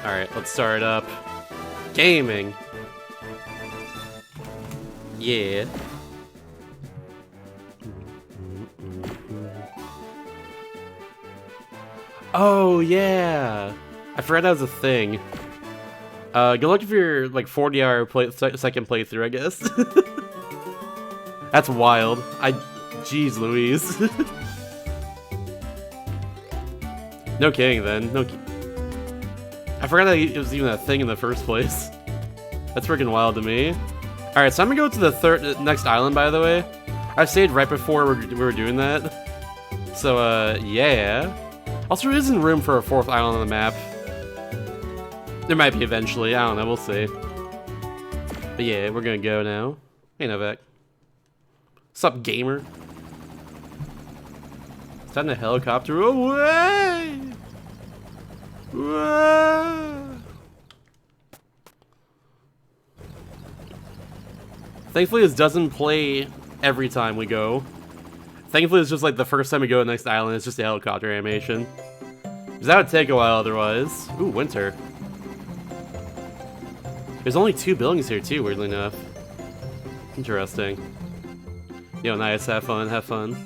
Alright, let's start up. Gaming. Yeah. Oh, yeah. I forgot that was a thing. Good luck for your, like, 40-hour second playthrough, I guess. That's wild. Jeez Louise. No kidding, then. I forgot that it was even a thing in the first place. That's freaking wild to me. Alright, so I'm gonna go to the next island, by the way. I saved right before we were doing that. So, yeah. Also, there isn't room for a 4th island on the map. There might be eventually, I don't know, we'll see. But yeah, we're gonna go now. Hey, Novak. What's up, gamer? It's time to helicopter away! Whoa. Thankfully, this doesn't play every time we go. Thankfully, it's just like the first time we go to the next island, it's just a helicopter animation. Because that would take a while otherwise. Ooh, winter. There's only 2 buildings here too, weirdly enough. Interesting. Yo, nice, have fun, have fun.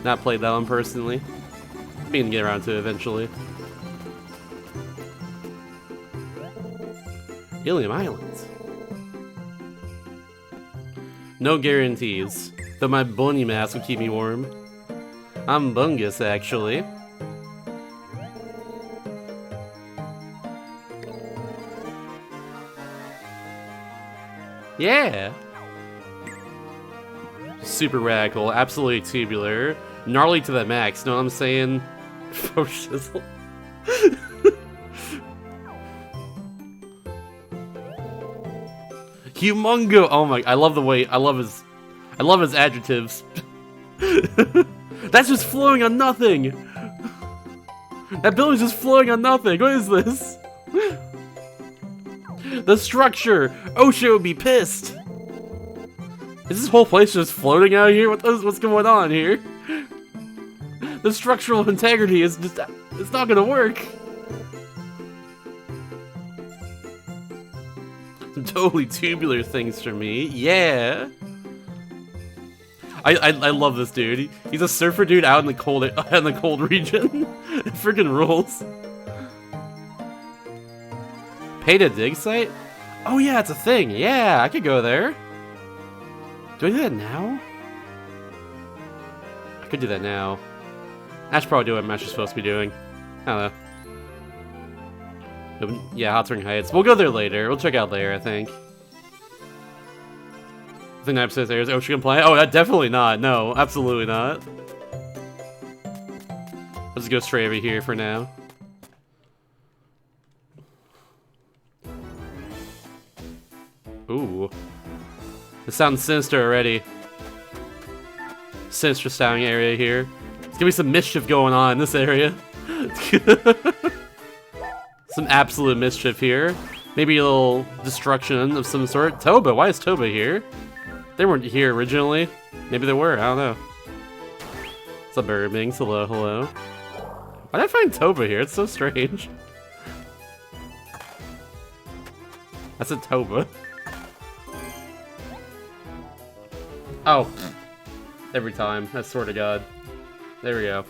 Not played that one personally. We can get around to it eventually. Ilium Islands. No guarantees, though my bunny mask will keep me warm. I'm Bungus, actually. Yeah! Super radical, absolutely tubular, gnarly to the max, know what I'm saying? Oh, shizzle. Humongo! Oh my, I love the way, I love his adjectives. That's just flowing on nothing! That building's just flowing on nothing, what is this? The structure! OSHA would be pissed! Is this whole place just floating out here? What's going on here? The structural integrity is just, it's not gonna work. Some totally tubular things for me, yeah. I love this dude. He's a surfer dude out in the cold region. It freaking rules. Pay to dig site? Oh yeah, it's a thing. Yeah, I could go there. Do I do that now? I could do that now. I should probably do what I'm actually supposed to be doing. I don't know. Yeah, Hot Spring Heights. We'll go there later. We'll check out later, I think. I think that says there's OSHA compliant. Oh, definitely not. No, absolutely not. Let's go straight over here for now. Ooh. This sounds sinister already. Sinister sounding area here. There's gonna be some mischief going on in this area. Some absolute mischief here. Maybe a little destruction of some sort. Toba, why is Toba here? They weren't here originally. Maybe they were, I don't know. What's up, Birbings? Hello, hello. Why did I find Toba here? It's so strange. I said Toba. Oh. Every time, I swear to God. There we go.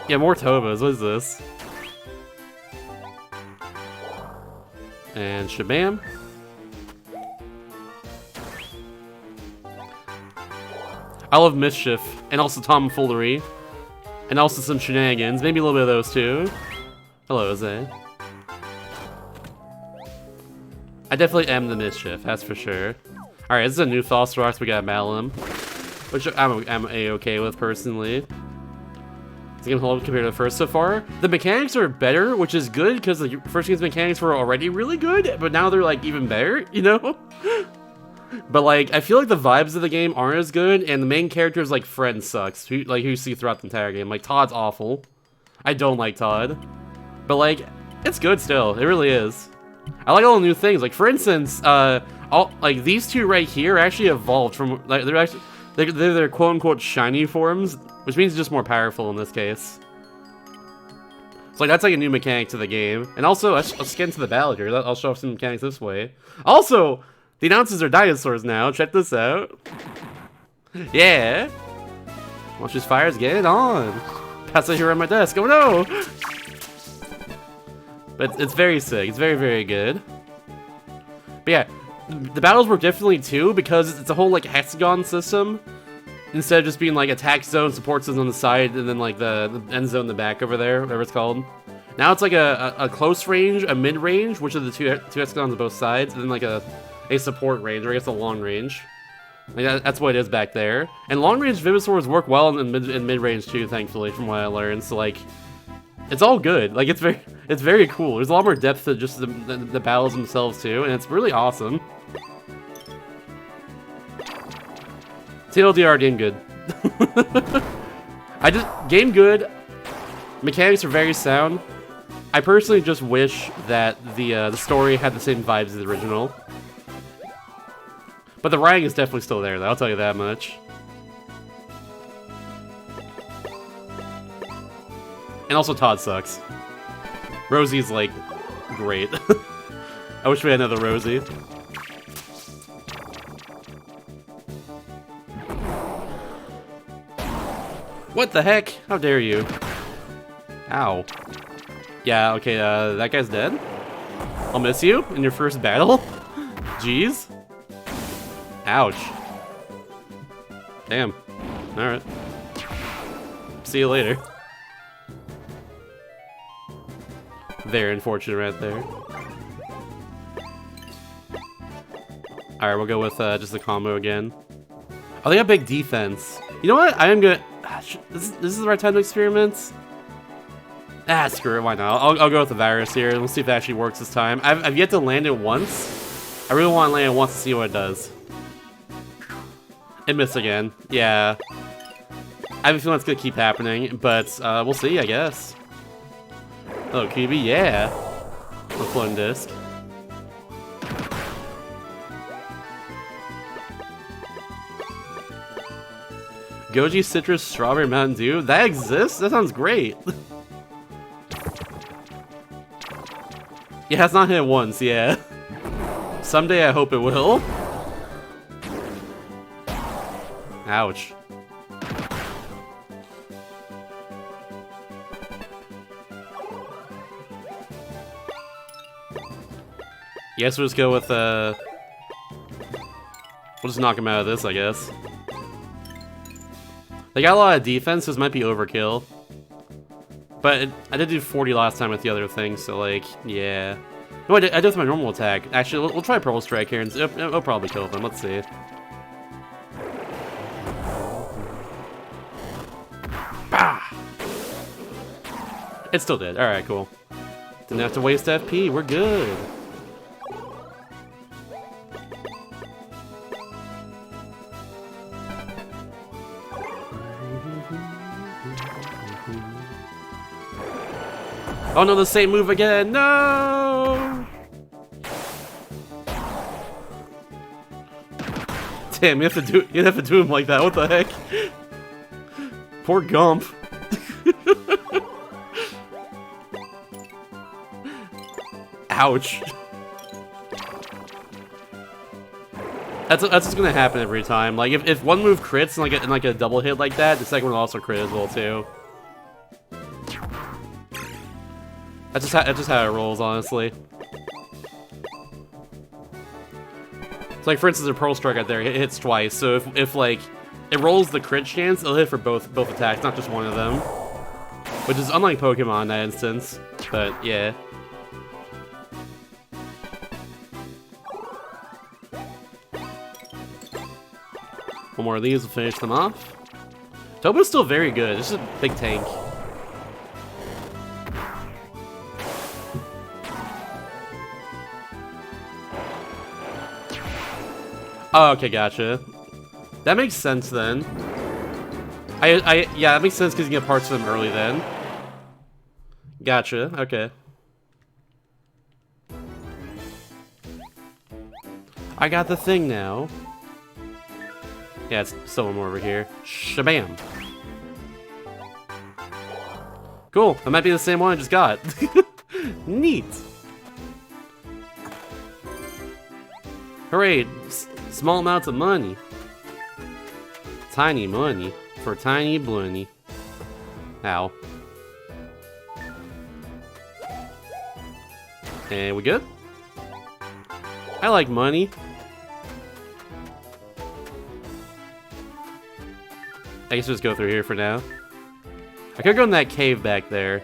Yeah, more Tobas. What is this? And shabam. I love mischief, and also tomfoolery, and also some shenanigans. Maybe a little bit of those too. Hello, Jose. I definitely am the mischief, that's for sure. Alright, this is a new False we got Malum, which I'm A-okay with personally. It's gonna hold compared to the first so far. The mechanics are better, which is good, because the first game's mechanics were already really good, but now they're like even better, you know? But like, I feel like the vibes of the game aren't as good, and the main character's like friend sucks, who you see throughout the entire game. Like, Todd's awful. I don't like Todd. But like, it's good still, it really is. I like all the new things, like for instance, all like these two right here actually evolved from, like, they're actually, They're their quote-unquote shiny forms, which means just more powerful in this case. So like, that's like a new mechanic to the game. And also, let's get into the battle here. I'll show off some mechanics this way. Also, the announcers are dinosaurs now. Check this out. Yeah. Watch these fires, get it on. Pass it here on my desk. Oh no! But it's very sick. It's very, very good. But yeah, the battles work differently too because it's a whole like hexagon system. Instead of just being like attack zone, support zone on the side, and then like the end zone in the back over there, whatever it's called. Now it's like a close range, a mid range, which are the two hexagons on both sides, and then like a support range, or I guess a long range. Like that's what it is back there. And long range Venusaurs work well in mid range too, thankfully, from what I learned. So like, it's all good. Like it's very cool. There's a lot more depth to just the battles themselves too, and it's really awesome. TLDR, game good. Game good. Mechanics are very sound. I personally just wish that the story had the same vibes as the original. But the writing is definitely still there, though. I'll tell you that much. And also, Todd sucks. Rosie's like great. I wish we had another Rosie. What the heck? How dare you? Ow. Yeah, okay, that guy's dead? I'll miss you in your first battle? Jeez. Ouch. Damn. Alright. See you later. Very unfortunate right there. Alright, we'll go with just the combo again. Oh, they got big defense. You know what? I am gonna... This is the right time to experiment? Ah, screw it, why not? I'll go with the virus here, and we'll see if it actually works this time. I've yet to land it once. I really want to land it once to see what it does. It missed again. Yeah. I have a feeling it's gonna keep happening, but we'll see, I guess. Oh, Kiwi, yeah. The floating disc. Goji Citrus Strawberry Mountain Dew? That exists? That sounds great. Yeah, it's not hit once, yeah. Someday I hope it will. Ouch. Yes, we'll just go with, we'll just knock him out of this, I guess. They got a lot of defense, so this might be overkill. But I did do 40 last time with the other thing, so like, yeah. No, I did with my normal attack. Actually, we'll try Purple Strike here, and it'll probably kill them. Let's see. Bah! It still did. Alright, cool. Didn't have to waste FP. We're good. Oh no, the same move again! No! Damn, you have to do him like that. What the heck? Poor Gump. Ouch. That's just gonna happen every time. Like if one move crits in like a double hit like that, the second one will also crit as well too. That's just how it rolls, honestly. So like for instance, a Pearl Strike out there, it hits twice. So if like it rolls the crit chance, it'll hit for both attacks, not just one of them. Which is unlike Pokemon in that instance. But yeah. One more of these will finish them off. Tobo's still very good. It's just a big tank. Oh, okay, gotcha. That makes sense then. Yeah, that makes sense because you get parts of them early then. Gotcha, okay. I got the thing now. Yeah, it's still one more over here. Shabam. Cool, that might be the same one I just got. Neat. Hooray, small amounts of money. Tiny money for tiny blunny. Ow. And we good? I like money. I guess just go through here for now. I could go in that cave back there.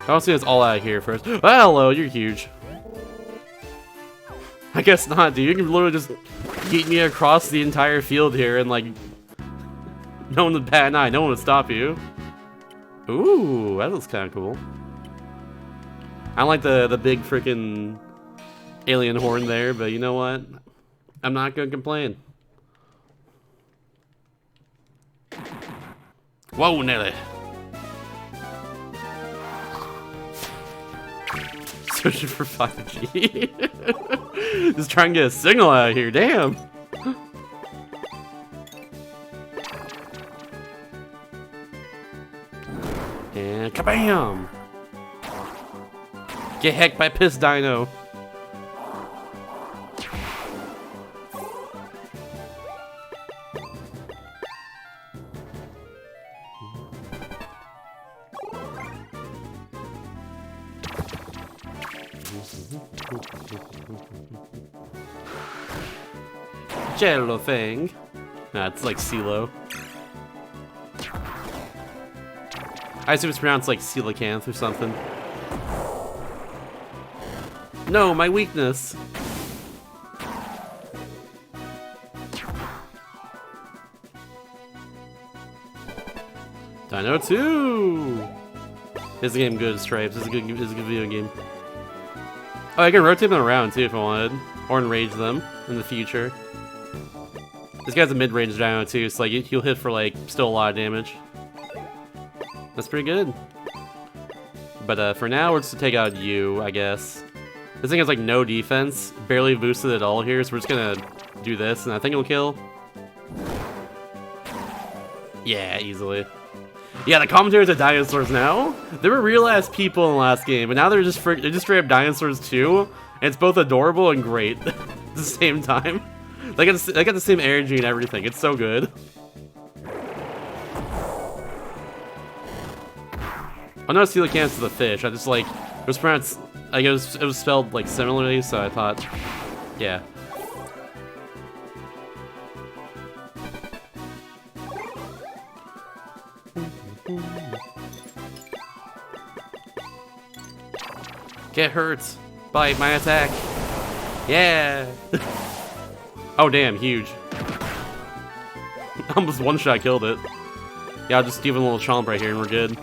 I don't see us all out of here first. Oh, hello, you're huge. I guess not, dude. You can literally just beat me across the entire field here and like no one would bat an eye, no one would stop you. Ooh, that looks kinda cool. I don't like the big freaking alien horn there, but you know what? I'm not gonna complain. Whoa, Nelly. Searching for 5G. Just trying to get a signal out of here, damn. And kabam! Get hecked by Piss Dino. Jello thing. Nah, it's like CeeLo. I assume it's pronounced like coelacanth or something. No, my weakness. Dino 2! Is the game good, Stripes? Is a good video game. Oh, I can rotate them around too if I wanted. Or enrage them in the future. This guy's a mid-range dino too, so like he'll hit for like still a lot of damage. That's pretty good. But for now, we're just to take out you, I guess. This thing has like no defense, barely boosted at all here, so we're just gonna do this, and I think it'll kill. Yeah, easily. Yeah, the commentators are dinosaurs now. They were real-ass people in the last game, but now they're just straight up dinosaurs too, and it's both adorable and great at the same time. They got the same energy and everything. It's so good. I know coelacanth is the fish. I just like it was pronounced like it was spelled like similarly, so I thought, yeah. Get hurt by my attack. Yeah. Oh damn, huge. Almost one shot killed it. Yeah, I'll just give it a little chomp right here and we're good.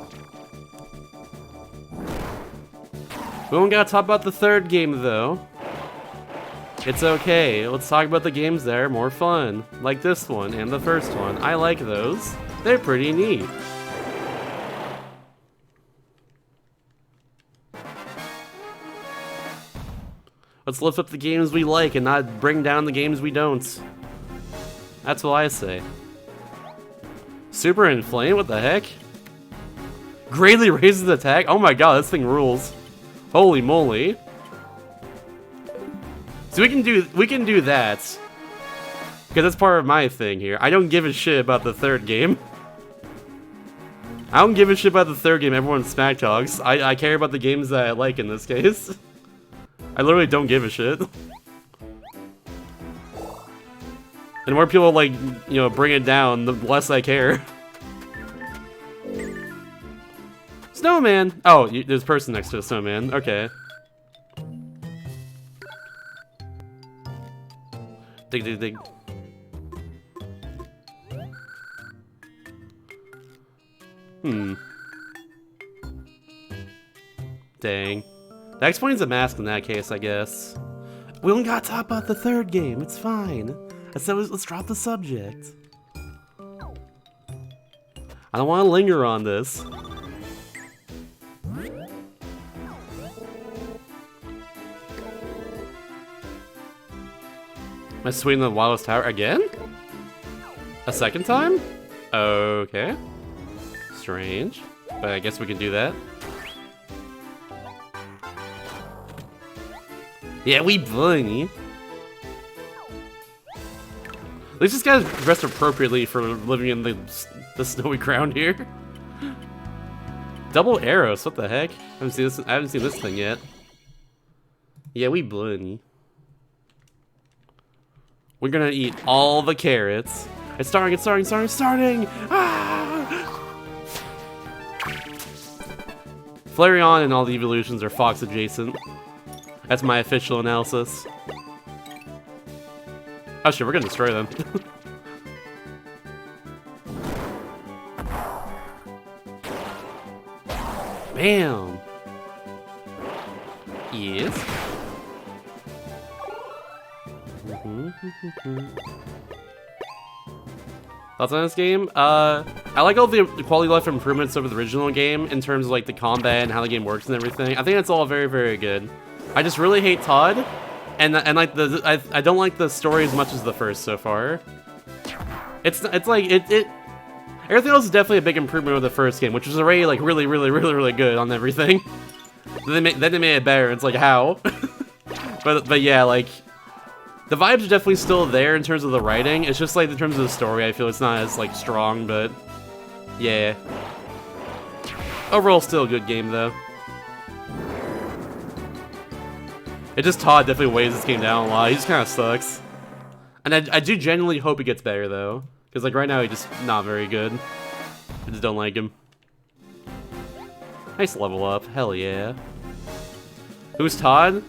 We don't gotta talk about the third game though. It's okay, let's talk about the games that are more fun. Like this one and the first one. I like those. They're pretty neat. Let's lift up the games we like and not bring down the games we don't. That's what I say. Super Inflame? What the heck? Greatly raises attack? Oh my god, this thing rules. Holy moly. So we can do that. Because that's part of my thing here. I don't give a shit about the third game. I don't give a shit about the third game everyone smack talks. I care about the games that I like in this case. I literally don't give a shit. And the more people like, you know, bring it down, the less I care. Snowman! Oh, there's a person next to a snowman. Okay. Dig, dig, dig. Dang. That explains the mask in that case, I guess. We don't gotta talk about the third game, it's fine. I said let's drop the subject. I don't want to linger on this. Am I swinging the wildest tower again? A second time? Okay. Strange. But I guess we can do that. Yeah, we bunny. At least this guy's dressed appropriately for living in the snowy ground here. Double arrows, what the heck? I haven't seen this thing yet. Yeah, we bunny. We're gonna eat all the carrots. It's starting! Ah! Flareon and all the evolutions are Fox adjacent. That's my official analysis. Oh shit, we're gonna destroy them. Bam! Yes. Thoughts on this game? I like all the quality of life improvements over the original game in terms of like the combat and how the game works and everything. I think it's all very, very good. I just really hate Todd, and like I don't like the story as much as the first so far. It's like everything else is definitely a big improvement over the first game, which was already like really good on everything. Then they made it better. It's like how? but yeah, like the vibes are definitely still there in terms of the writing. It's just like in terms of the story, I feel it's not as like strong, but yeah. Overall, still a good game though. It just Todd definitely weighs this game down a lot. He just kind of sucks. And I do genuinely hope he gets better though, because like right now he's just not very good. I just don't like him. Nice level up, hell yeah. Who's Todd?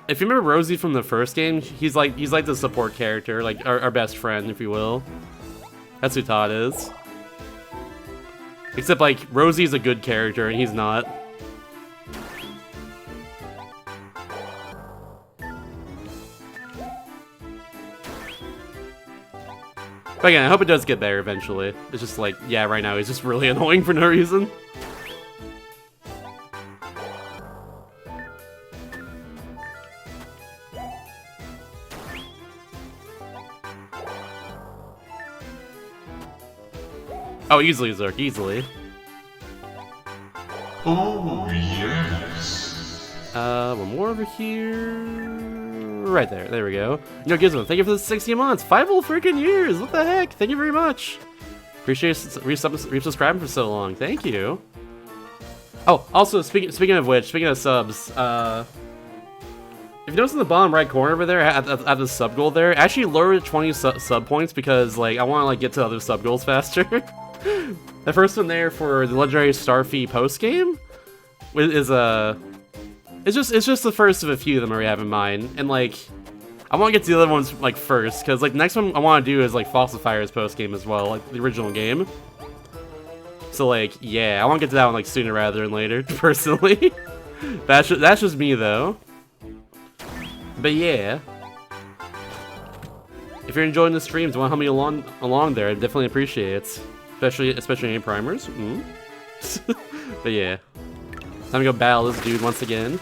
If you remember Rosie from the first game, he's like the support character, like our best friend, if you will. That's who Todd is. Except like Rosie's a good character and he's not. But again, I hope it does get better eventually. It's just like, yeah, right now he's just really annoying for no reason. Oh, easily, Zerk, easily. Oh, yes. One more over here. Right there, there we go. Yo, Gizmo, thank you for the 60 months. 5 whole freaking years, what the heck? Thank you very much. Appreciate resubscribing for so long, thank you. Oh, also, speaking of which, speaking of subs, if you notice in the bottom right corner over there, at the sub goal there, actually lowered 20 sub points because, like, I want to, like, get to other sub goals faster. The first one there for the legendary Starfy post game is it's just the first of a few of them I have in mind, and like I want to get to the other ones like first, because like the next one I want to do is like Falsifiers post game as well, like the original game. So like yeah, I want to get to that one like sooner rather than later, personally. That's just me though. But yeah, if you're enjoying the streams, want to help me along there, I definitely appreciate it. Especially any primers. But yeah, time to go battle this dude once again.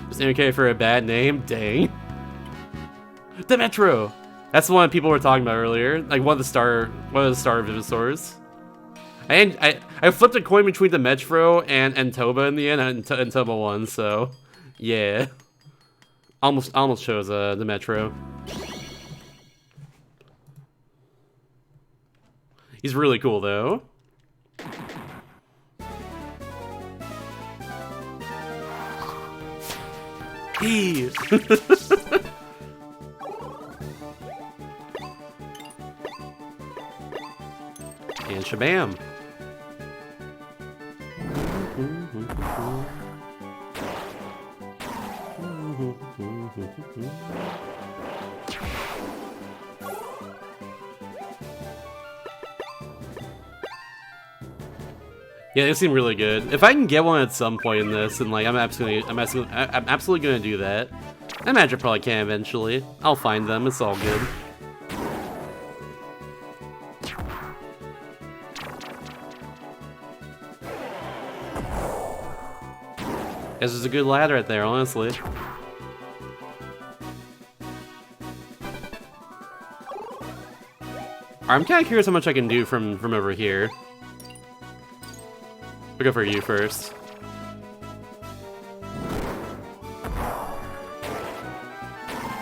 Just okay for a bad name, dang. The Metro. That's the one people were talking about earlier. Like one of the star Vivisaurs. And I flipped a coin between the Metro and Toba in the end, and Toba won. So yeah, almost chose the Metro. He's really cool, though. Hey! And shabam! Yeah, they seem really good. If I can get one at some point in this, and like I'm absolutely gonna do that. I imagine I probably can eventually. I'll find them. It's all good. This is a good ladder right there, honestly. I'm kind of curious how much I can do from over here. We'll go for you first.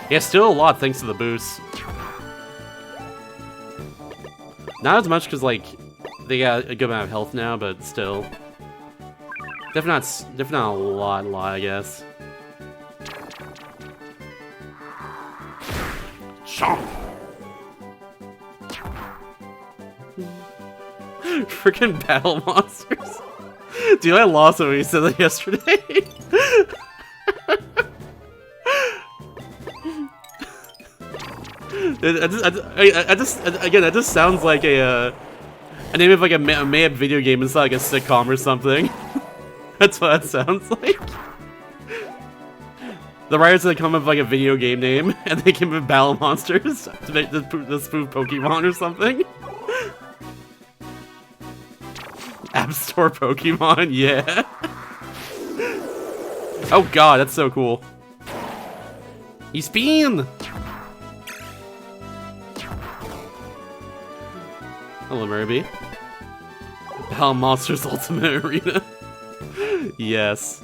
Yeah, still a lot thanks to the boost. Not as much because, like, they got a good amount of health now, but still. Definitely not a lot, I guess. Chomp! Freaking battle monsters. Dude, I lost it when you said that yesterday. That just sounds like a name of like a made-up video game. It's like a sitcom or something. That's what that sounds like. The writers that come up with like a video game name, and they came up with battle monsters to make the spoof Pokemon or something. App Store Pokemon, yeah. Oh god, that's so cool. You spin! Hello, Murby. Battle Monsters Ultimate Arena. Yes.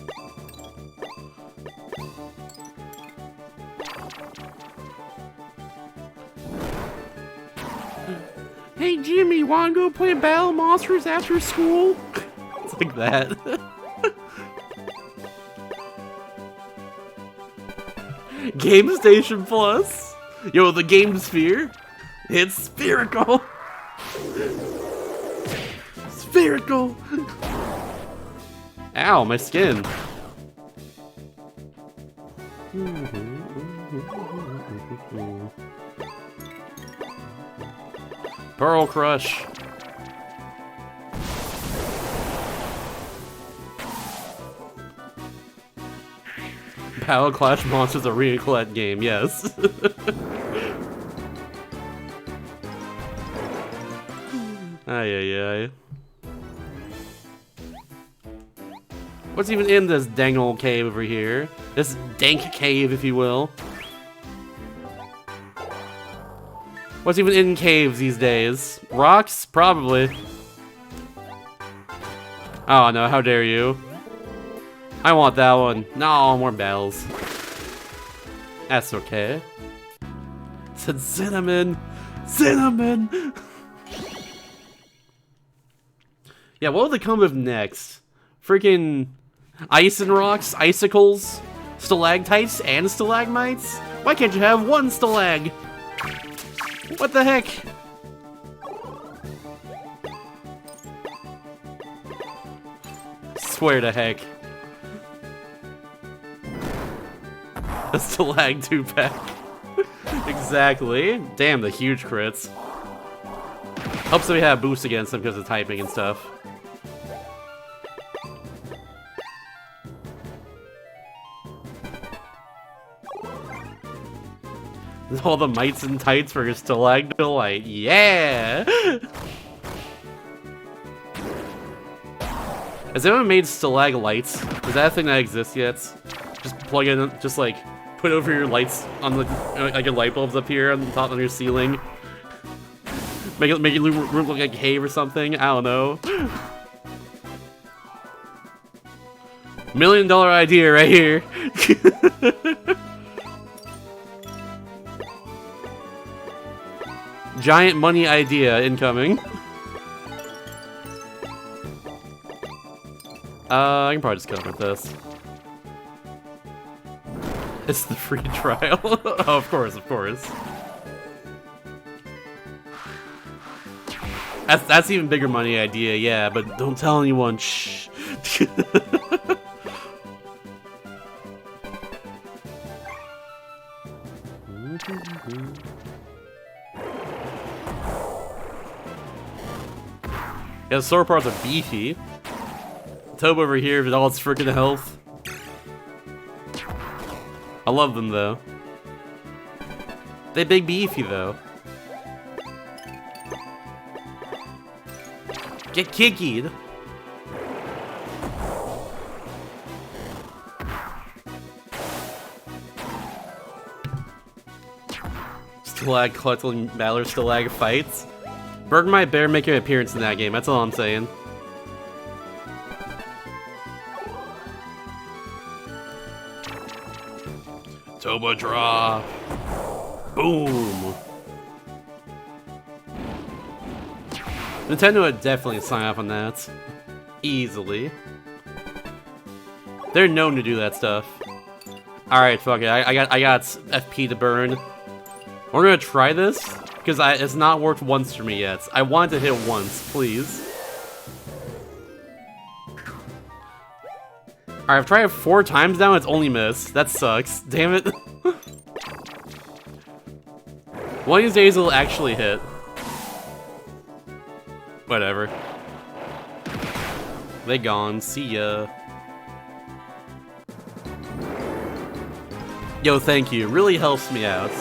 Hey Jimmy, wanna go play Battle Monsters after school? It's like that. Game Station Plus. Yo, the Game Sphere. It's spherical. Spherical. Ow, my skin. Pearl Crush. Battle Clash Monsters Arena Collect game, yes. Ay. What's even in this dang old cave over here? This dank cave, if you will. What's even in caves these days? Rocks? Probably. Oh no, how dare you. I want that one. No, more bells. That's okay. Said cinnamon! Cinnamon! Yeah, what will they come with next? Freaking ice and rocks, icicles, stalactites, and stalagmites? Why can't you have one stalag? What the heck? Swear to heck. A stalag 2-pack. Exactly. Damn, the huge crits. Helps that we have boosts against them because of typing and stuff. All the mites and tights for your stalagdolite. Yeah! Has anyone made stalaglights? Is that a thing that exists yet? Just plug in, just like, put over your lights on the, like your light bulbs up here on the top of your ceiling. Make it look like a cave or something. I don't know. $1 million idea right here. Giant money idea incoming. I can probably just go with this. It's the free trial. Oh, of course. That's even bigger money idea, yeah, but don't tell anyone. Shh. Yeah, the sword parts are beefy. Tobe over here with all its freaking health. I love them though. They big beefy though. Get kickied. Stalag collecting Valor Stalag fights. Bergmite better make an appearance in that game, that's all I'm saying. Toba drop. Boom. Nintendo would definitely sign off on that. Easily. They're known to do that stuff. Alright, fuck it. I got FP to burn. We're gonna try this, because it's not worked once for me yet. I want to hit once, please. Alright, I've tried it 4 times now, it's only missed. That sucks. Damn it. One of these days it'll actually hit. Whatever. They gone. See ya. Yo, thank you. Really helps me out.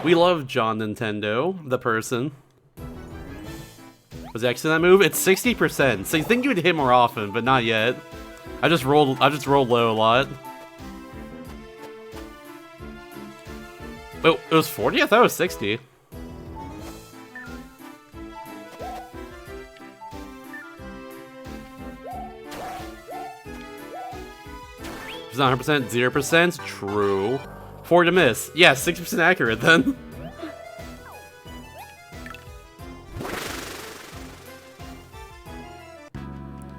We love John Nintendo, the person. Was X in that move? It's 60%, so you think you would hit more often, but not yet. I just rolled low a lot. Oh, it was 40? I thought it was 60. It's not 100%, 0%? True. 4 to miss. Yeah, 6% accurate then.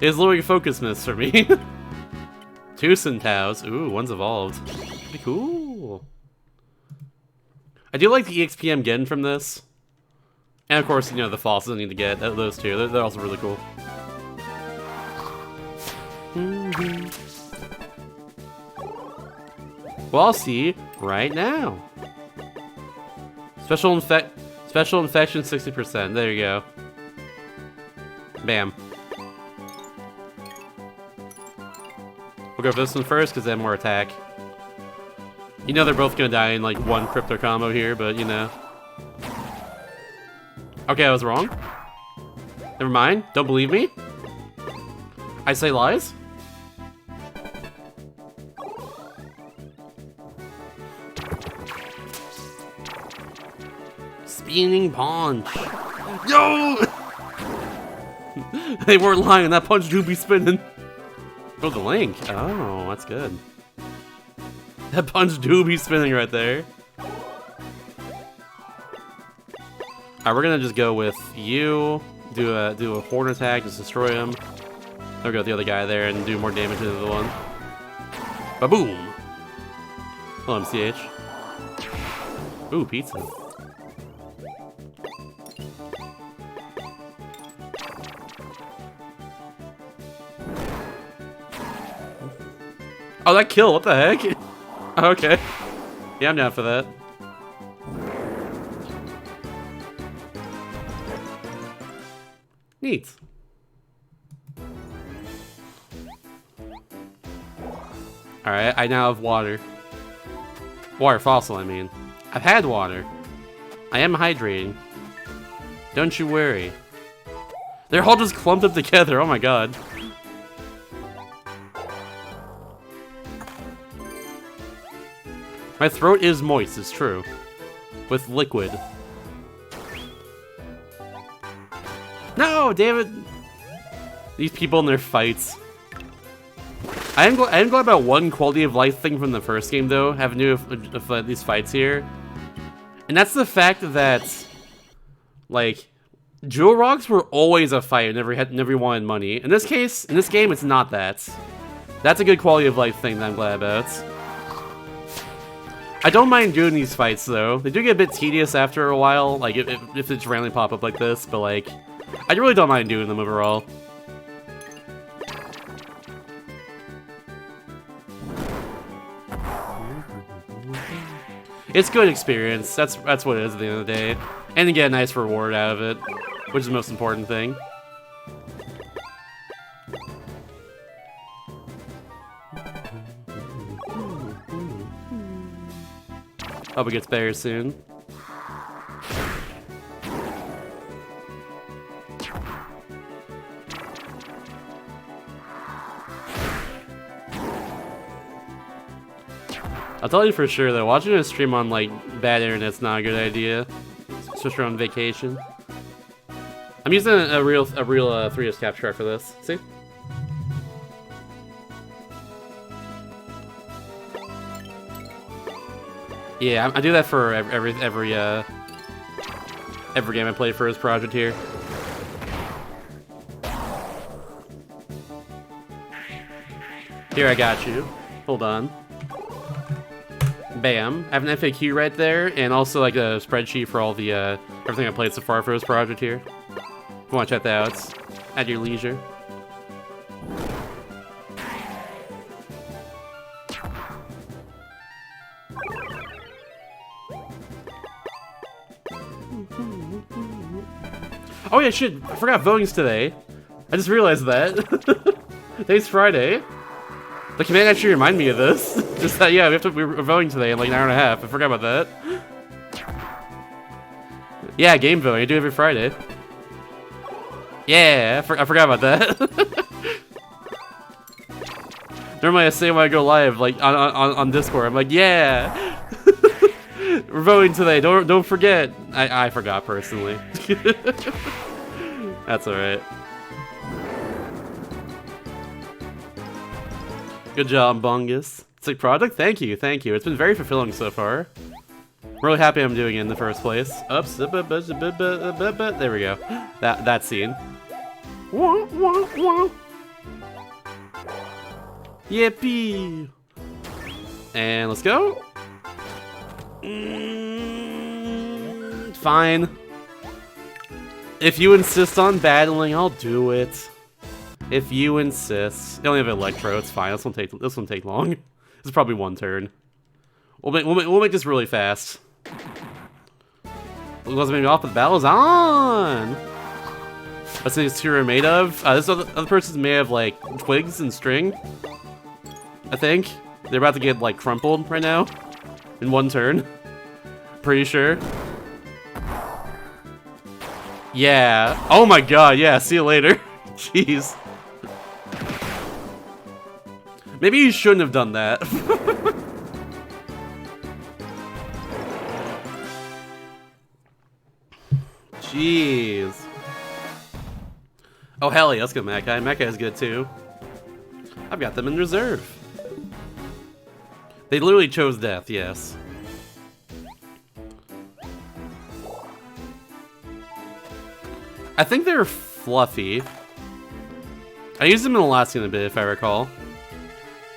It's literally a focus miss for me. 2 Centaurs. Ooh, one's evolved. Pretty cool. I do like the EXP I'm getting from this. And of course, you know, the fossils I need to get. Those two. They're also really cool. Well, I'll see right now. Special infection 60%. There you go. Bam. We'll go for this one first because they have more attack. You know they're both gonna die in like one crypto combo here, but you know. Okay, I was wrong. Never mind. Don't believe me? I say lies? Spinning punch. Yo! They weren't lying, that punch do be spinning. Oh, the link. Oh, that's good. That punch do be spinning right there. Alright, we're gonna just go with you. Do a horn attack, just destroy him. Then we'll go with the other guy there and do more damage to the other one. Ba-boom! Hello, MCH. Ooh, pizza. Oh, that kill, what the heck? Okay. Yeah, I'm down for that. Neat. Alright, I now have water. Water fossil, I mean. I've had water. I am hydrating. Don't you worry. They're all just clumped up together, oh my god. My throat is moist, it's true. With liquid. No, damn it! These people in their fights. I am glad about one quality of life thing from the first game, though, having to do with these fights here. And that's the fact that, like, Jewel Rocks were always a fight and never wanted money. In this game, it's not that. That's a good quality of life thing that I'm glad about. I don't mind doing these fights, though. They do get a bit tedious after a while, like, if they just randomly pop up like this, but, like, I really don't mind doing them overall. It's good experience, that's what it is at the end of the day. And you get a nice reward out of it, which is the most important thing. Hope it gets better soon. I'll tell you for sure that watching a stream on like bad internet's not a good idea, especially on vacation. I'm using a real 3S capture card for this. See? Yeah, I do that for every game I play for his project here. Here, I got you. Hold on. Bam. I have an FAQ right there, and also like a spreadsheet for all the everything I played so far for his project here. If you want to check that out, at your leisure. Oh yeah, shit, I forgot voting's today. I just realized that. Today's Friday. The command actually reminded me of this. Just that, yeah, we're voting today in like an hour and a half. I forgot about that. Yeah, game voting. I do it every Friday. Yeah, I forgot about that. Normally I say when I go live, like on Discord, I'm like, yeah, we're voting today. Don't forget. I forgot personally. That's all right. Good job, Bungus. Sick product. Thank you. It's been very fulfilling so far. I'm really happy I'm doing it in the first place. Oops. There we go. That scene. Yippee! And let's go. Fine. If you insist on battling, I'll do it. If you insist. You only have Electro, it's fine. This won't take long. This is probably one turn. We'll make this really fast. Let's make off, but the battle's on! What's these two are made of? This other person's made of like twigs and string. I think. They're about to get like crumpled right now. In one turn. Pretty sure. Yeah. Oh my god, yeah, see you later. Jeez. Maybe you shouldn't have done that. Jeez. Oh hell yeah, let's go Mackay. Mackay is good too. I've got them in reserve. They literally chose death, yes. I think they're fluffy. I used them in Alaska a bit, if I recall.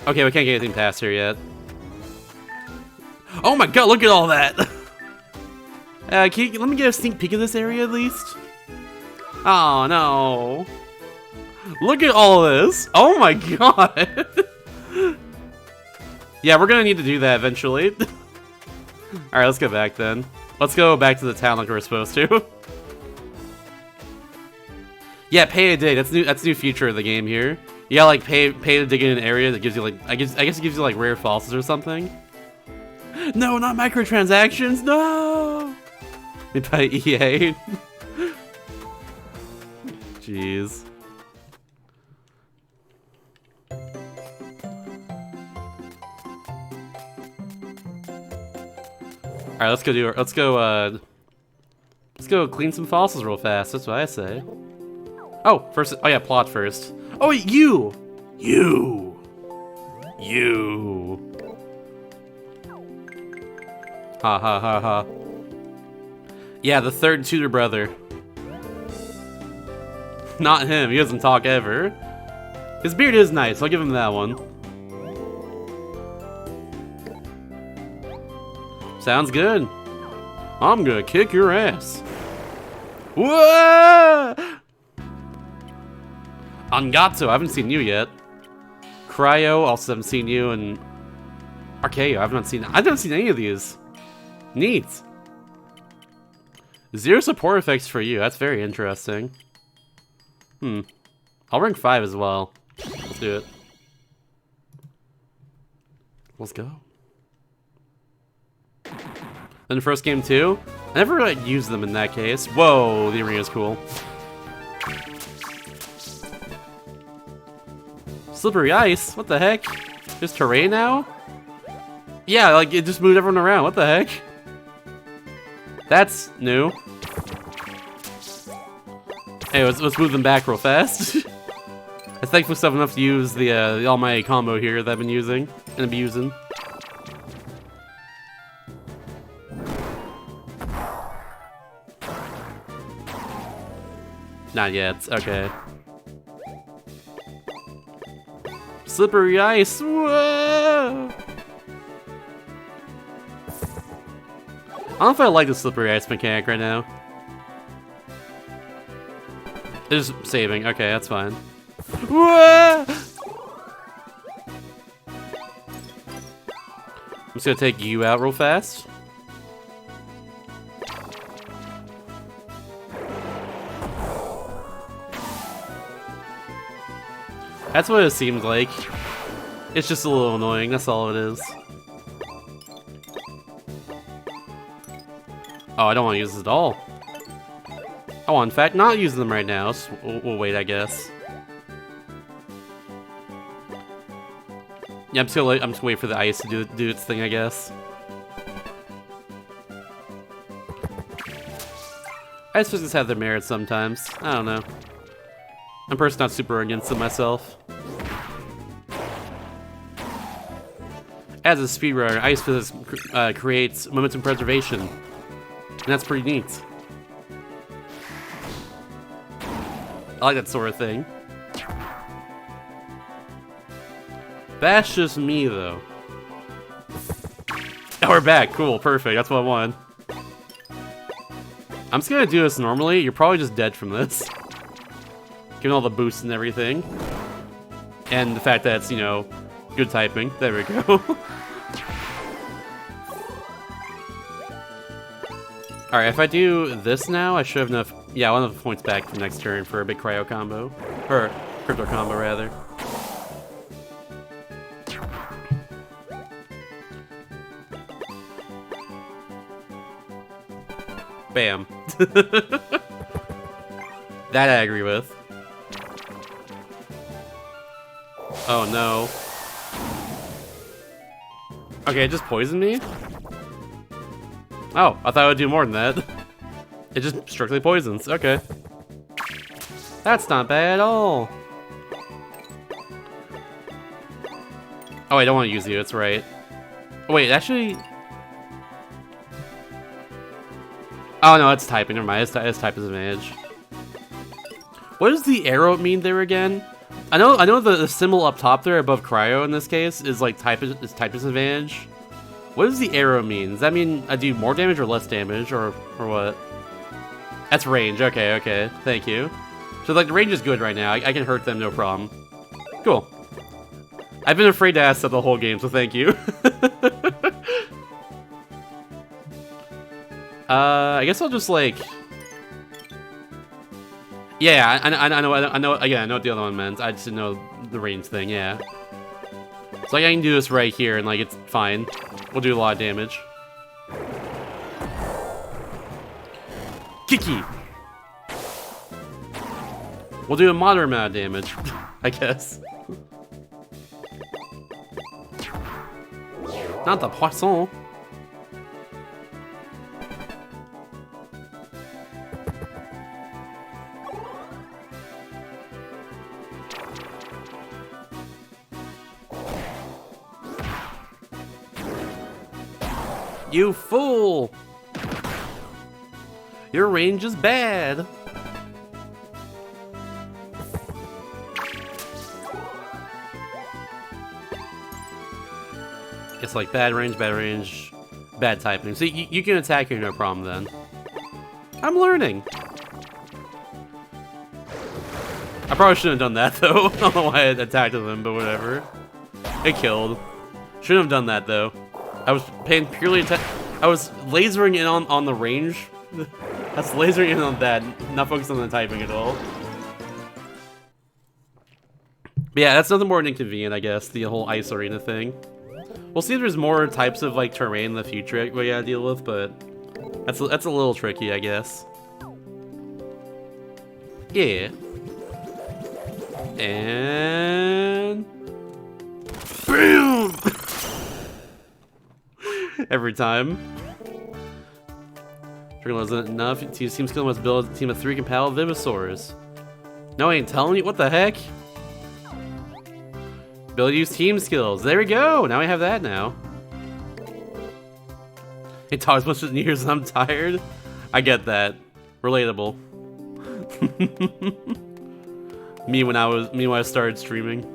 Okay, we can't get anything past here yet. Oh my god, look at all that! Let me get a sneak peek of this area at least. Oh no. Look at all this! Oh my god! Yeah, we're gonna need to do that eventually. Alright, let's go back then. Let's go back to the town like we're supposed to. Yeah, pay to dig. That's a new feature of the game here. You gotta like pay to dig in an area that gives you like I guess it gives you like rare fossils or something. No, not microtransactions. No. Made by EA. Jeez. All right, let's go clean some fossils real fast. That's what I say. Oh, first. Oh yeah, plot first. Oh, you. Ha ha ha ha. Yeah, the third tutor brother. Not him. He doesn't talk ever. His beard is nice. I'll give him that one. Sounds good. I'm gonna kick your ass. Whoa! Angato, I haven't seen you yet. Cryo, also haven't seen you, and Archaeo, I haven't seen any of these. Neat. 0 support effects for you. That's very interesting. I'll rank 5 as well. Let's do it. Let's go. Then the first game too. I never really used them in that case. Whoa, the arena's cool. Slippery ice? What the heck? Just terrain now? Yeah, like it just moved everyone around. What the heck? That's new. Hey, let's move them back real fast. I thankfully still have enough to use the almighty combo here that I've been using and abusing. Not yet. Okay. Slippery ice. Whoa! I don't know if I like the slippery ice mechanic right now. It's just saving. Okay, that's fine. Whoa! I'm just gonna take you out real fast. That's what it seemed like. It's just a little annoying, that's all it is. Oh, I don't want to use this at all. I want, in fact, not use them right now. So we'll wait, I guess. Yeah, I'm just gonna wait for the ice to do its thing, I guess. Ice physics have their merits sometimes. I don't know. I'm personally not super against it myself. As a speedrunner, ice physics creates momentum preservation. And that's pretty neat. I like that sort of thing. That's just me, though. Oh, we're back. Cool. Perfect. That's what I wanted. I'm just gonna do this normally. You're probably just dead from this. Given all the boosts and everything. And the fact that it's, you know, good typing. There we go. Alright, if I do this now, I should have enough... Yeah, I want enough points back for next turn for a big cryo combo. Or, crypto combo, rather. Bam. That I agree with. Oh no. Okay, it just poisoned me? Oh, I thought it would do more than that. It just strictly poisons. Okay. That's not bad at all. Oh, I don't want to use you. That's right. Oh, wait, actually... Oh, no, it's typing. Never mind. It's type disadvantage. What does the arrow mean there again? I know the symbol up top there above cryo in this case is like type disadvantage. What does the arrow mean? Does that mean I do more damage or less damage or what? That's range. Okay, okay. Thank you. So like the range is good right now. I can hurt them no problem. Cool. I've been afraid to ask that the whole game, so thank you. I guess I'll just like... Yeah, I know. Again, I know what the other one meant. I just didn't know the range thing. Yeah. So like, I can do this right here, and like it's fine. We'll do a lot of damage. Kiki. We'll do a moderate amount of damage, I guess. Not the poisson. You fool! Your range is bad! It's like bad range, bad typing. So you can attack here, no problem then. I'm learning! I probably shouldn't have done that though. I don't know why I attacked them, but whatever. It killed. Shouldn't have done that though. I was paying purely attention. I was lasering in on the range. That's lasering in on that, not focused on the typing at all. But yeah, that's nothing more than inconvenient, I guess, the whole ice arena thing. We'll see if there's more types of like terrain in the future we gotta deal with, but that's a little tricky, I guess. Yeah. And BAM! Every time. Freaking wasn't enough. Team skill must build a team of 3 compatible Vivosaurs. No, I ain't telling you. What the heck? Ability to use team skills. There we go. Now we have that now. It talks much in years and I'm tired. I get that. Relatable. me when I started streaming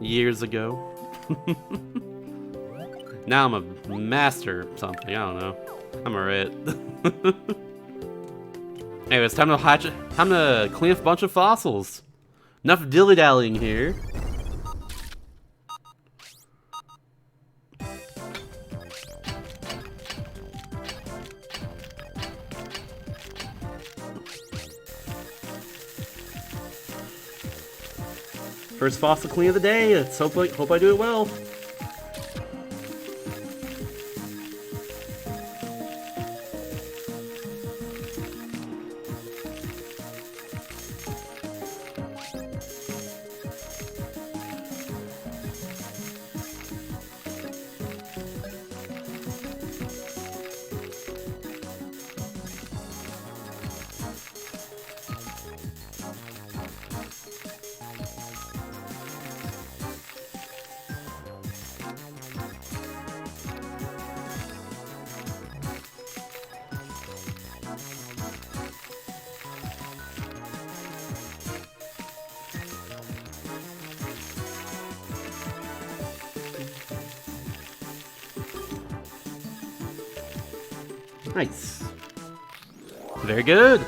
years ago. Now I'm a master something. I don't know. I'm alright. Anyway, it's time to clean up a bunch of fossils. Enough dilly-dallying here. First fossil clean of the day. Let's hope I do it well. Nice. Very good.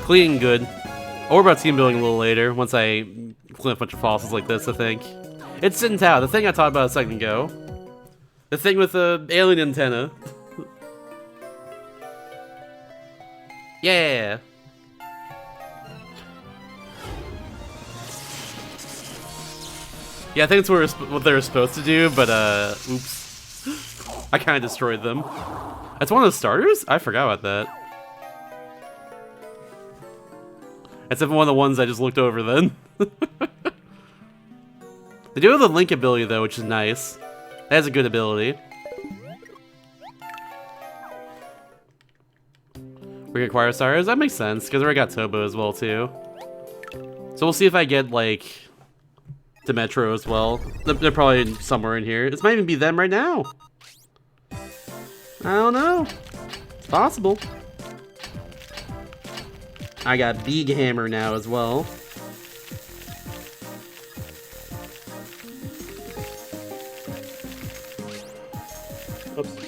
Clean good. Or about team building a little later, once I clean up a bunch of fossils like this, I think. It's Sintao, the thing I talked about a second ago. The thing with the alien antenna. Yeah. Yeah, I think it's what they were supposed to do, but oops. I kind of destroyed them. That's one of the starters? I forgot about that. That's one of the ones I just looked over then. They do have the Link ability though, which is nice. That has a good ability. We can acquire stars? That makes sense, because I already got Tobo as well too. So we'll see if I get like Demetro as well. They're probably somewhere in here. This might even be them right now. I don't know. It's possible. I got Big Hammer now as well. Oops.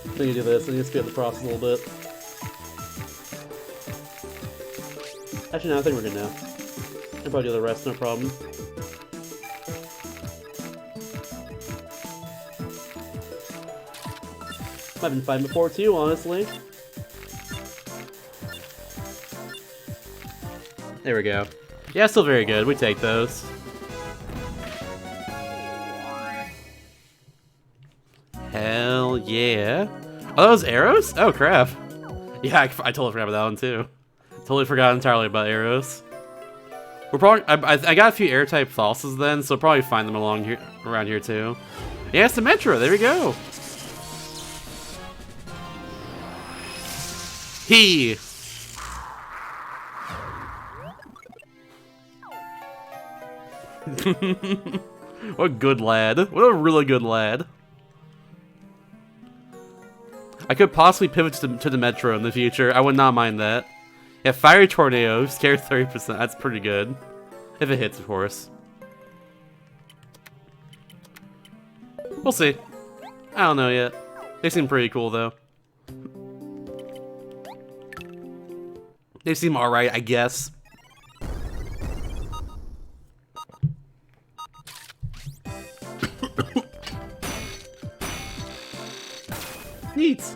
I need to do this. I need to speed up the process a little bit. Actually, no, I think we're good now. I'll probably do the rest, no problem. I've been fine before too, honestly. There we go. Yeah, still very good. We take those. Hell yeah. Oh, those arrows? Oh, crap. Yeah, I totally forgot about that one, too. Totally forgot entirely about arrows. We're probably... I got a few air-type fossils then, so I'll probably find them around here, too. Yeah, Symmetra, there we go. He! What a good lad. What a really good lad. I could possibly pivot to the Metro in the future. I would not mind that. Yeah, Fiery Tornado, scare 30%. That's pretty good. If it hits, of course. We'll see. I don't know yet. They seem pretty cool, though. They seem alright, I guess. Neat.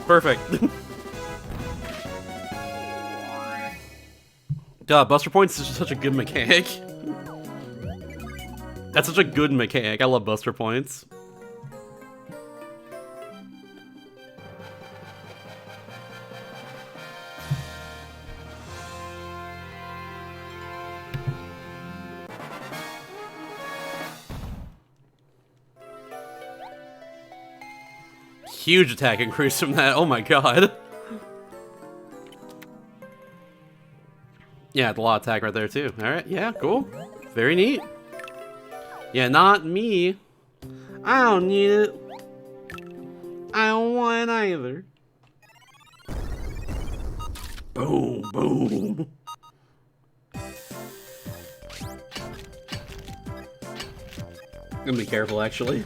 Perfect. Duh, Buster Points is just such a good mechanic. That's such a good mechanic. I love Buster Points. Huge attack increase from that. Oh my god. Yeah, a lot of attack right there too. Alright, yeah, cool. Very neat. Yeah, not me. I don't need it. I don't want it either. Boom, boom. I'm gonna be careful, actually.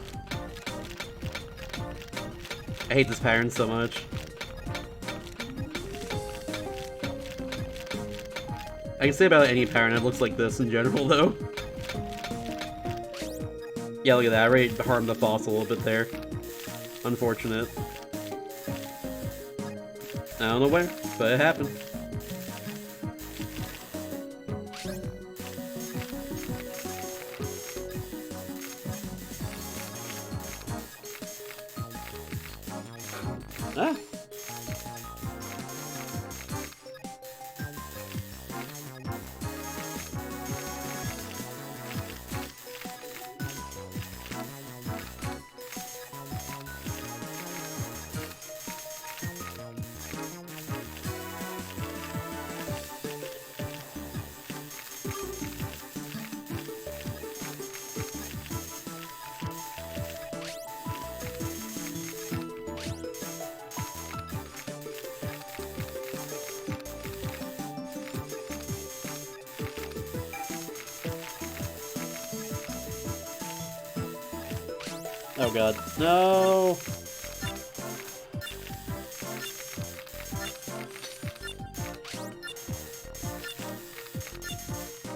I hate this pattern so much. I can say about any pattern that looks like this in general, though. Yeah, look at that. I already harmed the boss a little bit there. Unfortunate. I don't know where, but it happened. Ah. Oh god. No!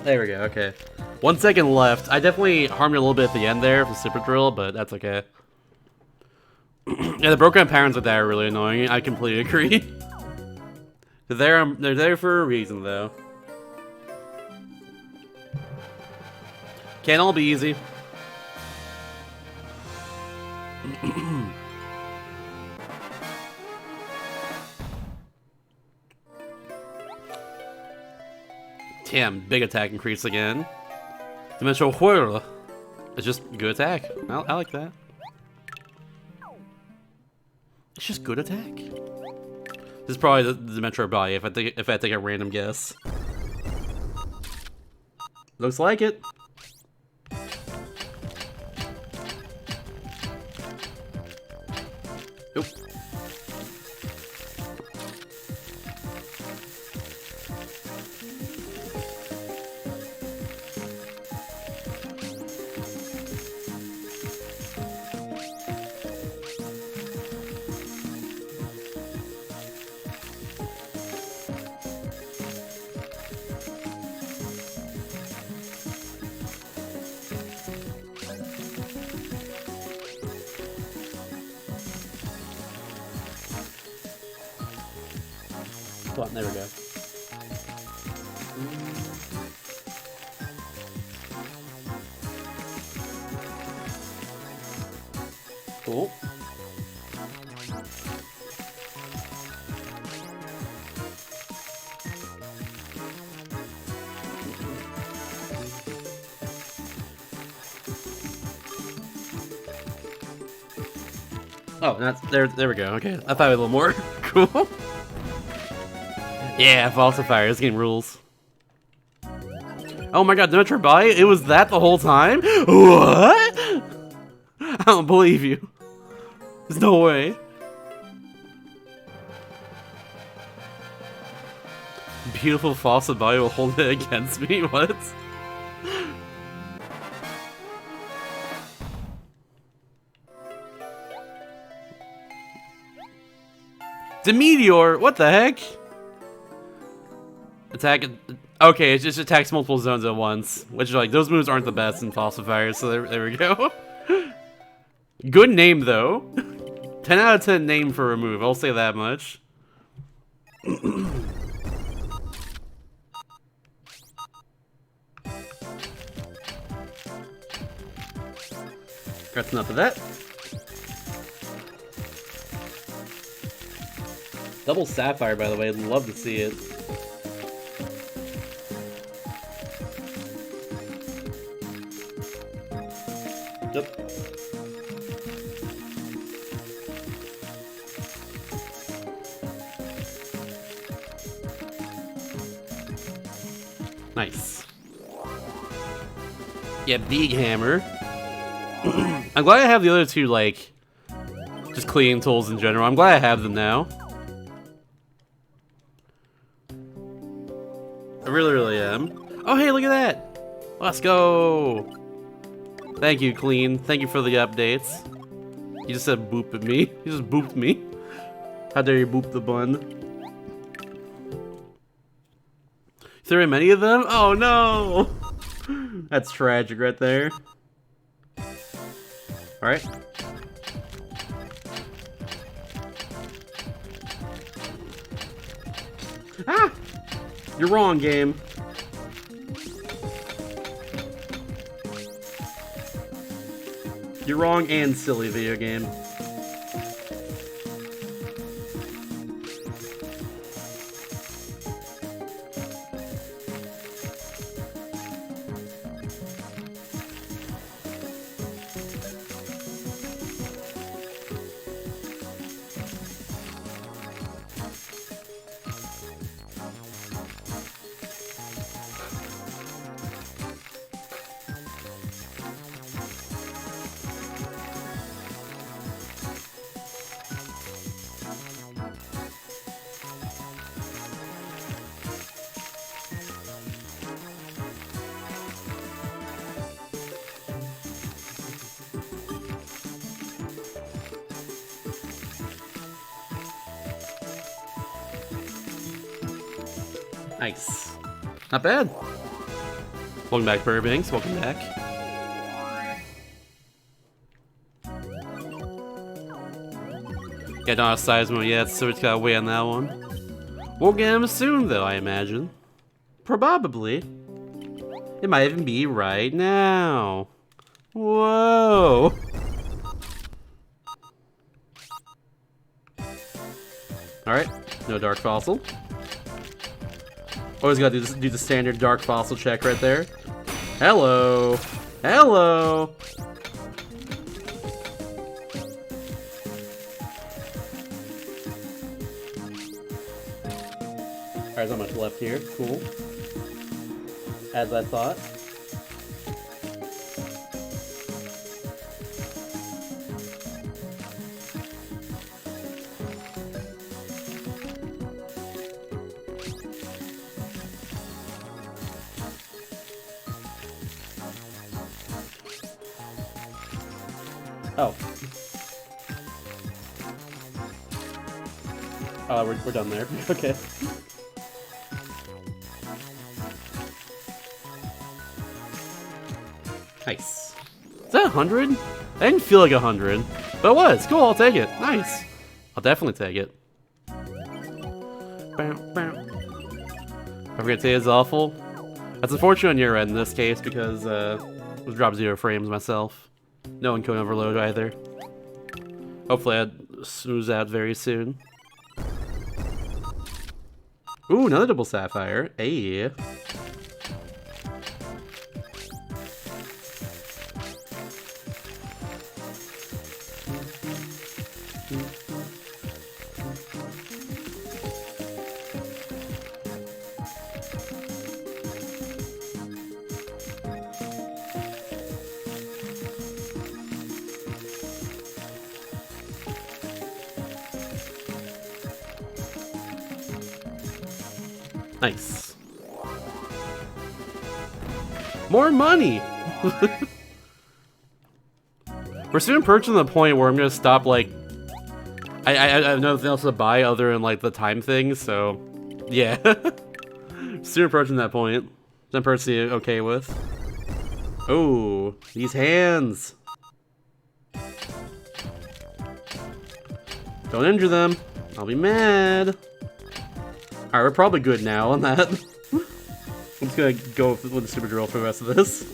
There we go, okay. 1 second left. I definitely harmed it a little bit at the end there for Super Drill, but that's okay. Yeah, the broken patterns with that are really annoying. I completely agree. They're there for a reason, though. Can't all be easy. Damn, big attack increase again. Dimensional Whirl. It's just good attack. I like that. It's just good attack. This is probably the Metro body if I take a random guess. Looks like it. Oop. Come on, there we go. Cool. Oh, that's there we go. Okay. I thought a little more. Cool. Yeah, Falsifier, this game rules. Oh my god, Dimitri Body? It was that the whole time? What? I don't believe you. There's no way. Beautiful faucet body will hold it against me? What? The meteor! What the heck? Attack. Okay, it just attacks multiple zones at once. Which, like, those moves aren't the best in Falsifier, so there we go. Good name, though. 10 out of 10 name for a move, I'll say that much. That's enough of that. Double Sapphire, by the way, I'd love to see it. Yep. Nice. Yeah, big hammer. I'm glad I have the other two, like, just cleaning tools in general. I'm glad I have them now. I really, really am. Oh, hey, look at that! Let's go! Thank you, Clean. Thank you for the updates. You just said boop at me. You just booped me. How dare you boop the bun? Is there many of them? Oh no! That's tragic right there. Alright. Ah! You're wrong, game. You're wrong and silly, video game. Nice. Not bad. Welcome back, Burbanks. Welcome back. Yeah, not a Seismo yet, so it's gotta wait on that one. We'll get him soon, though, I imagine. Probably. It might even be right now. Whoa! Alright, no Dark Fossil. Always gotta do the standard Dark Fossil check right there. Hello! Hello! Alright, there's not much left here. Cool. As I thought. Oh. Oh, we're done there. Okay. Nice. Is that 100? I didn't feel like 100, but it was. Cool, I'll take it. Nice. I'll definitely take it. I forget to say it's awful. That's unfortunate on your end in this case because I was dropped 0 frames myself. No one can overload either. Hopefully I'd smooth out very soon. Ooh, another double sapphire. Hey. Nice. More money! We're soon approaching the point where I'm gonna stop, like... I have nothing else to buy other than, like, the time thing, so... Yeah. Soon approaching that point. I'm personally okay with. Oh, these hands! Don't injure them. I'll be mad. Alright, we're probably good now on that. I'm just gonna go with the super drill for the rest of this.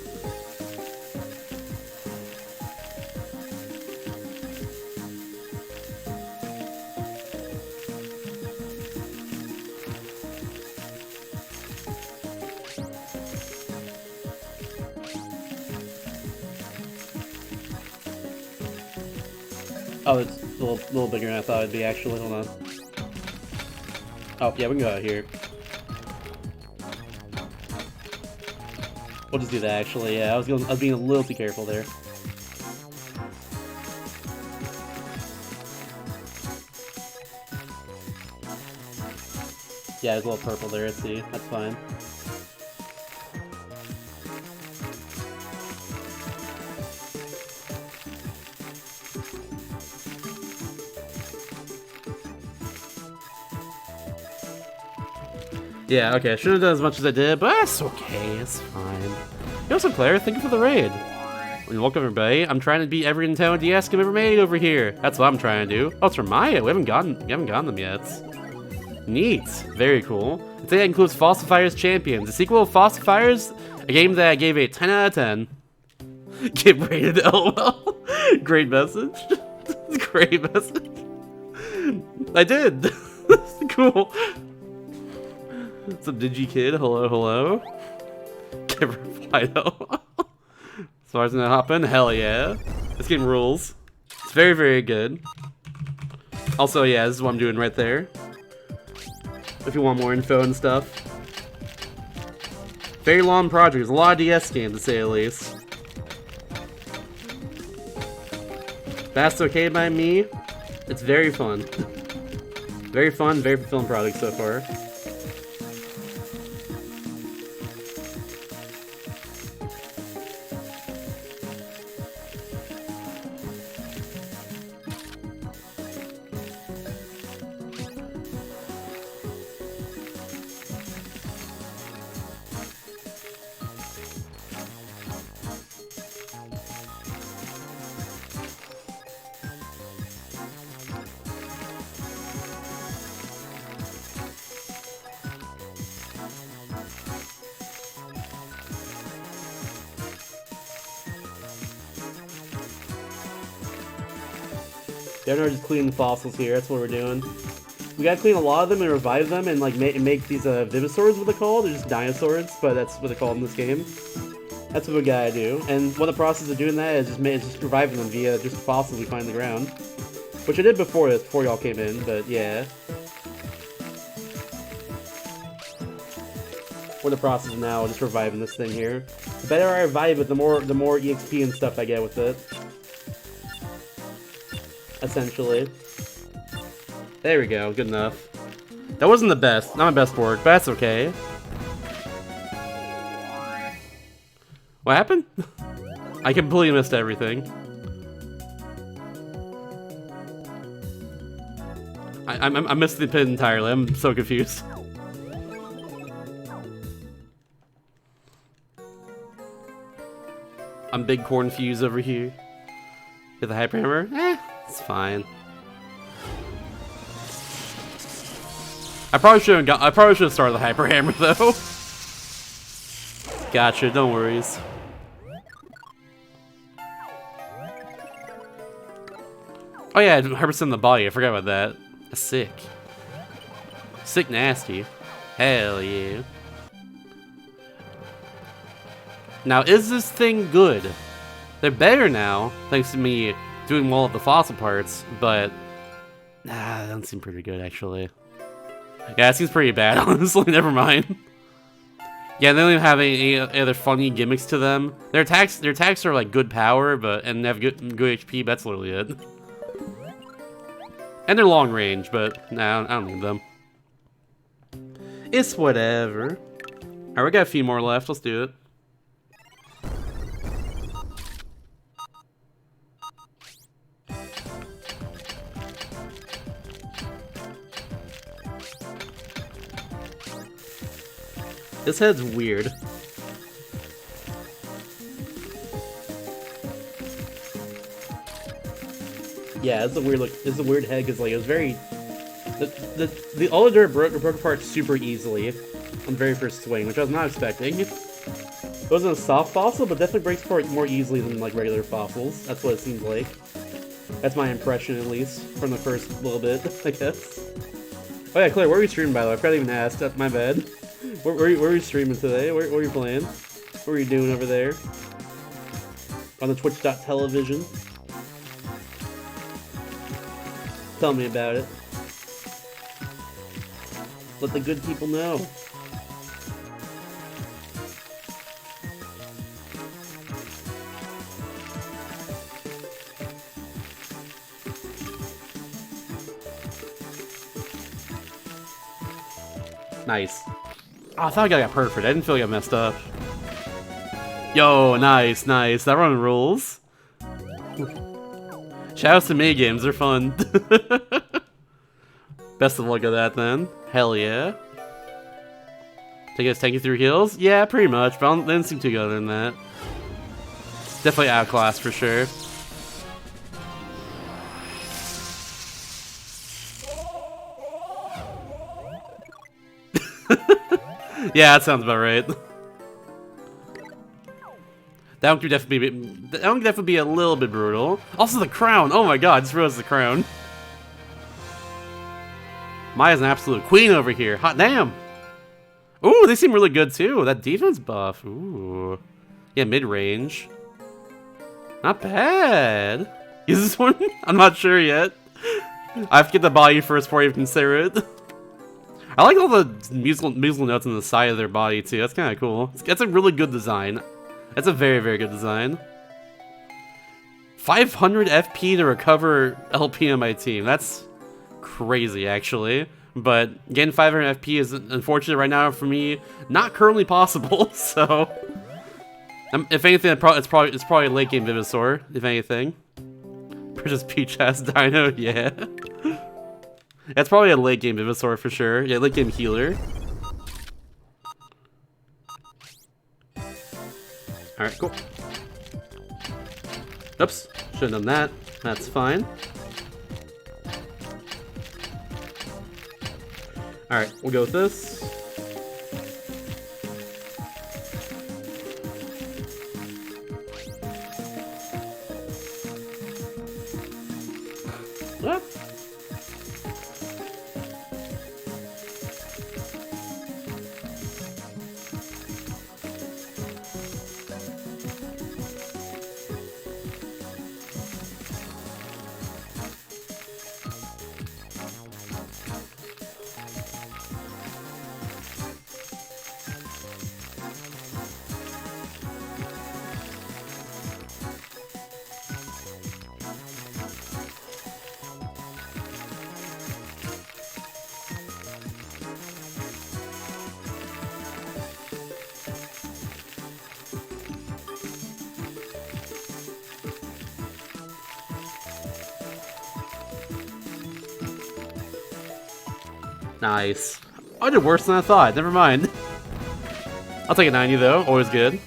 Oh, it's a little bigger than I thought it'd be, actually. Hold on. Oh, yeah, we can go out here. We'll just do that, actually. Yeah, I was being a little too careful there. Yeah, there's a little purple there. Let's see. That's fine. Yeah, okay, I should have done as much as I did, but that's okay, it's fine. Yo, what's up, Claire? Thank you for the raid. Welcome, everybody. I'm trying to beat every Nintendo DS game ever made over here. That's what I'm trying to do. Oh, it's from Maya. We haven't gotten them yet. Neat. Very cool. Today includes Falsifiers Champions, the sequel of Falsifiers, a game that I gave a 10 out of 10. Get rated, LOL. Great message. Great message. I did. Cool. What's up, DigiKid? Hello, hello. Can't reply though. As far as gonna hop in, hell yeah. This game rules. It's very, very good. Also, yeah, this is what I'm doing right there. If you want more info and stuff. Very long project. There's a lot of DS games, to say the least. That's okay by me. It's very fun. Very fun, very fulfilling project so far. They're not just cleaning fossils here, that's what we're doing. We gotta clean a lot of them and revive them and like make these Vivisaurs, what they're called. They're just dinosaurs, but that's what they're called in this game. That's what we gotta do. And one of the process of doing that is just reviving them via just fossils we find in the ground. Which I did before this, before y'all came in, but yeah. What the process now, just reviving this thing here. The better I revive it, the more EXP and stuff I get with it. Essentially. There we go, good enough. That wasn't the best, not my best work, but that's okay. What happened? I completely missed everything. I missed the pin entirely, I'm so confused. I'm big corn fuse over here. Get the Hyper Hammer? It's fine. I probably should have started the Hyper Hammer though. Gotcha, don't worries. Oh yeah, 100% the body, I forgot about that. That's sick. Sick nasty. Hell yeah. Now, is this thing good? They're better now, thanks to me doing well with the fossil parts, but... that doesn't seem pretty good, actually. Yeah, it seems pretty bad, honestly, never mind. Yeah, they don't even have any other funny gimmicks to them. Their attacks are like good power, and they have good HP, but that's literally it. And they're long range, but nah, I don't need them. It's whatever. Alright, we got a few more left. Let's do it. This head's weird. Yeah, it's a weird look. It's a weird head because like it was very. The all the dirt broke apart super easily on the very first swing, which I was not expecting. It wasn't a soft fossil, but definitely breaks apart more easily than like regular fossils. That's what it seems like. That's my impression, at least, from the first little bit, I guess. Oh yeah, Claire, where are we streaming, by the way? I forgot to even ask. That's my bad. Where are you streaming today? Where are you playing? What are you doing over there? On the Twitch.television? Tell me about it. Let the good people know. Nice. Oh, I thought I got perfect. I didn't feel like I messed up. Yo, nice, nice. That run rules. Shoutouts to mini games, they're fun. Best of luck at that then. Hell yeah. Take you through heals? Yeah, pretty much, but they didn't seem too good other than that. Definitely outclassed for sure. Yeah, that sounds about right. That one could definitely be a little bit brutal. Also the crown! Oh my god, I just realized the crown. Maya's an absolute queen over here. Hot damn! Ooh, they seem really good too. That defense buff. Ooh. Yeah, mid-range. Not bad. Is this one? I'm not sure yet. I have to get the body first before I even consider it. I like all the musical notes on the side of their body too. That's kind of cool. That's a really good design. That's a very, very good design. 500 FP to recover LP on my team. That's crazy, actually. But getting 500 FP is unfortunate right now for me. Not currently possible. So, if anything, it's probably a late game Vivisaur. If anything, Princess Peach has Dino. Yeah. That's probably a late game Vivisaur for sure. Yeah, late game healer. Alright, cool. Oops, should have done that. That's fine. Alright, we'll go with this. What? Nice. I did worse than I thought. Never mind. I'll take a 90 though. Always good.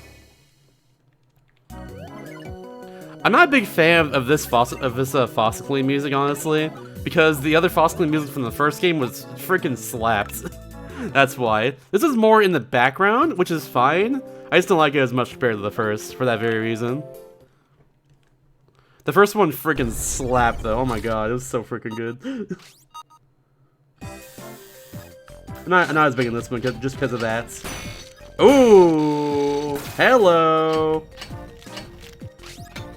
I'm not a big fan of this Fossically music, honestly, because the other Fossically music from the first game was freaking slapped. That's why. This is more in the background, which is fine. I just don't like it as much compared to the first, for that very reason. The first one freaking slapped though. Oh my god, it was so freaking good. I'm not as big in this one just because of that. Ooh, hello.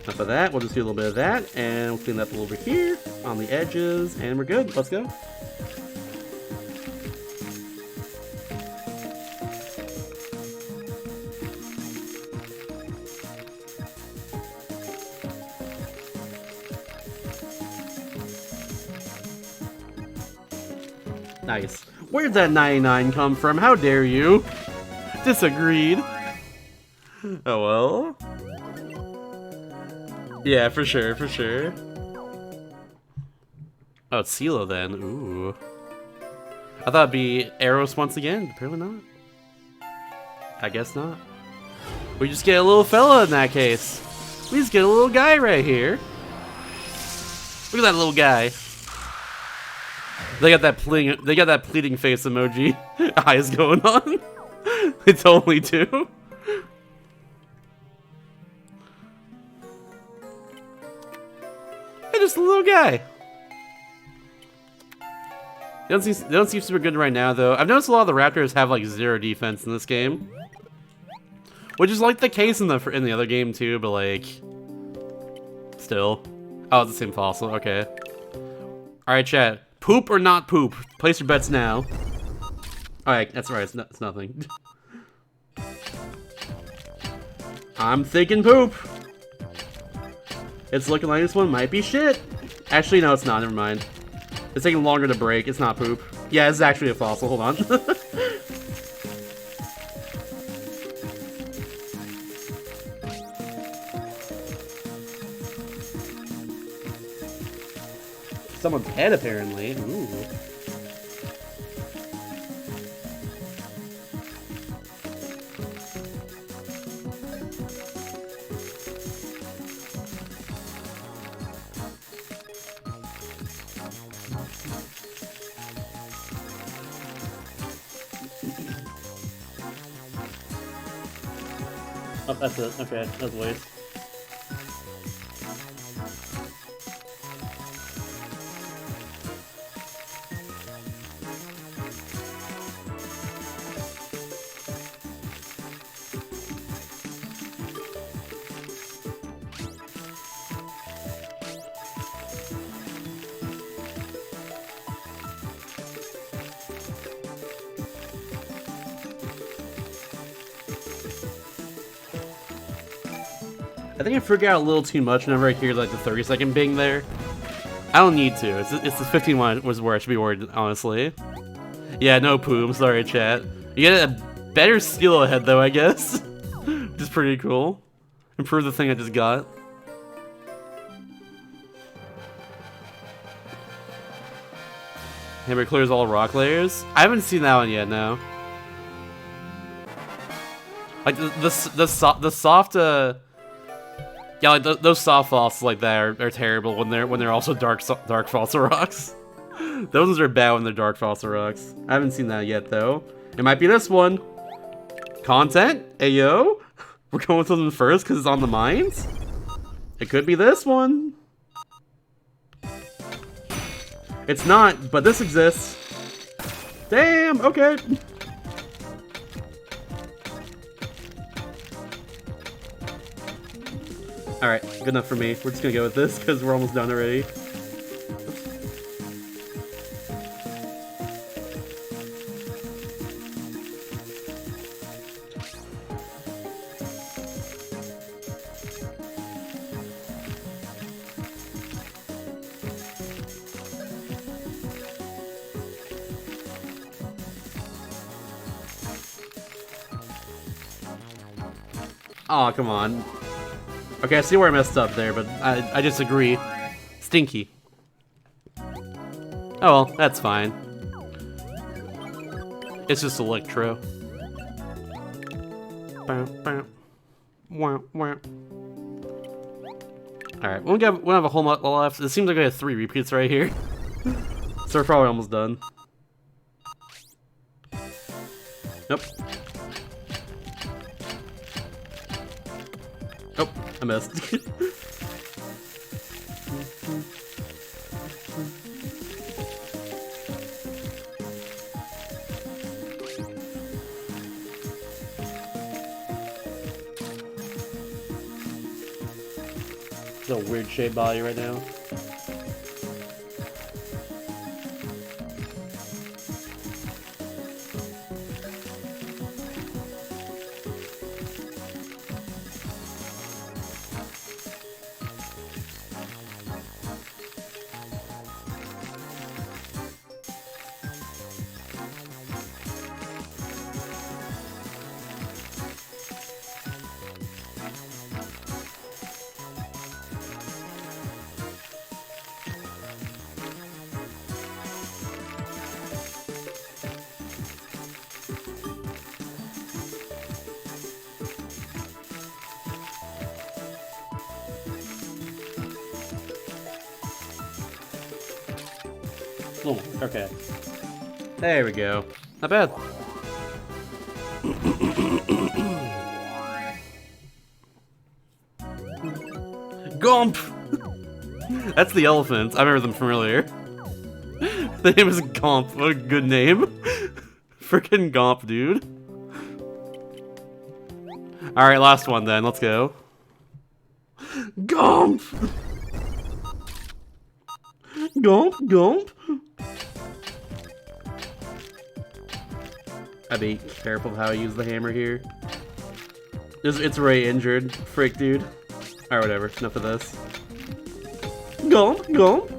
Enough of that. We'll just do a little bit of that, and we'll clean that up a little bit here on the edges, and we're good. Let's go. Nice. Where'd that 99 come from? How dare you? Disagreed. Oh well. Yeah, for sure, for sure. Oh, it's CeeLo then. Ooh. I thought it'd be Eros once again. Apparently not. I guess not. We just get a little fella in that case. We just get a little guy right here. Look at that little guy. They got that pleading face emoji eyes going on. It's only two. Hey, just a little guy. They don't seem super good right now, though. I've noticed a lot of the Raptors have like 0 defense in this game, which is like the case in the other game too. But like, still, oh, it's the same fossil. Okay. All right, chat. Poop or not poop? Place your bets now. All right, that's right. It's nothing. I'm thinking poop. It's looking like this one might be shit. Actually, no, it's not. Never mind. It's taking longer to break. It's not poop. Yeah, it's actually a fossil. Hold on. Someone's head, apparently. Ooh. Oh, that's it. Okay, that's a waste. I think I freak out a little too much whenever I hear like the 30-second bing there. I don't need to. It's the 15 one was where I should be worried, honestly. Yeah, no poom. Sorry, chat. You get a better CeeLo head though, I guess. Which is pretty cool. Improve the thing I just got. Hammer clears all rock layers. I haven't seen that one yet. No. Like the soft yeah, like those soft fossils like that are terrible when they're also dark fossil rocks. Those ones are bad when they're dark fossil rocks. I haven't seen that yet though. It might be this one. Content? Ayo? We're going with something first because it's on the mines? It could be this one. It's not, but this exists. Damn, okay. Alright, good enough for me. We're just gonna go with this because we're almost done already. Aw, come on. Okay, I see where I messed up there, but I disagree. Stinky. Oh well, that's fine. It's just Electro. Alright, we don't have a whole lot left. It seems like I have 3 repeats right here. So we're probably almost done. Nope. Oh, I missed. It's a weird shaped body right now. Oh, okay. There we go. Not bad. Gomp! That's the elephant. I remember them from earlier. The name is Gomp. What a good name. Frickin' Gomp, dude. Alright, last one then. Let's go. Gomp! Gomp, Gomp! I'd be careful of how I use the hammer here. It's Ray injured. Frick, dude. Alright, whatever. Enough of this. Gomp, Gomp!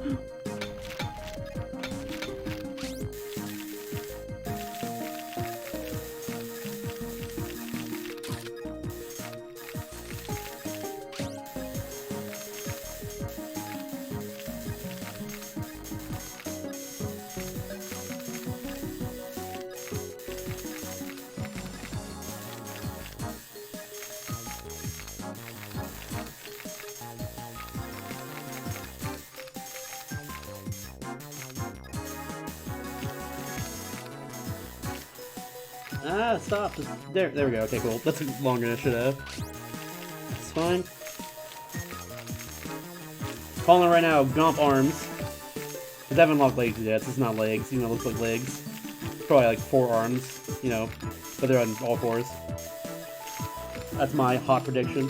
Ah, stop. There we go. Okay, cool. That's longer than I should have. It's fine. Calling it right now, Gomp arms. It haven't unlocked legs yet. It's not legs, even though it looks like legs. Probably like 4 arms, you know, but they're on all 4s. That's my hot prediction.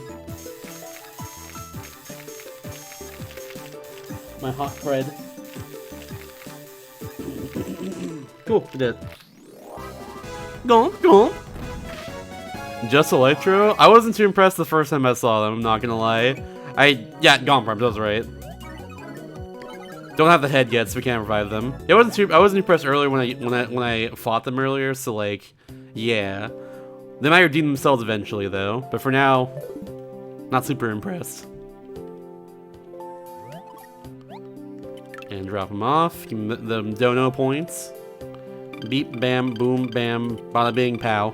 My hot Fred. Cool, we did. Gomp, Gomp. Just Electro? I wasn't too impressed the first time I saw them, I'm not gonna lie. Yeah, Gomp arms, that was right. Don't have the head yet, so we can't revive them. I wasn't impressed earlier when I fought them earlier, so like, yeah. They might redeem themselves eventually though, but for now, not super impressed. And drop them off, give them dono points. Beep, bam, boom, bam, bada bing, pow.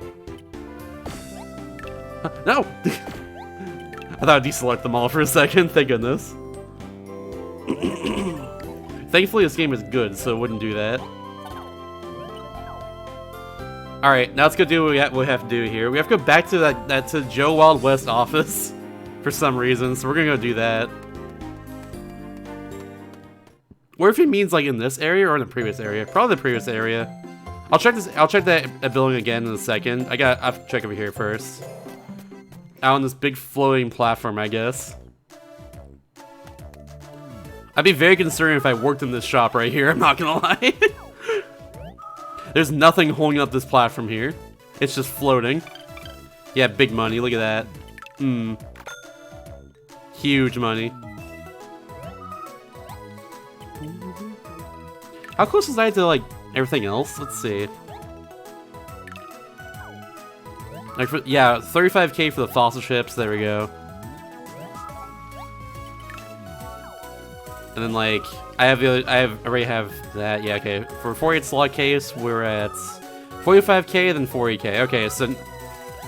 No! I thought I'd deselect them all for a second, thank goodness. Thankfully this game is good, so it wouldn't do that. Alright, now let's go do what we have to do here. We have to go back to to Joe Wild West office for some reason, so we're gonna go do that. Or if he means like in this area or in the previous area. Probably the previous area. I'll check that building again in a second. I have to check over here first. Out on this big floating platform, I guess. I'd be very concerned if I worked in this shop right here, I'm not gonna lie. There's nothing holding up this platform here. It's just floating. Yeah, big money, look at that. Huge money. How close is I to, like, everything else? Let's see. Like, yeah, 35k for the fossil ships, there we go. And then, like, I already have that, yeah, okay. For 48 slot case, we're at 45k, then 40k. Okay, so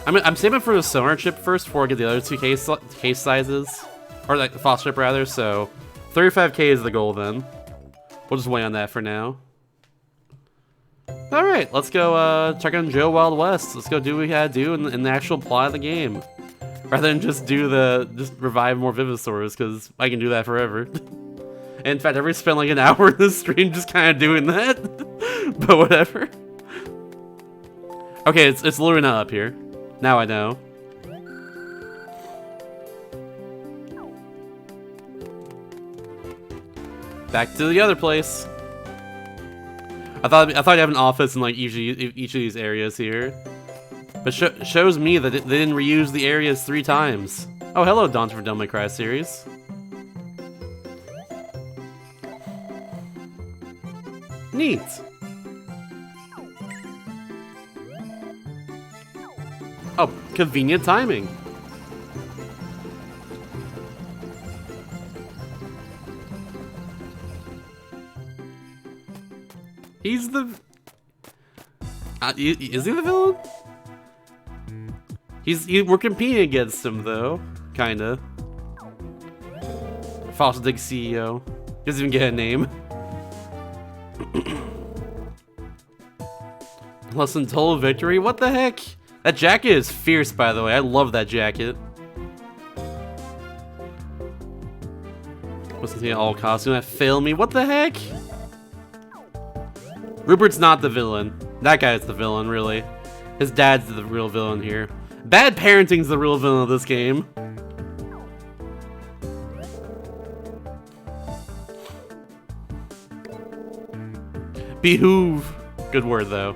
I'm saving for the sonar chip first before I get the other 2 case sizes. Or, like, the fossil ship, rather, so 35k is the goal, then. We'll just wait on that for now. Alright, let's go check on Joe Wild West. Let's go do what we gotta do in the actual plot of the game. Rather than just just revive more Vivisaurs, because I can do that forever. And in fact, I've already spent like an hour in this stream just kind of doing that. But whatever. Okay, it's literally not up here. Now I know. Back to the other place. I thought I'd have an office in like each of these areas here, but shows me that they didn't reuse the areas 3 times. Oh, hello, Dante for Devil May Cry series. Neat. Oh, convenient timing. He's the... is he the villain? We're competing against him, though. Kinda. Fossil Dig CEO. Doesn't even get a name. Less than total victory? What the heck? That jacket is fierce, by the way. I love that jacket. What's the thing? All costume that fail me? What the heck? Rupert's not the villain. That guy's the villain, really. His dad's the real villain here. Bad parenting's the real villain of this game. Behoove. Good word, though.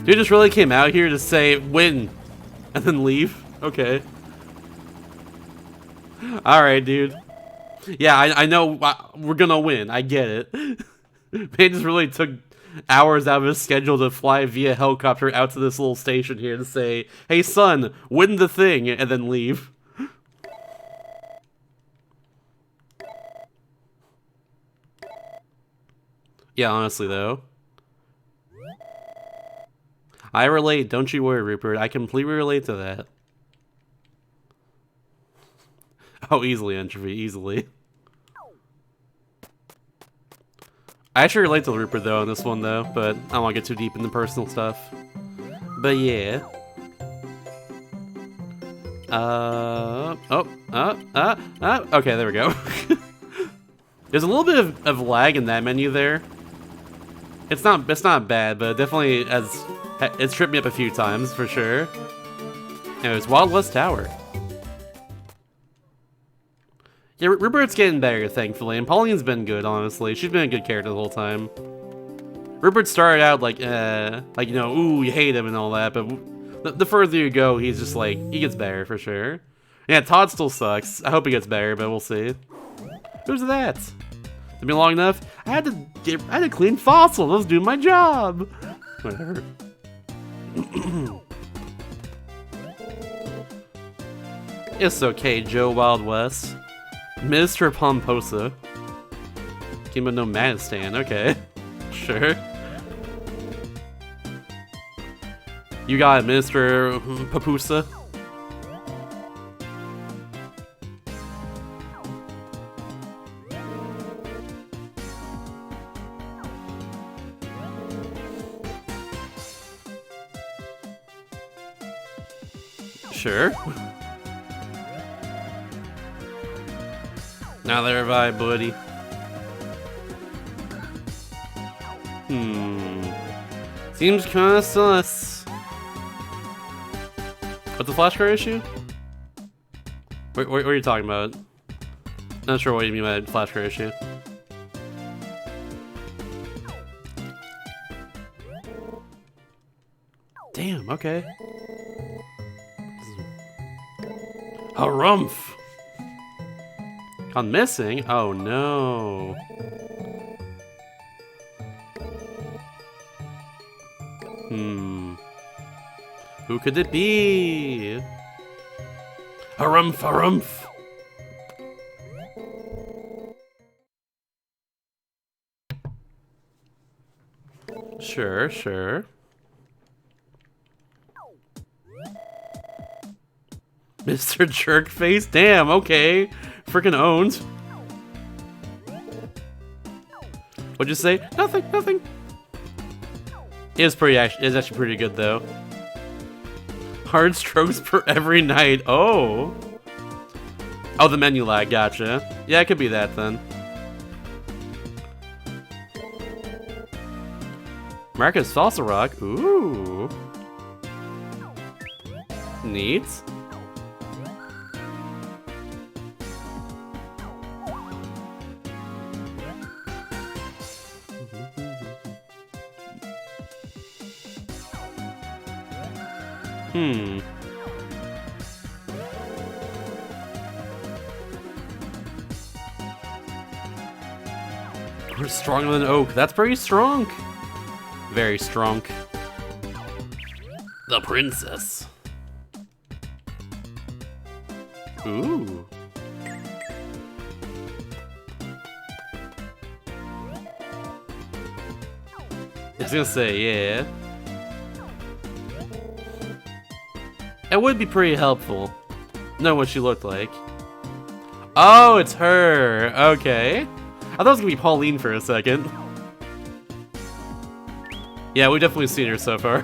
Dude just really came out here to say, win, and then leave? Okay. Alright, dude. Yeah, I know we're gonna win. I get it. Man just really took hours out of his schedule to fly via helicopter out to this little station here to say, hey son, win the thing, and then leave. Yeah, honestly though. I relate, don't you worry, Rupert. I completely relate to that. Oh, easily, Entropy, easily. I actually relate to Rupert though on this one though, but I don't want to get too deep into personal stuff. But yeah. Okay, there we go. There's a little bit of lag in that menu there. It's not bad, but definitely it's tripped me up a few times for sure. Anyways, Wild West Tower. Yeah, Rupert's getting better, thankfully, and Pauline's been good, honestly. She's been a good character the whole time. Rupert started out like, you know, ooh, you hate him and all that, but the further you go, he's just like, he gets better for sure. Yeah, Todd still sucks. I hope he gets better, but we'll see. Who's that? It's been long enough. I had to clean Fossil. I was doing my job. Whatever. It's okay, Joe Wild West. Mr. Pomposa. Kingdom of Nomadistan, okay. Sure. You got it, Mr. Papusa. Sure. Now there, vibe, buddy. Seems kinda sus. What's the flashcard issue? What are you talking about? Not sure what you mean by flashcard issue. Damn, okay. Harumph! Gone missing? Oh no. Who could it be? Harumph, harumph! Sure, sure. Mr. Jerkface? Damn, okay. Freaking owned. What'd you say? Nothing, nothing. It's actually pretty good though. Hard strokes per every night. Oh. Oh, the menu lag, gotcha. Yeah, it could be that then. Marcus Salsa Rock. Ooh. Neat. We're stronger than Oak. That's pretty strong. Very strong. The princess. Ooh. I was gonna say, yeah. It would be pretty helpful. Know what she looked like. Oh, it's her. Okay. I thought it was gonna be Pauline for a second. Yeah, we've definitely seen her so far.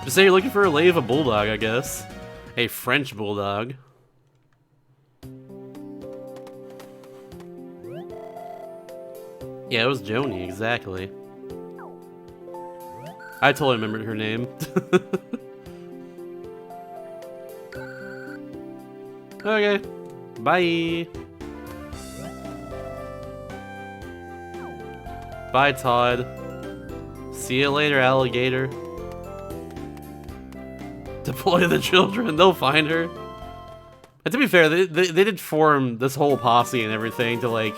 Just say you're looking for a lady of a bulldog, I guess. A French bulldog. Yeah, it was Joni, exactly. I totally remembered her name. Okay. Bye. Bye, Todd. See you later, alligator. Deploy the children, they'll find her. And to be fair, they did form this whole posse and everything to, like,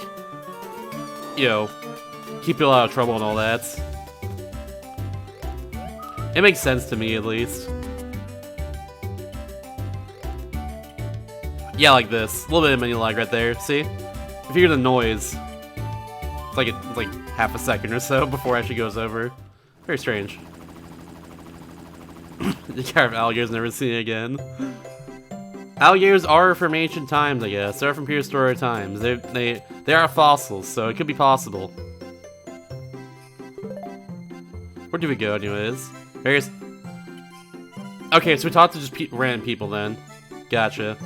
you know, keep people out of trouble and all that. It makes sense to me, at least. Yeah, like this. A little bit of menu lag right there, see? If you hear the noise, it's like half a second or so before it actually goes over. Very strange. The car of alligators never seen again. Alligators are from ancient times, I guess. They're from prehistoric times. They are fossils, so it could be possible. Where do we go, anyways? There's... Okay, so we talked to just random people then. Gotcha.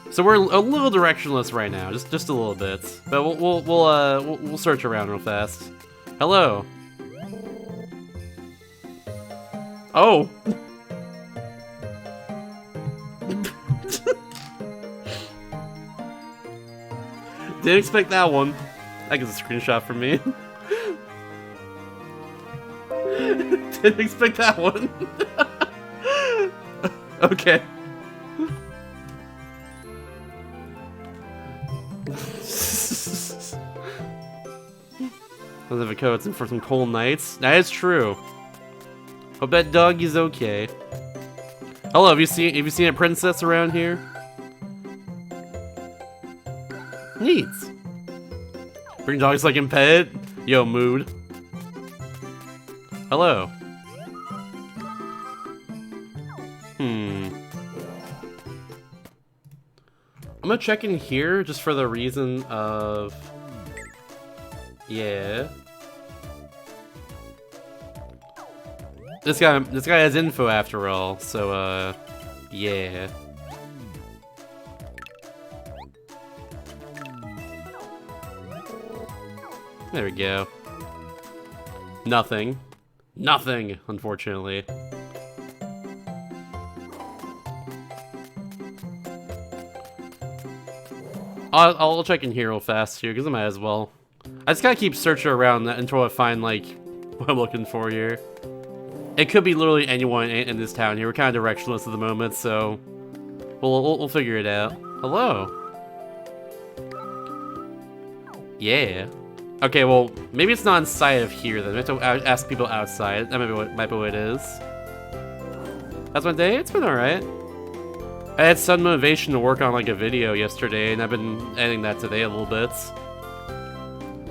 So we're a little directionless right now, just a little bit. But we'll search around real fast. Hello. Oh. Didn't expect that one. That gets a screenshot from me. Didn't expect that one. Okay. Those have a coats and for some cold nights. That is true. Hope that dog is okay. Hello, have you seen a princess around here? Neat. Bring dogs like in pet. Yo, mood. Hello. I'm gonna check in here just for the reason of... Yeah. This guy has info after all, so yeah. There we go. Nothing. Nothing, unfortunately. I'll check in here real fast here, because I might as well. I just gotta keep searching around until I find, like, what I'm looking for here. It could be literally anyone in this town here. We're kind of directionless at the moment, so we'll figure it out. Hello. Yeah. Okay, well, maybe it's not inside of here then. I have to ask people outside. That might be what it is. How's my day? It's been alright. I had some motivation to work on like a video yesterday, and I've been editing that today a little bit.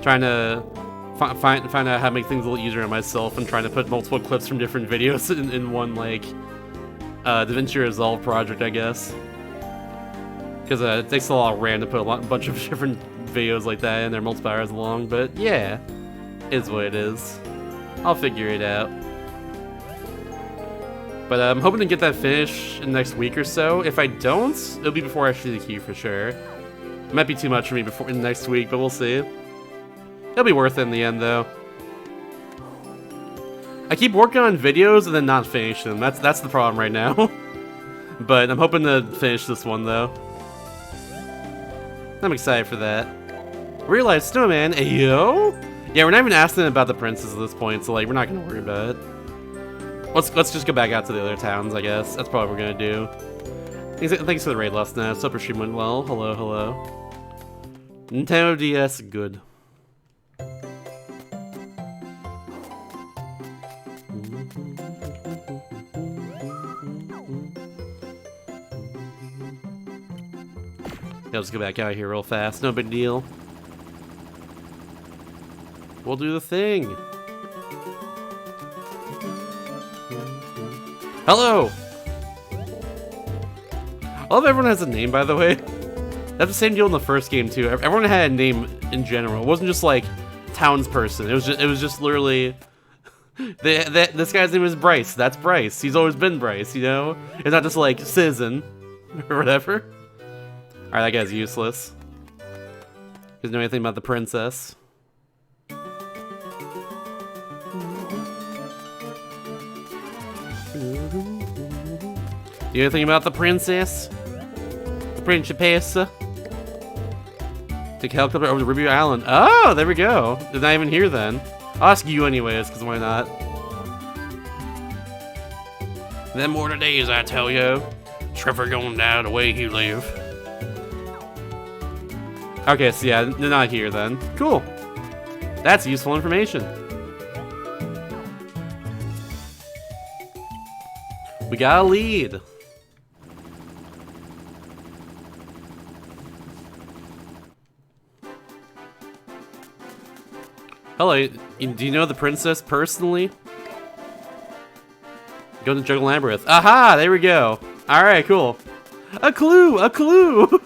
Trying to find out how to make things a little easier on myself, and trying to put multiple clips from different videos in one like DaVinci Resolve project, I guess. Because it takes a lot of RAM to put a bunch of different videos like that in there, multiple hours long. But yeah, is what it is. I'll figure it out. But I'm hoping to get that finished in the next week or so. If I don't, it'll be before I see the key for sure. It might be too much for me in the next week, but we'll see. It'll be worth it in the end, though. I keep working on videos and then not finish them. That's the problem right now. But I'm hoping to finish this one, though. I'm excited for that. Realize Snowman, ayo? Yeah, we're not even asking about the princess at this point, so like we're not gonna worry about it. Let's just go back out to the other towns, I guess. That's probably what we're gonna do. Thanks for the raid last night. Super stream went well. Hello, hello. Nintendo DS, good. Yeah, let's go back out here real fast. No big deal. We'll do the thing. Hello! I love everyone has a name, by the way. That's the same deal in the first game, too. Everyone had a name in general. It wasn't just like townsperson. It was just literally... this guy's name is Bryce. That's Bryce. He's always been Bryce, you know? It's not just like Citizen or whatever. Alright, that guy's useless. He doesn't know anything about the princess. Do you know anything about the princess? The Principessa? Take helicopter over to Ruby Island. Oh, there we go. They're not even here then. I'll ask you anyways, because why not? Them more days, I tell you. Trevor gonna die the way he live. Okay, so yeah, they're not here then. Cool. That's useful information. We got a lead. Hello, do you know the princess personally? Go to Jungle Labyrinth. Aha, there we go. Alright, cool. A clue, a clue!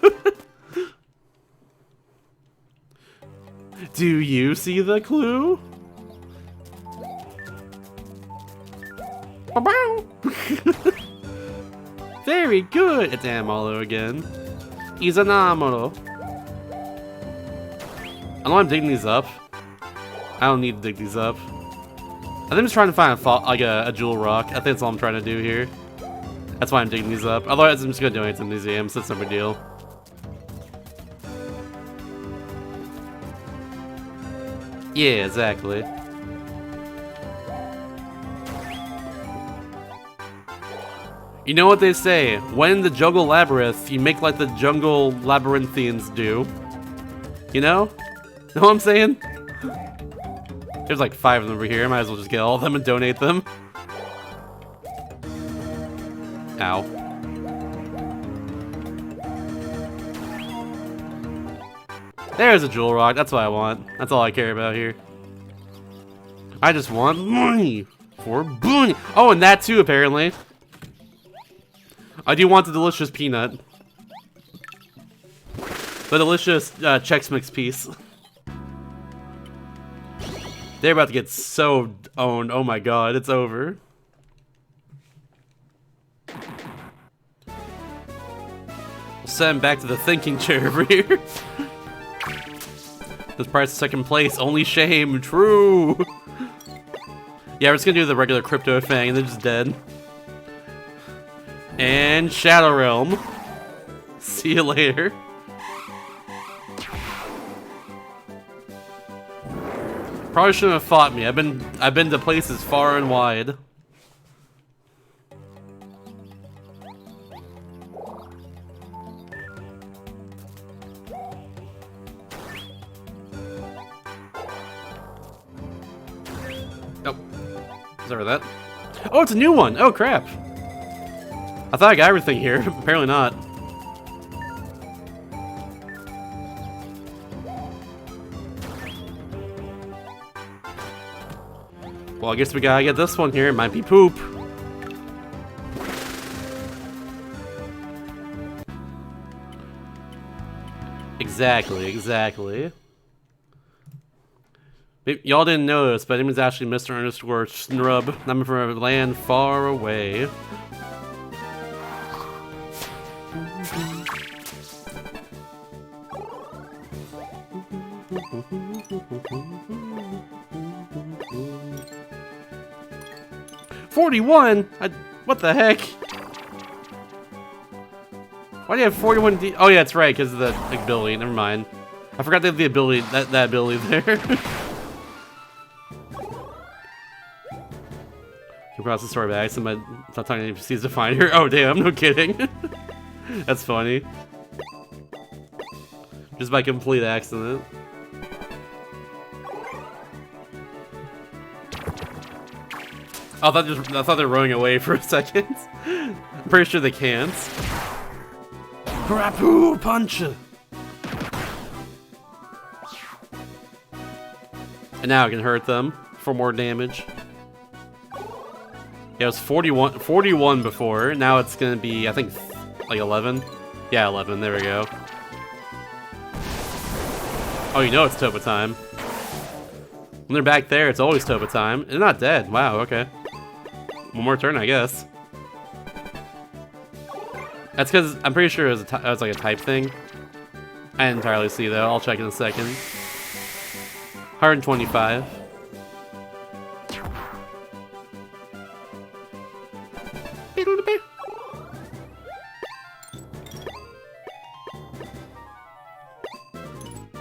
Do you see the clue? Very good! It's Amalo again. He's an Amalo. I know I'm digging these up. I don't need to dig these up. I think I'm just trying to find a jewel rock. I think that's all I'm trying to do here. That's why I'm digging these up. Otherwise, I'm just gonna donate to the museum, so it's no big deal. Yeah, exactly. You know what they say, when in the jungle labyrinth, you make like the jungle labyrinthians do. You know? Know what I'm saying? There's like 5 of them over here, might as well just get all of them and donate them. Ow. There's a jewel rock, that's what I want. That's all I care about here. I just want money for bunny. Oh, and that too, apparently. I do want the delicious peanut. The delicious Chex Mix piece. They're about to get so owned. Oh my god, it's over. Send him back to the thinking chair over here. This prize is second place. Only shame. True. Yeah, we're just gonna do the regular crypto thing and they're just dead. And Shadow Realm. See you later. Probably shouldn't have fought me. I've been to places far and wide. Oh, sorry about that. Oh, it's a new one. Oh crap. I thought I got everything here. Apparently not. Well, I guess we gotta get this one here. It might be poop. Exactly, exactly. Y'all didn't notice, but him is actually Mr. Underscore Snrub. I'm from a land far away. $41? What the heck? Why do you have 41 D? Oh yeah, that's right, because of the ability. Never mind. I forgot they have the ability, that ability there. You cross the story by accident, but not talking to NPCs to find her. Oh damn, no kidding. That's funny. Just by complete accident. I thought they were running away for a second. I'm pretty sure they can't. Crapu punch! And now I can hurt them for more damage. Yeah, it was 41 before. Now it's gonna be, I think, like 11. Yeah, 11. There we go. Oh, you know it's Toba time. When they're back there, it's always Toba time. They're not dead. Wow, okay. One more turn, I guess. That's because I'm pretty sure it was like a type thing. I didn't entirely see though. I'll check in a second. 125.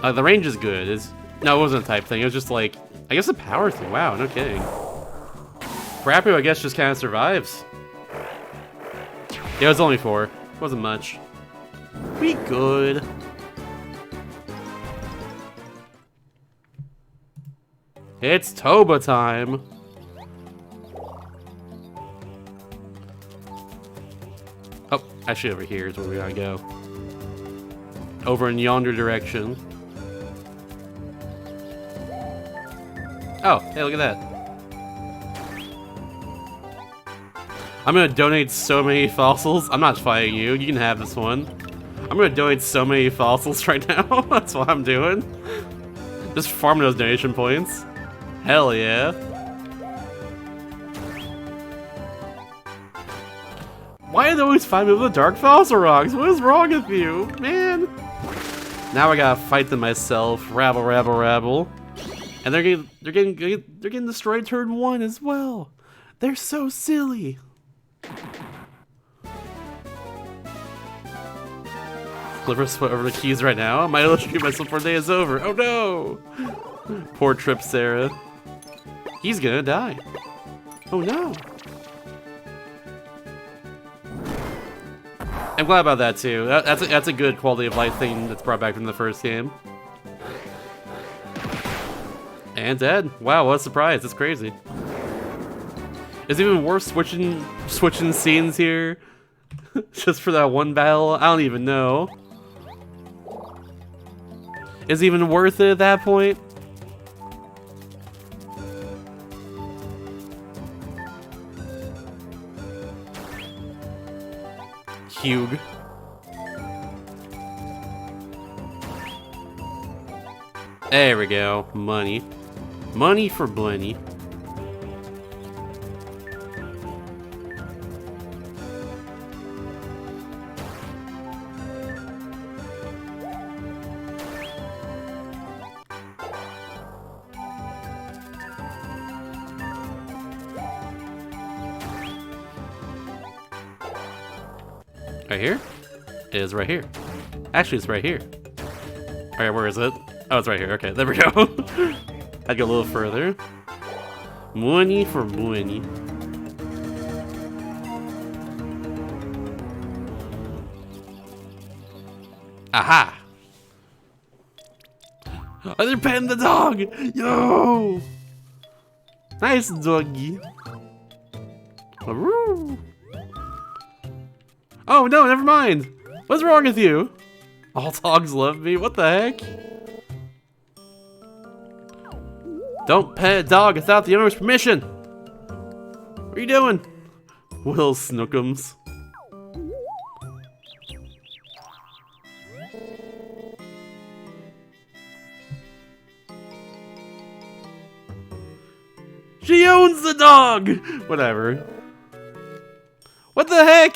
The range is good. No, it wasn't a type thing. It was just like, I guess a power thing. Wow, no kidding. Frappy, I guess, just kind of survives. Yeah, it was only 4. Wasn't much. We good. It's Toba time. Oh, actually over here is where we gotta go. Over in yonder direction. Oh, hey, look at that. I'm gonna donate so many fossils. I'm not fighting you. You can have this one. I'm gonna donate so many fossils right now. That's what I'm doing. Just farm those donation points. Hell yeah. Why do they always find me with the dark fossil rocks? What is wrong with you, man? Now I gotta fight them myself. Rabble, rabble, rabble. And they're getting destroyed turn 1 as well. They're so silly. Clipper's foot over the keys right now. I might electrocute myself before the day is over. Oh no! Poor Trip Sarah. He's gonna die. Oh no. I'm glad about that too. That's a good quality of life thing that's brought back from the first game. And dead. Wow, what a surprise. That's crazy. It's even worse switching scenes here. Just for that one battle. I don't even know. Is it even worth it at that point? Hugh. There we go. Money. Money for Bunny. Right here? It is right here. Actually, it's right here. Alright, where is it? Oh, it's right here. Okay, there we go. I'd go a little further. Money for Bunny. Aha! Oh, they're petting the dog! Yo! Nice doggy. Aroo. Oh no, never mind! What's wrong with you? All dogs love me? What the heck? Don't pet a dog without the owner's permission! What are you doing? Will Snookums. She owns the dog! Whatever. What the heck?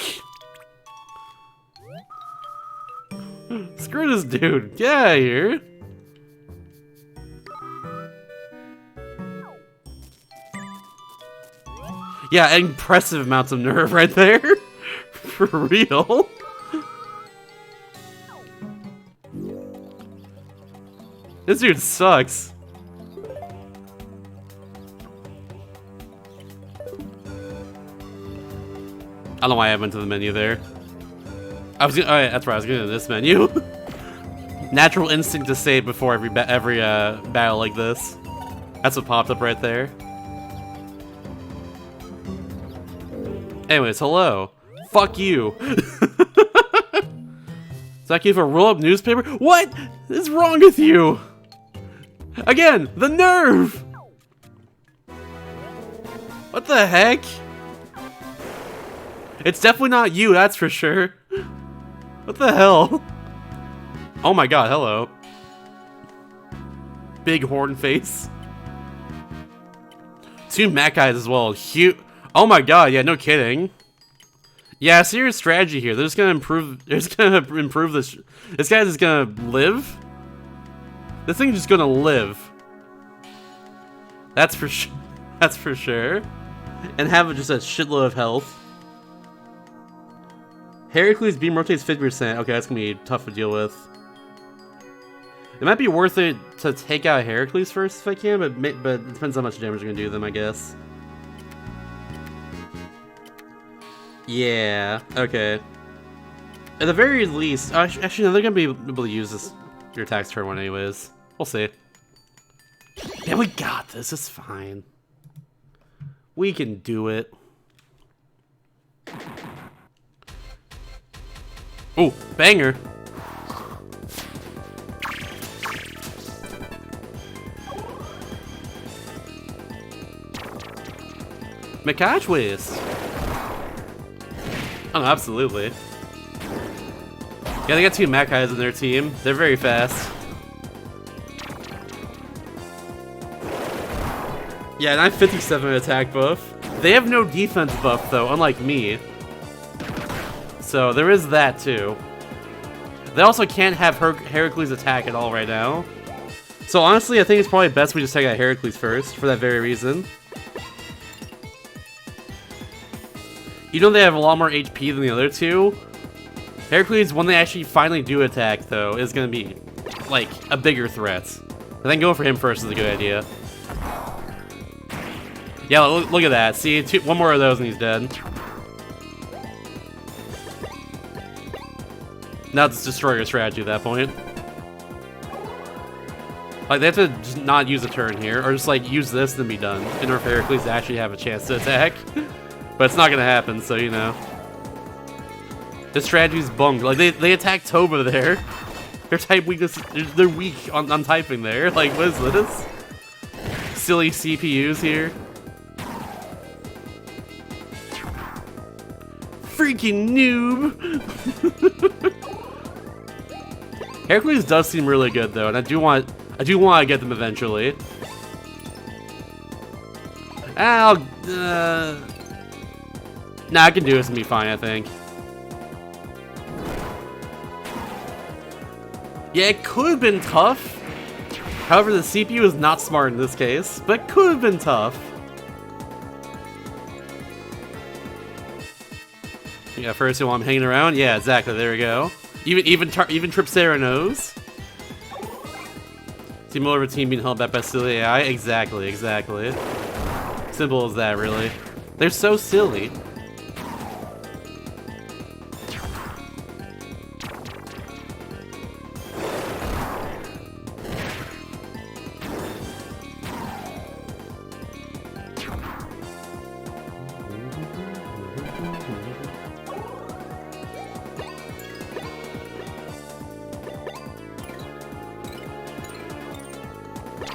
Screw this dude. Get out of here. Yeah, impressive amounts of nerve right there. For real. This dude sucks. I don't know why I went to the menu there. I was gonna, oh yeah, that's right, I was going to this menu. Natural instinct to save before every battle like this. That's what popped up right there. Anyways, hello. Fuck you. Is that key for a roll-up newspaper? What is wrong with you? Again, the nerve! What the heck? It's definitely not you, that's for sure. What the hell? Oh my god, hello. Big horn face. 2 Macais as well. Huge. Oh my god, yeah, no kidding. Yeah, serious strategy here. They're just gonna improve. They're just gonna improve this. This guy's just gonna live. This thing's just gonna live. That's for sure. That's for sure. And have just a shitload of health. Heracles beam rotates 50%. Okay, that's gonna be tough to deal with. It might be worth it to take out Heracles first if I can, but it depends how much damage you're gonna do them, I guess. Yeah, okay. At the very least, actually, no, they're gonna be able to use this your attacks turn one anyways. We'll see. Yeah, we got this. It's fine. We can do it. Oh, banger. McCatchways. Oh, absolutely. Yeah, they got 2 Macais in their team. They're very fast. Yeah, and I'm 57 attack buff. They have no defense buff, though, unlike me. So, there is that, too. They also can't have Heracles attack at all right now. So, honestly, I think it's probably best we just take out Heracles first, for that very reason. You know they have a lot more HP than the other two. Heracles, when they actually finally do attack, though, is going to be, like, a bigger threat. I think going for him first is a good idea. Yeah, look at that. See, one more of those and he's dead. Now it's Destroyer strategy at that point. Like, they have to just not use a turn here, or just, like, use this and then be done, in order for Heracles to actually have a chance to attack. But it's not gonna happen, so you know. This strategy's bunged. Like, they attack Toba there. Their type weakness, they're weak on typing there. Like, what is this? Silly CPUs here. Freaking noob! Heracles does seem really good though, and I do want to get them eventually. Nah, I can do this and be fine, I think. Yeah, it could have been tough. However, the CPU is not smart in this case, but it could have been tough. Yeah, first while I'm hanging around. Yeah, exactly. There we go. Even Tripsera knows. Team over team being held back by silly AI. Exactly. Simple as that, really. They're so silly.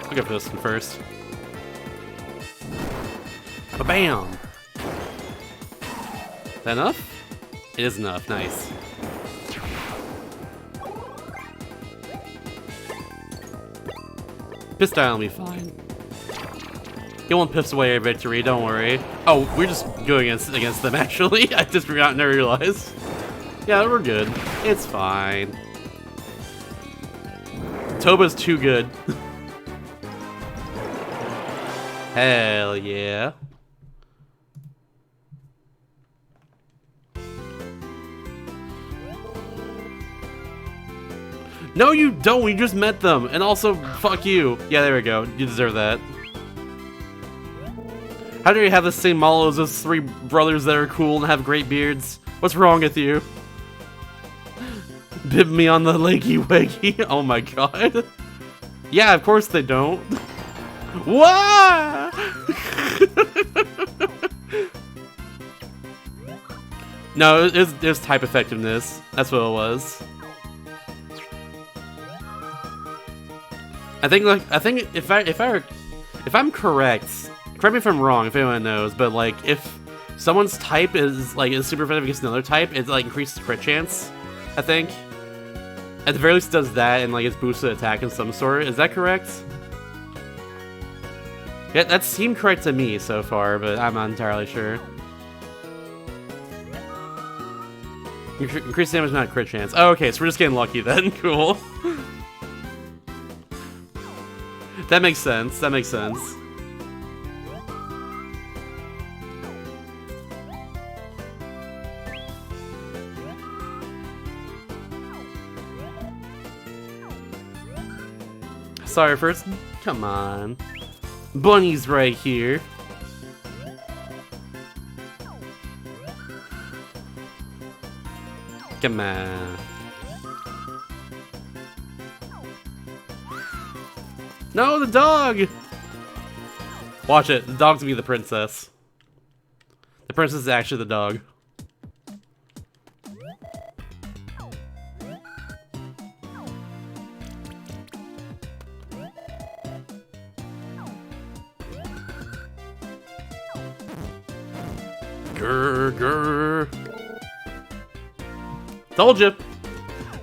I'll go for this one first. Ba-bam! Is that enough? It is enough, nice. Pistol will be fine. You won't piss away your victory, don't worry. Oh, we're just going against them actually. I just forgot and never realized. Yeah, we're good. It's fine. Toba's too good. Hell yeah. No, you don't. We just met them. And also, fuck you. Yeah, there we go. You deserve that. How do you have the same model as those 3 brothers that are cool and have great beards? What's wrong with you? Bib me on the leggy waggy. Oh my god. Yeah, of course they don't. What? No, it was type effectiveness. That's what it was. I think if I'm correct, correct me if I'm wrong, if anyone knows, but like if someone's type is super effective against another type, it like increases crit chance. I think. At the very least, it does that and like it's boosted attack in some sort. Is that correct? Yeah, that seemed correct to me so far, but I'm not entirely sure. Increased damage, not crit chance. Oh, okay, so we're just getting lucky then. Cool. That makes sense. That makes sense. Sorry, first. Come on. Bunny's right here. Come on. No, the dog! Watch it. The dog's gonna be the princess. The princess is actually the dog. Grr, grr. Told you.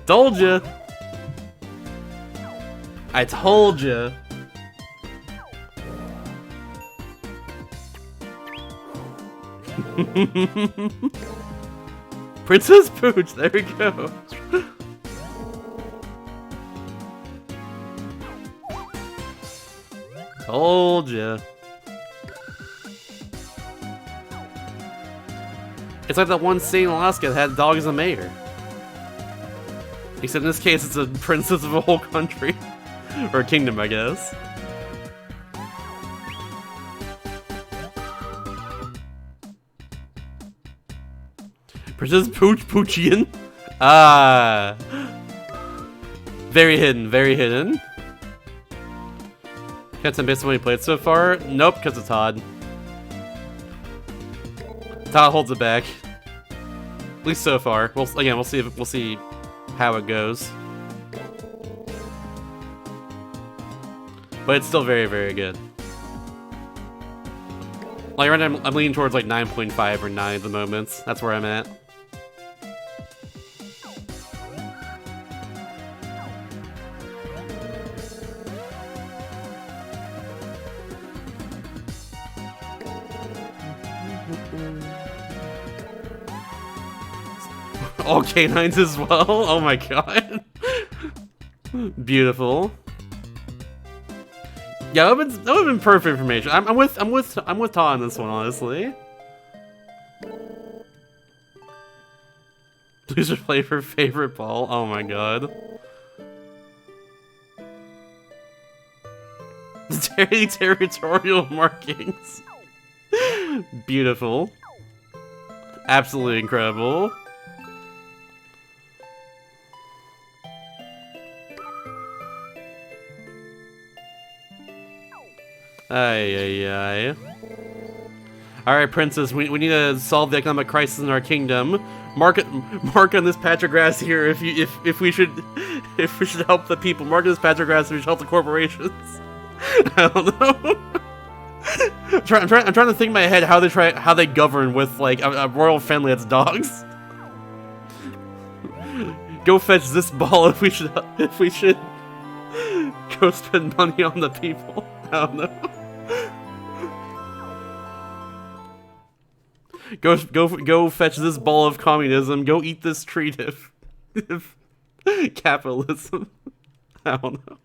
Told you. I told you. Princess Pooch, there we go. Told ya. It's like that one scene in Alaska that had a dog as a mayor. Except in this case, it's a princess of a whole country. Or a kingdom, I guess. Princess Pooch Poochian? Ah. Very hidden, very hidden. Got some based on what he played so far? Nope, because it's Todd. Todd holds it back. At least so far. We'll see how it goes. But it's still very, very good. Like right now, I'm leaning towards like 9.5 or 9 at the moment. That's where I'm at. All canines as well. Oh my god. Beautiful. Yeah, that would have been perfect information. I'm with Todd on this one, honestly. Loser flavor favorite ball. Oh my god. Territorial markings. Beautiful. Absolutely incredible. Ay, ay, ay. Alright, Princess, we need to solve the economic crisis in our kingdom. Mark on this patch of grass here if we should help the people. Mark on this patch of grass if we should help the corporations. I don't know. I'm trying to think in my head how they govern with like a royal family that's dogs. Go fetch this ball if we should go spend money on the people. I don't know. Go fetch this ball of communism. Go eat this treat if capitalism. I don't know.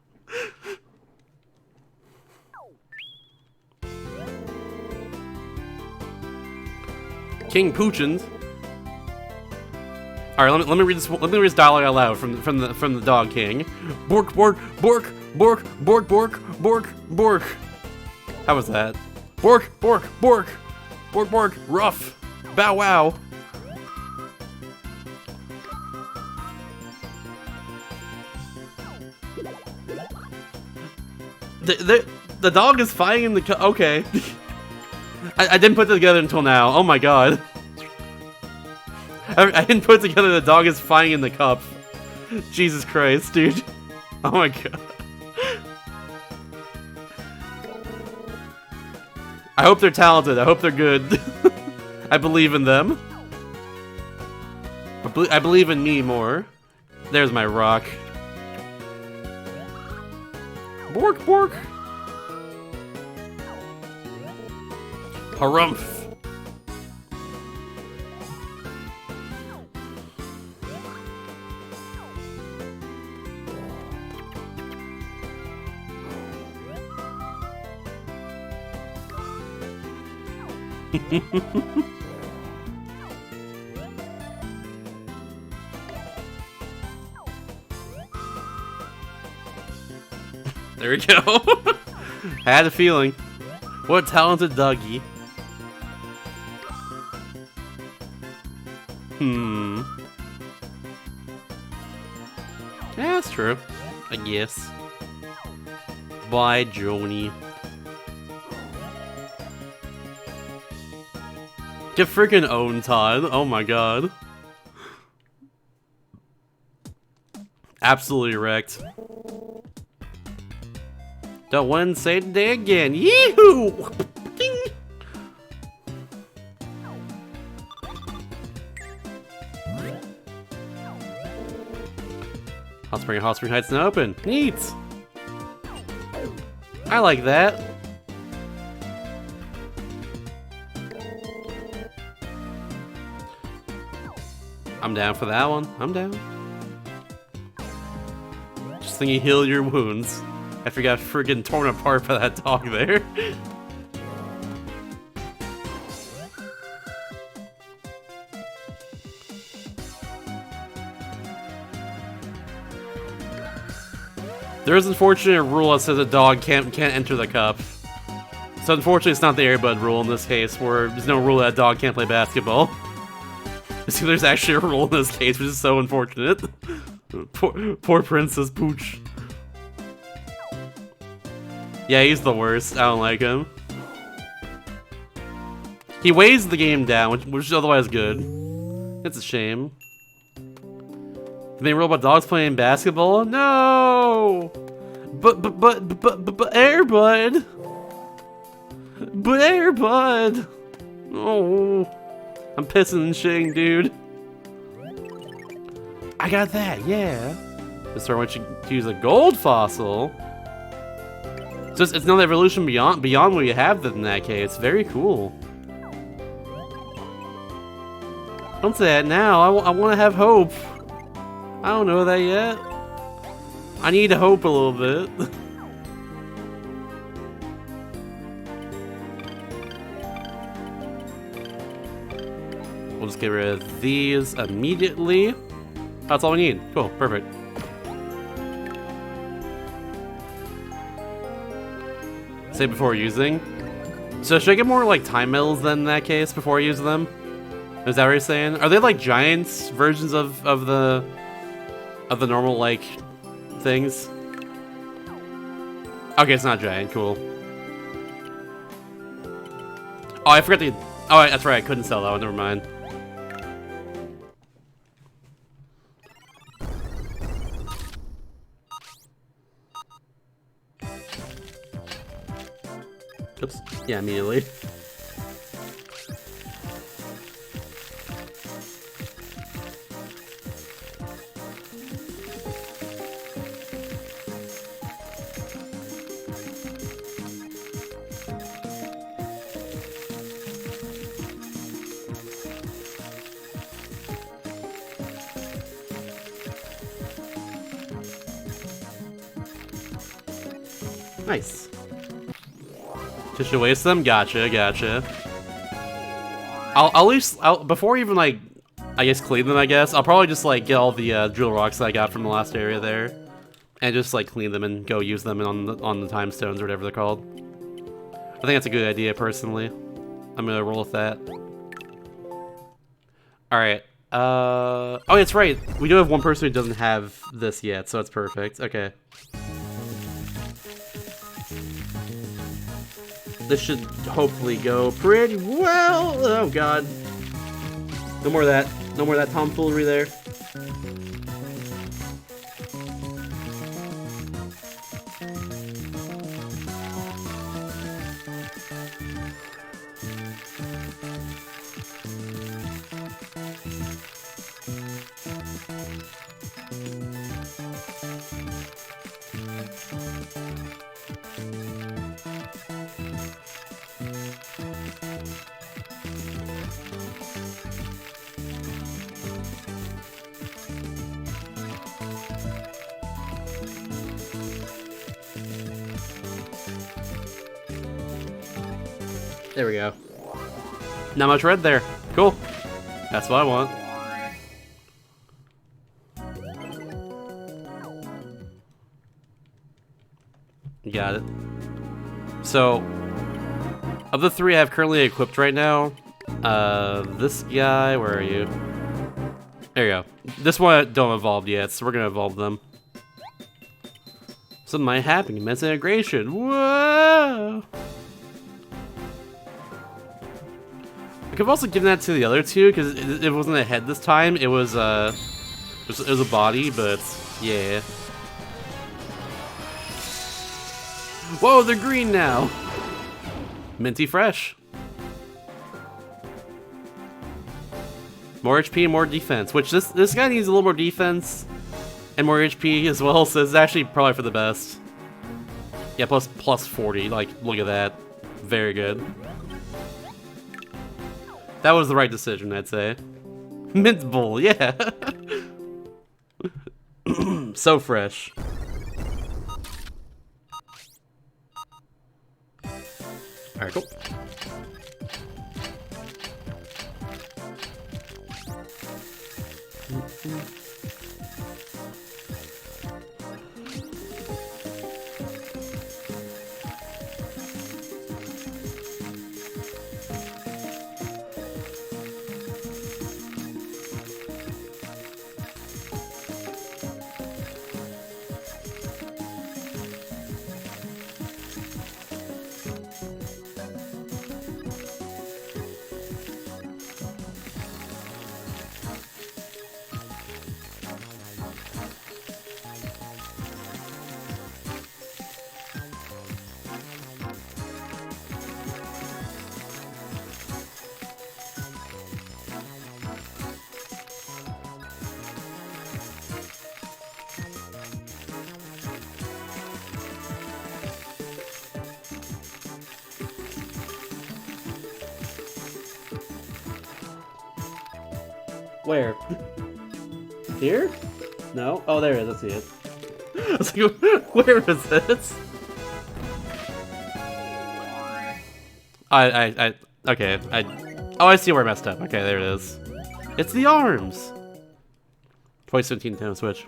King Poochins. All right, let me read this. Let me read this dialogue out loud from the Dog King. Bork bork bork bork bork bork bork bork. How was that? Bork bork bork bork bork. Rough. Bow wow. The dog is fighting in the okay. I didn't put it together until now. Oh my god. I didn't put together the dog is fighting in the cup. Jesus Christ, dude. Oh my god. I hope they're talented. I hope they're good. I believe in them. I believe in me more. There's my rock. Bork, bork. Harumph. There we go. I had a feeling. What a talented doggy. Yeah, that's true. I guess. Bye, Joni. Get freaking owned, Todd. Oh my god. Absolutely wrecked. Don't win, say today again. Yee-hoo! Ding! Hot Spring Heights now open. Neat! I like that. I'm down for that one. I'm down. Just think you heal your wounds after you got friggin' torn apart by that dog there. There is unfortunately a rule that says a dog can't enter the cup. So unfortunately it's not the Airbud rule in this case, where there's no rule that a dog can't play basketball. So there's actually a rule in this case, which is so unfortunate. Poor Princess Pooch. Yeah, he's the worst. I don't like him. He weighs the game down, which is otherwise good. It's a shame. Did they rule about dogs playing basketball? No! But Airbud! But Airbud! Oh, I'm pissing and shitting, dude. I got that, yeah. This time I want you to use a gold fossil. So it's another evolution beyond what you have in that case. Very cool. Don't say that now. I want to have hope. I don't know that yet. I need to hope a little bit. We'll just get rid of these immediately. That's all we need. Cool, perfect. Save before using. So should I get more like time medals then in that case before I use them? Is that what you're saying? Are they like giant versions of the normal like things? Okay, it's not giant. Cool. Oh, I forgot to. Oh, that's right. I couldn't sell that one. Never mind. Oops. Yeah, immediately. Nice. Just to waste them? Gotcha, gotcha. I'll at least, before even like, I guess clean them, I guess, I'll probably just like get all the drill rocks that I got from the last area there. And just like clean them and go use them on the time stones or whatever they're called. I think that's a good idea personally. I'm gonna roll with that. Alright. Oh, that's right. We do have one person who doesn't have this yet, so it's perfect. Okay. This should hopefully go pretty well. Oh god. No more of that. No more of that tomfoolery there. There we go. Not much red there. Cool. That's what I want. Got it. So, of the three I have currently equipped right now, this guy, where are you? There you go. This one don't evolve yet, so we're gonna evolve them. Something might happen. Immense integration. Whoa! I could have also given that to the other two because it wasn't a head this time. It was a body, but yeah. Whoa, they're green now. Minty fresh. More HP and more defense, which this guy needs a little more defense and more HP as well, so it's actually probably for the best. Yeah, plus 40, like, look at that. Very good. That was the right decision, I'd say. Mint Bull, yeah. So fresh. Alright, cool. Where? Here? No? Oh, there it is. I see it. I was like, where is this? Okay. Oh, I see where I messed up. Okay, there it is. It's the arms! 2017 Nintendo Switch.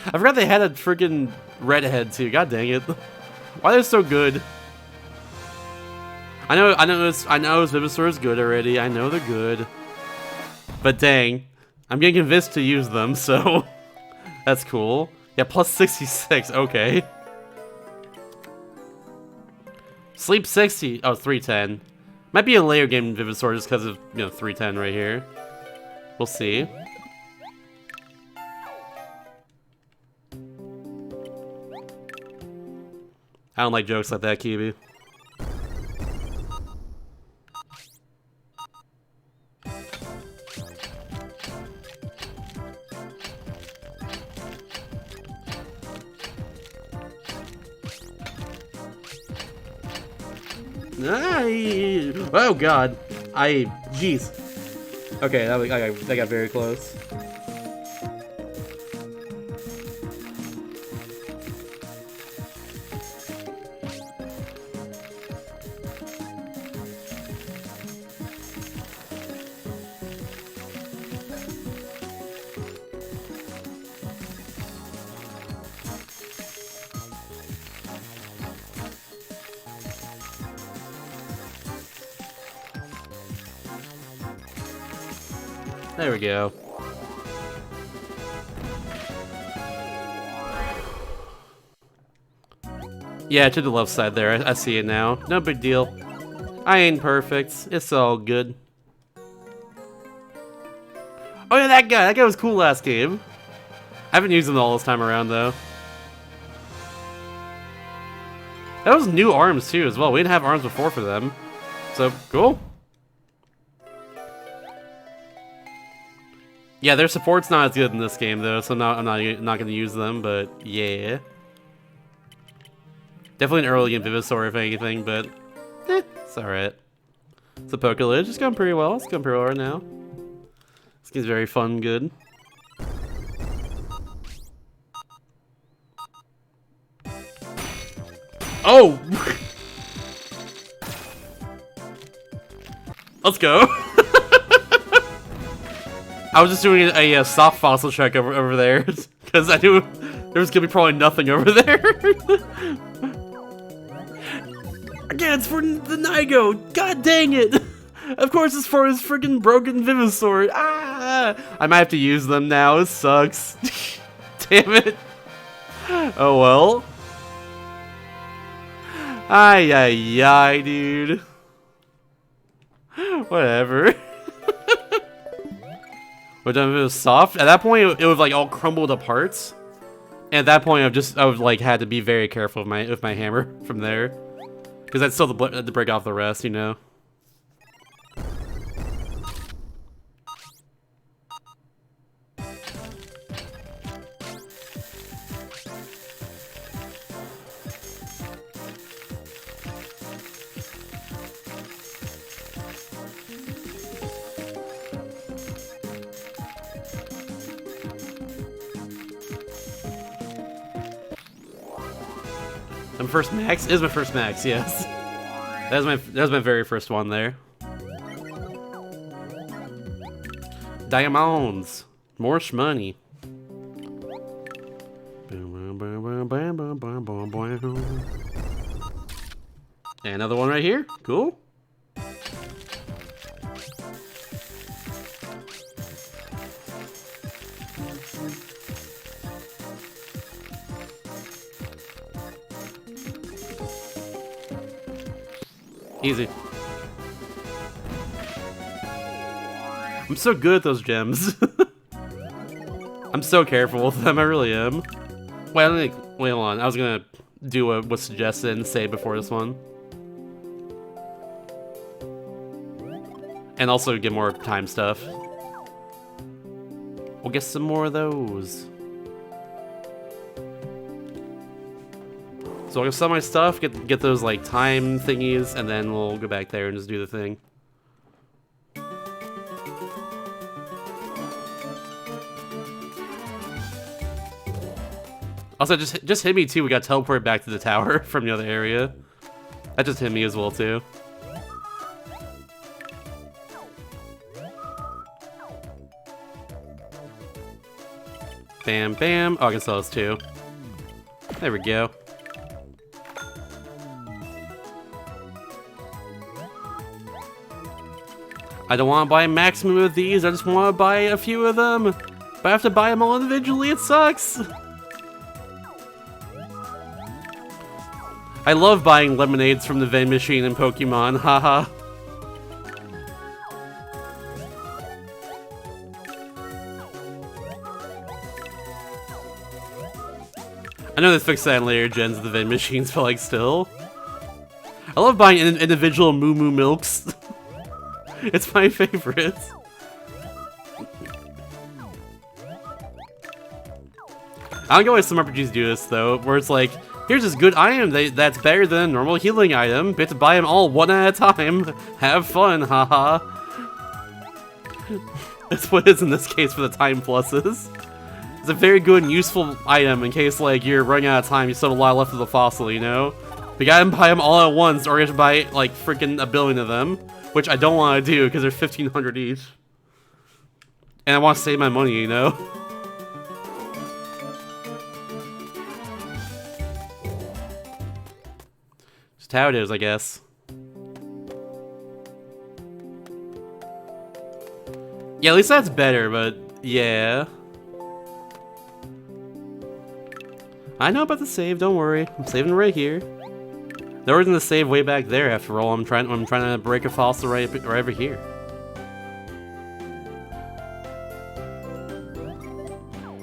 I forgot they had a freaking red head too. God dang it. Why are they so good? I know Vivissaur is good already. I know they're good. But dang, I'm getting convinced to use them, so that's cool. Yeah, plus 66, okay. Sleep 60, oh, 310. Might be a layer game in Vivissaur just because of, 310 right here. We'll see. I don't like jokes like that, Kiwi. Oh god. Jeez. Okay, that got very close. There we go. Yeah, to the left side there. I see it now. No big deal. I ain't perfect. It's all good. Oh yeah, that guy. That guy was cool last game. I haven't used him all this time around though. That was new arms too as well. We didn't have arms before for them. So, cool. Yeah, their support's not as good in this game though, so I'm not gonna use them, but yeah. Definitely an early game Vivisaur if anything, but it's alright. It's a Pokelidge, it's going pretty well. It's going pretty well right now. This game's very fun, good. Oh! Let's go. I was just doing a soft fossil check over there because I knew there was gonna be probably nothing over there. Again, it's for the Nigo. God dang it! Of course, it's for his freaking broken Vivisaur. Ah! I might have to use them now. It sucks. Damn it. Oh well. Ay ay ay, dude. Whatever. But then it was soft. At that point, it was like all crumbled apart. And at that point, I would like had to be very careful with my hammer from there, because I'd still have to break off the rest, you know. My first max is my first max, yes. That was my very first one there. Diamonds, more shmoney. And another one right here. Cool. Easy. I'm so good at those gems. I'm so careful with them, I really am. Wait, hold on. I was gonna do what was suggested and say before this one. And also get more time stuff. We'll get some more of those. So I'll go sell my stuff, get those like time thingies, and then we'll go back there and just do the thing. Also, just hit me too. We got teleported back to the tower from the other area. That just hit me as well too. Bam, bam. Oh, I can sell this too. There we go. I don't want to buy a maximum of these, I just want to buy a few of them. But I have to buy them all individually, it sucks. I love buying lemonades from the vending machine in Pokemon, haha. I know they fixed that in later gens of the vending machines, but like still. I love buying individual Moo Moo Milks. It's my favorite. I don't get why some RPGs do this though, where it's like, here's this good item that's better than a normal healing item, but you have to buy them all one at a time. Have fun, haha. That's what it is in this case for the time pluses. It's a very good and useful item in case like you're running out of time, you still have a lot left of the fossil, you know? But you gotta buy them all at once, or you have to buy like freaking a billion of them. Which I don't want to do because they're 1,500 each. And I want to save my money, you know? Just how it is, I guess. Yeah, at least that's better, but yeah. I know about the save, don't worry. I'm saving right here. There wasn't a save way back there after all. I'm trying to break a fossil right over here.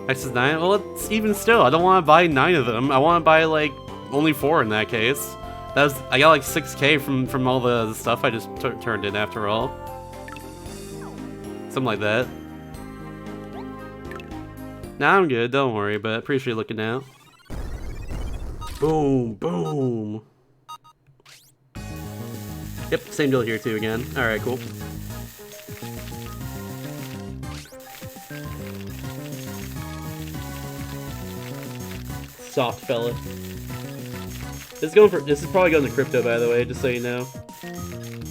X is 9? Well, it's even still. I don't want to buy 9 of them. I want to buy like only 4 in that case. I got like 6K from all the stuff I just turned in after all. Something like that. Nah, I'm good, don't worry, but I appreciate you looking out. Boom, boom. Yep, same deal here too again. Alright, cool. Soft fella. This is probably going to crypto, by the way, just so you know.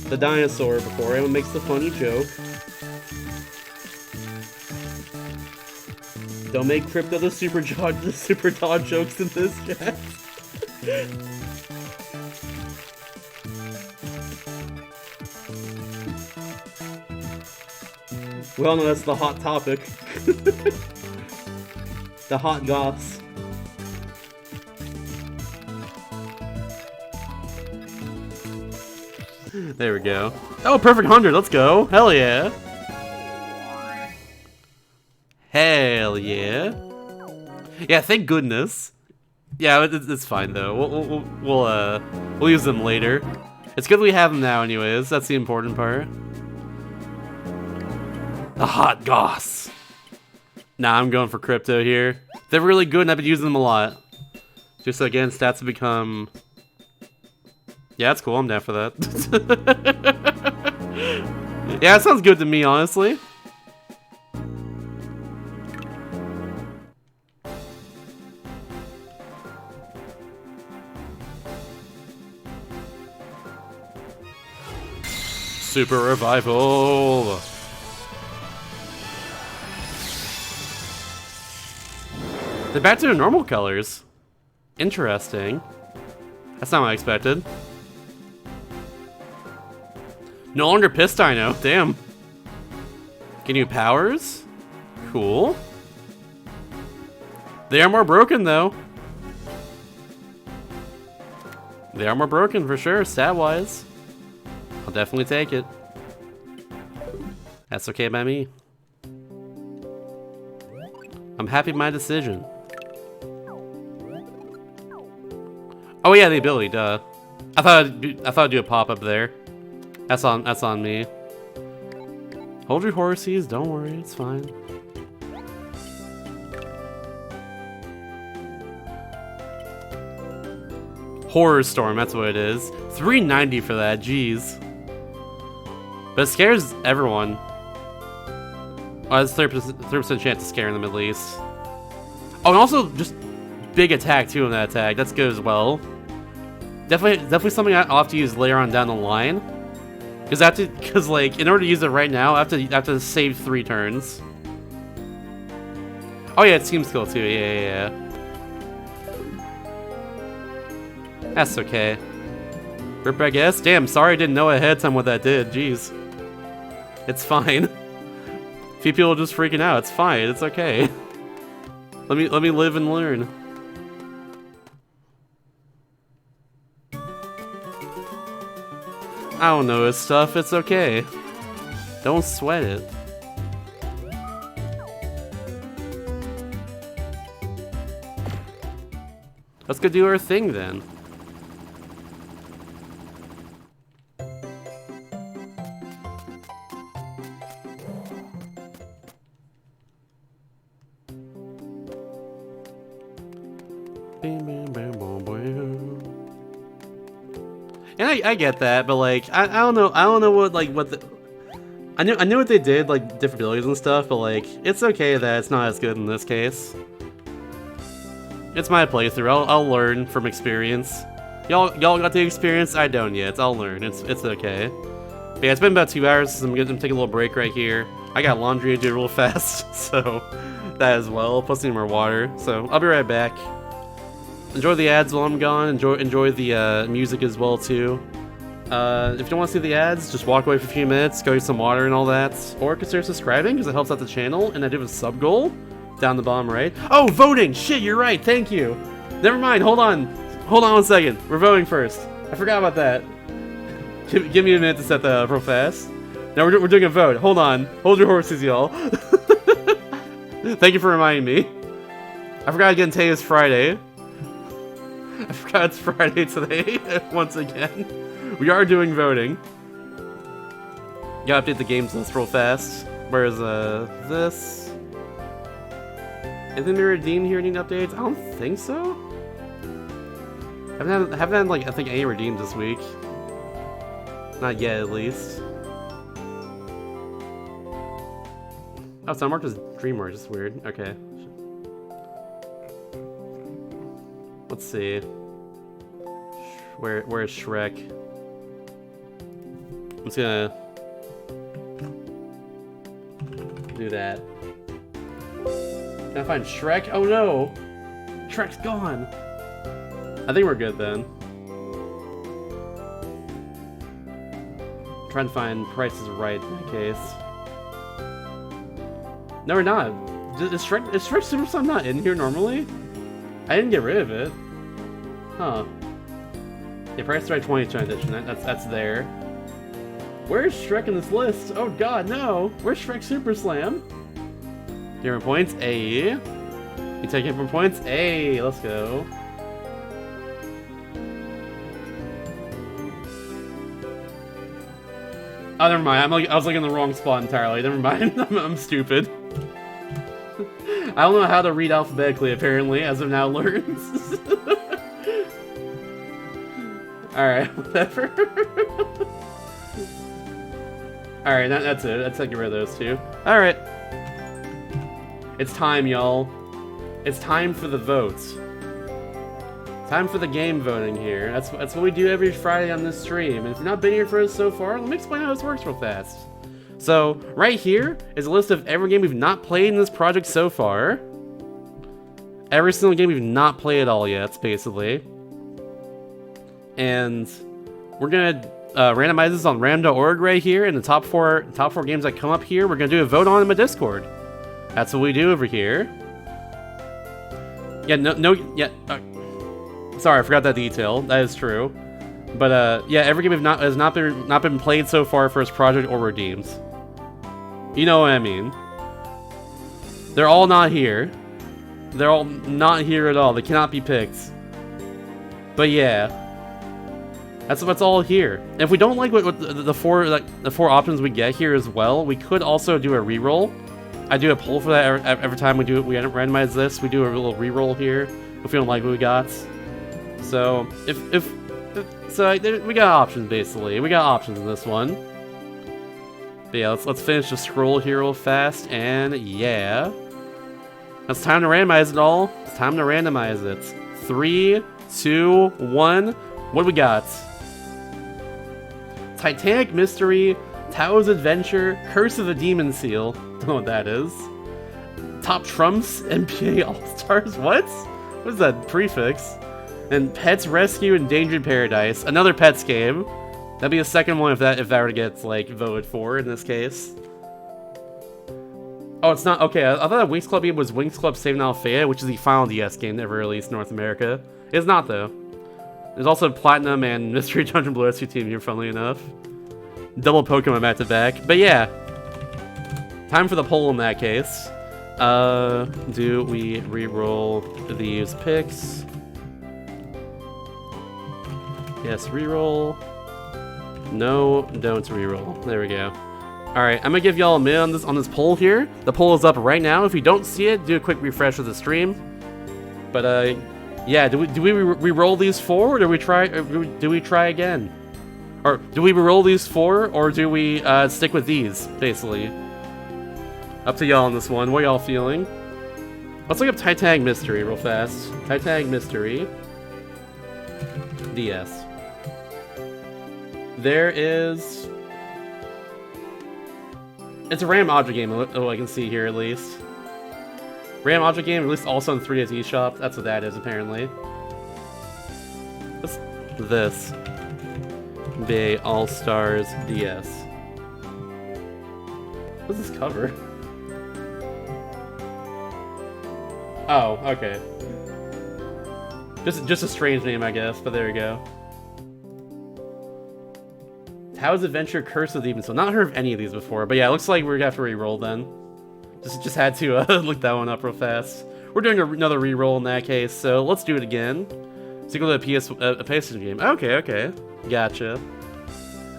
The dinosaur before everyone makes the funny joke. Don't make crypto the super dog jokes in this chat. We all know that's the hot topic. The hot goss. There we go. Oh, perfect 100, let's go. Hell yeah. Hell yeah. Yeah, thank goodness. Yeah, it's fine though. We'll use them later. It's good we have them now anyways, that's the important part. The hot goss. Nah, I'm going for crypto here. They're really good and I've been using them a lot. Just so again, stats have become... Yeah, that's cool, I'm down for that. Yeah, that sounds good to me, honestly. Super Revival! They're back to their normal colors. Interesting. That's not what I expected. No longer pissed, I know. Damn. Get new powers? Cool. They are more broken, though. They are more broken, for sure, stat-wise. I'll definitely take it. That's okay by me. I'm happy with my decision. Oh yeah, the ability, duh. I thought I'd do a pop-up there. That's on me. Hold your horses, don't worry, it's fine. Horror Storm, that's what it is. 390 for that, jeez. But it scares everyone. Oh, there's 30% chance of scaring them at least. Oh, and also just big attack too on that attack. That's good as well. Definitely something I'll have to use later on down the line. Because like in order to use it right now, I have to save 3 turns. Oh yeah, it's team skill too. Yeah. That's okay. Rip, I guess. Damn, sorry I didn't know ahead of time what that did. Jeez. It's fine. A few people are just freaking out. It's fine. It's okay. Let me live and learn. I don't know his stuff. It's okay. Don't sweat it. Let's go do our thing then. And I get that, but like I don't know what the I knew what they did, like different abilities and stuff, but like it's okay that it's not as good in this case. It's my playthrough. I'll learn from experience. Y'all got the experience. I don't yet. I'll learn. It's okay. But yeah, it's been about 2 hours, so I'm gonna take a little break right here. I got laundry to do real fast, so that as well. Plus need more water. So I'll be right back. Enjoy the ads while I'm gone. Enjoy the music as well too. If you don't want to see the ads, just walk away for a few minutes, go get some water and all that, or consider subscribing because it helps out the channel. And I do have a sub goal down the bottom right. Oh, voting! Shit, you're right. Thank you. Never mind. Hold on 1 second. We're voting first. I forgot about that. Give me a minute to set that up real fast. Now we're doing a vote. Hold on. Hold your horses, y'all. Thank you for reminding me. I forgot again. Today is Friday. I forgot it's Friday today, once again. We are doing voting. Gotta update the games list real fast. Where's, this? Anything to redeem here? Need updates? I don't think so. Haven't had like, I think any redeems this week. Not yet, at least. Oh, so I marked as DreamWorks, just weird. Okay. Let's see. Where is Shrek? I'm just gonna do that. Can I find Shrek? Oh no! Shrek's gone! I think we're good then. Trying to find Price is Right in that case. No, we're not. Is Shrek Super Slime not in here normally? I didn't get rid of it. Huh. Yeah, Price is Right 20th edition. That's there. Where's Shrek in this list? Oh god, no! Where's Shrek Super Slam? Different points? A. You take different points? A. Let's go. Oh, never mind. I was like in the wrong spot entirely. Never mind. I'm stupid. I don't know how to read alphabetically, apparently, as I've now learned. Alright, whatever. Alright, that's it. That's how I get rid of those two. Alright. It's time, y'all. It's time for the votes. Time for the game voting here. That's what we do every Friday on this stream. And if you've not been here for us so far, let me explain how this works real fast. So, right here is a list of every game we've not played in this project so far. Every single game we've not played all yet, basically. And we're gonna randomize this on random.org right here, and the top four games that come up here, we're gonna do a vote on in my Discord. That's what we do over here. Yeah, sorry, I forgot that detail. That is true. But yeah, every game has not been played so far for this project or redeems. You know what I mean. They're all not here. They're all not here at all. They cannot be picked. But yeah, that's what's all here. And if we don't like what the four options we get here as well, we could also do a reroll. I do a poll for that every time we randomize this. We do a little reroll here if we don't like what we got. So we got options basically. We got options in this one. But yeah, let's finish the scroll here real fast, and yeah, it's time to randomize it all. It's time to randomize it. 3, 2, 1. What do we got? Titanic Mystery, Tao's Adventure, Curse of the Demon Seal. Don't know what that is. Top Trumps, NBA All-Stars. What? What is that prefix? And Pets Rescue, Endangered Paradise. Another Pets game. That'd be the second one if that were to get like voted for in this case. Oh, it's not. Okay, I thought that Winx Club game was Winx Club Saving Althea, which is the final DS game ever released in North America. It's not though. There's also Platinum and Mystery Dungeon Blue Rescue Team here, funnily enough. Double Pokemon back to back. But yeah, time for the poll in that case. Do we re-roll these picks? Yes, re-roll. No, don't re-roll. There we go. Alright, I'm gonna give y'all a minute on this poll here. The poll is up right now. If you don't see it, do a quick refresh of the stream. But yeah, do we re-roll these four, or do we try again? Or do we re-roll these four, or do we stick with these, basically? Up to y'all on this one. What y'all feeling? Let's look up Titanic Mystery real fast. Titanic Mystery. DS. There is... It's a random object game, oh, I can see here at least. Random object game, released also on 3DS eShop. That's what that is, apparently. What's this? NBA All-Stars DS. What's this cover? Oh, okay. Just a strange name, I guess, but there you go. Tao's Adventure, Curse of the Demon Soul. Not heard of any of these before, but yeah, it looks like we're gonna have to re-roll then. Just had to look that one up real fast. We're doing another re-roll in that case, so let's do it again. Sequel to a PlayStation game. Okay, okay. Gotcha.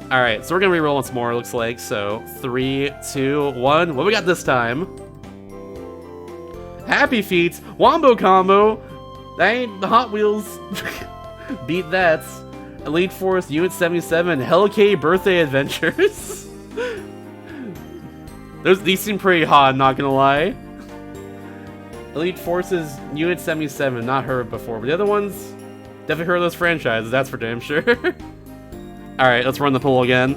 Alright, so we're gonna reroll once more, it looks like. So, 3, 2, 1. What we got this time? Happy Feet! Wombo Combo! That ain't the Hot Wheels. Beat that. Elite Force Unit 77 Hellk Birthday Adventures. These seem pretty hot, I'm not gonna lie. Elite Forces Unit 77, not heard before, but the other ones, definitely heard of those franchises, that's for damn sure. Alright, let's run the poll again.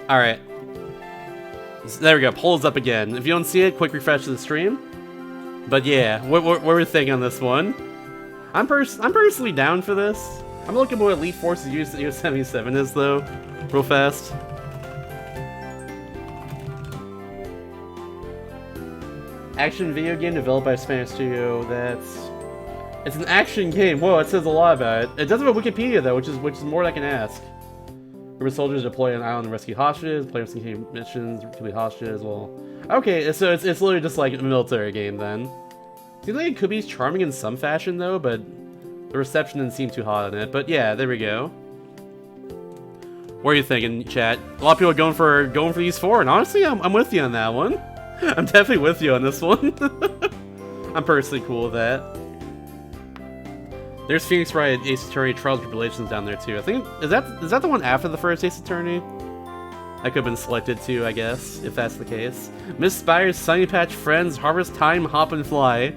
Alright. So there we go, poll's up again. If you don't see it, quick refresh to the stream. But yeah, what we're thinking on this one. I'm personally down for this. I'm looking at what Elite Forces US-77 is though, real fast. Action video game developed by a Spanish studio. It's an action game. Whoa, it says a lot about it. It does have a Wikipedia though, which is more than I can ask. Remember soldiers deploy on an island to rescue hostages, players can missions, complete hostages. Well, okay, so it's literally just like a military game then. Seems like it could be charming in some fashion though, but the reception didn't seem too hot on it. But yeah, there we go. What are you thinking, chat? A lot of people are going for these 4, and honestly, I'm with you on that one. I'm definitely with you on this one. I'm personally cool with that. There's Phoenix Wright, Ace Attorney, Trials and Tribulations down there too. I think is that the one after the first Ace Attorney? I could have been selected too, I guess, if that's the case. Miss Spire's Sunny Patch Friends, Harvest Time, Hop and Fly.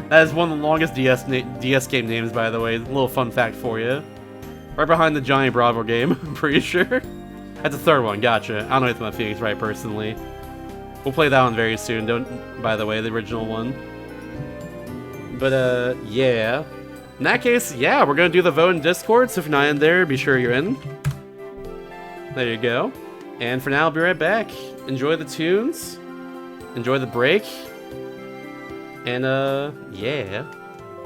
That is one of the longest DS game names, by the way. A little fun fact for you. Right behind the Johnny Bravo game, I'm pretty sure. That's the third one, gotcha. I don't know anything about Phoenix Wright personally. We'll play that one very soon, by the way, the original one. But, yeah. In that case, yeah, we're gonna do the vote in Discord, so if you're not in there, be sure you're in. There you go. And for now, I'll be right back. Enjoy the tunes. Enjoy the break. And, yeah.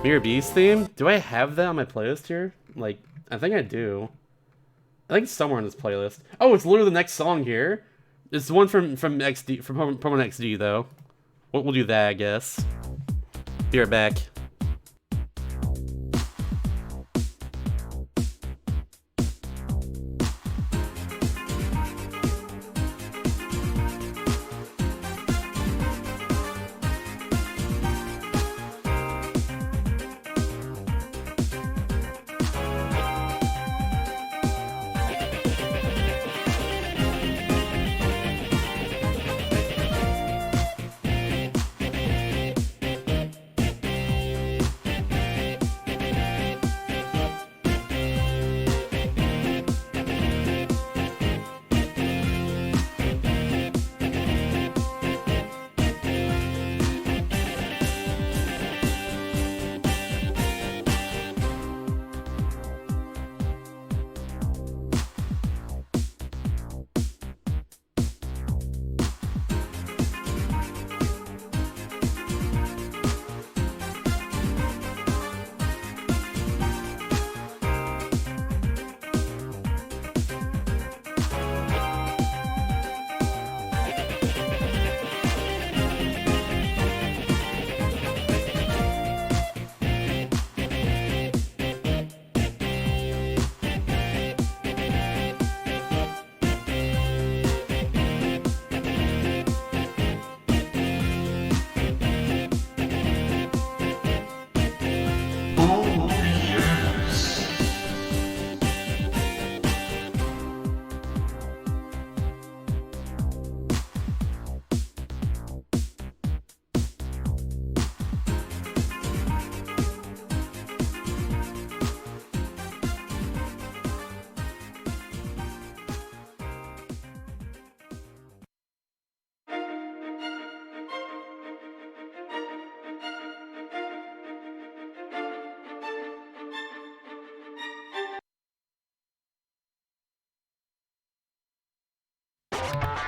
Mirror Beast theme? Do I have that on my playlist here? Like, I think I do. I think it's somewhere in this playlist. Oh, it's literally the next song here. It's the one from XD, from Pokemon XD, though. We'll do that, I guess. Be right back.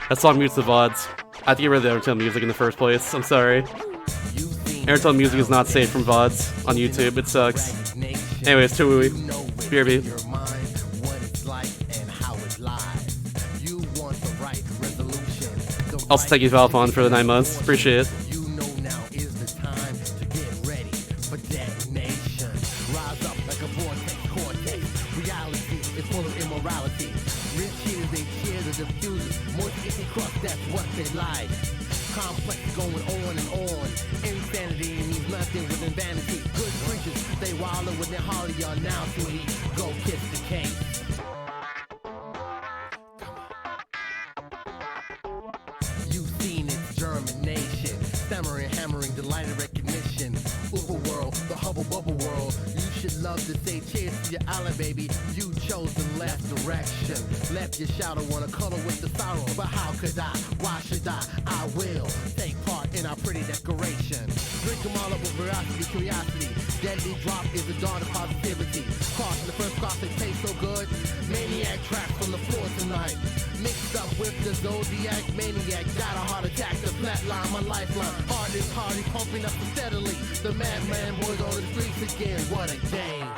That song mutes the VODs. I have to get rid of the Airtel music in the first place. I'm sorry. Airtel music is not saved from VODs on YouTube. It sucks. Anyways, Tui, BRB. Also, thank you, Valfon, for the 9 months. Appreciate it. You know now is the time to get ready for detonation. Rise up like a vortex, cortex. Reality is full of immorality. Rich cheaters, they cheer the diffusers. More sticky crust, that's what they like. Complex going on and on. Insanity means nothing within vanity. Good creatures, they wallow when they holler y'all now, sweetie. Go kiss the cake. You've seen its germination, stammering, hammering, delighted recognition. Overworld, the hubble bubble world. You should love to say cheers to your island, baby. You chose the left direction. Left your shadow, wanna cuddle with the sorrow. But how could I? Why should I will take part in our pretty decoration. Drink them all up with veracity, curiosity. Deadly drop is the dawn of positivity. Caution, the first class, they taste so good. Maniac tracks on the floor tonight. Mixed up with the Zodiac maniac. Got a heart attack, the flatline, my lifeline. Heart is hardy, pumping up steadily. The madman boys on the streets again. What a game.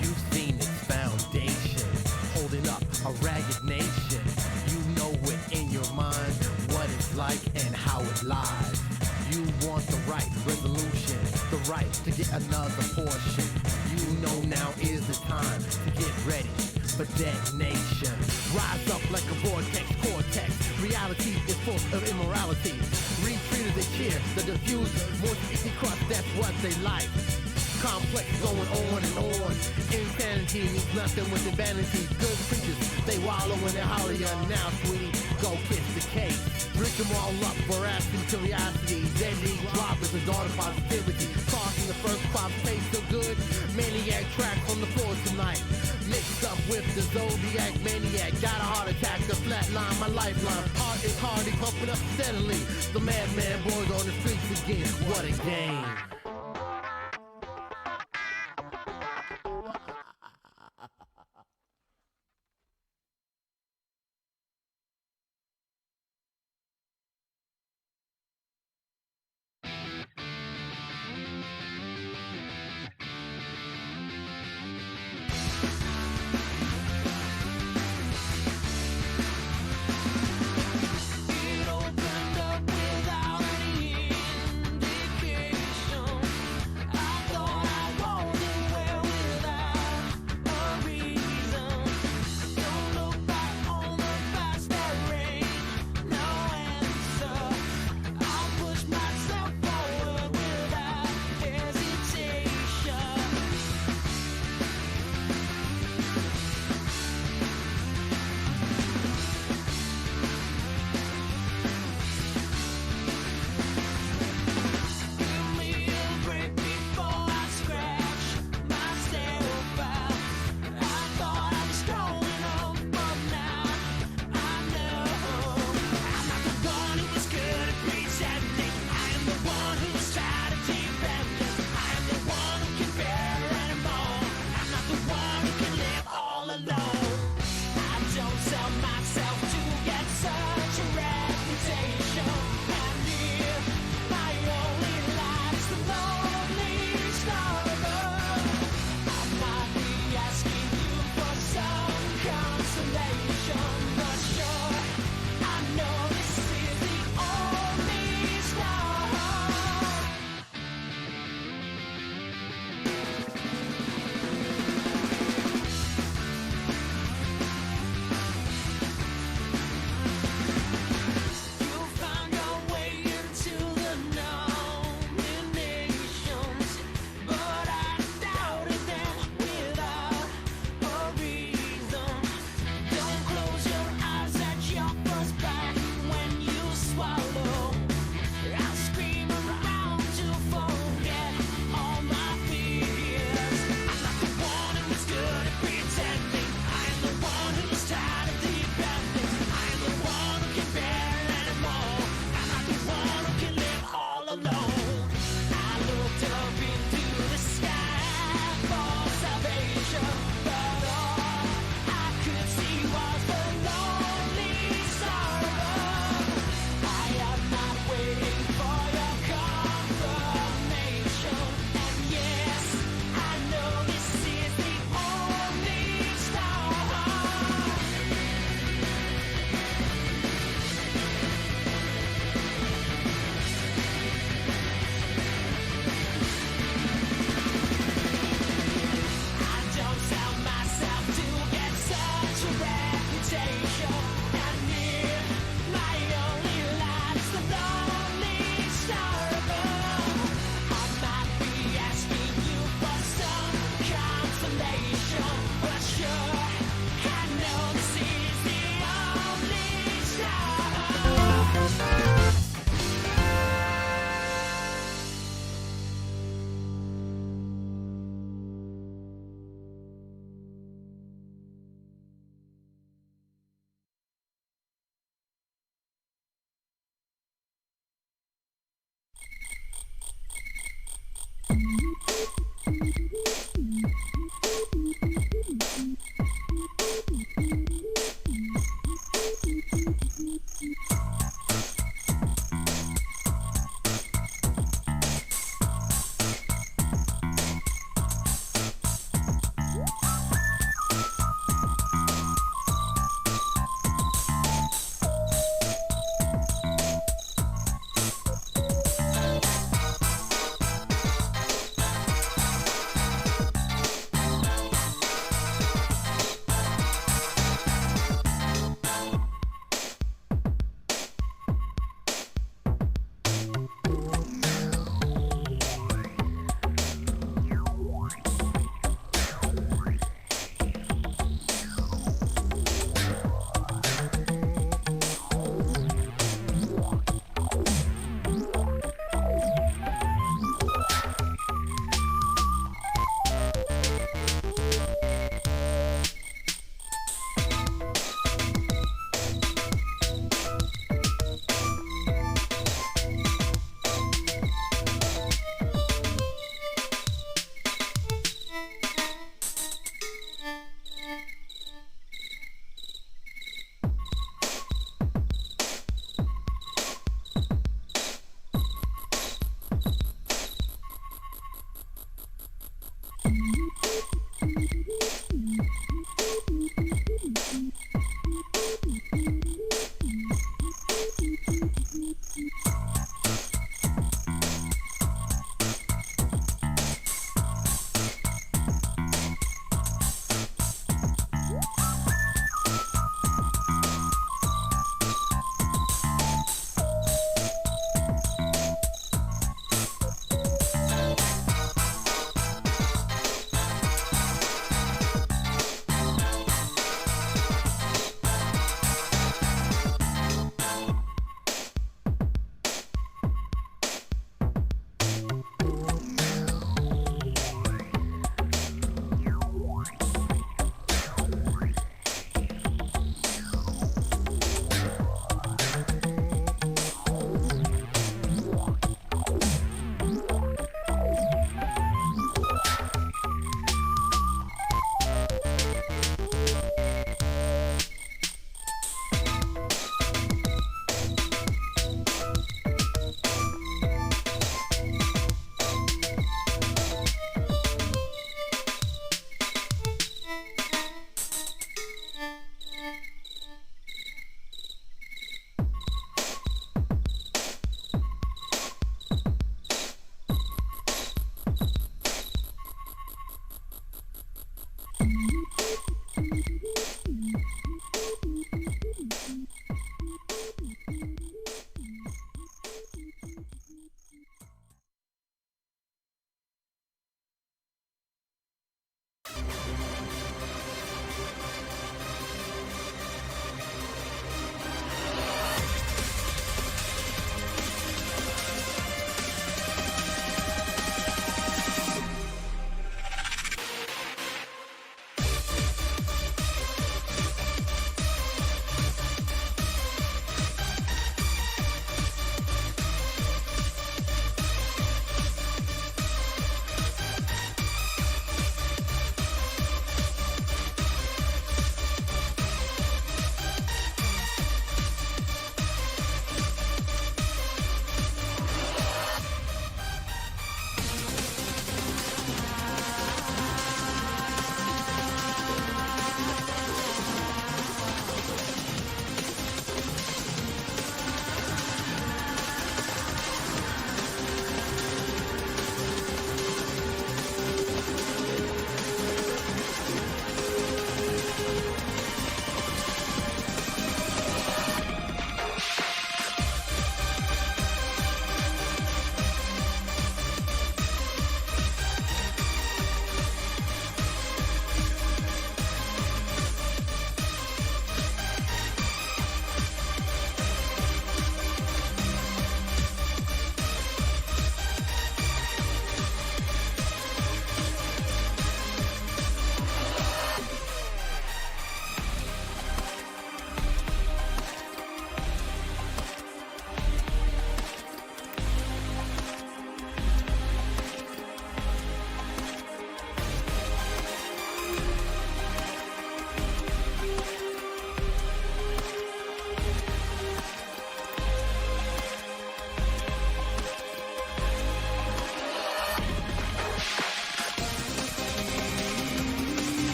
You've seen its foundation, holding up a ragged nation. You know it in your mind, what it's like and how it lies. You want the right resolution, the right to get another portion. You know now is the time to get ready for detonation. Rise up like a vortex, cortex. Reality is full of immorality. Retreaters, they cheer, the diffuser. More sticky crust, that's what they like. Complex going on and on. Insanity means nothing with vanity. Good creatures, they wallow when they holler you now, sweetie. Go kiss the cake. Drink them all up for asking curiosity. Deadly drop is the dawn of positivity. Tossing the first crop tastes so good. Maniac track on the floor tonight. Mixed up with the Zodiac maniac. Got a heart attack, the flatline, my lifeline. Heart is hardy, pumping up steadily. The madman boys on the streets again. What a game. It opened up without any indication.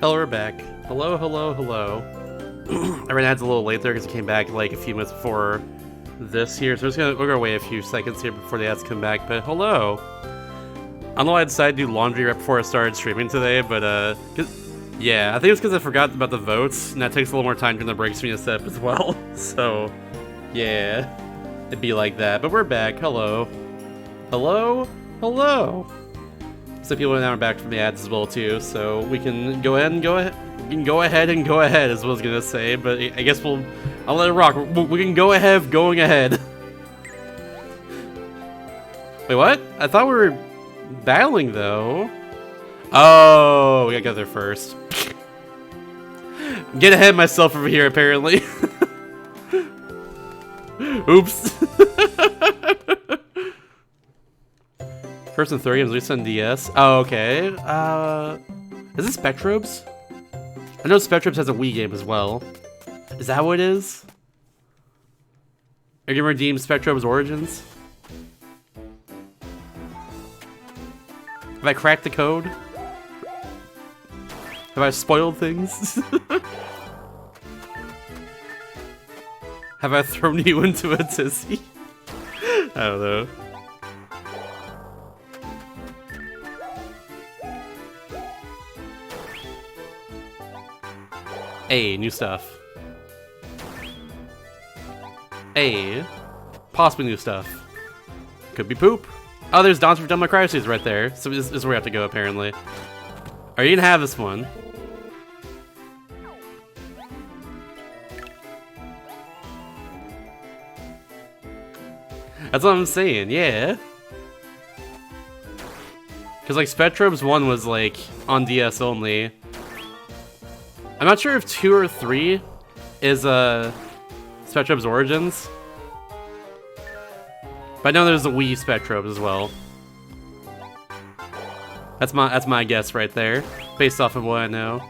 Hello, we're back. Hello, hello, hello. I ran ads a little late there because it came back like a few minutes before this here, so we're gonna wait a few seconds here before the ads come back. But hello. I don't know why I decided to do laundry right before I started streaming today, but yeah, I think it's because I forgot about the votes, and that takes a little more time during the breaks for me to set up as well. So yeah, it'd be like that. But we're back. Hello, hello, hello. Some people now are back from the ads as well too, so we can go ahead and go ahead. We can go ahead and go ahead is what I was gonna say, but I guess I'll let it rock. We can go ahead, going ahead. Wait, what? I thought we were battling though. Oh, we gotta go there first. Get ahead of myself over here, apparently. Oops. First and third games released on DS. Oh, okay. Is it Spectrobes? I know Spectrobes has a Wii game as well. Is that what it is? Are you gonna redeem Spectrobes Origins? Have I cracked the code? Have I spoiled things? Have I thrown you into a tizzy? I don't know. Hey, new stuff. Hey, possibly new stuff. Could be poop. Oh, there's Dance for Devil May Cry series right there. So this is where we have to go, apparently. Are you gonna have this one? That's what I'm saying, yeah. Because, like, Spectrobes 1 was, like, on DS only. I'm not sure if 2 or 3 is, Spectrobes Origins. But I know there's a Wii Spectrobes as well. That's my guess right there, based off of what I know.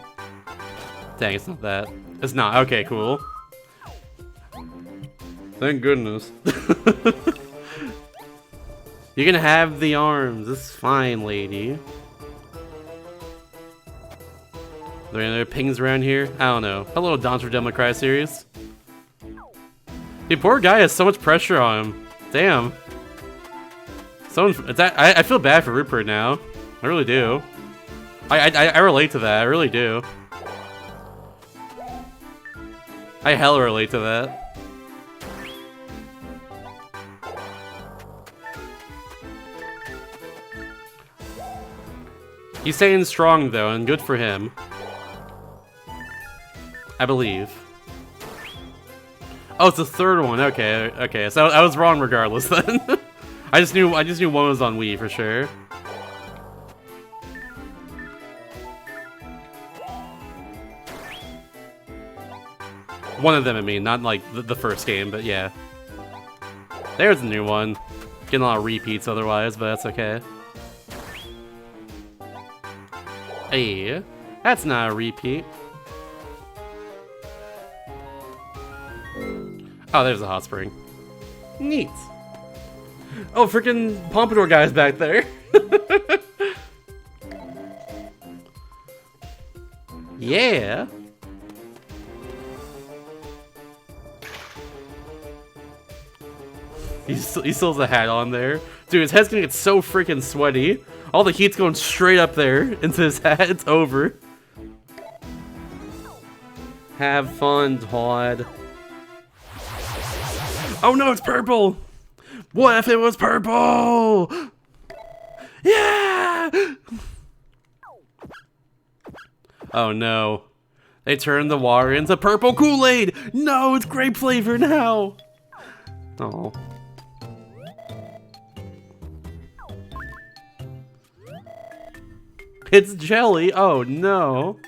Dang, it's not that. It's not. Okay, cool. Thank goodness. You can have the arms. It's fine, lady. Are there any other pings around here? I don't know. Hello, Dance for Devil May Cry series. Dude, poor guy has so much pressure on him. Damn. I feel bad for Rupert now. I really do. I relate to that. I really do. I hella relate to that. He's staying strong though, and good for him. I believe. Oh, it's the third one. Okay, okay. So I was wrong regardless then. I just knew one was on Wii for sure. One of them, I mean, not like the first game, but yeah. There's a new one. Getting a lot of repeats otherwise, but that's okay. Hey, that's not a repeat. Oh, there's a hot spring. Neat. Oh, freaking Pompadour guy's back there. Yeah. He still has a hat on there. Dude, his head's gonna get so freaking sweaty. All the heat's going straight up there into his hat. It's over. Have fun, Todd. Oh no, it's purple! What if it was purple? Yeah! Oh no. They turned the water into purple Kool-Aid! No, it's grape flavor now! Oh. It's jelly? Oh no.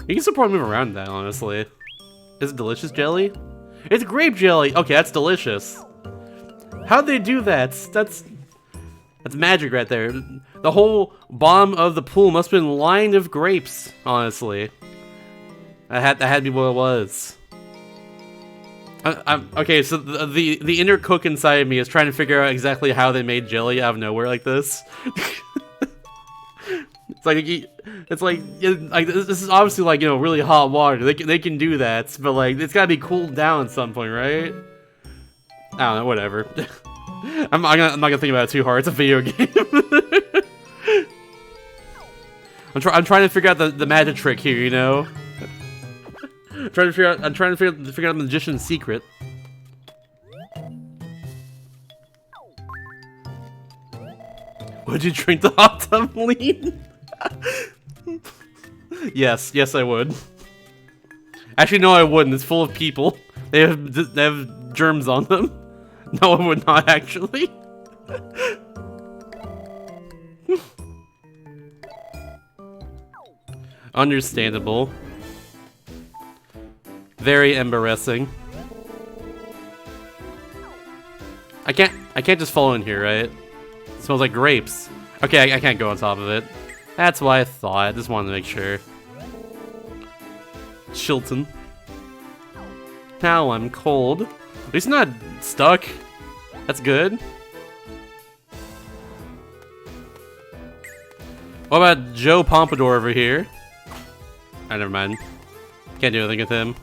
You can still probably move around that, honestly. Is it delicious jelly? It's grape jelly! Okay, that's delicious. How'd they do that? That's magic right there. The whole bottom of the pool must have been lined with grapes, honestly. That had to be what it was. Okay, so the inner cook inside of me is trying to figure out exactly how they made jelly out of nowhere like this. it's like this is obviously like, you know, really hot water. They can do that, but like it's gotta be cooled down at some point, right? I don't know, whatever. I'm not gonna think about it too hard. It's a video game. I'm trying to figure out the magic trick here, you know. I'm trying to figure out the magician's secret. Would you drink the hot tub lean? Yes, I would. Actually, no, I wouldn't. It's full of people. They have germs on them. No, I would not actually. Understandable. Very embarrassing. I can't just fall in here, right? It smells like grapes. Okay, I can't go on top of it. That's why I thought. I just wanted to make sure. Chilton. Now I'm cold. At least not stuck. That's good. What about Joe Pompadour over here? Ah, never mind. Can't do anything with him.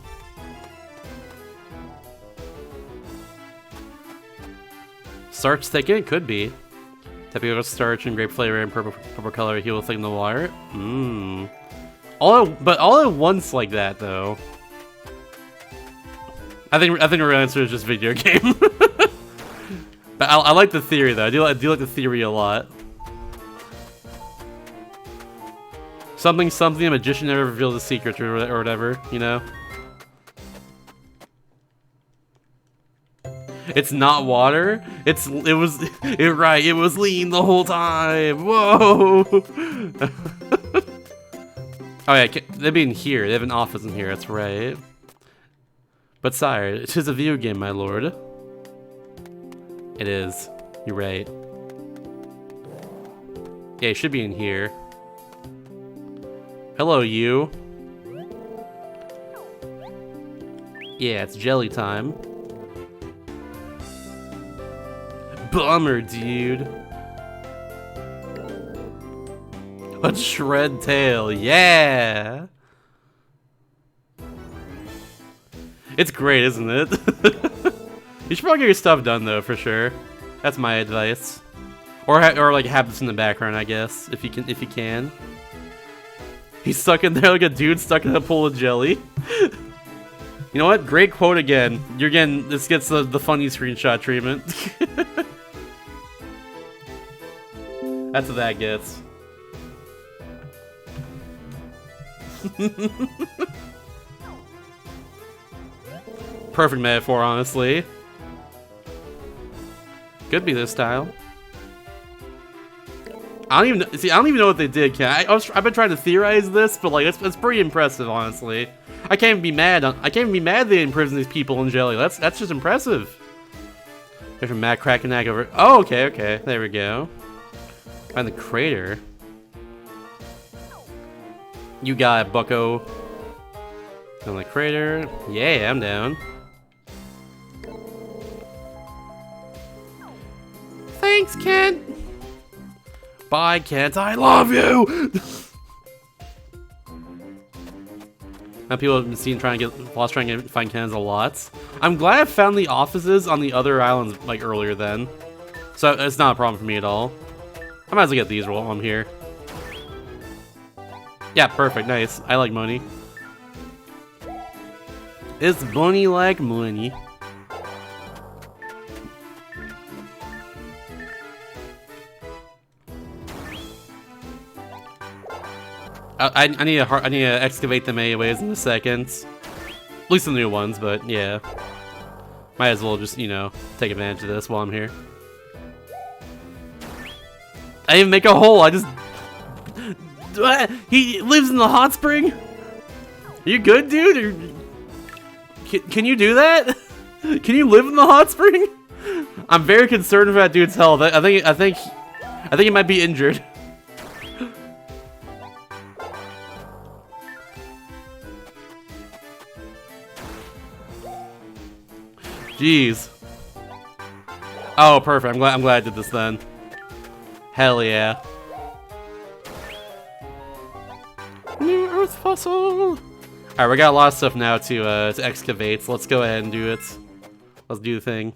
Starch thickened? Could be. Tapioca starch and grape flavor and purple color heal thicken the water. Mmm. But all at once like that though. I think the real answer is just video game. But I like the theory though. I do like the theory a lot. Something, a magician never revealed the secret or whatever, you know? It's not water. It was lean the whole time. Whoa! Oh yeah, they'd be in here. They have an office in here, that's right. But sire, it is a video game, my lord. It is. You're right. Yeah, it should be in here. Hello, you. Yeah, it's jelly time. Bummer, dude. Let's shred tail, yeah! It's great, isn't it? You should probably get your stuff done though, for sure. That's my advice. Or like have this in the background, I guess, if you can. He's stuck in there like a dude stuck in a pool of jelly. You know what? Great quote again. This gets the funny screenshot treatment. That's what that gets. Perfect metaphor, honestly. Could be this style. I don't even know what they did, Ken. I've been trying to theorize this, but like it's pretty impressive, honestly. I can't even be mad. They imprison these people in jelly. That's just impressive. There's a Matt Krakenack over. Oh, okay. There we go. Find the crater. You got it, bucko. Find the crater. Yeah, I'm down. Thanks, Kent. Bye, Kent. I love you. Now people have been seen trying to find Kens a lot. I'm glad I found the offices on the other islands like earlier then, so it's not a problem for me at all. I might as well get these while I'm here. Yeah, perfect, nice. I like money. It's bunny like money. I need to excavate them anyways in a second. At least the new ones, but yeah. Might as well just, you know, take advantage of this while I'm here. I didn't make a hole, I just... He lives in the hot spring? Are you good, dude? Can you do that? Can you live in the hot spring? I'm very concerned about dude's health. I think he might be injured. Jeez. Oh, perfect. I'm glad I did this then. Hell yeah. Fourth fossil! Alright, we got a lot of stuff now to excavate, so let's go ahead and do it. Let's do the thing.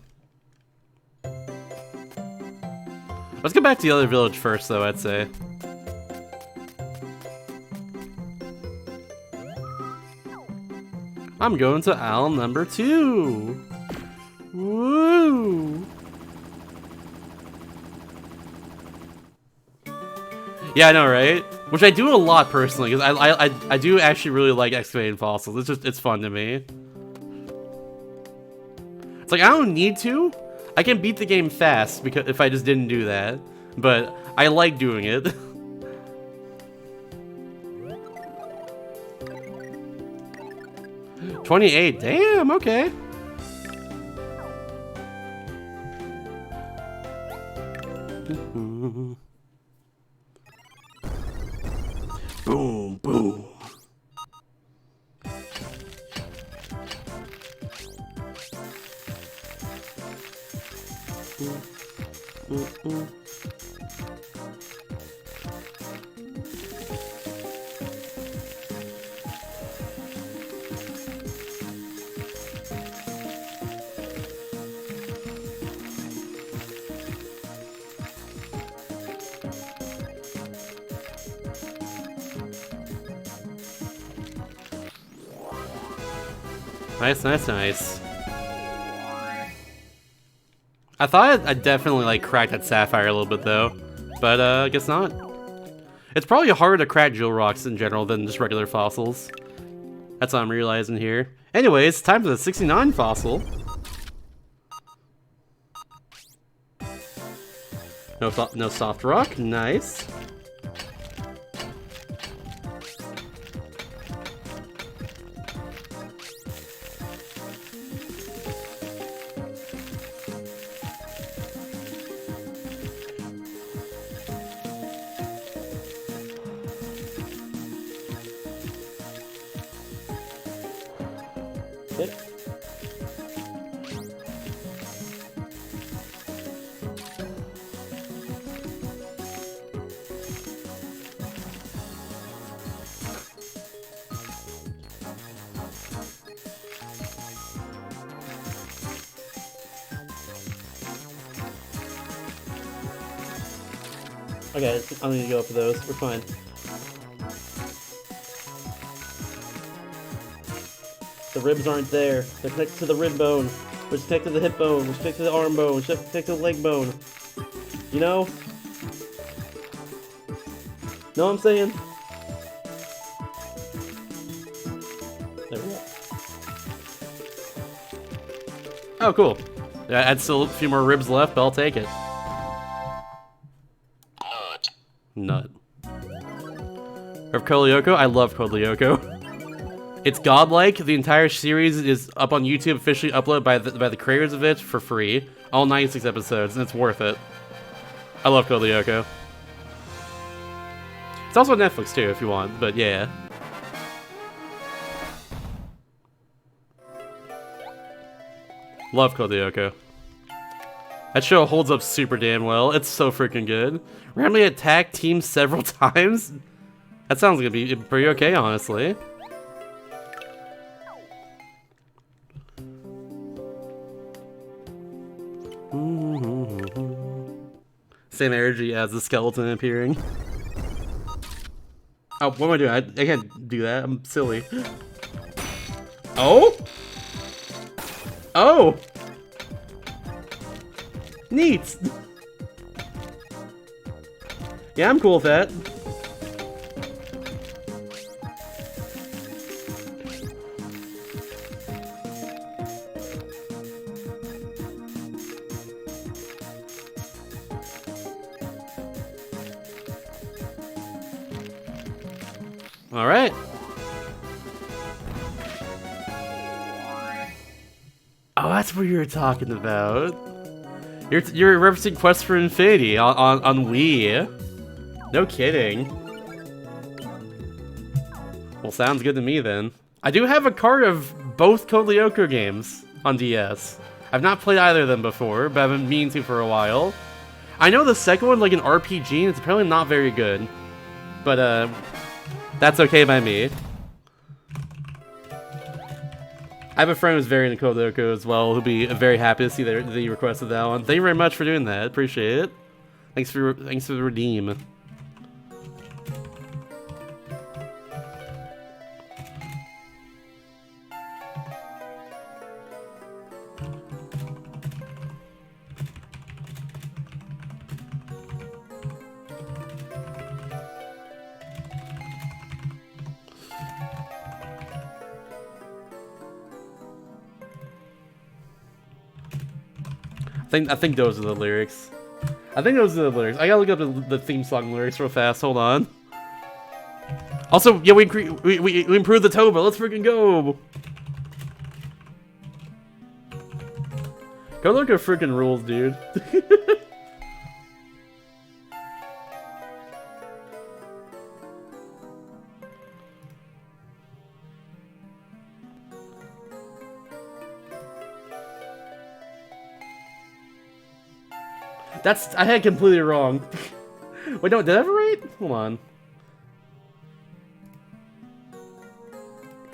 Let's get back to the other village first, though, I'd say. I'm going to aisle number 2! Woo! Yeah, I know, right? Which I do a lot personally, because I do actually really like excavating fossils. It's fun to me. It's like I don't need to. I can beat the game fast because if I just didn't do that, but I like doing it. $28. Damn. Okay. Boom, boom. Nice, nice, nice. I thought I'd definitely like crack that sapphire a little bit though, but I guess not. It's probably harder to crack jewel rocks in general than just regular fossils. That's what I'm realizing here. Anyways, time for the 69 fossil. No soft rock, nice. Okay, I don't need to go for those. We're fine. The ribs aren't there. They're connected to the rib bone, which is connected to the hip bone, which is connected to the arm bone, which is connected to the leg bone. You know? Know what I'm saying? There we go. Oh, cool. Yeah, I had still a few more ribs left, but I'll take it. Nut. Of Code Lyoko? I love Code Lyoko. It's godlike. The entire series is up on YouTube, officially uploaded by the creators of it for free. All 96 episodes, and it's worth it. I love Code Lyoko. It's also on Netflix too, if you want, but yeah. Love Code Lyoko. That show holds up super damn well. It's so freaking good. Randomly attack teams several times? That sounds like it'd be pretty okay, honestly. Same energy as the skeleton appearing. Oh, what am I doing? I can't do that. I'm silly. Oh? Oh! Neat! Yeah, I'm cool with that. Alright. Oh, that's what you were talking about. You're referencing Quest for Infinity on Wii. No kidding. Well, sounds good to me then. I do have a card of both Code Lyoko games on DS. I've not played either of them before, but I've been meaning to for a while. I know the second one, like an RPG, and it's apparently not very good. But, That's okay by me. I have a friend who's very into Kodoko as well, who'll be very happy to see that he requested that one. Thank you very much for doing that. Appreciate it. Thanks for the redeem. I think those are the lyrics. I think those are the lyrics. I gotta look up the theme song lyrics real fast. Hold on. Also, yeah, we improved the Toba. Let's freaking go. Go look at freaking rules, dude. I had completely wrong. Wait, no, did I have it right? Hold on.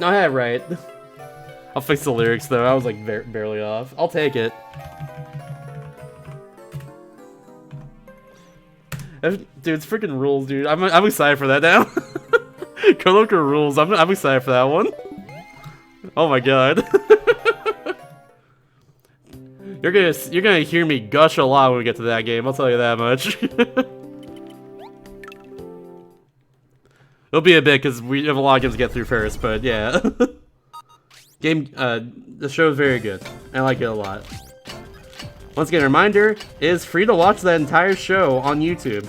No, I had it right. I'll fix the lyrics though. I was like barely off. I'll take it. Dude, it's freaking rules, dude. I'm excited for that now. Koloka rules. I'm excited for that one. Oh my god. You're gonna hear me gush a lot when we get to that game, I'll tell you that much. It'll be a bit because we have a lot of games to get through first, but yeah. The show is very good. I like it a lot. Once again, a reminder, it is free to watch that entire show on YouTube.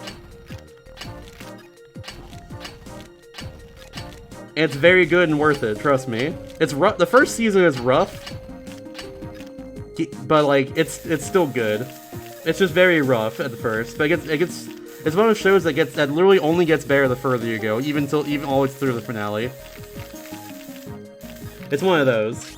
And it's very good and worth it, trust me. It's rough. The first season is rough. But like it's still good. It's just very rough at the first, but it's one of those shows that literally only gets better the further you go, even all the way through the finale. It's one of those.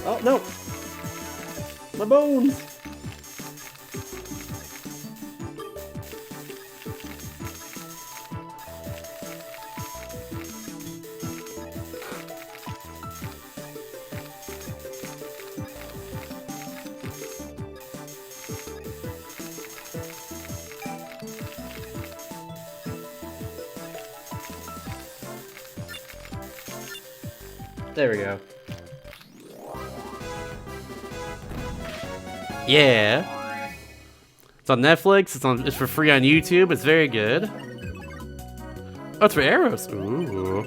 Oh, no! My bones! There we go. Yeah. It's on Netflix. It's for free on YouTube. It's very good. Oh, it's for Arrows. Ooh.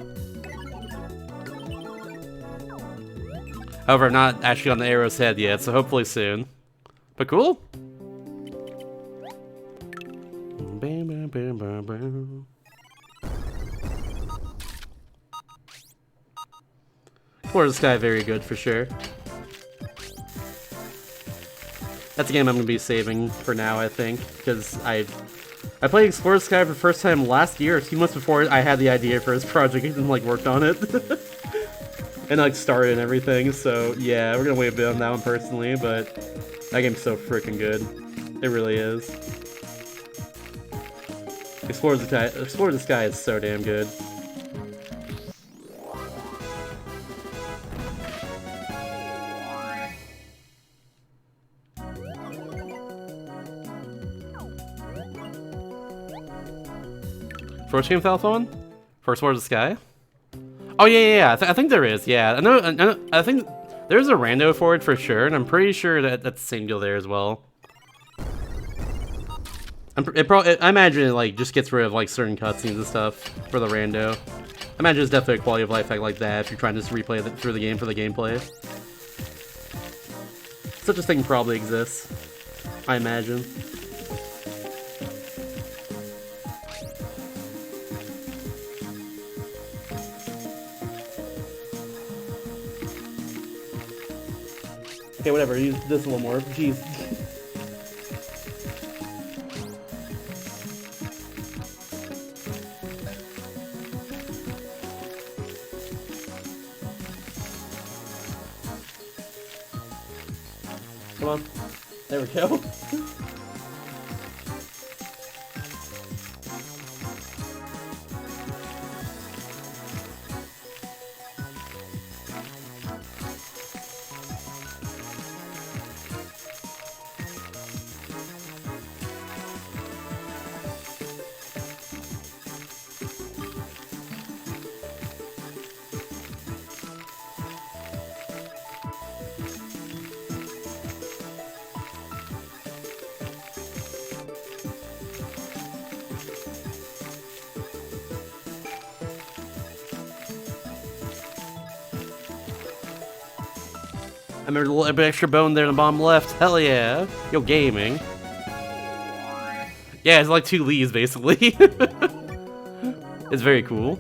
However, I'm not actually on the Arrow's head yet, so hopefully soon. But cool. Florida Sky, very good for sure. That's a game I'm gonna be saving for now, I think, because I played Explore the Sky for the first time last year, a few months before I had the idea for this project and like worked on it, and like started and everything. So yeah, we're gonna wait a bit on that one personally, but that game's so freaking good. It really is. Explore the Sky is so damn good. First game without phone? First Wars of the Sky? Oh yeah. I think there is. Yeah, I think there's a rando for it for sure, and I'm pretty sure that that's the same deal there as well. I imagine it like just gets rid of like certain cutscenes and stuff for the rando. I imagine it's definitely a quality of life hack like that if you're trying to just replay it through the game for the gameplay. Such a thing probably exists, I imagine. Okay, whatever. Use this a little more. Jeez. Come on. There we go. I remember the little bit extra bone there in the bottom left. Hell yeah. Yo, gaming. Yeah, it's like 2 leaves, basically. It's very cool.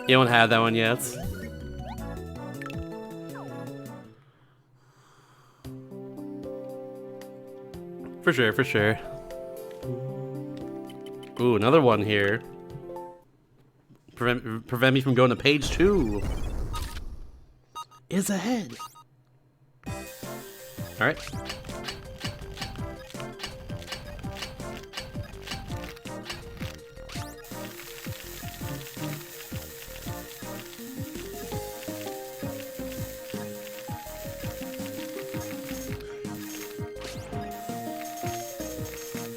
You don't have that one yet. For sure, for sure. Ooh, another one here. Prevent me from going to page 2. Is ahead. Alright.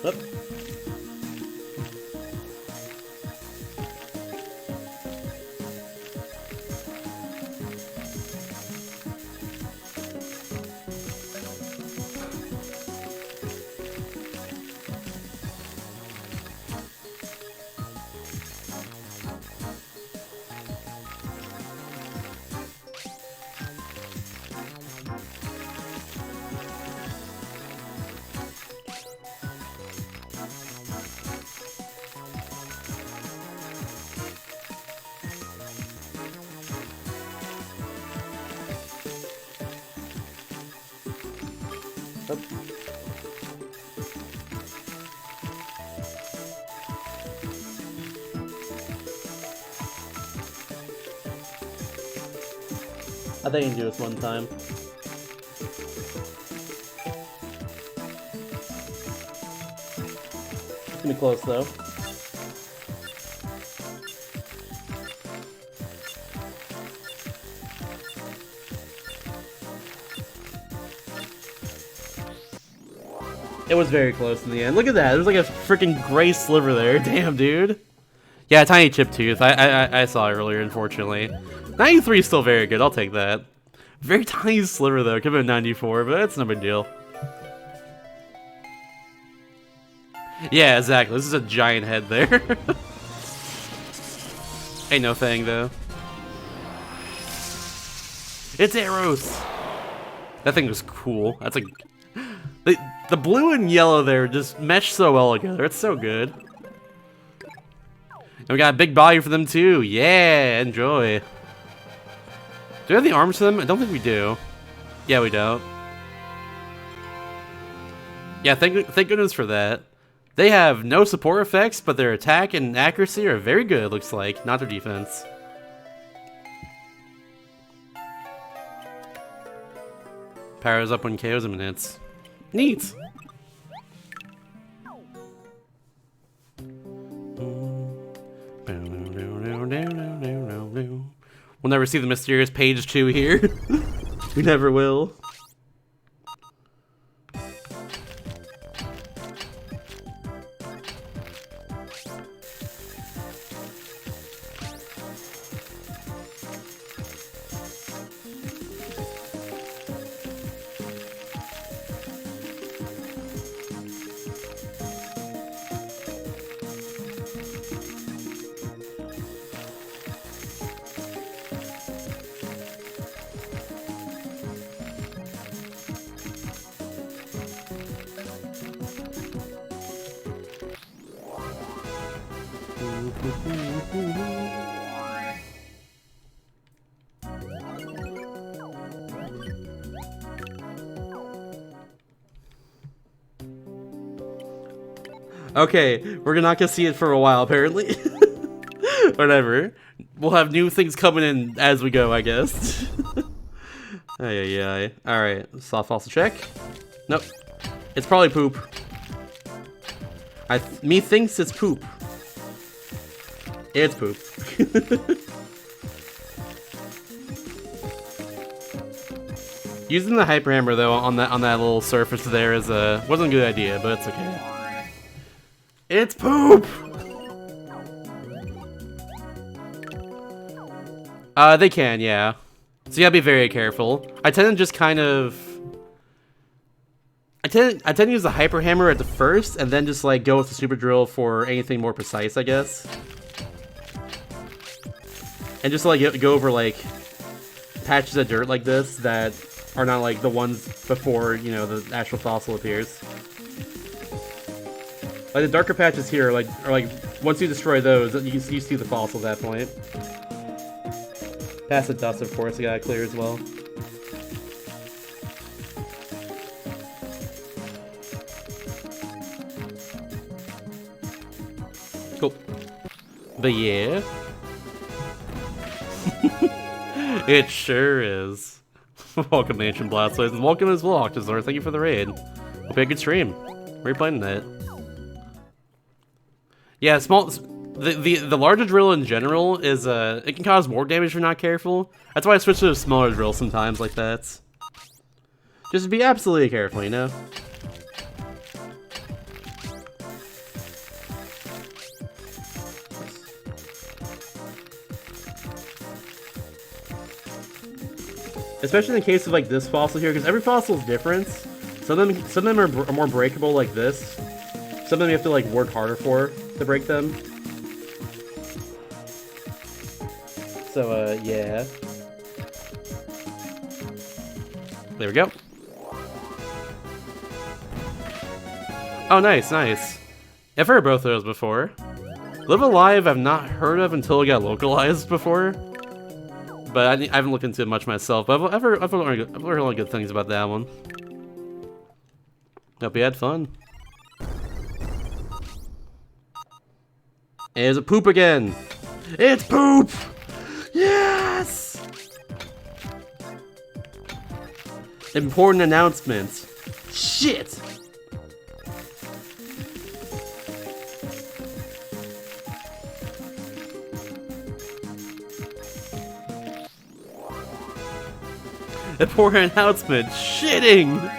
Up. Up. I think I can do this one time. It's gonna be close though. It was very close in the end. Look at that. There's like a freaking gray sliver there. Damn, dude. Yeah, tiny chip tooth. I saw it earlier, unfortunately. 93 is still very good. I'll take that. Very tiny sliver, though. Could have been 94, but it's no big deal. Yeah, exactly. This is a giant head there. Ain't no thing, though. It's arrows. That thing was cool. That's like... The blue and yellow there just mesh so well together. It's so good. And we got a big body for them too. Yeah, enjoy. Do we have the arms for them? I don't think we do. Yeah, we don't. Yeah, thank goodness for that. They have no support effects, but their attack and accuracy are very good, it looks like. Not their defense. Powers up when KOs him and hits. Neat. We'll never see the mysterious page 2 here. We never will. Okay, we're not gonna see it for a while, apparently. Whatever. We'll have new things coming in as we go, I guess. Ay. Alright, soft fossil check. Nope. It's probably poop. Me thinks it's poop. It's poop. Using the hyper hammer though on that little surface there wasn't a good idea, but it's okay. It's poop. They can, yeah. So you gotta be very careful. I tend to just kind of. I tend to use the hyper hammer at the first, and then just like go with the super drill for anything more precise, I guess. And just like go over like patches of dirt like this that are not like the ones before, you know, the actual fossil appears. Like the darker patches here are like once you destroy those, you see the fossil at that point. Past the dust, of course, you gotta clear as well. Cool. But yeah. It sure is. Welcome to Ancient Blastoise, and welcome as well, Octazor. Thank you for the raid. Hope you had a good stream. Where are you playing that? Yeah, the larger drill in general is it can cause more damage if you're not careful. That's why I switch to a smaller drill sometimes like that. Just be absolutely careful, you know? Especially in the case of like this fossil here, because every fossil is different. Some of them are more breakable like this. Some of them you have to like work harder for to break them. So yeah. There we go. Oh, nice. I've heard both of those before. Live Alive I've not heard of until it got localized before. But I haven't looked into it much myself, but I've heard a lot of good things about that one. Hope you had fun. Is it poop again? It's poop! Yes! Important announcement. Shit! Important announcement. Shitting!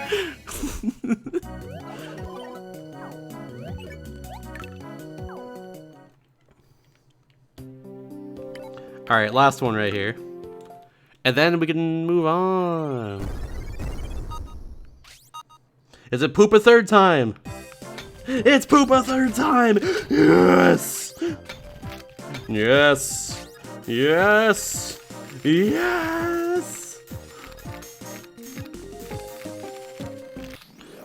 Alright, last one right here. And then we can move on. Is it poop a third time? It's poop a third time! Yes! Yes! Yes! Yes!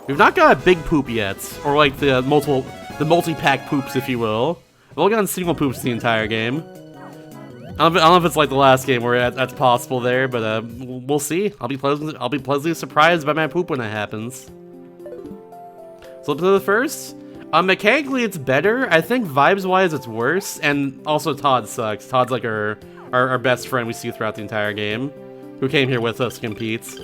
We've not got a big poop yet, or like the multi-pack poops, if you will. We've only gotten single poops the entire game. I don't know if it's like the last game where that's possible there, but we'll see. I'll be pleasantly surprised by my poop when it happens. So up to the first. Mechanically it's better. I think vibes-wise it's worse, and also Todd sucks. Todd's like our best friend we see throughout the entire game, who came here with us to compete.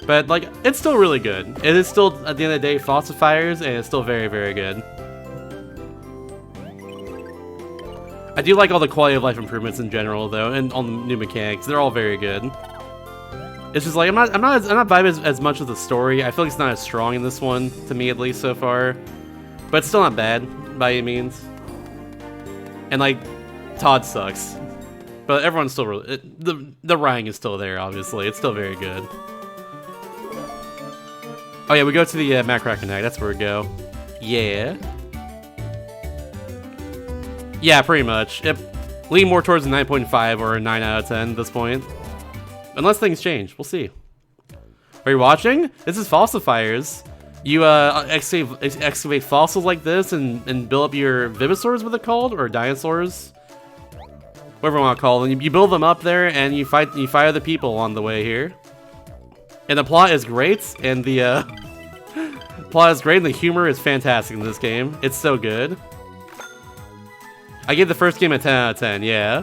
But like, it's still really good. It is still, at the end of the day, Fossifiers, and it's still very, very good. I do like all the quality of life improvements in general, though, and all the new mechanics. They're all very good. It's just like I'm not vibing as much as the story. I feel like it's not as strong in this one, to me at least so far. But it's still not bad by any means. And like, Todd sucks, but everyone's still really the writing is still there. Obviously, it's still very good. Oh yeah, we go to the Macrachinite. That's where we go. Yeah. Yeah, pretty much. Yep. Lean more towards a 9.5 or a 9 out of 10 at this point. Unless things change. We'll see. Are you watching? This is Fossifiers. You excavate fossils like this and build up your Vivisaurs, what they're called, or dinosaurs. Whatever you want to call them. You build them up there and you fight other people on the way here. And the plot is great, and the Plot is great and the humor is fantastic in this game. It's so good. I gave the first game a 10 out of 10, yeah.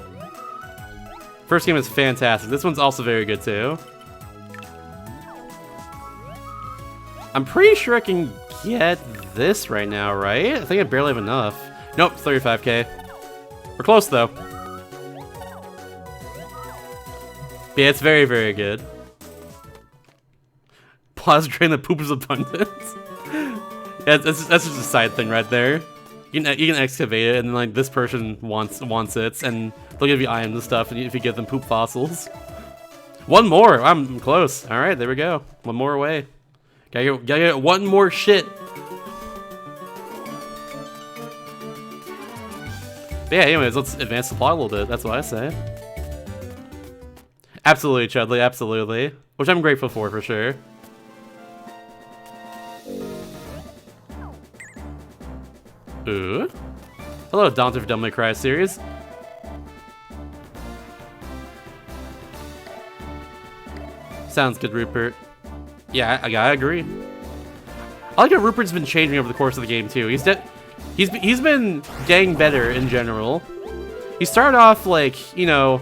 First game is fantastic. This one's also very good too. I'm pretty sure I can get this right now, right? I think I barely have enough. Nope, 35k. We're close though. But yeah, it's very, very good. Plasma drain the poop is abundant. Yeah, that's just a side thing right there. You can excavate it, and then like this person wants it, and they'll give you items and stuff if you give them poop fossils. One more. I'm close. All right, there we go. One more away. Gotta get one more shit. But yeah, anyways, let's advance the plot a little bit. That's what I say. Absolutely, Chudley, absolutely. Which I'm grateful for sure. Ooh. Hello, Dante for Devil May Cry series. Sounds good, Rupert. Yeah, I agree. I like how Rupert's been changing over the course of the game too. He's been getting better in general. He started off like, you know,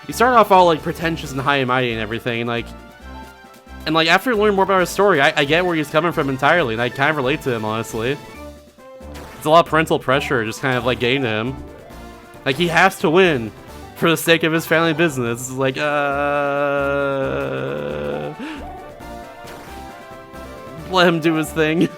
he started off all like pretentious and high and mighty and everything, and like after learning more about his story, I get where he's coming from entirely, and I kind of relate to him honestly. It's a lot of parental pressure just kind of like getting to him. Like he has to win for the sake of his family business. It's like let him do his thing.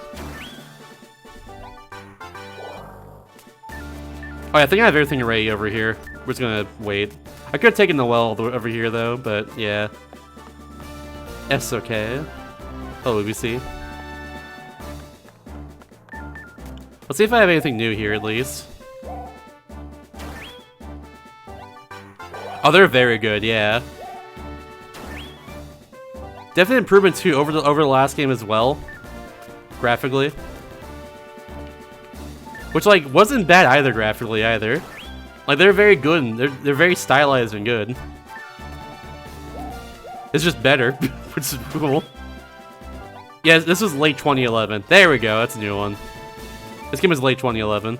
Oh, yeah, I think I have everything ready over here. We're just gonna wait. I could have taken the well over here though, but yeah. It's okay. Oh, UBC. Let's see if I have anything new here at least. Oh, they're very good, yeah. Definite improvement too over the last game as well, graphically. Which like wasn't bad either graphically either. Like they're very good and they're very stylized and good. It's just better, which is cool. Yeah, this was late 2011. There we go, that's a new one. This game is late 2011.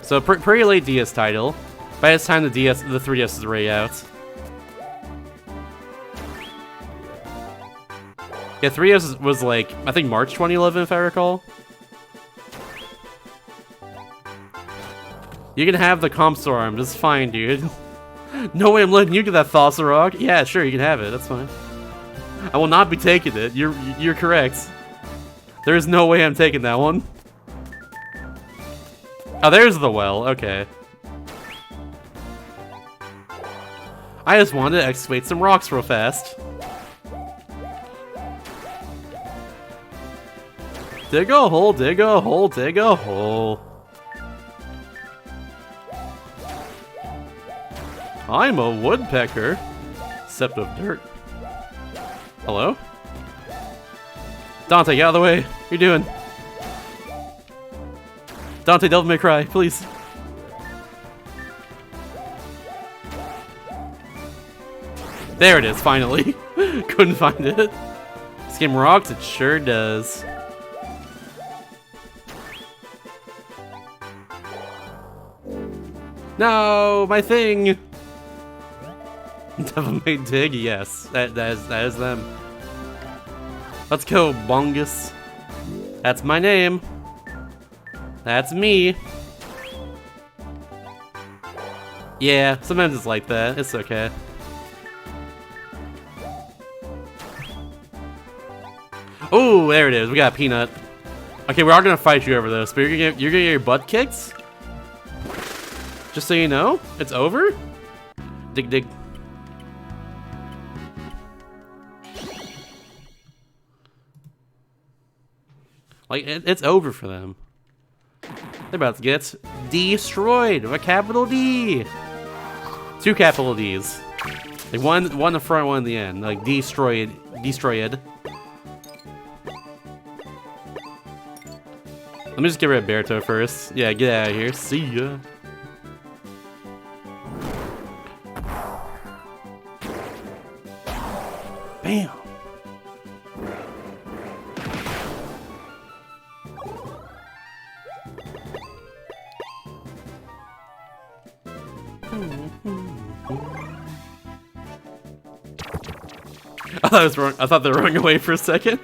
So pretty late DS title. By this time the 3DS is already out. Yeah, 3DS was like, I think March 2011 if I recall. You can have the Compstor arm, just fine, dude. No way I'm letting you get that Thossarog. Yeah, sure, you can have it, that's fine. I will not be taking it, you're correct. There is no way I'm taking that one. Oh, there's the well, okay. I just wanted to excavate some rocks real fast. Dig a hole, dig a hole, dig a hole. I'm a woodpecker. Sept of dirt. Hello? Dante, get out of the way. What are you doing? Dante, Devil May Cry, please. There it is, finally. Couldn't find it. This game rocks, it sure does. No, my thing. Devil May Dig, yes, that is them. Let's go, Bongus. That's my name. That's me. Yeah, sometimes it's like that. It's okay. Oh, there it is. We got a peanut. Okay, we are gonna fight you over this, but you're gonna get your butt kicked. Just so you know, it's over. Dig, dig. Like, it's over for them. They're about to get destroyed with a capital D. 2 capital D's. Like one in the front, one in the end. Like destroyed. Destroyed. Let me just get rid of Berto first. Yeah, get out of here. See ya. Bam. I thought I was wrong. I thought they were running away for a second.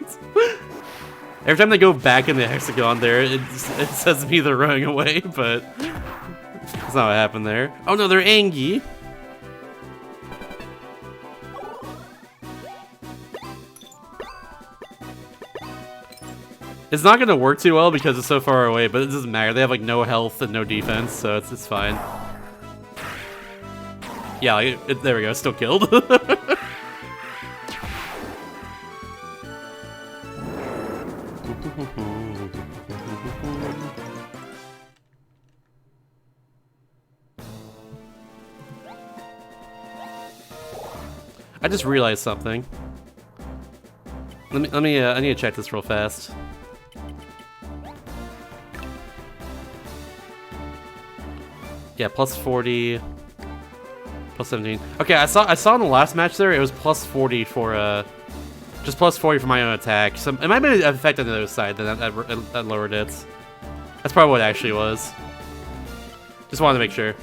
Every time they go back in the hexagon there, it says to me they're running away, but that's not what happened there. Oh no, they're Angie. It's not gonna work too well because it's so far away, but it doesn't matter. They have like no health and no defense, so it's fine. Yeah, like, there we go. Still killed. I just realized something. Let me. I need to check this real fast. Yeah, plus 40, plus 17. Okay, I saw in the last match there it was plus 40 for just plus 40 for my own attack. So it might be an effect on the other side that lowered it. That's probably what it actually was. Just wanted to make sure.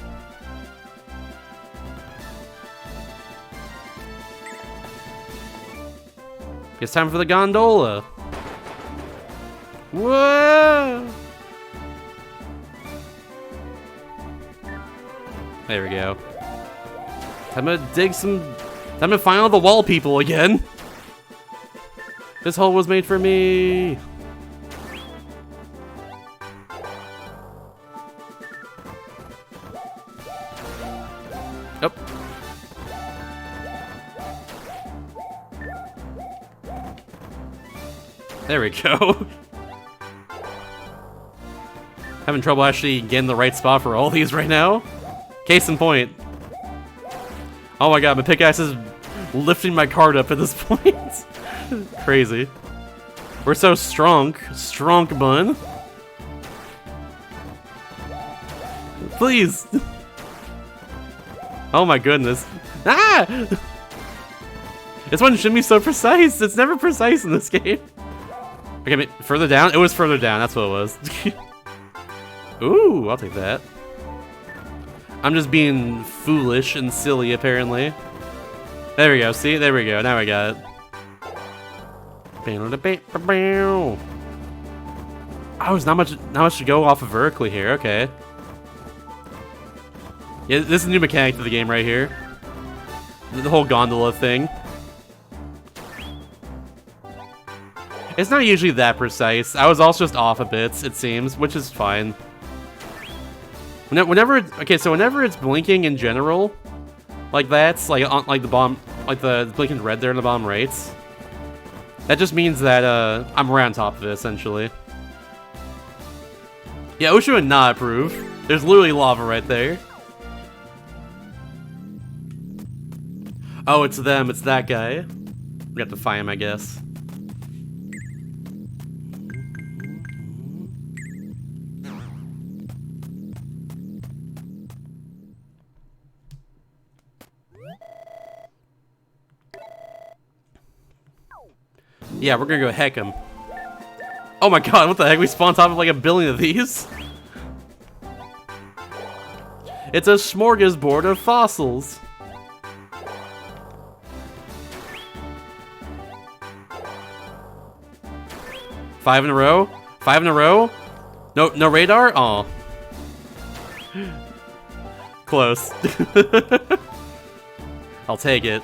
It's time for the gondola. Whoa! There we go. Time to dig some... Time to find all the wall people again. This hole was made for me. Yep. There we go. Having trouble actually getting the right spot for all these right now. Case in point. Oh my god, my pickaxe is lifting my card up at this point. Crazy. We're so strong. Strong bun. Please. Oh my goodness. Ah! This one shouldn't be so precise. It's never precise in this game. Okay, further down? It was further down. That's what it was. Ooh, I'll take that. I'm just being foolish and silly, apparently. There we go. See? There we go. Now I got it. Oh, there's not much to go off of vertically here. Okay. Yeah, this is a new mechanic to the game right here. The whole gondola thing. It's not usually that precise. I was also just off a bit, it seems, which is fine. Whenever it's blinking in general, like that's like on like the bottom, like the blinking red there in the bottom right. That just means that I'm right on top of it essentially. Yeah, Oshu would not approve. There's literally lava right there. Oh, it's them. It's that guy. We have to find him, I guess. Yeah, we're gonna go heck him. Oh my god, what the heck? We spawned on top of like a billion of these? It's a smorgasbord of fossils. Five in a row? 5 in a row? No radar? Aw. Close. I'll take it.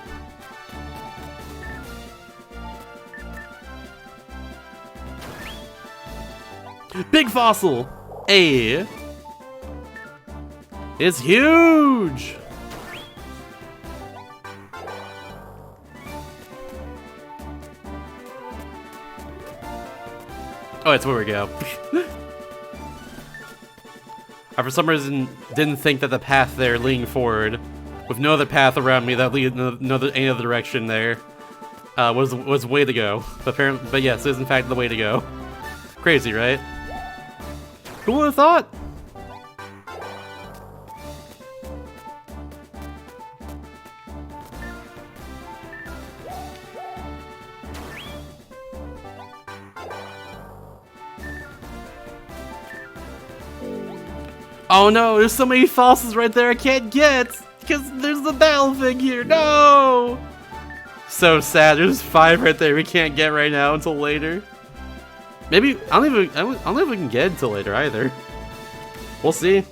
Big fossil! Hey! It's huge! Oh, that's where we go. I, for some reason, didn't think that the path there leading forward, with no other path around me that lead any other direction there, was way to go. Apparently, but yes, it is in fact the way to go. Crazy, right? Who would have thought? Oh no, there's so many fossils right there I can't get! Because there's the battle thing here, no! So sad. There's 5 right there we can't get right now until later. Maybe I don't know if we can get until later either. We'll see.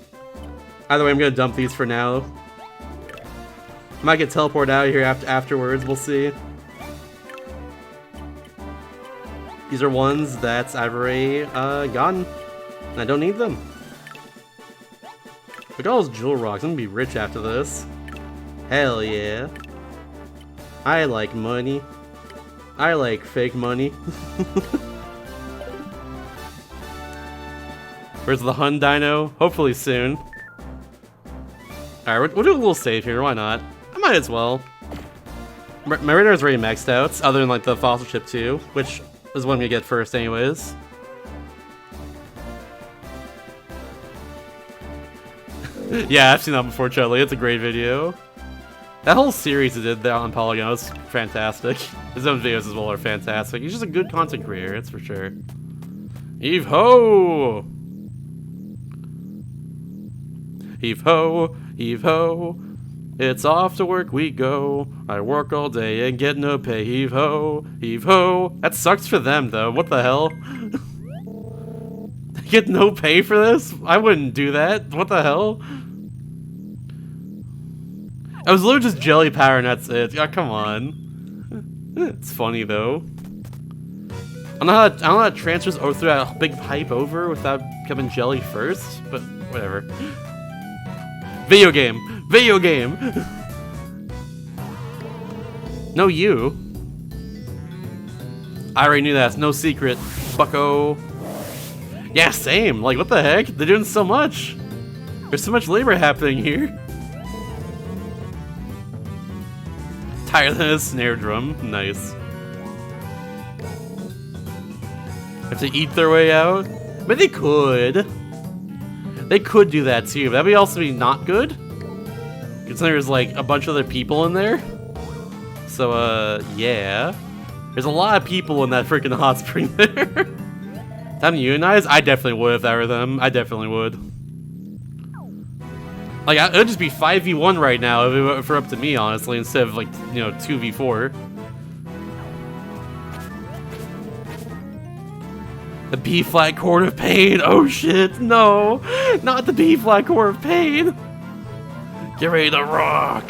Either way, I'm gonna dump these for now. Might get teleported out of here afterwards. We'll see. These are ones that I've already gotten, and I don't need them. Look at all those jewel rocks. I'm gonna be rich after this. Hell yeah. I like money. I like fake money. Where's the Hun Dino? Hopefully soon. Alright, we'll do a little save here. Why not? I might as well. My radar is already maxed out, other than like the fossil chip 2, which is what I'm gonna get first anyways. Yeah, I've seen that before, Chudley. It's a great video. That whole series he did there on Polygon was fantastic. His own videos as well are fantastic. He's just a good content creator, that's for sure. Heave ho! Heave ho, heave ho. It's off to work we go. I work all day and get no pay. Heave ho, heave ho. That sucks for them though. What the hell? They get no pay for this? I wouldn't do that. What the hell? I was literally just jelly power and that's it. Yeah, come on. It's funny though. I don't know how it transfers through that big pipe over without becoming jelly first, but whatever. Video game! Video game! No, you. I already knew that. It's no secret. Bucko. Yeah, same. Like, what the heck? They're doing so much. There's so much labor happening here. Higher than a snare drum. Nice. Have to eat their way out? But they could. They could do that too, but that'd be also be not good. Considering there's like a bunch of other people in there. So, yeah. There's a lot of people in that freaking hot spring there. Time to unionize? I definitely would if I were them. I definitely would. Like, it would just be 5v1 right now if it were up to me, honestly, instead of, like, you know, 2v4. The B-flat chord of pain! Oh shit, no! Not the B-flat chord of pain! Get ready to rock!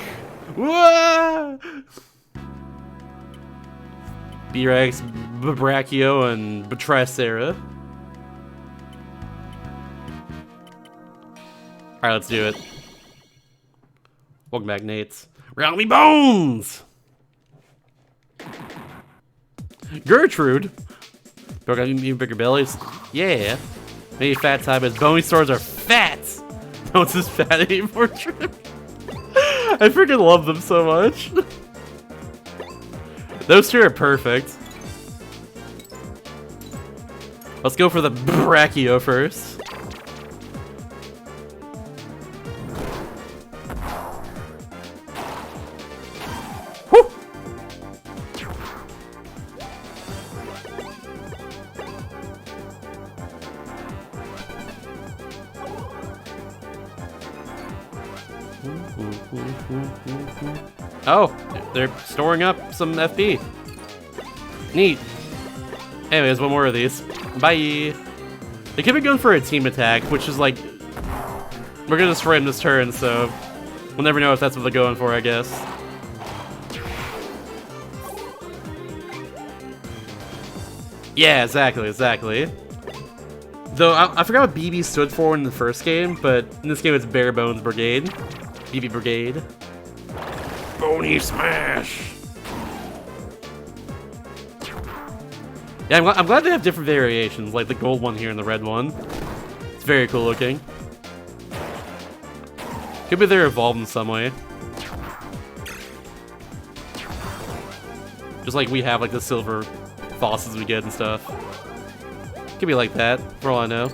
Whoa! B-Rex, Brachio, and Betracera. Alright, let's do it. Welcome back, Nates. Round me bones! Gertrude! Bro, got even bigger bellies? Yeah. Maybe fat time, but bony swords are fat! No one's as fat anymore, Trip. I freaking love them so much. Those two are perfect. Let's go for the Brachio first. Woo! Oh, they're storing up some FP. Neat. Anyways, one more of these. Bye. They could be going for a team attack, which is like, we're gonna destroy him this turn, so we'll never know if that's what they're going for, I guess. Yeah, exactly. Though I forgot what BB stood for in the first game, but in this game it's Bare Bones Brigade. BB Brigade. Bony Smash! Yeah, I'm glad they have different variations, like the gold one here and the red one. It's very cool looking. Could be they're evolved in some way. Just like we have like the silver bosses we get and stuff. Could be like that, for all I know.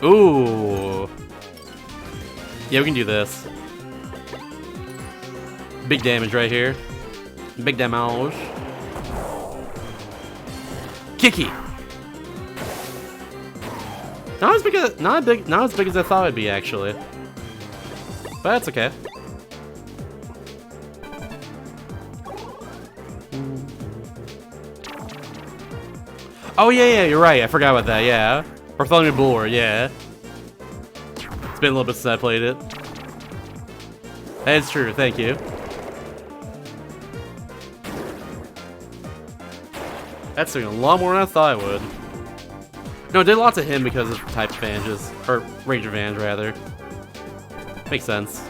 Ooh. Yeah, we can do this. Big damage right here. Big damage. Kiki. Not as big as I thought it'd be, actually. But that's okay. Oh yeah, you're right. I forgot about that. Yeah, Bartholomew Bulwer. Yeah, it's been a little bit since I played it. That's true. Thank you. That's doing a lot more than I thought it would. No, I did lots of him because of type advantages, or range advantage rather. Makes sense.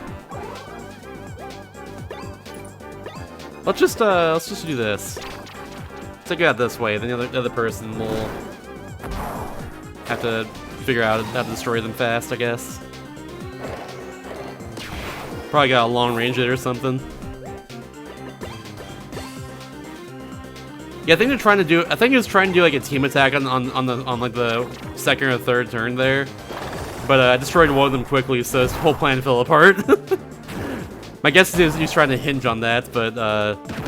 Let's just do this. Take it out this way, then the other person will have to figure out how to destroy them fast, I guess. Probably got a long range hit or something. Yeah, I think they're trying to do. I think he was trying to do like a team attack on like the second or third turn there, but I destroyed one of them quickly, so his whole plan fell apart. My guess is he's trying to hinge on that, but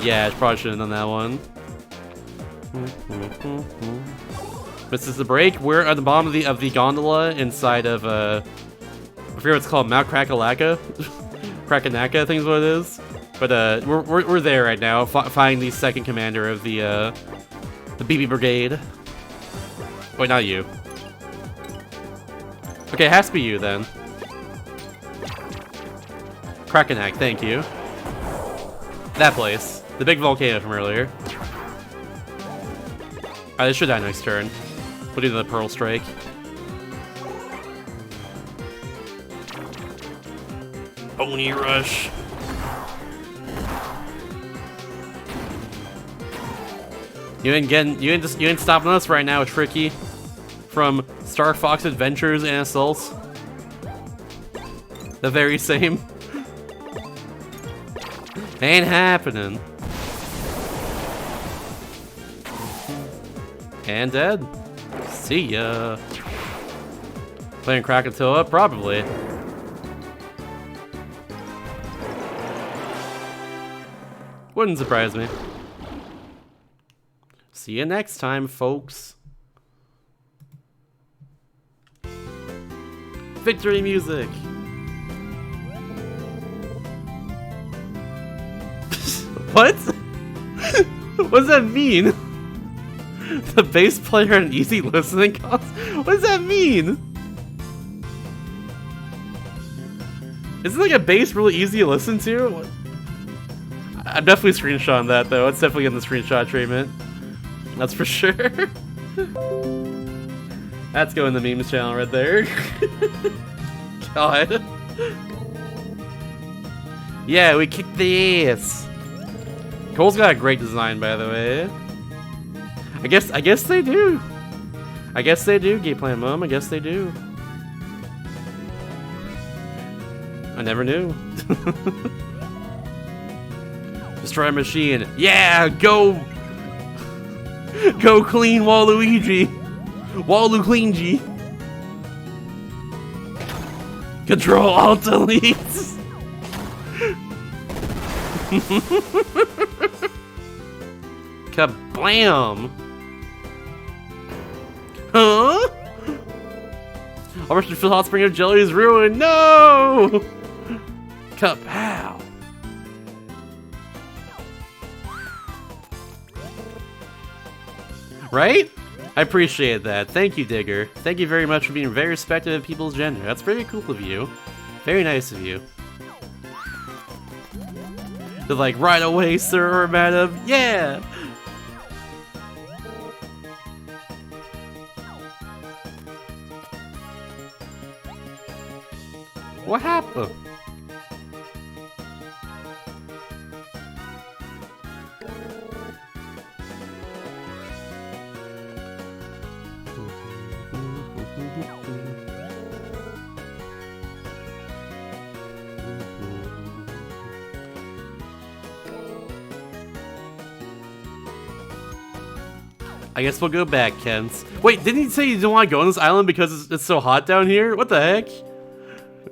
yeah, I probably shouldn't have done that one. Misses the break. We're at the bottom of the gondola inside of I forget what it's called, Mount Krakalaka. Krakanaka, I think is what it is. But we're there right now, finding the second commander of the BB Brigade. Wait, not you. Okay, it has to be you then. Krakenak, thank you. That place, the big volcano from earlier. Alright, this should die next turn. We'll do the Pearl Strike. Oni Rush. You ain't stopping us right now, Tricky. From Star Fox Adventures and Assaults. The very same. Ain't happening. And dead. See ya. Playing Krakatoa? Probably. Wouldn't surprise me. See you next time, folks. Victory music. What? What does that mean? The bass player and easy listening cost? What does that mean? Isn't like a bass really easy to listen to? I'm definitely screenshotting that though. It's definitely in the screenshot treatment. That's for sure. That's going to the memes channel right there. God. Yeah, we kicked the ass. Cole's got a great design, by the way. I guess they do. I guess they do, Game Plan Mom. I guess they do. I never knew. Destroy a machine. Yeah, go. Go clean Waluigi. Walu clean G. Control Alt Delete. Kablam. Huh? Operation Phil Hot Spring of Jelly is ruined. No. Kapow. Right? I appreciate that. Thank you, Digger. Thank you very much for being very respectful of people's gender. That's very cool of you. Very nice of you. They're like, right away, sir or madam. Yeah! What happened? I guess we'll go back, Kent. Wait, didn't he say he didn't want to go on this island because it's so hot down here? What the heck?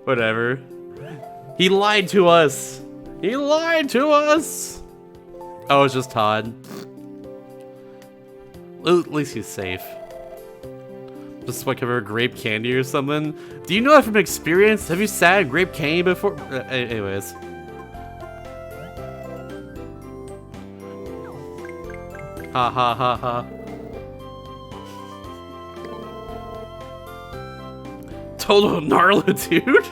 Whatever. He lied to us. He lied to us. Oh, it's just Todd. At least he's safe. Just like cover grape candy or something. Do you know that from experience? Have you sat in grape candy before? Anyways. Ha ha ha ha. Total Gnarlitude?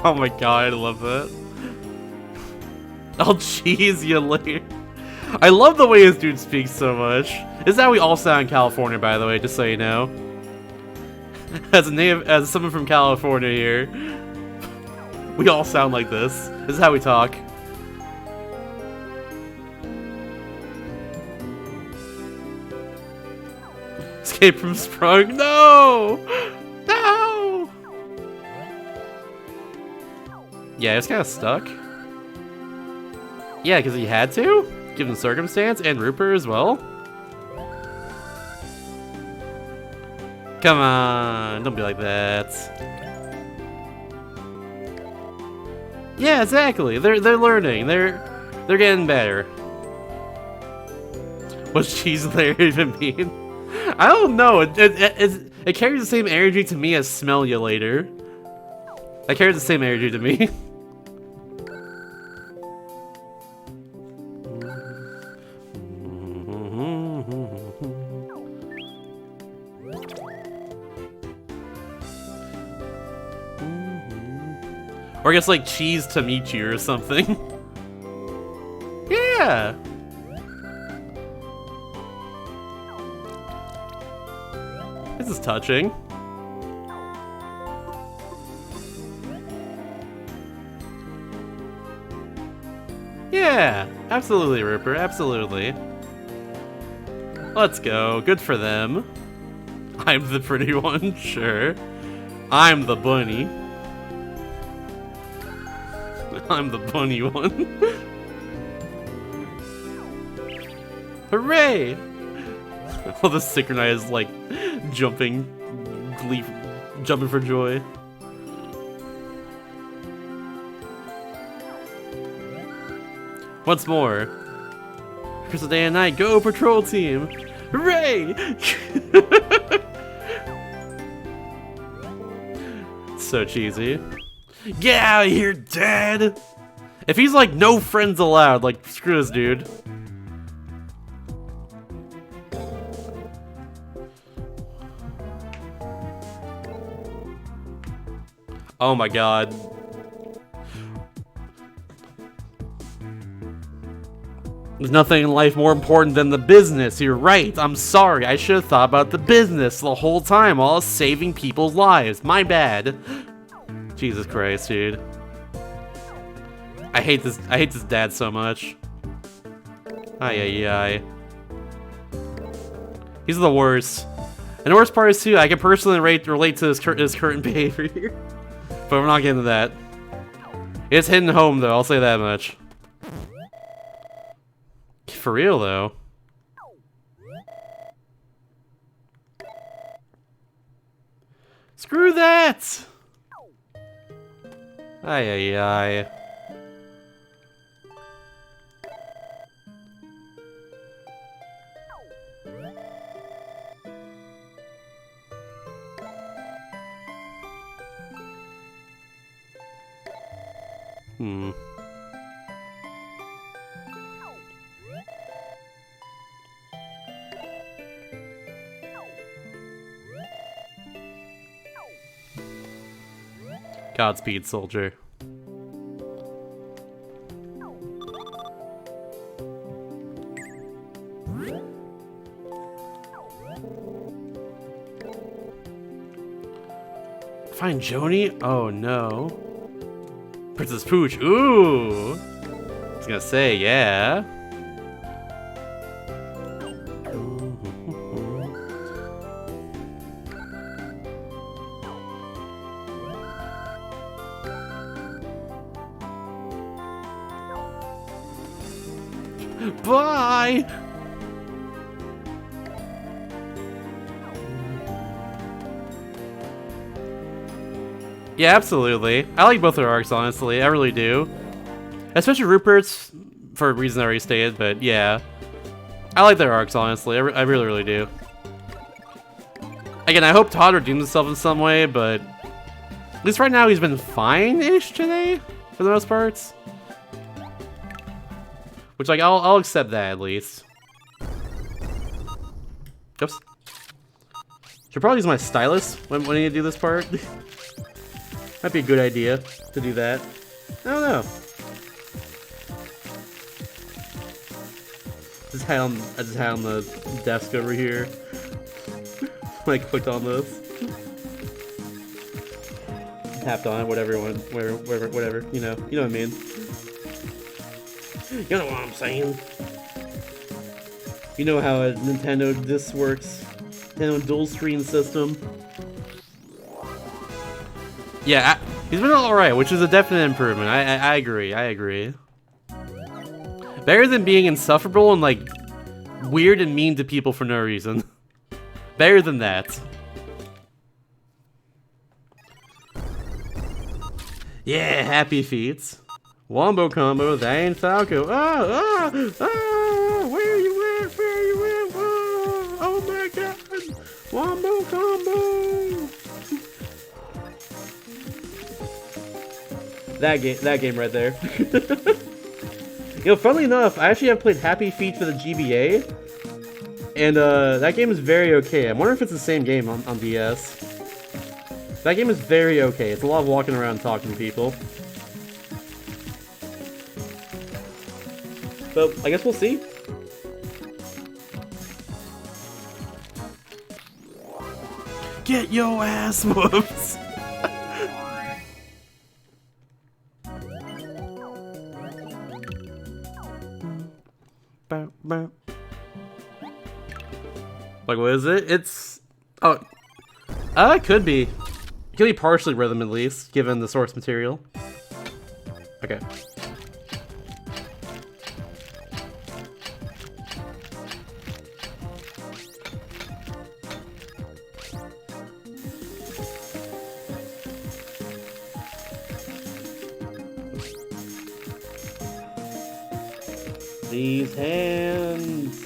Oh my god, I love that. I'll cheese you later. I love the way this dude speaks so much. This is how we all sound in California, by the way, just so you know. As someone from California here, we all sound like this. This is how we talk. Escape from Sprung? No! No! Yeah, it's kind of stuck. Yeah, because he had to, given the circumstance, and Rupert as well. Come on, don't be like that. Yeah, exactly. They're learning. They're getting better. What's cheese layer even mean? I don't know. It carries the same energy to me as smell you later. It carries the same energy to me. Or I guess like cheese to meet you or something. Yeah. This is touching. Yeah, absolutely, Rupert, absolutely. Let's go. Good for them. I'm the pretty one, sure. I'm the bunny. I'm the bunny one. Hooray! All the synchronized, like, jumping for joy. Once more. Crystal Day and Night, go patrol team! Hooray! So cheesy. Get out of here, Dad! If he's like, no friends allowed, like, screw this dude. Oh my god. There's nothing in life more important than the business. You're right. I'm sorry. I should have thought about the business the whole time while I was saving people's lives. My bad. Jesus Christ, dude. I hate this dad so much. Ay, ay, ay. He's the worst. And the worst part is, too, I can personally relate to his current behavior here. But we're not getting to that. It's hitting home, though, I'll say that much. For real, though. Screw that! Ay, ay, ay. Godspeed, soldier. Find Joni? Oh no. Princess Pooch. Ooh. I was gonna say, yeah. Bye! Yeah, absolutely. I like both their arcs, honestly. I really do. Especially Rupert's, for a reason I already stated, but yeah. I like their arcs, honestly. I really, really do. Again, I hope Todd redeems himself in some way, but at least right now he's been fine-ish today, for the most parts. Which, like, I'll accept that at least. Oops. Should probably use my stylus when I do this part. Might be a good idea to do that. I don't know. I just had on the desk over here. When I clicked on this. Tapped on it, whatever, whatever, you know what I mean. You know what I'm saying? You know how a Nintendo disc works. Nintendo dual screen system. Yeah, he's been alright, which is a definite improvement. I agree. Better than being insufferable and, like, weird and mean to people for no reason. Better than that. Yeah, happy feet. Wombo combo, that ain't Falco. Where you at? Oh my god. Wombo combo. That game right there. You know, funnily enough, I actually have played Happy Feet for the GBA. And that game is very okay. I wonder if it's the same game on DS. That game is very okay. It's a lot of walking around talking to people. So, I guess we'll see. Get your ass whooped! Like, what is it? It's... Oh. It could be. It could be partially rhythm, at least, given the source material. Okay. These hands.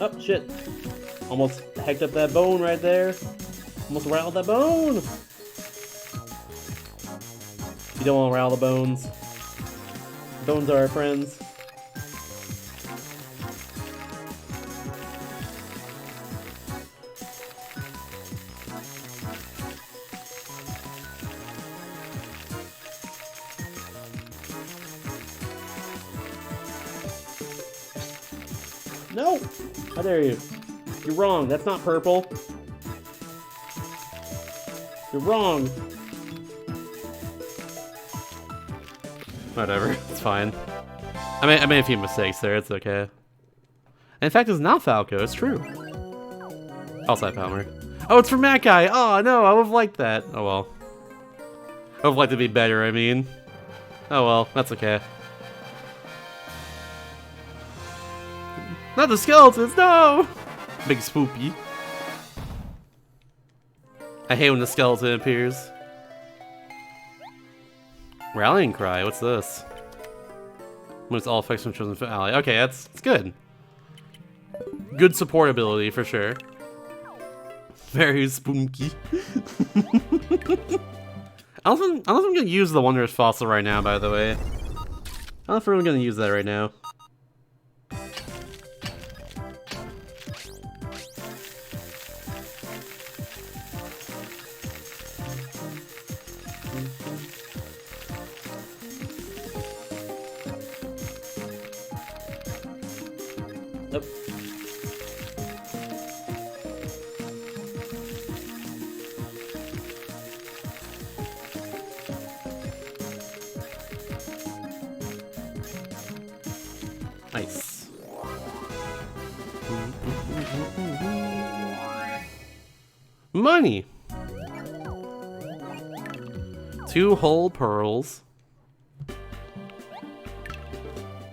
Oh, shit. Almost hacked up that bone right there. Almost rattled that bone. You don't want to rattle the bones. Bones are our friends. No! How dare you? You're wrong. That's not purple. You're wrong. Whatever. It's fine. I made a few mistakes there. It's okay. In fact, it's not Falco. It's true. Outside Palmer. Oh, it's from that guy. Oh, no. I would have liked that. Oh, well. I would have liked it to be better, I mean. Oh, well. That's okay. Not the skeletons, no! Big spoopy. I hate when the skeleton appears. Rallying cry, what's this? When it's all effects from chosen ally. Okay, that's good. Good support ability for sure. Very spooky. I don't know if I'm gonna use the Wondrous Fossil right now, by the way. I don't know if we're really gonna use that right now. Nope. Nice. Money. 2 whole pearls.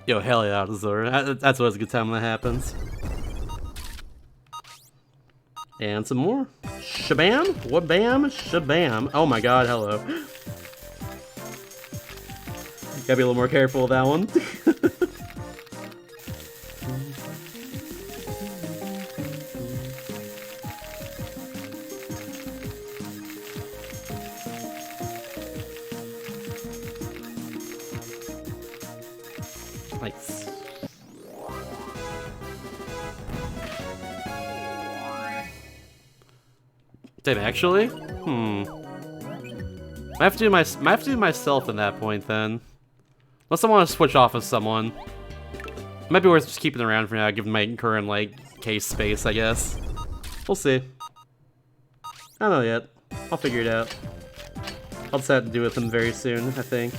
Yo, hell yeah, Azor. That's always a good time when that happens. And some more. Shabam? What bam? Shabam. Oh my god, hello. Gotta be a little more careful with that one. Nice. Damn, actually? I have to do myself at that point then. Unless I want to switch off with someone. It might be worth just keeping it around for now, given my current, like, case space, I guess. We'll see. I don't know yet. I'll figure it out. I'll just have to do with them very soon, I think.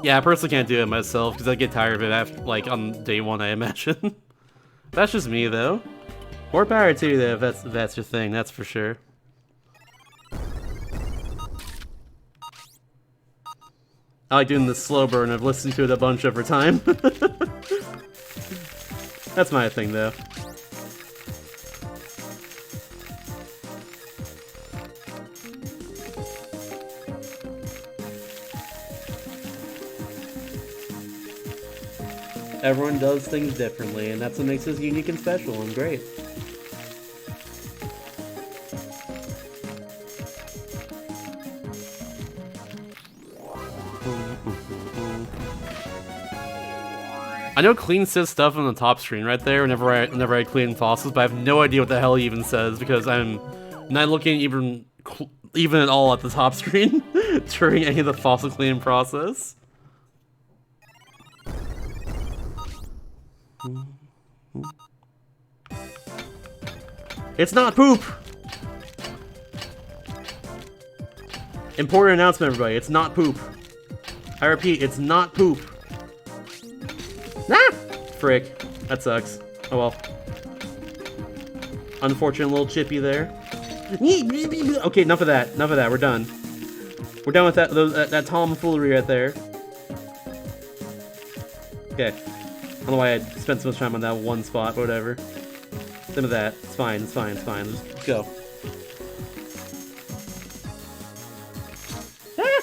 Yeah, I personally can't do it myself because I get tired of it after, like, on day one, I imagine. That's just me, though. More power to you, though, if that's your thing, that's for sure. I like doing the slow burn. I've listened to it a bunch over time. That's my thing, though. Everyone does things differently, and that's what makes us unique and special and great. I know clean says stuff on the top screen right there whenever I clean fossils, but I have no idea what the hell he even says because I'm not looking even at all at the top screen during any of the fossil cleaning process. It's not poop! Important announcement, everybody. It's not poop. I repeat, it's not poop. Ah! Frick. That sucks. Oh well. Unfortunate little chippy there. Okay, enough of that. Enough of that. We're done. We're done with that tomfoolery right there. Okay. I don't know why I spent so much time on that one spot, but whatever. Some of that. It's fine, it's fine, it's fine. Let's go. Ah!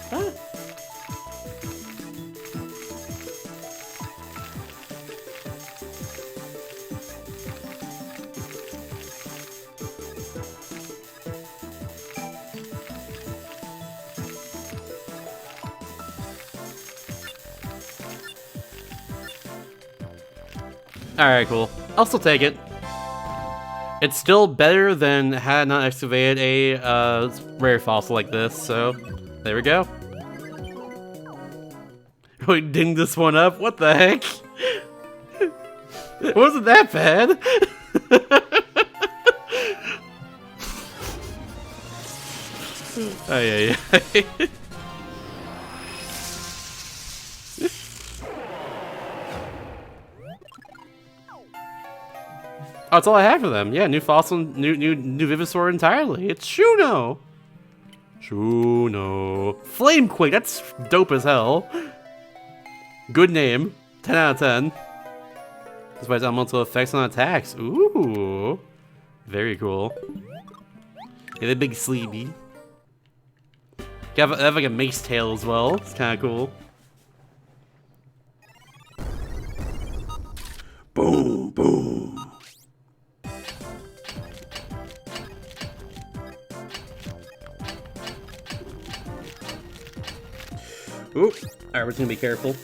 Ah. Alright, cool. I'll still take it. It's still better than had I not excavated a rare fossil like this, so there we go. Really ding this one up? What the heck? It wasn't that bad. Ay, ay, ay. Oh, that's all I have for them. Yeah, new fossil, new Vivisaur entirely. It's Shuno. Shuno. Flamequake, that's dope as hell. Good name. 10 out of 10. Despite elemental effects on attacks. Ooh. Very cool. Yeah, the big sleepy. They have like a mace tail as well. It's kind of cool. Boom, boom. Ooh. Alright, we're just gonna be careful.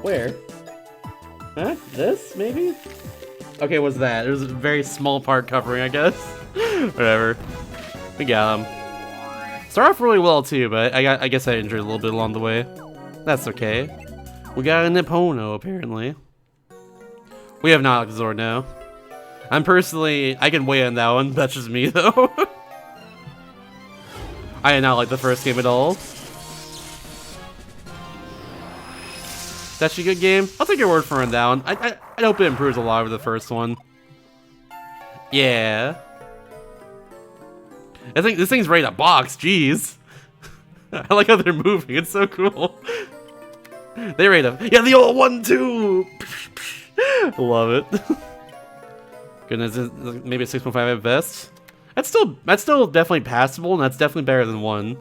Where? Huh? This, maybe? Okay, what's that? It was a very small part covering, I guess. Whatever. We got him. Start off really well, too, but I guess I injured a little bit along the way. That's okay. We got a Nippono, apparently. We have not Zord now. I can weigh in that one. That's just me, though. I did not like the first game at all. It's actually a good game. I'll take your word for it down. I hope it improves a lot over the first one. Yeah. I think this thing's ready to box. Jeez. I like how they're moving. It's so cool. They ready to. Yeah, the old 1-2. Love it. Goodness, maybe a 6.5 at best. That's still definitely passable, and that's definitely better than 1.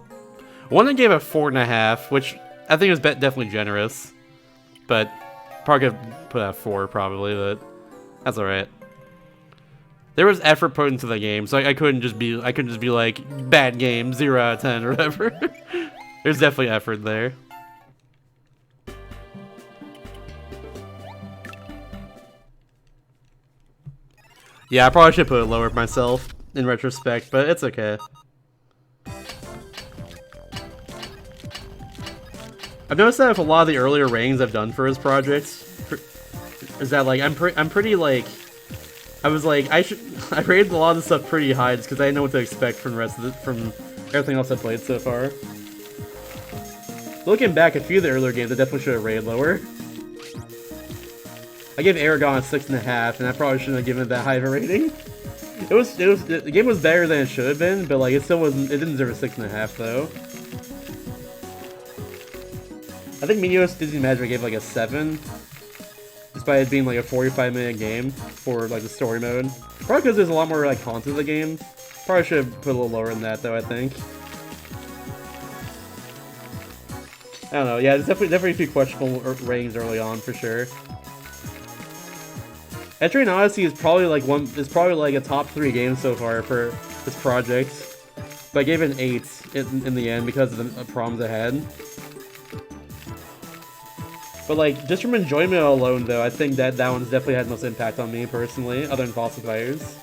1 I gave a 4.5, which I think was definitely generous. But probably could put out 4 probably, but that's alright. There was effort put into the game, so I couldn't just be like bad game, 0 out of 10 or whatever. There's definitely effort there. Yeah, I probably should put it lower myself in retrospect, but it's okay. I've noticed that with a lot of the earlier ratings I've done for his projects, is that like I'm pretty like I rated a lot of the stuff pretty high just because I didn't know what to expect from the rest of from everything else I've played so far. Looking back, a few of the earlier games I definitely should have rated lower. I gave Aragon a 6.5, and I probably shouldn't have given it that high of a rating. The game was better than it should have been, but like it didn't deserve a 6.5 though. I think Meteos Disney Magic I gave like a 7, despite it being like a 45-minute game for like the story mode. Probably because there's a lot more like content in the game. Probably should have put a little lower than that though, I think. I don't know. Yeah, there's definitely a few questionable ratings early on for sure. Etrian Odyssey is probably like a top 3 game so far for this project, but I gave it an 8 in the end because of the problems I had. But like, just from enjoyment alone though, I think that one's definitely had the most impact on me personally, other than Fossil Fires.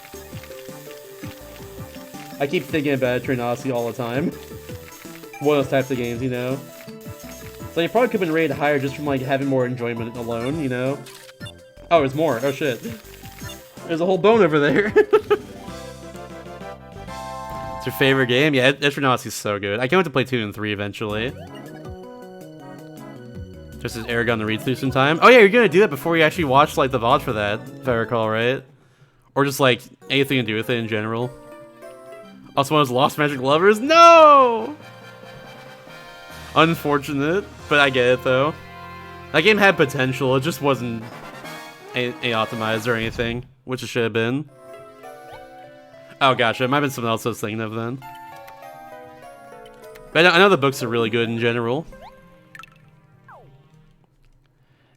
I keep thinking about Etrian Odyssey all the time. One of those types of games, you know? So you probably could have been rated higher just from like having more enjoyment alone, you know? Oh, there's more. Oh shit. There's a whole bone over there. It's your favorite game? Yeah, Etrian Odyssey is so good. I can't wait to play 2 and 3 eventually. Just as Aragon to read through some time. Oh yeah, you're gonna do that before you actually watch like the VOD for that, if I recall, right? Or just like anything to do with it in general. Also one of those Lost Magic lovers? No! Unfortunate, but I get it though. That game had potential, it just wasn't optimized or anything, which it should have been. Oh gotcha, it might have been something else I was thinking of then. But I know the books are really good in general.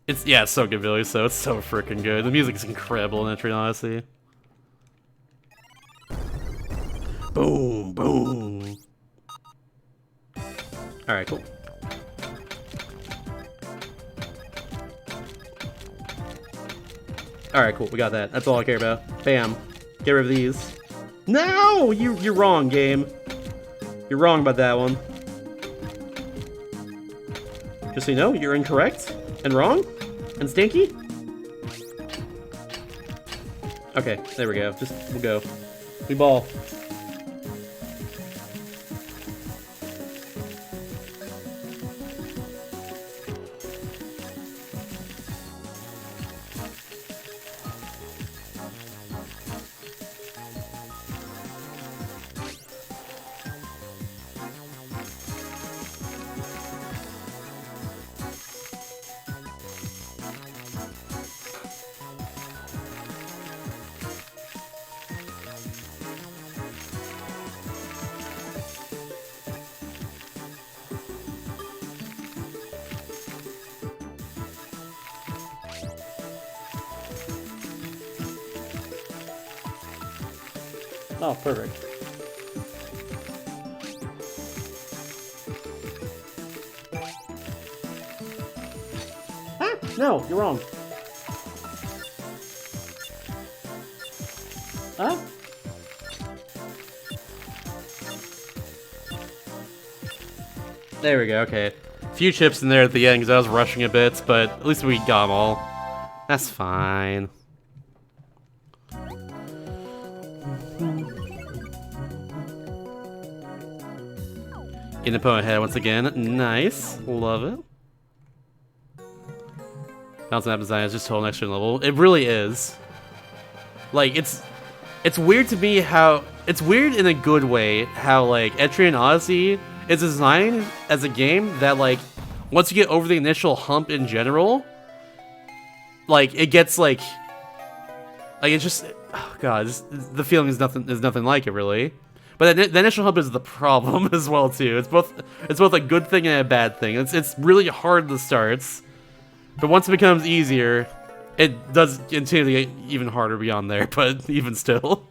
It's so good, Billy, so it's so freaking good. The music is incredible in Etrian Odyssey. Boom, boom. Alright, cool. Alright, cool, we got that. That's all I care about. Bam. Get rid of these. No! You're wrong, game. You're wrong about that one. Just so you know, you're incorrect. And wrong? And stinky? Okay, there we go. We'll go. We ball. Oh, perfect. Ah! No, you're wrong. Huh? There we go, okay. A few chips in there at the end because I was rushing a bit, but at least we got them all. That's fine. In opponent head once again. Nice. Love it. Bouncing Map design is just a whole extra level. It really is. Like, it's weird to me how... It's weird in a good way how, like, Etrian Odyssey is designed as a game that, like, once you get over the initial hump in general, like, it gets, like, it's just... Oh, God, the feeling is nothing like it, really. But the initial hump is the problem as well, too. It's both a good thing and a bad thing. It's really hard at the starts, but once it becomes easier, it does continue to get even harder beyond there, but even still.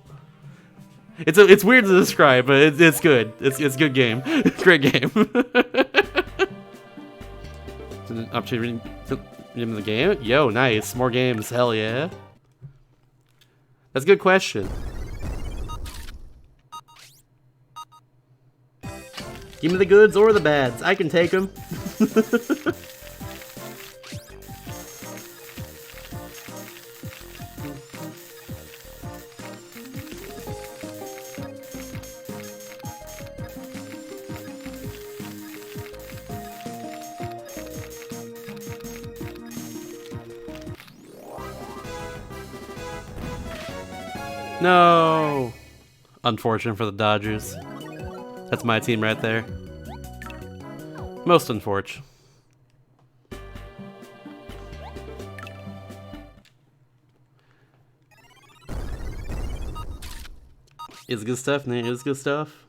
It's weird to describe, but it's good. It's a good game. Great game. Opportunity in the game? Yo, nice. More games. Hell yeah. That's a good question. Give me the goods or the bads. I can take them. No! Unfortunate for the Dodgers. That's my team right there. Most unfortunate. It's good stuff, Nate. It's good stuff.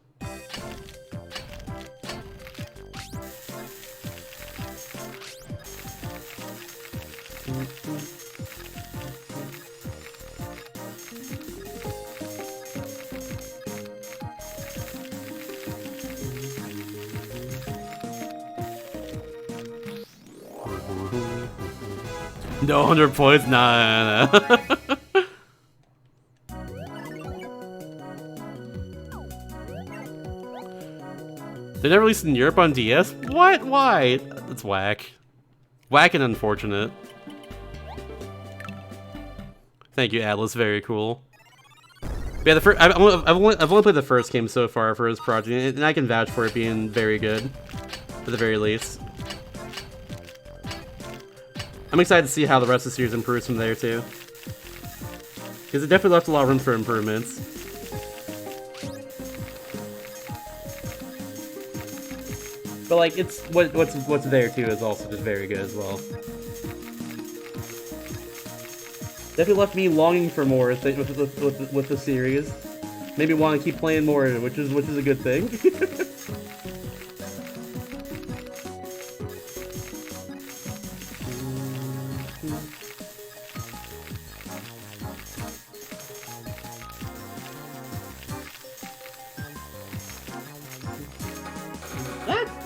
No 100 points? Nah. They never released in Europe on DS? What? Why? That's whack. Whack and unfortunate. Thank you, Atlas. Very cool. But yeah, the first I've only played the first game so far for his project, and I can vouch for it being very good, at the very least. I'm excited to see how the rest of the series improves from there too, because it definitely left a lot of room for improvements. But like, it's what's there too is also just very good as well. Definitely left me longing for more with the series. Maybe want to keep playing more, which is a good thing.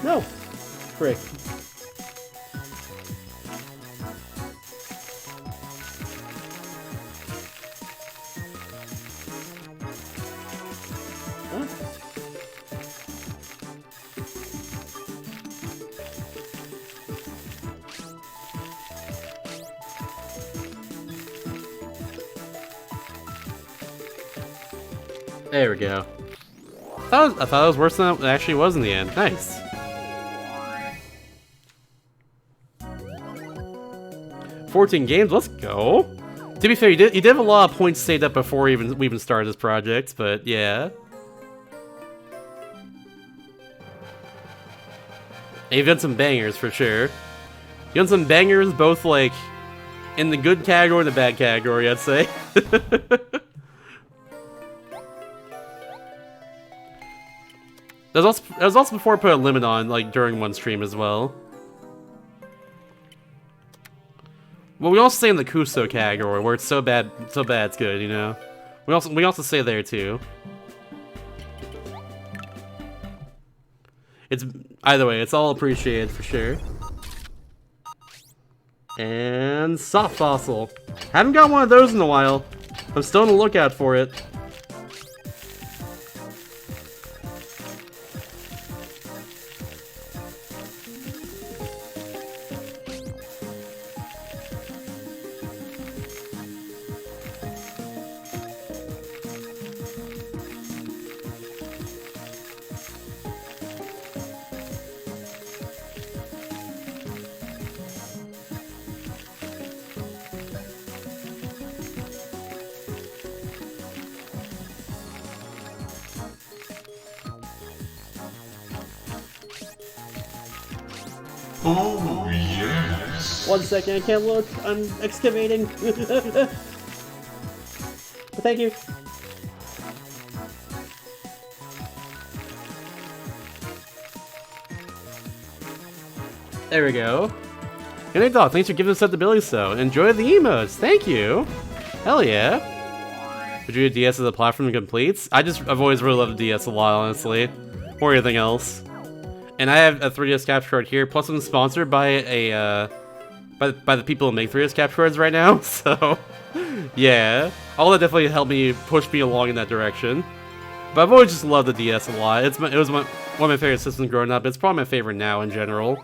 No! Frick. Huh? There we go. I thought it was worse than it actually was in the end. Nice. 14 games, let's go. To be fair, you did have a lot of points saved up before we even started this project, but yeah. And you've done some bangers for sure. You've done some bangers, both like in the good category and the bad category, I'd say. That was also before I put a limit on, like during one stream as well. Well, we also say in the Kuso category, where it's so bad it's good, you know? We also say there, too. It's, either way, it's all appreciated, for sure. And soft fossil. Haven't got one of those in a while. I'm still on the lookout for it. Oh, yes. 1 second, I can't look. I'm excavating. Thank you. There we go. Good night, dog. Thanks for giving us up the Billy So. Enjoy the emotes. Thank you. Hell yeah. Would you do DS as a platform completes? I've always really loved the DS a lot, honestly. Or anything else. And I have a 3DS capture card here, plus I'm sponsored by a by the people who make 3DS capture cards right now, so yeah. All that definitely helped me push me along in that direction. But I've always just loved the DS a lot. It was one of my favorite systems growing up. It's probably my favorite now in general.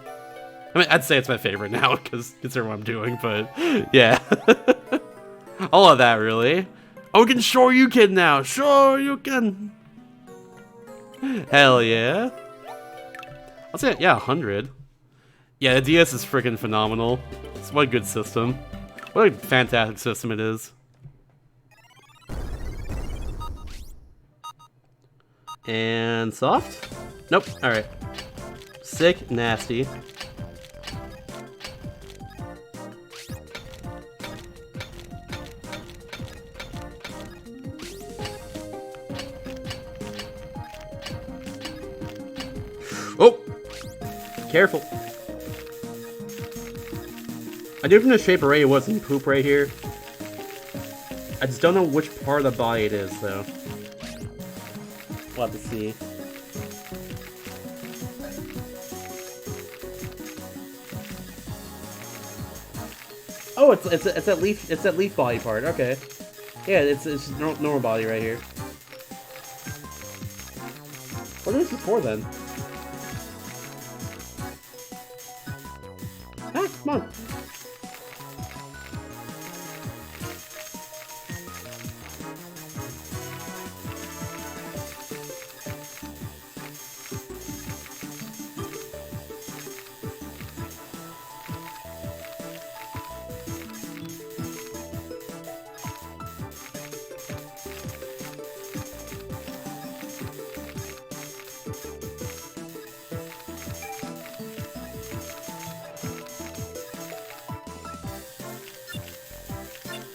I mean, I'd say it's my favorite now, because considering what I'm doing, but yeah. All of that, really. Oh, we can Shoryuken now! Shoryuken! Hell yeah. I'll say, yeah, 100. Yeah, the DS is freaking phenomenal. What a good system. What a fantastic system it is. And soft? Nope, alright. Sick, nasty. Oh! Careful. I do from the shape already was some poop right here. I just don't know which part of the body it is, though. We'll have to see. Oh, it's that leaf body part. Okay. Yeah, it's normal body right here. What is this for then? Ah, come on.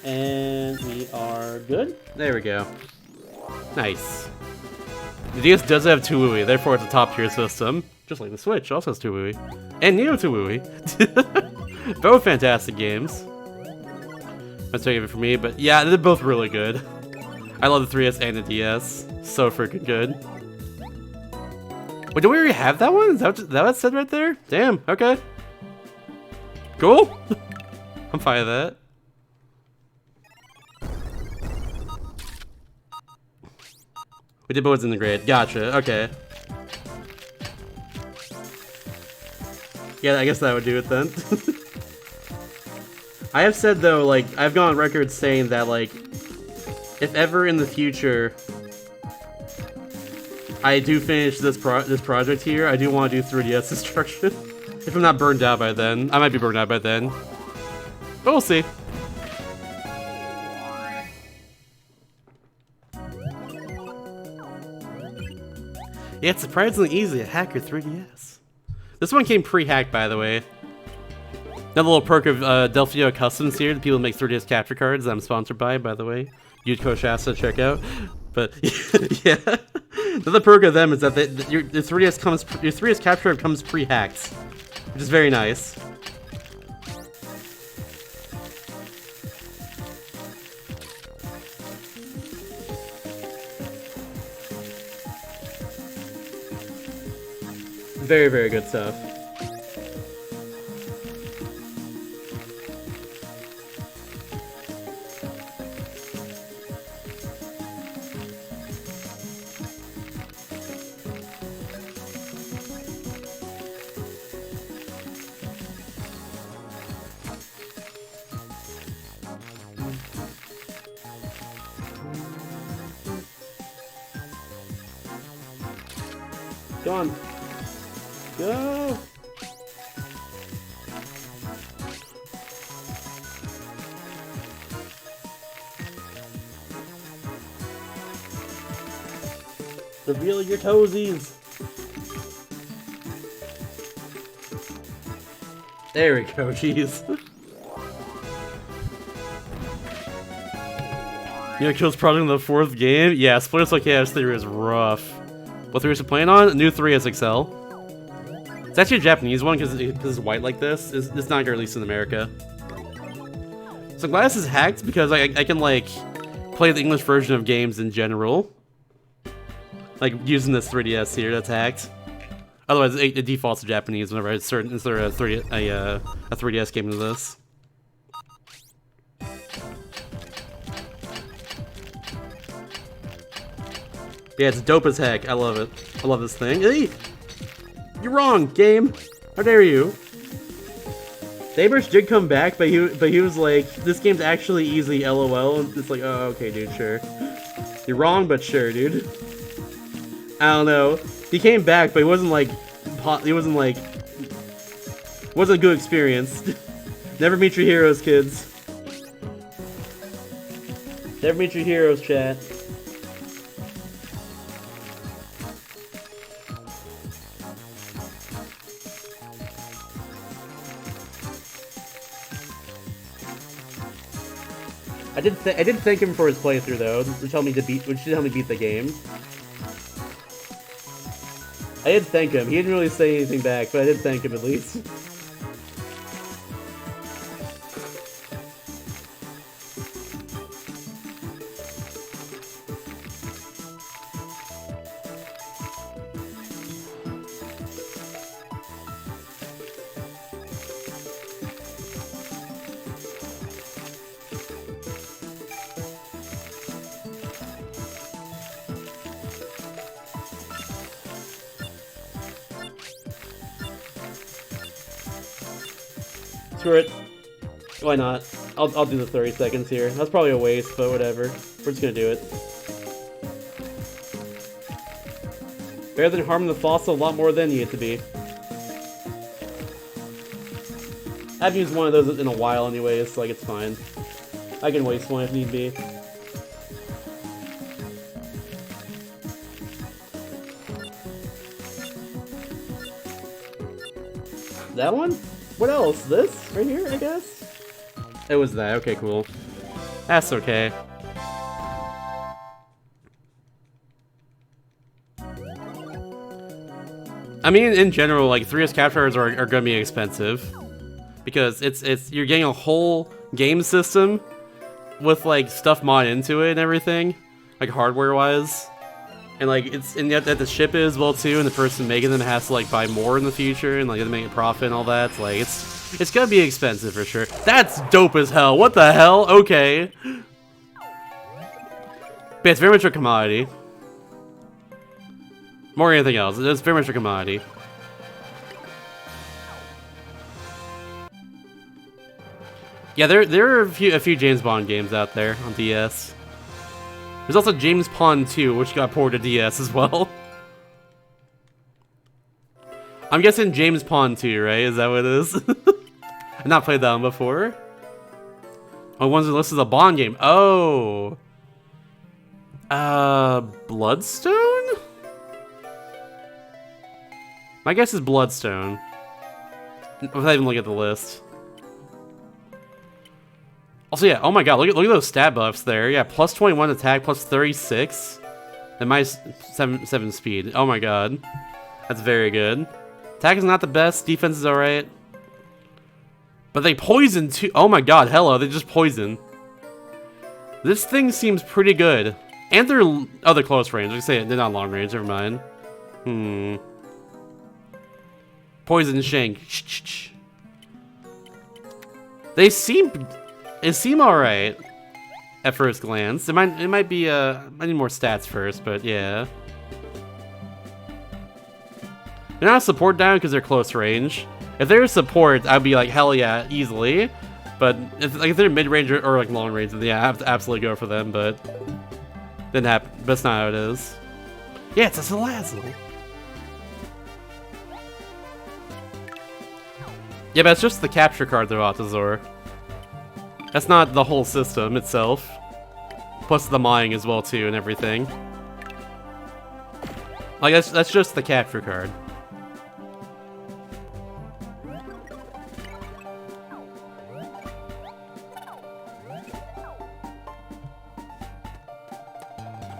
And we are good. There we go. Nice. The DS does have Tuwui, therefore it's a top tier system. Just like the Switch also has Tuwui. And Neo Tuwui. Both fantastic games. That's taking it for me, but yeah, they're both really good. I love the 3DS and the DS. So freaking good. Wait, do we already have that one? Is that what it said right there? Damn, okay. Cool. I'm fine with that. We did both in the grade. Gotcha. Okay. Yeah, I guess that would do it then. I have said though, like, I've gone on record saying that, like, if ever in the future I do finish this project here, I do want to do 3DS destruction. If I'm not burned out by then. I might be burned out by then. But we'll see. Yeah, it's surprisingly easy to hack your 3DS. This one came pre-hacked, by the way. Another little perk of Delphio Customs here, the people who make 3DS capture cards that I'm sponsored by the way. Use code Shasta to check out. But, yeah. Another perk of them is that your 3DS capture card comes pre-hacked. Which is very nice. Very, very good stuff. Go on. Go! Reveal your toesies! There we go, jeez. You know, kills probably in the 4th game? Yeah, Splinter Cell Chaos Theory is rough. What 3 is it playing on? New 3S XL. It's actually a Japanese one because it's white like this. It's not gonna release in America. So I'm glad this is hacked because I can like play the English version of games in general. Like using this 3DS here that's hacked. Otherwise it defaults to Japanese whenever I insert a 3DS game into this. Yeah, it's dope as heck. I love it. I love this thing. Hey! You're wrong, game! How dare you? Daybrush did come back, but he was like, this game's actually easy, LOL. And it's like, oh, okay, dude, sure. You're wrong, but sure, dude. I don't know. He came back, but he wasn't like, wasn't a good experience. Never meet your heroes, kids. Never meet your heroes, chat. I did thank him for his playthrough though, which helped me beat the game. I did thank him. He didn't really say anything back, but I did thank him at least. Screw it. Why not? I'll do the 30 seconds here. That's probably a waste, but whatever. We're just gonna do it. Better than harming the fossil a lot more than you need to be. I haven't used one of those in a while anyways, so like it's fine. I can waste one if need be. That one? What else? This? Right here, I guess? It was that. Okay, cool. That's okay. I mean, in general, like 3S captures are gonna be expensive because you're getting a whole game system with like stuff modded into it and everything, like hardware-wise, and like yet that the ship is well too, and the person making them has to like buy more in the future and like to make a profit and all that. It's like it's gonna be expensive for sure. That's dope as hell. What the hell? Okay, but it's very much a commodity. More than anything else, it's very much a commodity. Yeah, there are a few James Bond games out there on DS. There's also James Pond 2, which got ported to DS as well. I'm guessing James Pond 2, right? Is that what it is? I've not played that one before. Oh, one's listed as a Bond game. Oh. Bloodstone? My guess is Bloodstone. Without even looking at the list. Also, yeah, oh my god, look at those stat buffs there. Yeah, plus 21 attack, plus 36. And my 7 speed. Oh my god. That's very good. Attack is not the best, defense is alright. But they poison too. Oh my god, hello, they just poison. This thing seems pretty good. And they're close range. Like I say, they're not long range, never mind. Poison Shank. They seem alright at first glance. It might be I need more stats first, but yeah. They're not support down because they're close range. If they're support, I'd be like hell yeah, easily. But if they're mid range or like long range, then yeah, I have to absolutely go for them. But that's not how it is. Yeah, it's a Salazzle. Yeah, but it's just the capture card though, Altazor. That's not the whole system itself. Plus the mining as well too and everything. Like that's just the capture card.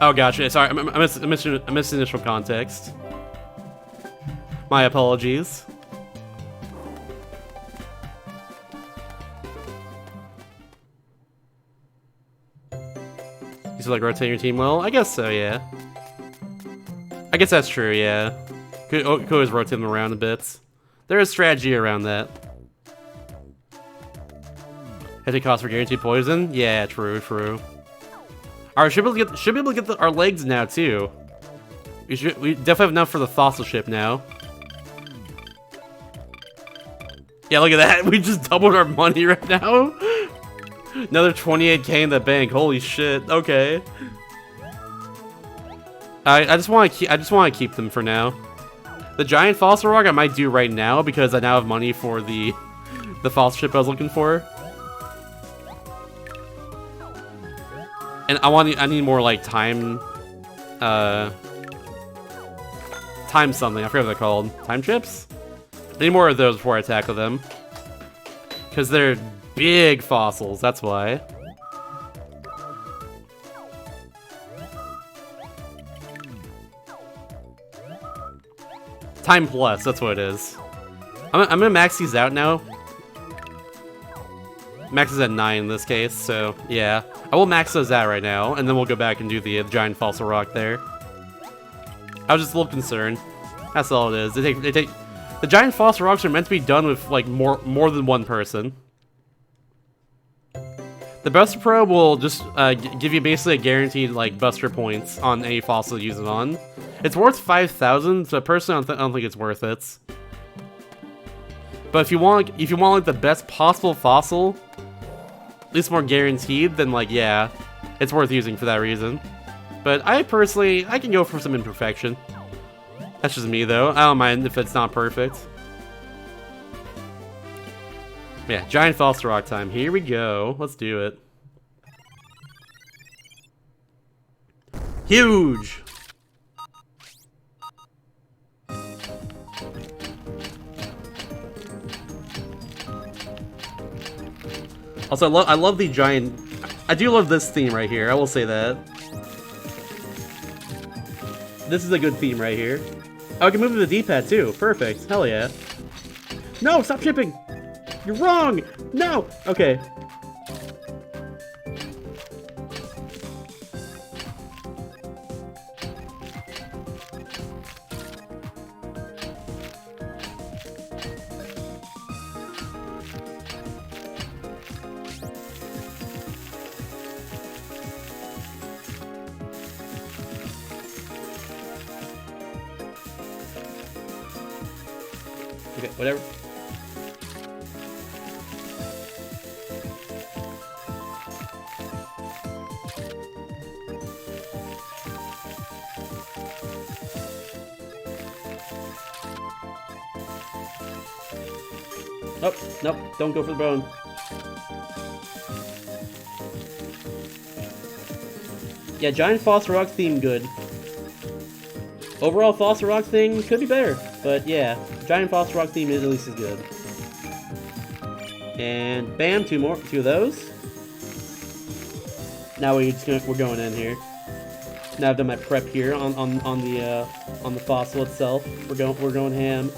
Oh, gotcha. Sorry, I missed initial context. My apologies. You still like rotating your team well? I guess so, yeah. I guess that's true, yeah. Could always rotate them around a bit. There is strategy around that. Hit cost for guaranteed poison? Yeah, true. Alright, should be able to get our legs now too. We definitely have enough for the fossil ship now. Yeah, look at that. We just doubled our money right now. Another 28k in the bank. Holy shit. Okay. I just want to keep them for now. The giant fossil rock I might do right now because I now have money for the fossil ship I was looking for. And I need more like time something. I forget what they're called. Time chips? I need more of those before I tackle them. Because they're big fossils, that's why. Time plus, that's what it is. I'm gonna max these out now. Max is at 9 in this case, so yeah. I will max those out right now, and then we'll go back and do the giant fossil rock there. I was just a little concerned. That's all it is. They take the giant fossil rocks are meant to be done with like more than one person. The Buster Pro will just give you basically a guaranteed like Buster points on any fossil you use it on. It's worth 5,000, so personally I don't think it's worth it. But if you want like the best possible fossil, at least more guaranteed, then like yeah, it's worth using for that reason. But I can go for some imperfection. That's just me though. I don't mind if it's not perfect. Yeah, giant fossil rock time. Here we go. Let's do it. Huge! Also, I love the giant... I do love this theme right here, I will say that. This is a good theme right here. Oh, I can move to the D-pad too. Perfect. Hell yeah. No, stop chipping! You're wrong! No! Okay. Okay, whatever. Nope, nope, don't go for the bone. Yeah, giant fossil rock theme good. Overall fossil rock thing could be better, but yeah, giant fossil rock theme is at least as good. And bam, two of those. Now we're going in here. Now I've done my prep here on the fossil itself. We're going ham.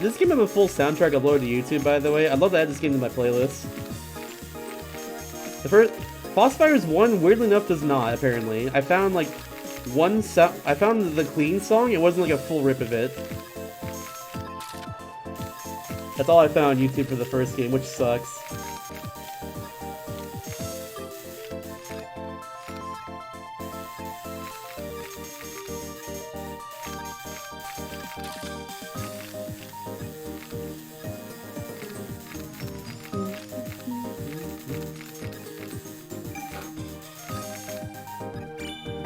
This game have a full soundtrack uploaded to YouTube, by the way. I'd love to add this game to my playlist. The first Fossfires 1, weirdly enough, does not, apparently. I found like I found the clean song, it wasn't like a full rip of it. That's all I found on YouTube for the first game, which sucks.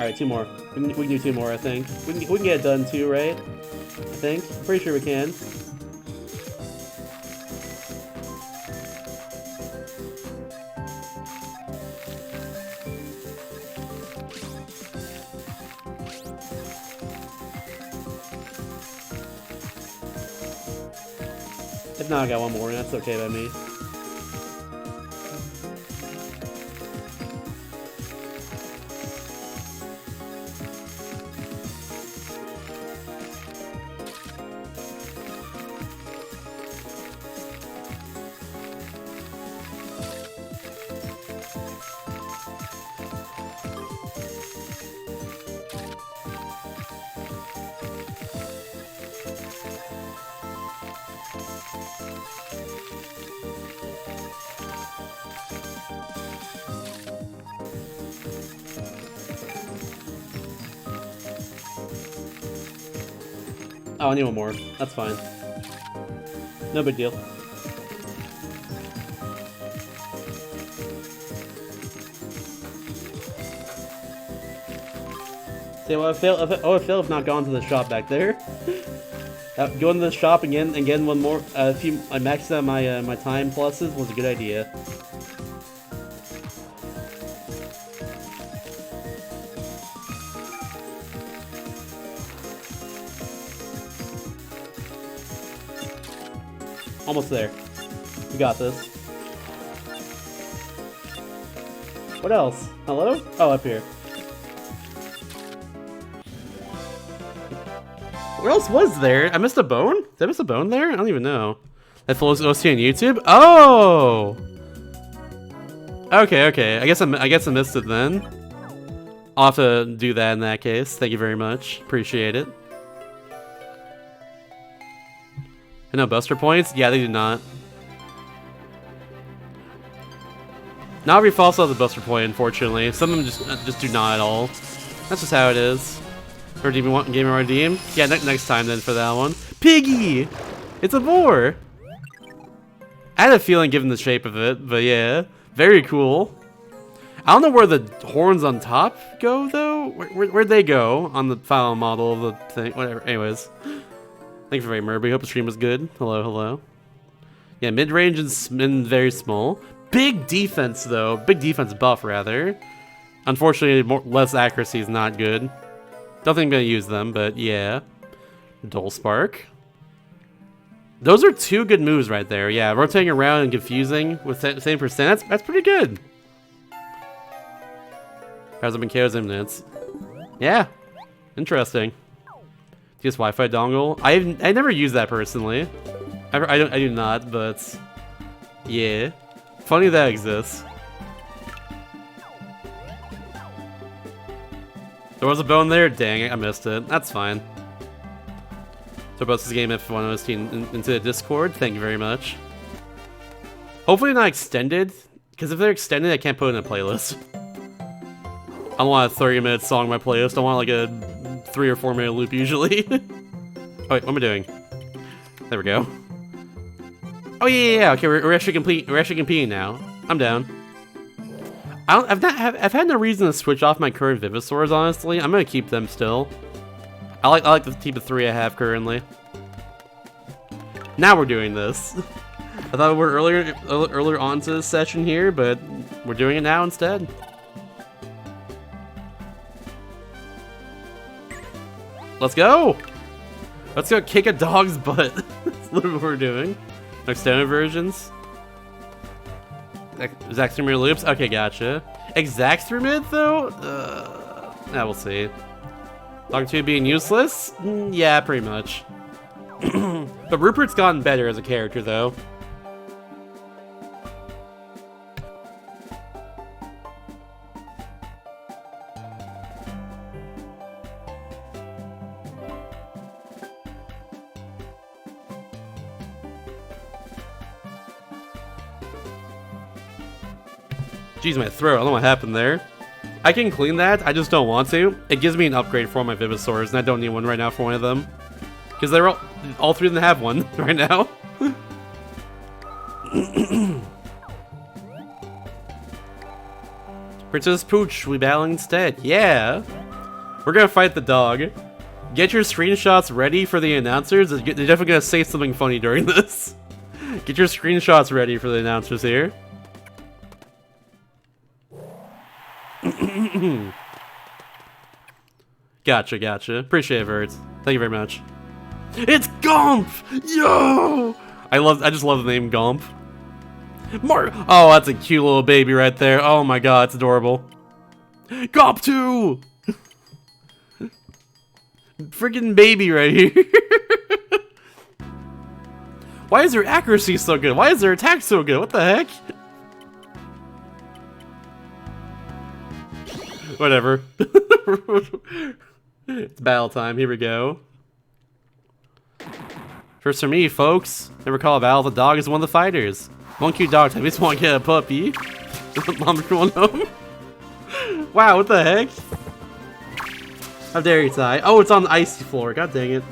Alright, 2 more. We can do 2 more, I think. We can get it done too, right? I think. Pretty sure we can. If not, I got 1 more, and that's okay by me. Oh, I need 1 more. That's fine. No big deal. See, what I fail if not gone to the shop back there. Going to the shop again and getting 1 more. I maxed out my my time pluses was a good idea. Almost there. We got this. What else? Hello? Oh, up here. What else was there? I missed a bone? Did I miss a bone there? I don't even know. That follows OC on YouTube? Oh! Okay, okay. I guess I missed it then. I'll have to do that in that case. Thank you very much. Appreciate it. And no Buster points? Yeah, they do not. Not every false has a Buster point, unfortunately. Some of them just do not at all. That's just how it is. Redeem game redeem? Yeah, next time then for that one. Piggy! It's a boar! I had a feeling given the shape of it, but yeah. Very cool. I don't know where the horns on top go, though. Where'd they go on the final model of the thing? Whatever. Anyways. Thank you very much, Murby. Hope the stream was good. Hello, hello. Yeah, mid-range and very small. Big defense, though. Big defense buff, rather. Unfortunately, less accuracy is not good. Don't think I'm going to use them, but yeah. Dull Spark. Those are 2 good moves right there. Yeah, rotating around and confusing with the same percent. That's pretty good. Has been KO's imminence. Yeah. Interesting. Just Wi-Fi dongle. I never use that personally. I do not, but yeah. Funny that exists. There was a bone there? Dang it, I missed it. That's fine. So post this game if one of us into the Discord. Thank you very much. Hopefully not extended, because if they're extended, I can't put it in a playlist. I don't want a 30-minute song in my playlist. I want like a 3 or 4 minute loop usually. Oh wait, what am I doing? There we go. Oh yeah. Okay, we're actually complete. We're actually competing now. I'm down. I've had no reason to switch off my current Vivisaurs. Honestly, I'm gonna keep them still. I like to keep the 3 I have currently. Now we're doing this. I thought we were earlier on to this session here, but we're doing it now instead. Let's go! Let's go kick a dog's butt. That's literally what we're doing. Extended versions. Exact 3 minute loops? Okay, gotcha. Exact 3 minute though? Yeah, we'll see. Dog 2 being useless? Yeah, pretty much. But Rupert's gotten better as a character though. Jeez, my throat. I don't know what happened there. I can clean that. I just don't want to. It gives me an upgrade for my Vivisaurs, and I don't need one right now for one of them. Because they're all 3 of them have one right now. Princess Pooch, we battle instead. Yeah. We're gonna fight the dog. Get your screenshots ready for the announcers. They're definitely gonna say something funny during this. Get your screenshots ready for the announcers here. Gotcha. Appreciate it, Vert. Thank you very much. It's Gomp! Yo! I just love the name Gomp. Oh, that's a cute little baby right there. Oh my god, it's adorable. Gomp 2! Freaking baby right here. Why is their accuracy so good? Why is their attack so good? What the heck? Whatever. It's battle time. Here we go. First for me, folks. Never call a battle. The dog is one of the fighters. One cute dog type. I just want to get a puppy. Mom's going home. Wow, what the heck? How dare you, Ty? Oh, it's on the icy floor. God dang it.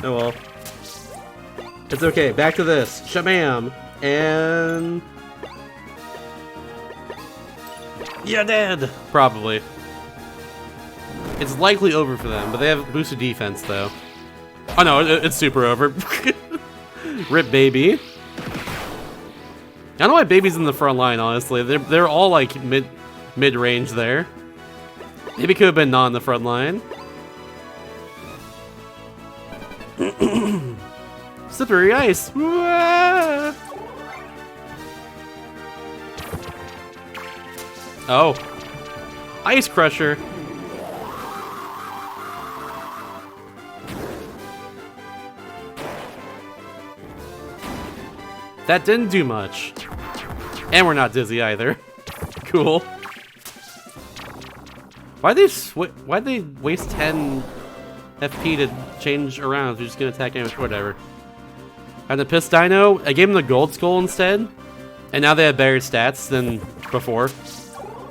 Oh well. It's okay. Back to this. Shabam. And... you're dead! Probably. It's likely over for them, but they have boosted defense, though. Oh no, it's super over. Rip baby. I don't know why baby's in the front line, honestly. They're all like mid-range there. Maybe could have been not in the front line. Slippery ice. Wah! Oh. Ice Crusher. That didn't do much. And we're not dizzy either. Cool. Why'd they waste 10 FP to change around? They're just gonna attack damage, whatever. And the Piss Dino, I gave him the Gold Skull instead. And now they have better stats than before.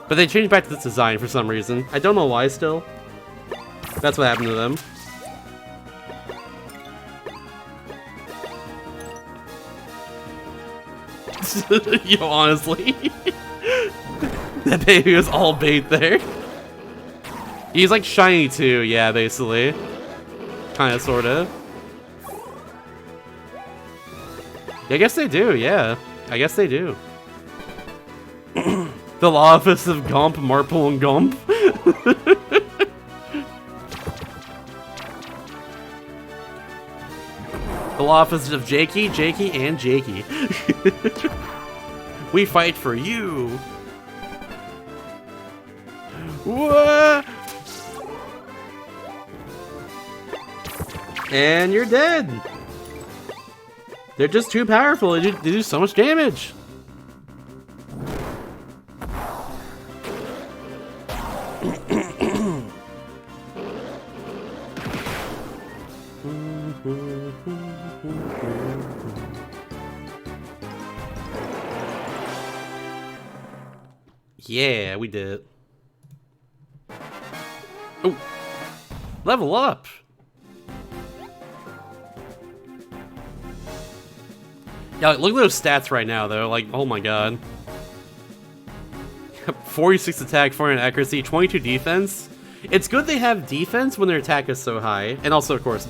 But they changed back to this design for some reason. I don't know why still. That's what happened to them. Yo, honestly. That baby was all bait there. He's like shiny too, yeah, basically. Kinda, sorta. I guess they do, yeah. I guess they do. The Law Office of Gomp, Marple, and Gomp. The Law Office of Jakey, and Jakey. We fight for you. What? And you're dead. They're just too powerful. They do so much damage. Yeah, we did. Oh, level up. Yeah, look at those stats right now, though. Like, oh my god. 46 attack, 400 accuracy, 22 defense. It's good they have defense when their attack is so high. And also, of course,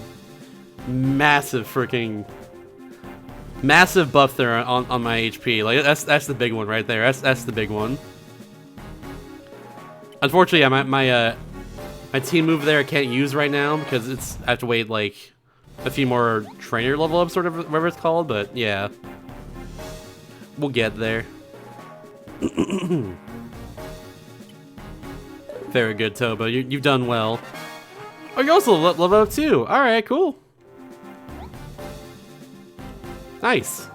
massive buff there on my HP. Like, that's the big one right there. That's the big one. Unfortunately, yeah, my team move there I can't use right now because I have to wait like a few more trainer level ups, sort of, whatever it's called. But yeah, we'll get there. Very good, Toba. You've done well. Oh, you're also level up too. All right, cool. Nice.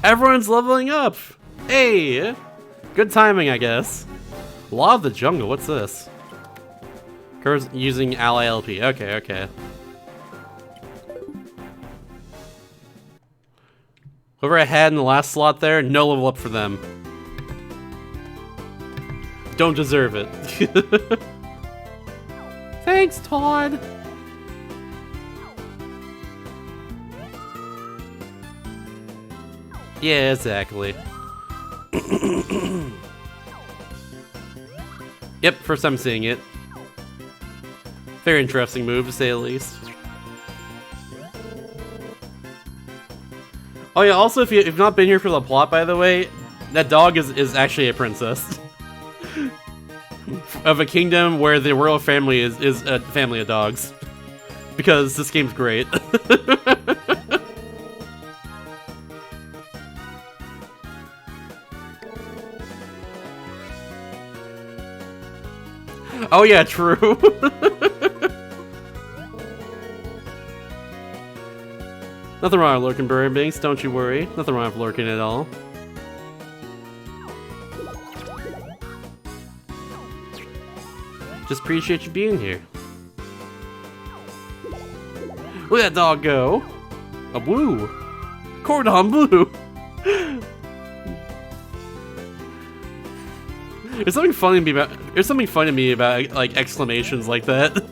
Everyone's leveling up! Hey! Good timing, I guess. Law of the Jungle, what's this? Curves using ally LP. Okay. Whoever I had in the last slot there, no level up for them. Don't deserve it. Thanks, Todd! Yeah, exactly. Yep, first time seeing it. Very interesting move, to say the least. Oh yeah, also if you've not been here for the plot, by the way, that dog is actually a princess. Of a kingdom where the royal family is a family of dogs. Because this game's great. Oh yeah, true. Nothing wrong with lurking, Burbanks, don't you worry. Nothing wrong with lurking at all. Just appreciate you being here. Look at that dog go. A blue. Cordon bleu. There's something funny to me about. There's something funny to me about like exclamations like that.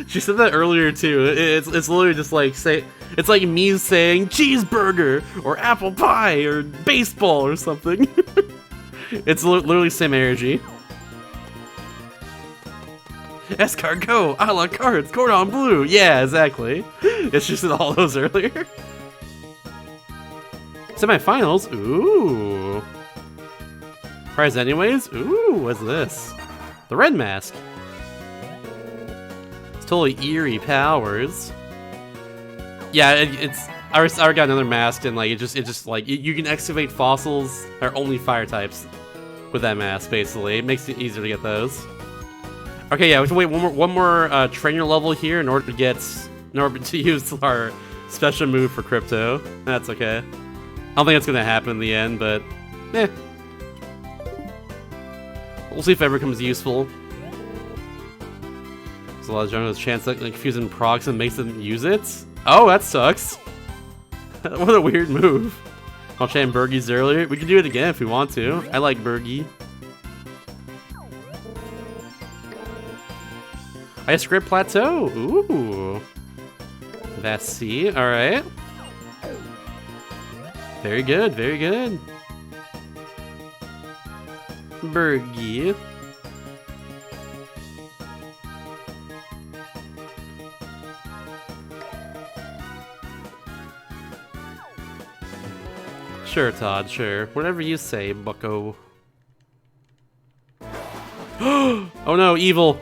She said that earlier too. It's literally just like it's like me saying cheeseburger or apple pie or baseball or something. It's literally same energy. Escargot, a la carte, cordon bleu. Yeah, exactly. It's just all those earlier. Semi-finals. Ooh. Prize anyways. Ooh, what's this? The red mask. It's totally eerie powers. Yeah, it's. I already got another mask, and like it just like you can excavate fossils or only fire types with that mask. Basically, it makes it easier to get those. Okay, yeah, we can wait one more trainer level here in order to use our special move for Crypto. That's okay. I don't think it's gonna happen in the end, but eh. We'll see if it ever becomes useful. There's a lot of jungle's chance that like fusing procs and makes them use it. Oh, that sucks. What a weird move. I'll chat Bergie's earlier. We can do it again if we want to. I like Bergie. Ice Script Plateau. Ooh. That's C. Alright. Very good, very good. Bergie. Sure, Todd, sure. Whatever you say, bucko. Oh no, evil!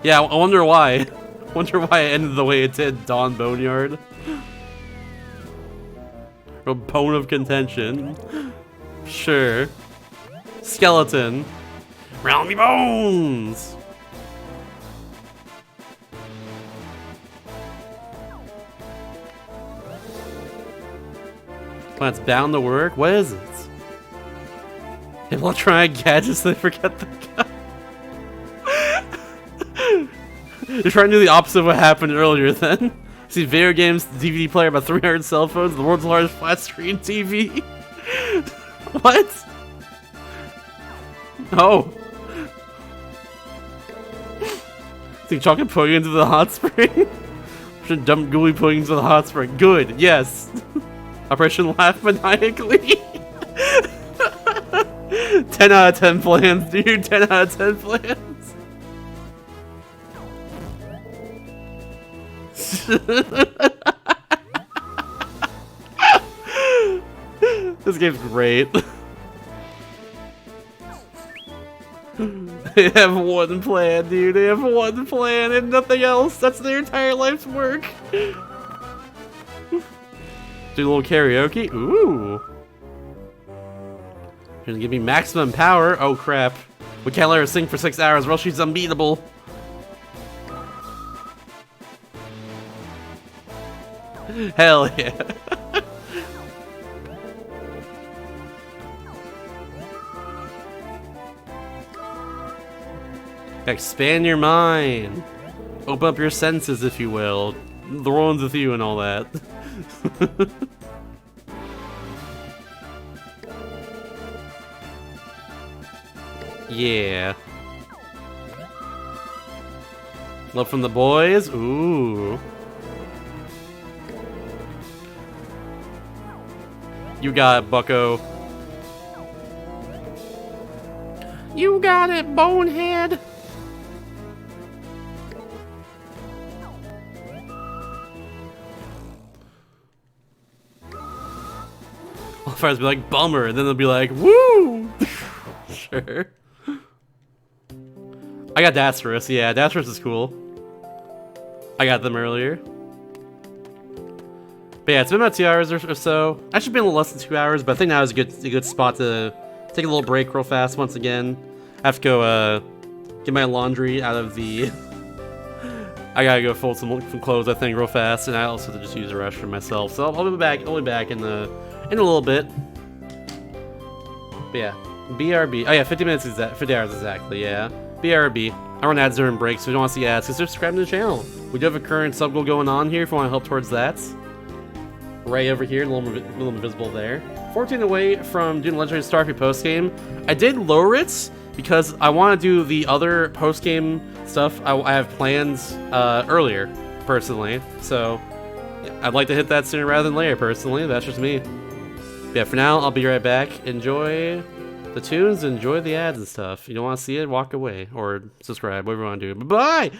Yeah, I wonder why. Wonder why it ended the way it did, Dawn Boneyard. A bone of contention. Sure. Skeleton. Round me bones! Plan's bound to work? What is it? Electronic gadgets, they forget the guy. You're trying to do the opposite of what happened earlier then. See, video games, DVD player, about 300 cell phones, the world's largest flat screen TV. What? Oh. Think chocolate pudding into the hot spring? Should dump gooey pudding into the hot spring. Good, yes. Operation Laugh Maniacally. 10 out of 10 plans, dude. 10 out of 10 plans. This game's great. They have one plan, dude. They have one plan and nothing else. That's their entire life's work. Do a little karaoke. Ooh. You're gonna give me maximum power. Oh crap. We can't let her sing for 6 hours or else she's unbeatable. Hell yeah. Expand your mind. Open up your senses, if you will. The ones with you and all that. Yeah. Love from the boys. Ooh. You got it, bucko. You got it, bonehead. All fighters be like, bummer, and then they'll be like, woo! Sure. I got Dasperus, yeah, Dasperus is cool. I got them earlier. But yeah, it's been about 2 hours or so. Actually been a little less than 2 hours, but I think now is a good spot to take a little break real fast once again. I have to go get my laundry out of the... I gotta go fold some clothes, I think, real fast, and I also have to just use the restroom myself. So I'll be back in a little bit. But yeah, BRB. Oh yeah, 50 minutes exact, 50 hours exactly. Yeah, BRB. I run ads during breaks, so if you don't want to see ads, consider subscribing to the channel. We do have a current sub goal going on here if you want to help towards that. Right over here, a little invisible there. 14 away from doing Legendary Starfy post game. I did lower it because I want to do the other post game stuff I have plans earlier, personally. So I'd like to hit that sooner rather than later, personally. That's just me. But yeah, for now, I'll be right back. Enjoy the tunes, enjoy the ads and stuff. If you don't want to see it, walk away or subscribe, whatever you want to do. Bye-bye!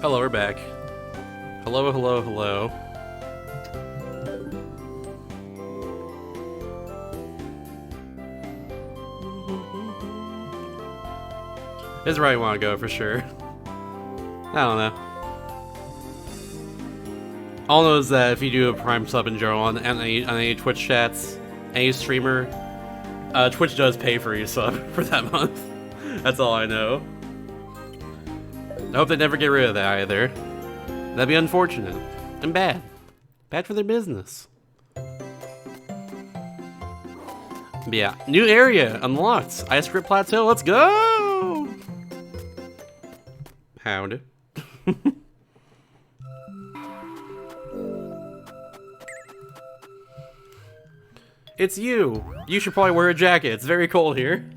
Hello, we're back. Hello, hello, hello. This is where I want to go for sure. I don't know. All I know is that if you do a Prime sub in general on any Twitch chats, any streamer, Twitch does pay for your sub for that month. That's all I know. I hope they never get rid of that either. That'd be unfortunate. And bad. Bad for their business. But yeah, new area unlocked. Ice Grip Plateau, let's go! Hound. It's you! You should probably wear a jacket, it's very cold here.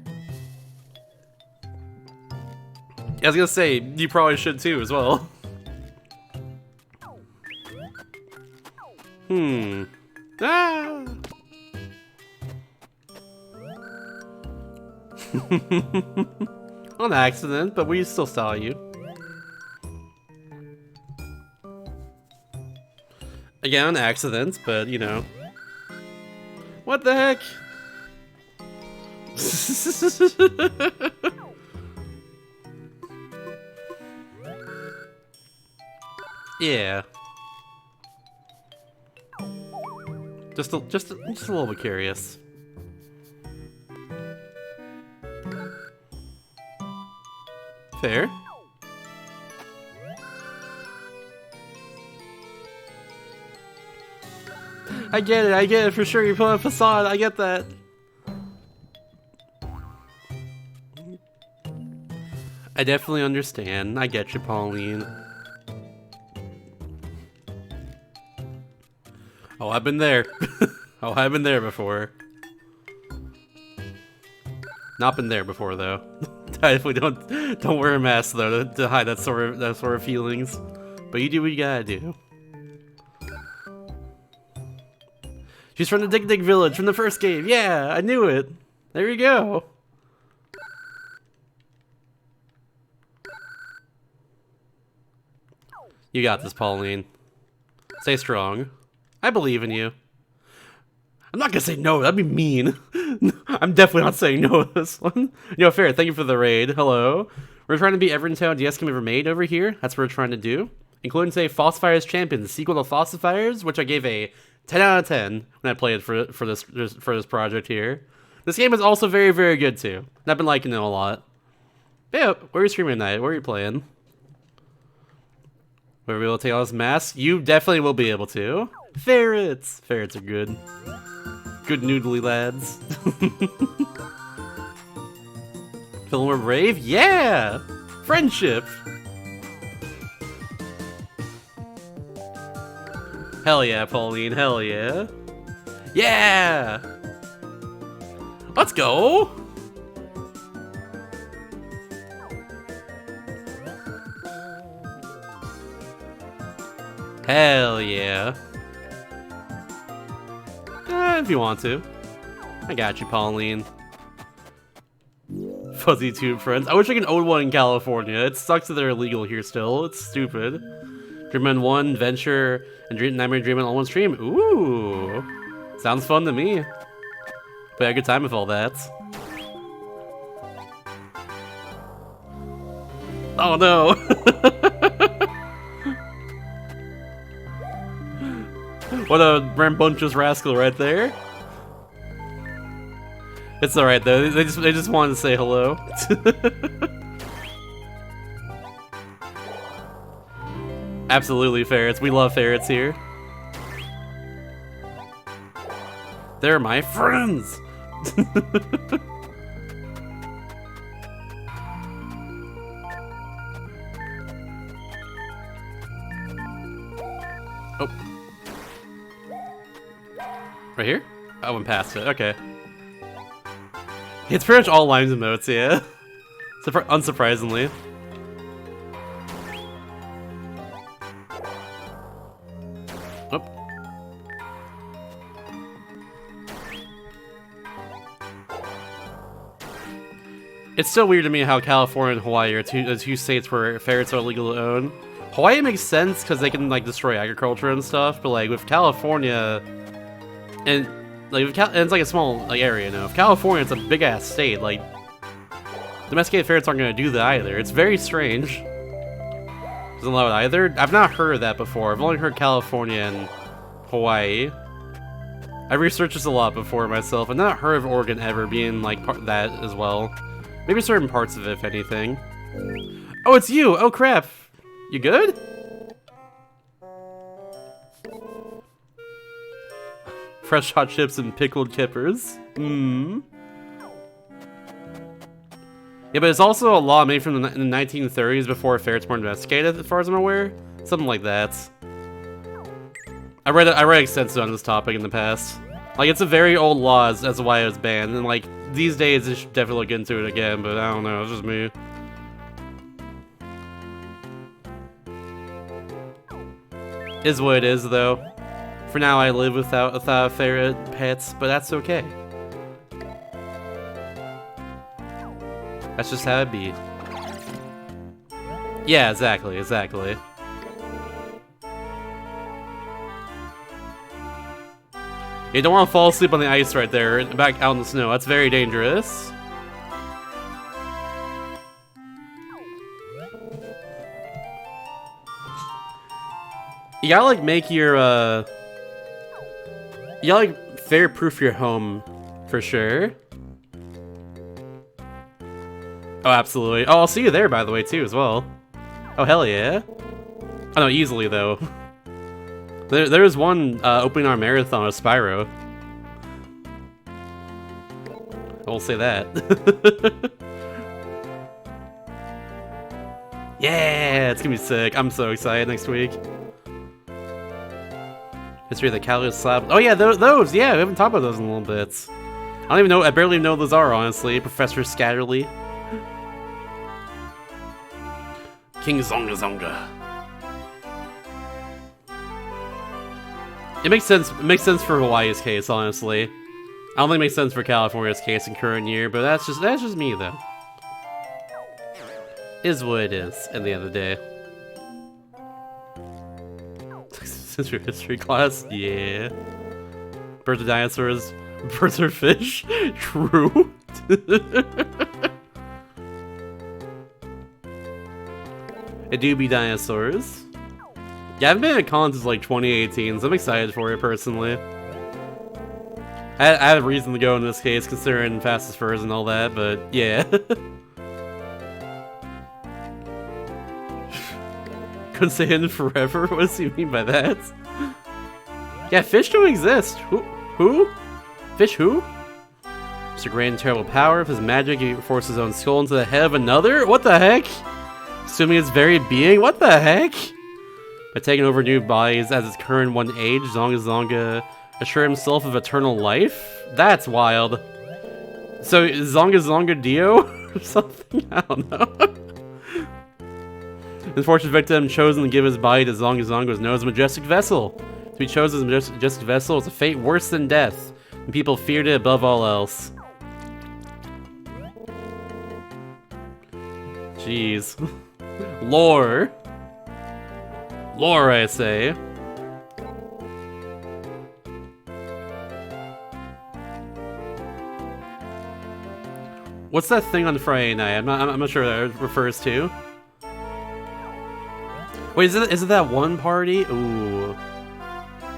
I was gonna say, you probably should too as well. Ah! On accident, but we still saw you. Again, on accident, but you know. What the heck? Yeah. Just a little bit curious. Fair. I get it for sure. You put on a facade, I get that. I definitely understand. I get you, Pauline. Oh, I've been there. Oh, I've been there before. Not been there before though. I definitely don't wear a mask though to hide that sort of feelings. But you do what you gotta do. She's from the Dig Dig Village from the first game. Yeah, I knew it. There you go. You got this, Pauline. Stay strong. I believe in you. I'm not gonna say no, that'd be mean. I'm definitely not saying no to this one. Yo, Fair, thank you for the raid. Hello. We're trying to beat every Nintendo DS game ever made over here. That's what we're trying to do. Including today, Falsifiers Champion, the sequel to Falsifiers, which I gave a 10 out of 10 when I played it for this project here. This game is also very, very good too. And I've been liking it a lot. But yeah, where are you streaming tonight? Where are you playing? Will we be able to take all this mask? You definitely will be able to. Ferrets! Ferrets are good. Good noodly lads. Feeling more brave? Yeah! Friendship! Hell yeah, Pauline, hell yeah. Yeah! Let's go! Hell yeah. If you want to. I got you, Pauline. Fuzzy Tube friends. I wish I could own one in California. It sucks that they're illegal here still. It's stupid. Dreamman 1, Venture, and Nightmare Dreamman all one stream. Ooh. Sounds fun to me. But I had a good time with all that. Oh no! What a rambunctious rascal right there. It's alright though, they just wanted to say hello. Absolutely ferrets, we love ferrets here. They're my friends! Oh. Right here? I went past it, okay. It's pretty much all Lime's emotes, yeah. Unsurprisingly. Oh. It's so weird to me how California and Hawaii are two states where ferrets are illegal to own. Hawaii makes sense because they can like destroy agriculture and stuff, but like with California, and like and it's like a small like area, you know. If California, it's a big ass state. Like domesticated ferrets aren't gonna do that either. It's very strange. Doesn't allow it either. I've not heard of that before. I've only heard California and Hawaii. I researched this a lot before myself. I've not heard of Oregon ever being like that as well. Maybe certain parts of it, if anything. Oh, it's you! Oh crap! You good? Fresh hot chips and pickled kippers. Mmm. Yeah, but it's also a law made from the 1930s before ferrets were domesticated, as far as I'm aware. Something like that. I read extensive on this topic in the past. Like, it's a very old law as to why it was banned, and like, these days, they should definitely look into it again, but I don't know, it's just me. Is what it is, though. For now, I live without ferret pets, but that's okay. That's just how it be. Yeah, exactly. You don't want to fall asleep on the ice right there, back out in the snow. That's very dangerous. You gotta like make your you gotta like ferret-proof your home for sure. Oh, absolutely. Oh, I'll see you there, by the way, too, as well. Oh, hell yeah. Oh, no, easily, though. There's one opening our marathon of Spyro. I will say that. Yeah, it's gonna be sick. I'm so excited next week. History of the Calus Slab. Oh, yeah, those. Yeah, we haven't talked about those in a little bit. I don't even know. I barely know those are, honestly. Professor Scatterly. King Zonga Zonga. It makes sense. It makes sense for Hawaii's case, honestly. I don't think it makes sense for California's case in current year, but that's just me though. Is what it is at the end of the day. Since your history class, yeah. Birds of dinosaurs, birds are fish. True. It do be dinosaurs. Yeah, I haven't been at cons since like 2018, so I'm excited for it personally. I had a reason to go in this case, considering Fast as Furs and all that, but yeah. Couldn't stay hidden forever? What does he mean by that? Yeah, fish don't exist. Who? Fish who? It's a great and terrible power. If his magic, he forces his own skull into the head of another? What the heck? Assuming its very being? What the heck? By taking over new bodies as its current one age, Zonga Zonga assure himself of eternal life? That's wild. So, is Zonga Zonga Dio? Or something? I don't know. The unfortunate victim chosen to give his body to Zonga Zonga was known as Majestic Vessel. To be chosen as Majestic Vessel was a fate worse than death, and people feared it above all else. Jeez. Lore. Lore, I say. What's that thing on Friday night? I'm not sure what that refers to. Wait, is it that one party? Ooh.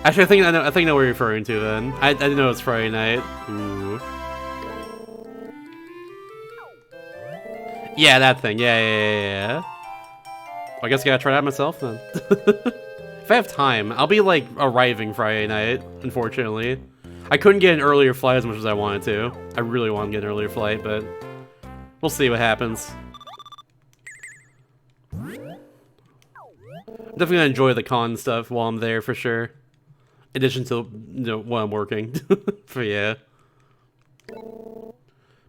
Actually, I think I know what you're referring to then. I didn't know it was Friday night. Ooh. Yeah, that thing. Yeah. I guess I gotta try that myself then. If I have time, I'll be like arriving Friday night, unfortunately. I couldn't get an earlier flight as much as I wanted to. I really want to get an earlier flight, but we'll see what happens. I'm definitely gonna enjoy the con stuff while I'm there for sure. In addition to, you know, while I'm working. But yeah.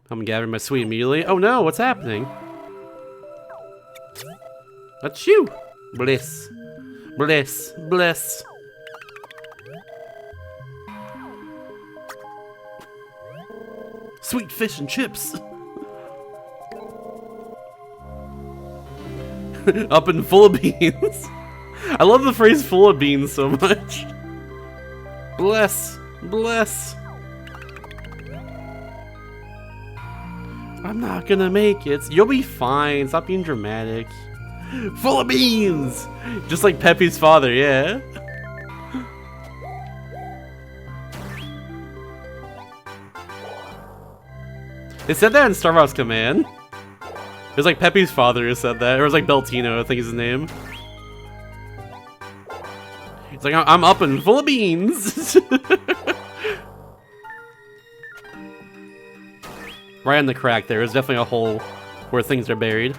I'm gathering my sweet immediately. Oh no, what's happening? That's you! Bliss. Bliss. Bliss. Sweet fish and chips! Up and full of beans! I love the phrase full of beans so much. Bless. Bless. I'm not gonna make it. You'll be fine. Stop being dramatic. Full of beans! Just like Peppy's father, yeah. They said that in Star Wars Command. It was like Peppy's father who said that. Or it was like Beltino, I think is his name. It's like, I'm up and full of beans! Right in the crack there. There's definitely a hole where things are buried.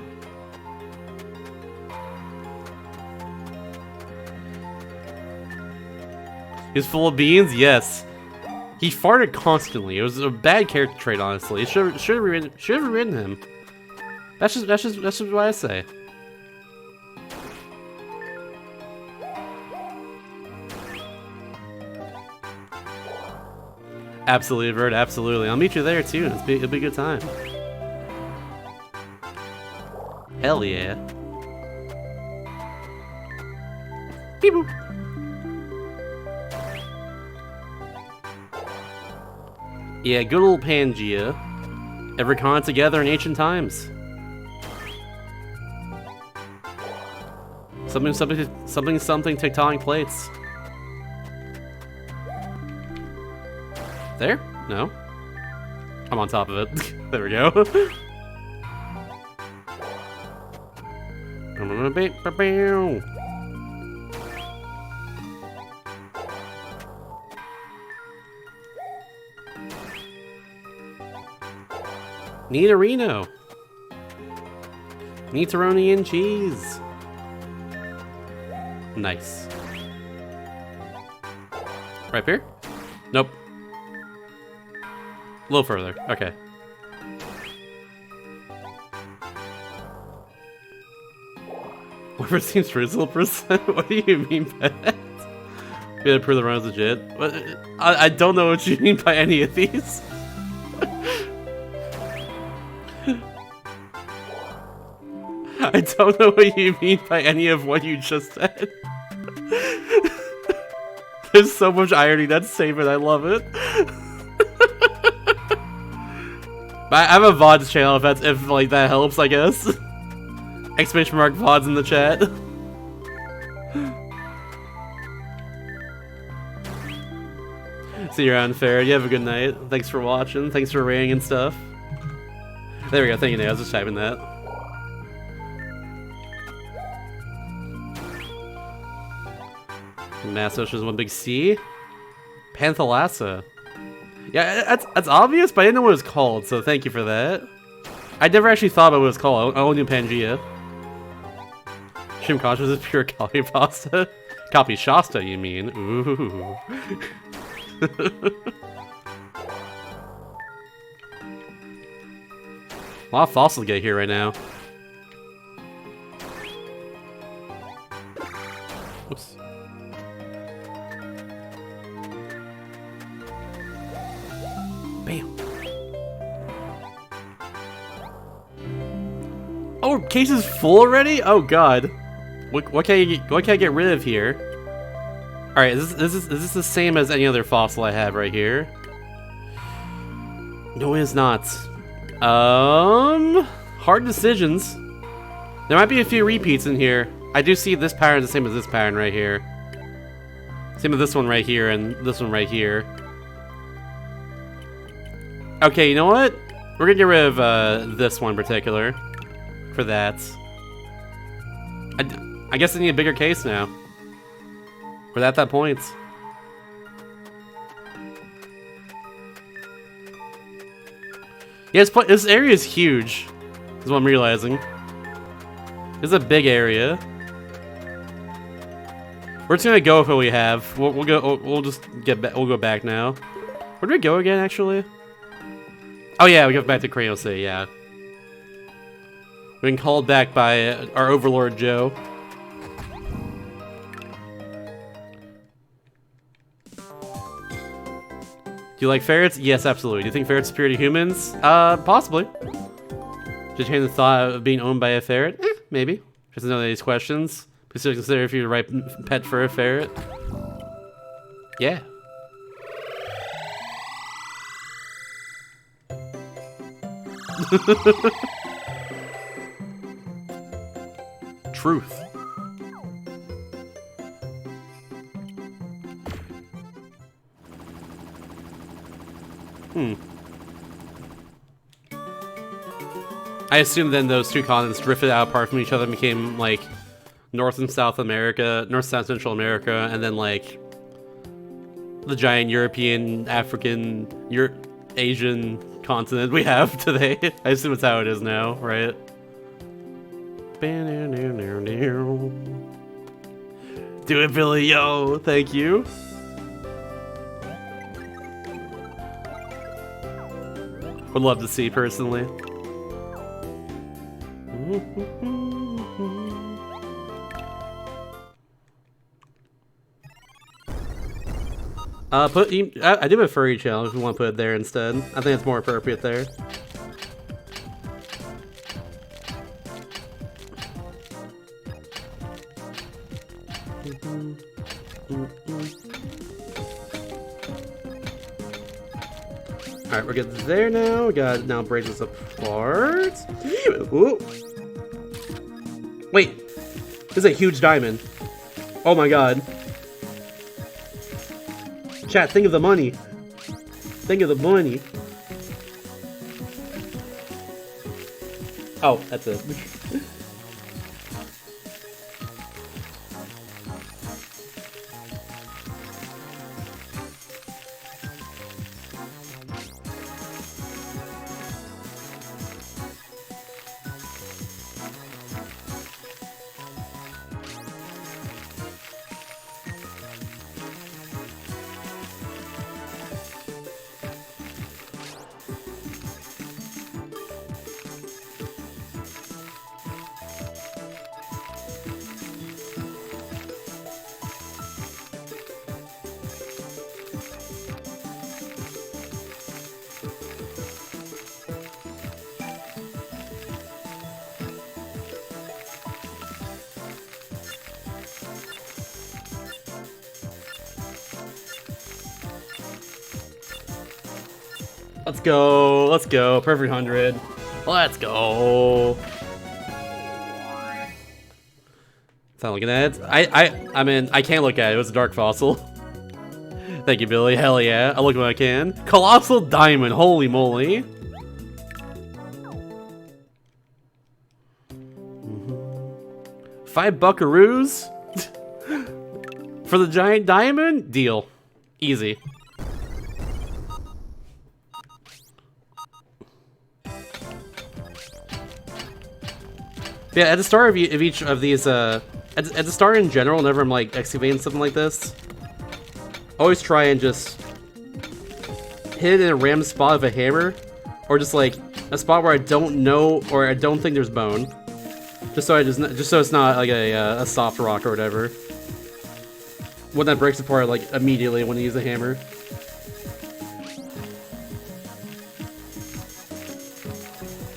He's full of beans? Yes. He farted constantly. It was a bad character trait, honestly. It should have written him. That's just what I say. Absolutely, Vert, absolutely. I'll meet you there too. It'll be a good time. Hell yeah. Beep boop. Yeah, good old Pangea. Ever con together in ancient times. Something tectonic plates. There? No. I'm on top of it. There we go. Nidorino. Nidoroni and cheese. Nice. Right here? Nope. A little further. Okay. Whoever seems reasonable percent? What do you mean by that? We gotta prove the run is legit. What? I don't know what you mean by any of these. I don't know what you mean by any of what you just said. There's so much irony that's saving. I love it. I have a VODs channel if like that helps, I guess. Exclamation mark VODs in the chat. See you around, Fair. You have a good night. Thanks for watching. Thanks for rating and stuff. There we go. Thank you, Nate. I was just typing that. Massosh is one big C. Panthalassa. Yeah, that's obvious, but I didn't know what it was called, so thank you for that. I never actually thought about what it was called. I only knew Pangea. Shrimp Conscious is pure copy pasta. Copy Shasta, you mean? Ooh. A lot of fossils get here right now. Oops. Bam. Oh, case is full already? Oh god. What can I get rid of here? Alright, is this the same as any other fossil I have right here? No, it is not. Hard decisions. There might be a few repeats in here. I do see this pattern is the same as this pattern right here. Same with this one right here and this one right here. Okay, you know what? We're gonna get rid of this one in particular. For that. I guess I need a bigger case now. We're at that point. Yeah, this area is huge. Is what I'm realizing. This is a big area. We're just gonna go with what we have. We'll go. We'll just get back. We'll go back now. Where do we go again? Actually. Oh yeah, we go back to Cranial City. Yeah. We've been called back by our overlord Joe. Do you like ferrets? Yes, absolutely. Do you think ferrets are superior to humans? Possibly. Just change the thought of being owned by a ferret? Maybe. Just another of these questions. Please consider if you're the right pet for a ferret. Yeah. Truth. I assume then those two continents drifted out apart from each other and became like North and South America, North, South, Central America, and then like the giant European, African, Asian continent we have today. I assume it's how it is now, right? Do it, Billy, yo! Thank you. Would love to see personally. I do have a furry channel if you want to put it there instead. I think it's more appropriate there. Alright, we're good there now. We got now break this apart. Ooh. Wait, this is a huge diamond. Oh my god. Chat, think of the money. Think of the money. Oh, that's it. Let's go, let's go, perfect 100. Let's go. It's not looking at it. I mean, I can't look at it. It was a dark fossil. Thank you, Billy. Hell yeah. I'll look when I can. Colossal diamond. Holy moly. $5 buckaroos for the giant diamond? Deal. Easy. Yeah, at the start of each of these, at the start in general, whenever I'm like excavating something like this, always try and just hit it in a random spot with a hammer, or just like a spot where I don't know or I don't think there's bone, just so it's not like a soft rock or whatever. When that breaks apart like immediately when you use the hammer.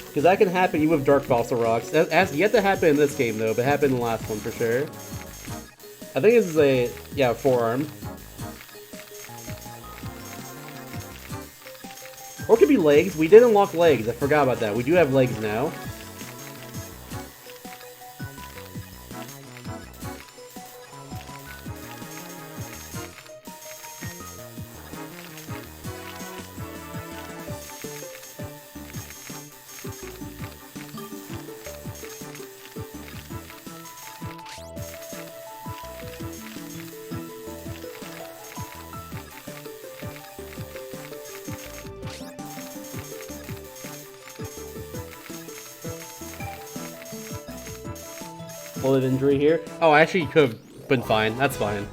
Because that can happen even with dark fossil rocks. That's yet to happen in this game, though, but happened in the last one for sure. I think this is a, yeah, forearm. Or it could be legs. We did unlock legs. I forgot about that. We do have legs now. Full of injury here. Oh, I actually could have been fine. That's fine.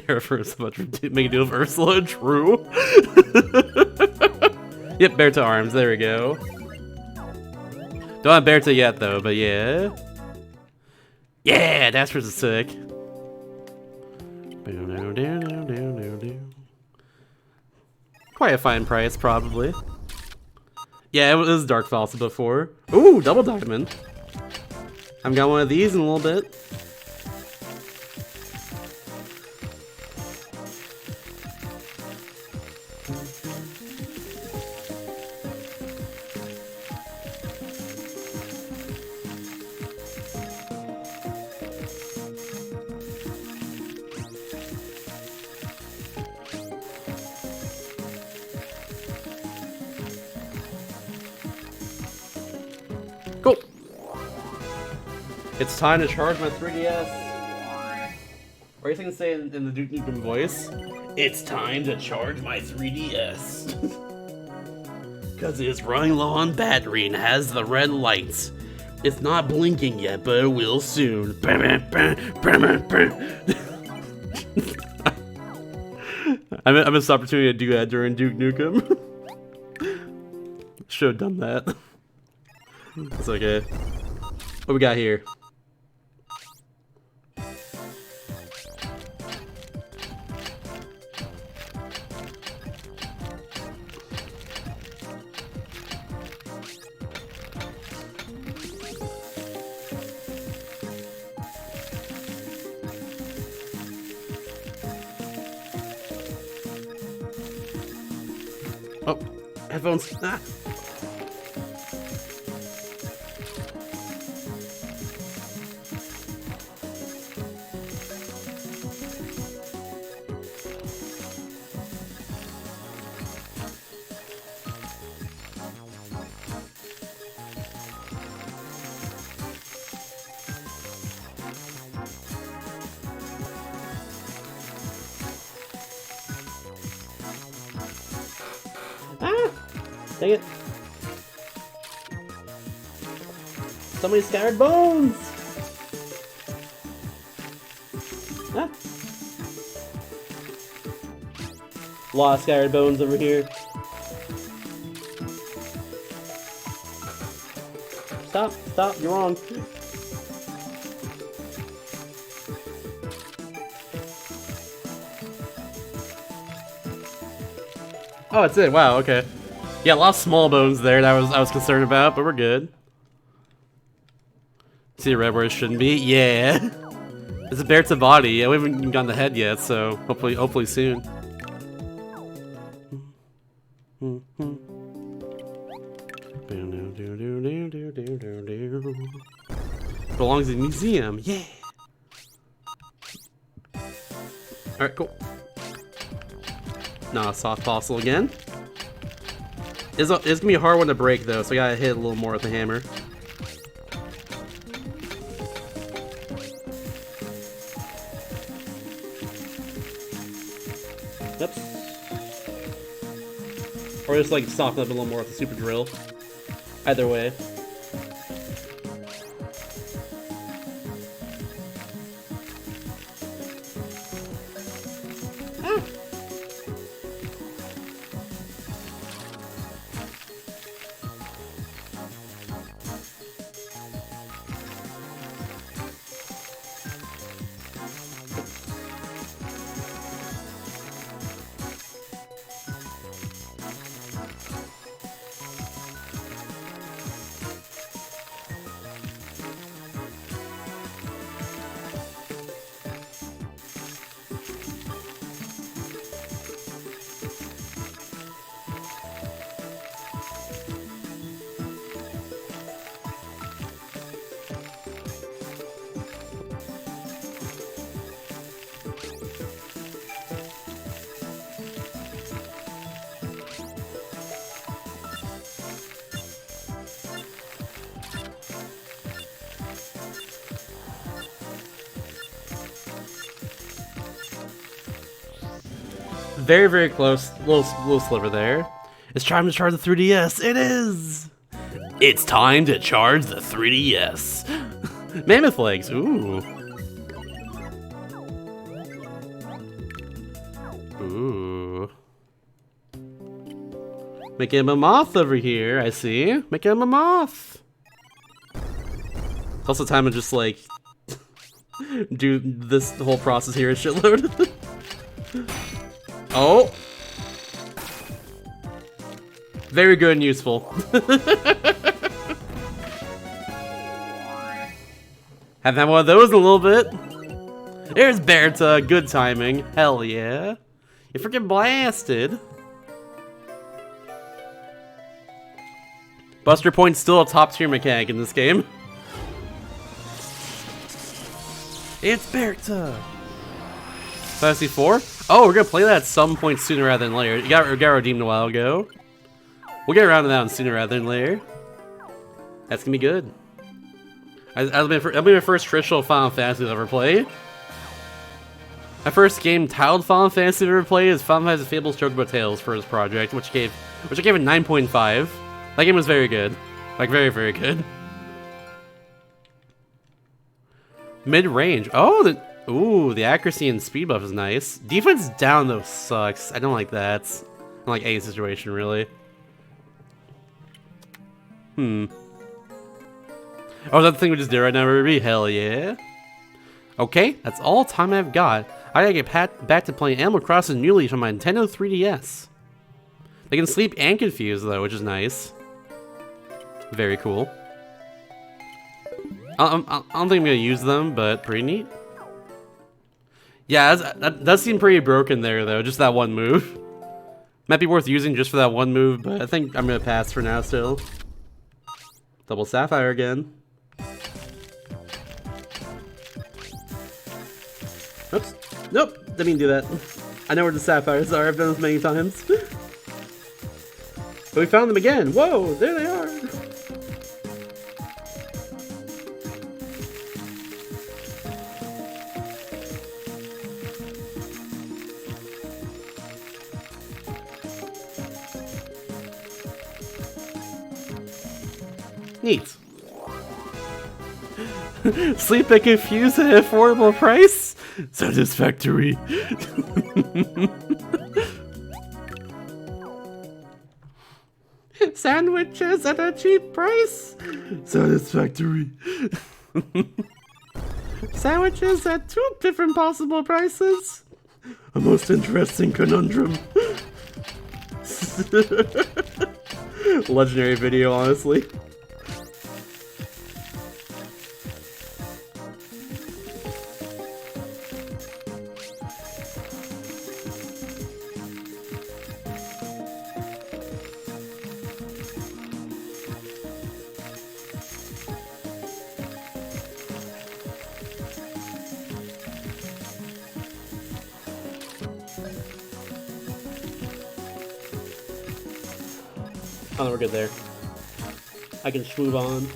Error so much for making deal with Ursula. True. Yep, Berta arms. There we go. Don't have Berta yet, though, but yeah. Yeah, Dasper's is sick. Quite a fine price, probably. Yeah, it was dark fossil before. Ooh, double diamond. I've got one of these in a little bit. Cool. It's time to charge my 3DS. Or you can say in the Duke Nukem voice, it's time to charge my 3DS. Cause it's running low on battery and has the red lights. It's not blinking yet, but it will soon. I missed the opportunity to do that during Duke Nukem. Should have done that. It's okay. What we got here? Oh, headphones. Ah. Dang it. So many scattered bones! Ah. A lot of scattered bones over here. Stop, stop, you're wrong. Oh, that's it. Wow, okay. Yeah, a lot of small bones there that I was concerned about, but we're good. See red where it shouldn't be? Yeah. It's a bear to body. Yeah, we haven't even gotten the head yet, so hopefully soon. Belongs in the museum. Yeah. Alright, cool. Nah, soft fossil again. It's gonna be a hard one to break though, so I gotta hit a little more with the hammer. Yep. Or just like soften up a little more with the super drill. Either way. Very, very close. Little sliver there. It's time to charge the 3DS. It is! It's time to charge the 3DS. Mammoth legs. Ooh. Ooh. Making him a moth over here, I see. Making him a moth. It's also time to just, like, do this whole process here a shitload. Oh! Very good and useful. Haven't had one of those in a little bit. There's Berta, good timing. Hell yeah. You freaking blasted. Buster Point's still a top tier mechanic in this game. It's Berta. Fantasy 4? Oh, we're gonna play that at some point sooner rather than later. It got redeemed a while ago. We'll get around to that one sooner rather than later. That's gonna be good. That'll be my first traditional Final Fantasy I've ever played. My first game titled Final Fantasy I've ever played is Final Fantasy Fables Chocobo Tales for his project, which I gave a 9.5. That game was very good. Like, very, very good. Mid-range. Oh, the accuracy and speed buff is nice. Defense down, though, sucks. I don't like that. I don't like any situation, really. Oh, that thing we just did right now, Ruby? Hell yeah. Okay, that's all time I've got. I gotta get back to playing Animal Crossing New Leaf on my Nintendo 3DS. They can sleep and confuse, though, which is nice. Very cool. I don't think I'm gonna use them, but pretty neat. Yeah, that does seem pretty broken there, though, just that one move. Might be worth using just for that one move, but I think I'm gonna pass for now still. Double Sapphire again. Oops. Nope, didn't mean to do that. I know where the Sapphires are, I've done this many times. But we found them again! Whoa, there they are! Neat. Sleep and confuse at an affordable price? Satisfactory. Sandwiches at a cheap price? Satisfactory. Sandwiches at 2 different possible prices? A most interesting conundrum. Legendary video, honestly. Oh, we're good there. I can move on.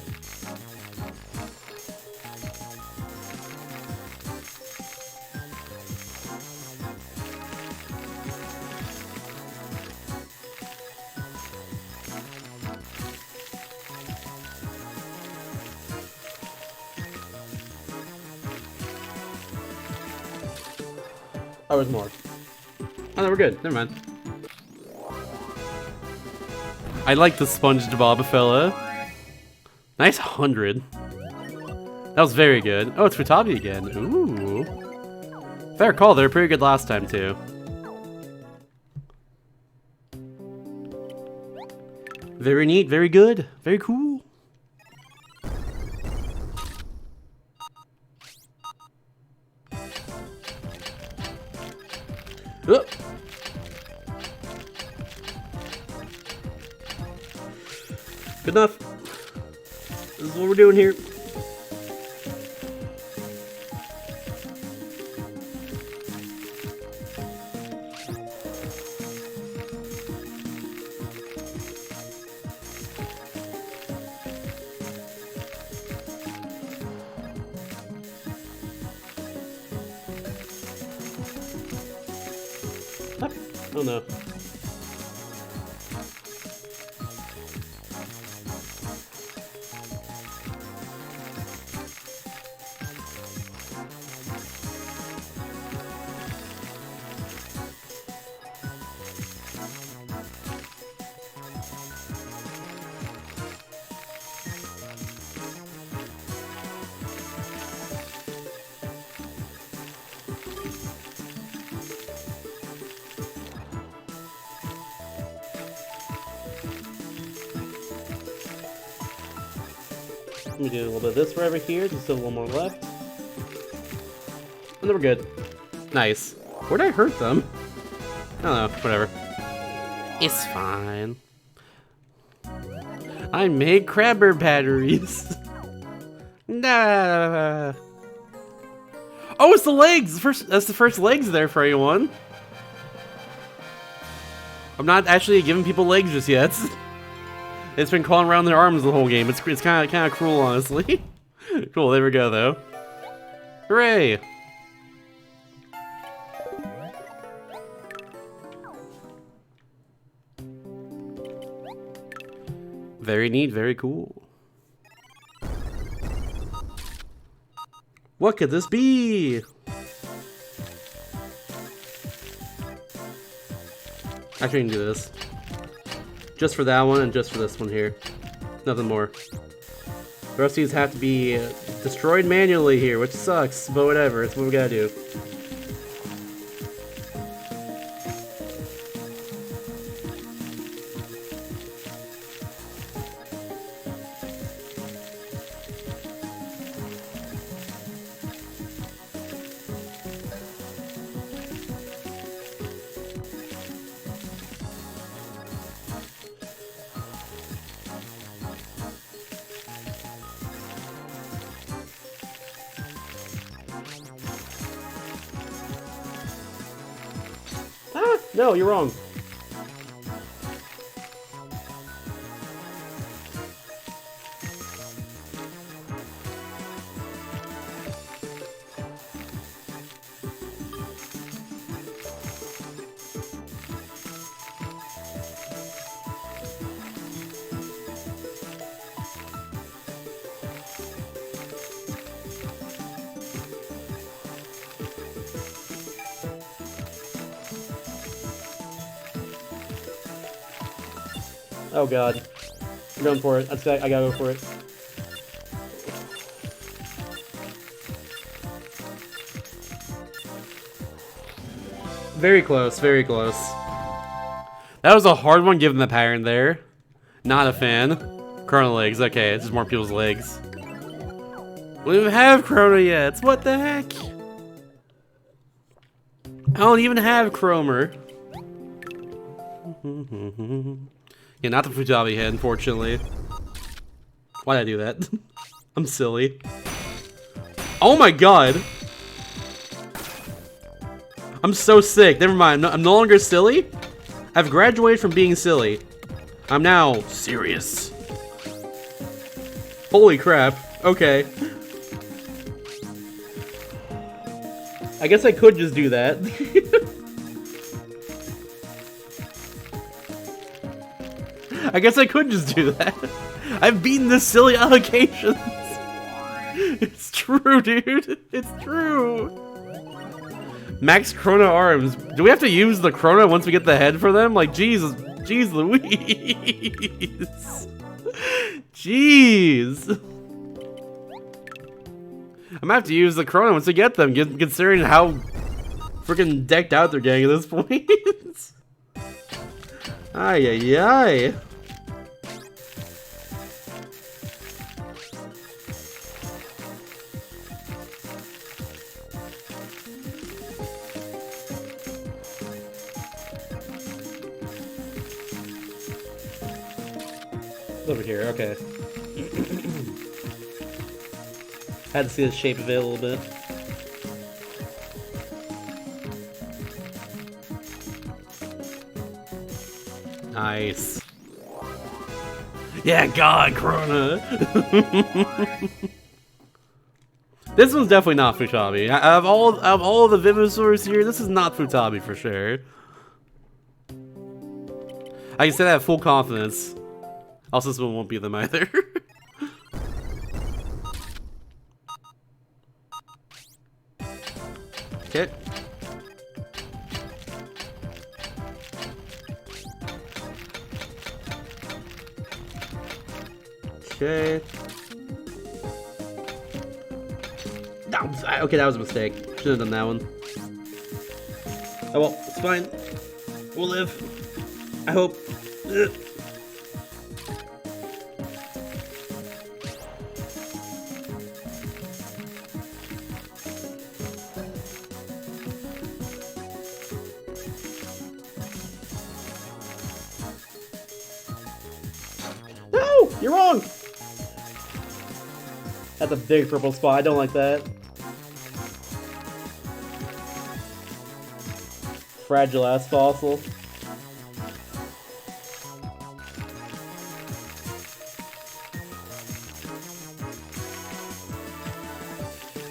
Oh, there's more. Oh, no, we're good. Never mind. I like the SpongeBob fella. Nice 100. That was very good. Oh, it's Futabi again. Ooh. If I recall, they were pretty good last time, too. Very neat, very good, very cool. Oh. Good enough. This is what we're doing here. Oh no. Let me do a little bit of this right over here. There's still a little more left. And then we're good. Nice. Where'd I hurt them? I don't know. Whatever. It's fine. I made crabber batteries. Nah. Oh, it's the legs. That's the first legs there for anyone. I'm not actually giving people legs just yet. It's been crawling around their arms the whole game. It's kind of cruel, honestly. Cool. There we go, though. Hooray! Very neat. Very cool. What could this be? Actually, I can do this. Just for that one and just for this one here. Nothing more. The rest of these have to be destroyed manually here, which sucks, but whatever. It's what we gotta do. No, you're wrong. Oh god. I'm going for it. I gotta go for it. Very close, very close. That was a hard one given the pattern there. Not a fan. Chrono legs, okay, it's just more people's legs. We don't even have Chrono yet, what the heck? I don't even have Chromer. Yeah, not the Futabi head, unfortunately. Why'd I do that? I'm silly. Oh my god! I'm so sick. Never mind. I'm no longer silly. I've graduated from being silly. I'm now serious. Holy crap. Okay. I guess I could just do that. I guess I could just do that. I've beaten the silly allocations. It's true, dude. It's true. Max Chrono arms. Do we have to use the Chrono once we get the head for them? Like, Jesus. Jeez Louise. Jeez. I'm gonna have to use the Chrono once we get them, considering how freaking decked out they're getting at this point. Ay, ay, ay. Over here, okay. Had to see the shape of it a little bit. Nice. Yeah, God, Krona. This one's definitely not Futabi. Out of all the Venusaurs here, this is not Futabi for sure. I can say that with full confidence. Also, this one won't be them either. Okay. Okay. No, okay, that was a mistake. Should have done that one. Oh well, it's fine. We'll live. I hope. Ugh. You're wrong! That's a big purple spot. I don't like that. Fragile ass fossil.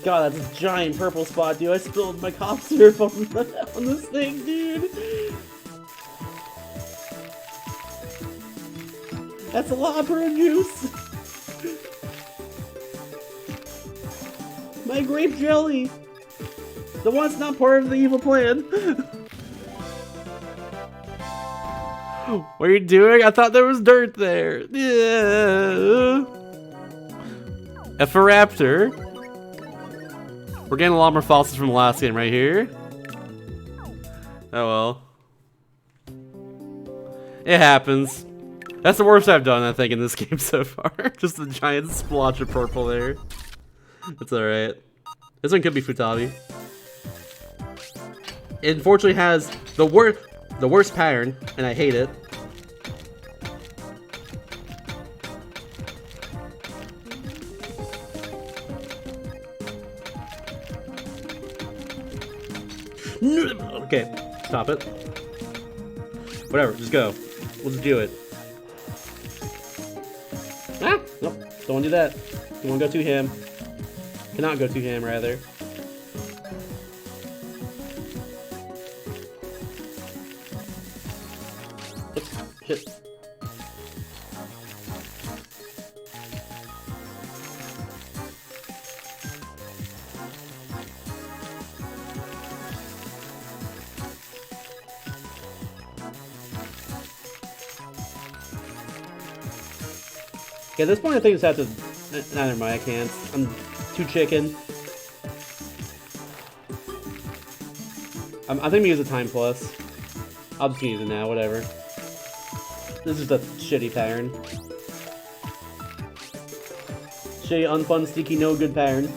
God, that's a giant purple spot, dude. I spilled my cough syrup on this thing, dude. That's a lot of prune juice. My grape jelly. The one's not part of the evil plan. What are you doing? I thought there was dirt there. Yeah. Efferaptor. We're getting a lot more fossils from the last game right here. Oh well. It happens. That's the worst I've done, I think, in this game so far. Just a giant splotch of purple there. It's alright. This one could be Futabi. It unfortunately has the worst pattern, and I hate it. Okay, stop it. Whatever, just go. We'll just do it. Ah! Nope, don't want to do that. Don't want to go to him. Cannot go to him, rather. Oops, shit. Okay, at this point I think I just have to... Never mind, I can't. I'm too chicken. I think I'm gonna use a time plus. I'll just use it now, whatever. This is just a shitty pattern. Shitty, unfun, sticky, no good pattern.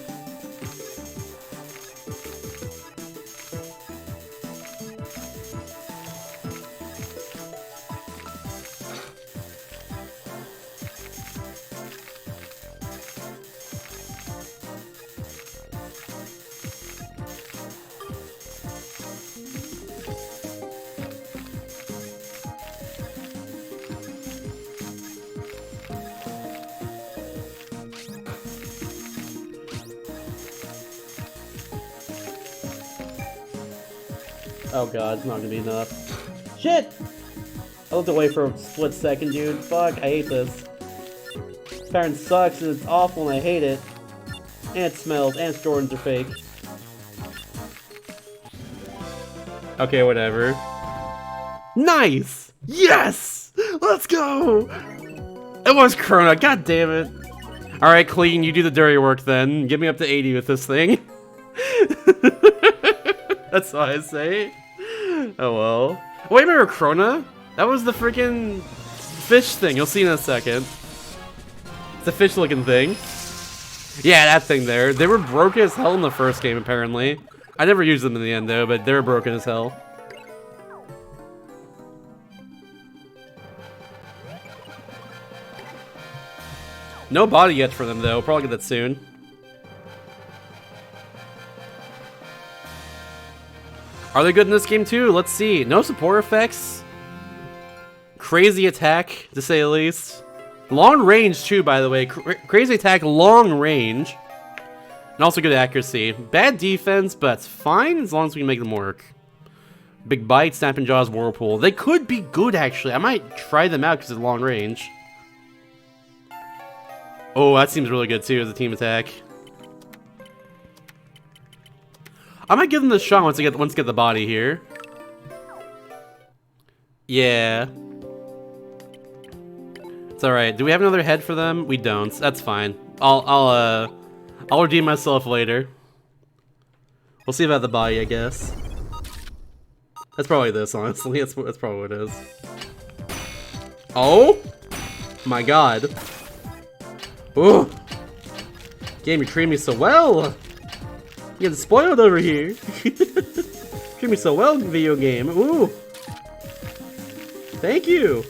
Oh god, it's not gonna be enough. Shit! I looked away for a split second, dude. Fuck, I hate this. This pattern sucks and it's awful and I hate it. And it smells, and its Jordans are fake. Okay, whatever. Nice! Yes! Let's go! It was Chrono, god damn it. Alright, Clean, you do the dirty work then. Get me up to 80 with this thing. That's all I say. Oh well. Wait, remember Krona? That was the freaking fish thing. You'll see in a second. It's a fish-looking thing. Yeah, that thing there. They were broken as hell in the first game, apparently. I never used them in the end, though, but they were broken as hell. No body yet for them, though. We'll probably get that soon. Are they good in this game too? Let's see. No support effects. Crazy attack, to say the least. Long range too, by the way. Crazy attack, long range. And also good accuracy. Bad defense, but it's fine as long as we can make them work. Big Bite, Snapping Jaws, Whirlpool. They could be good, actually. I might try them out because it's long range. Oh, that seems really good too as a team attack. I might give them the shot once I get the body here. Yeah. It's alright. Do we have another head for them? We don't. That's fine. I'll redeem myself later. We'll see about the body, I guess. That's probably this, honestly. That's probably what it is. Oh! My god. Ooh! Game, you're treating me so well! You're getting spoiled over here. Treat me so well, video game. Ooh. Thank you.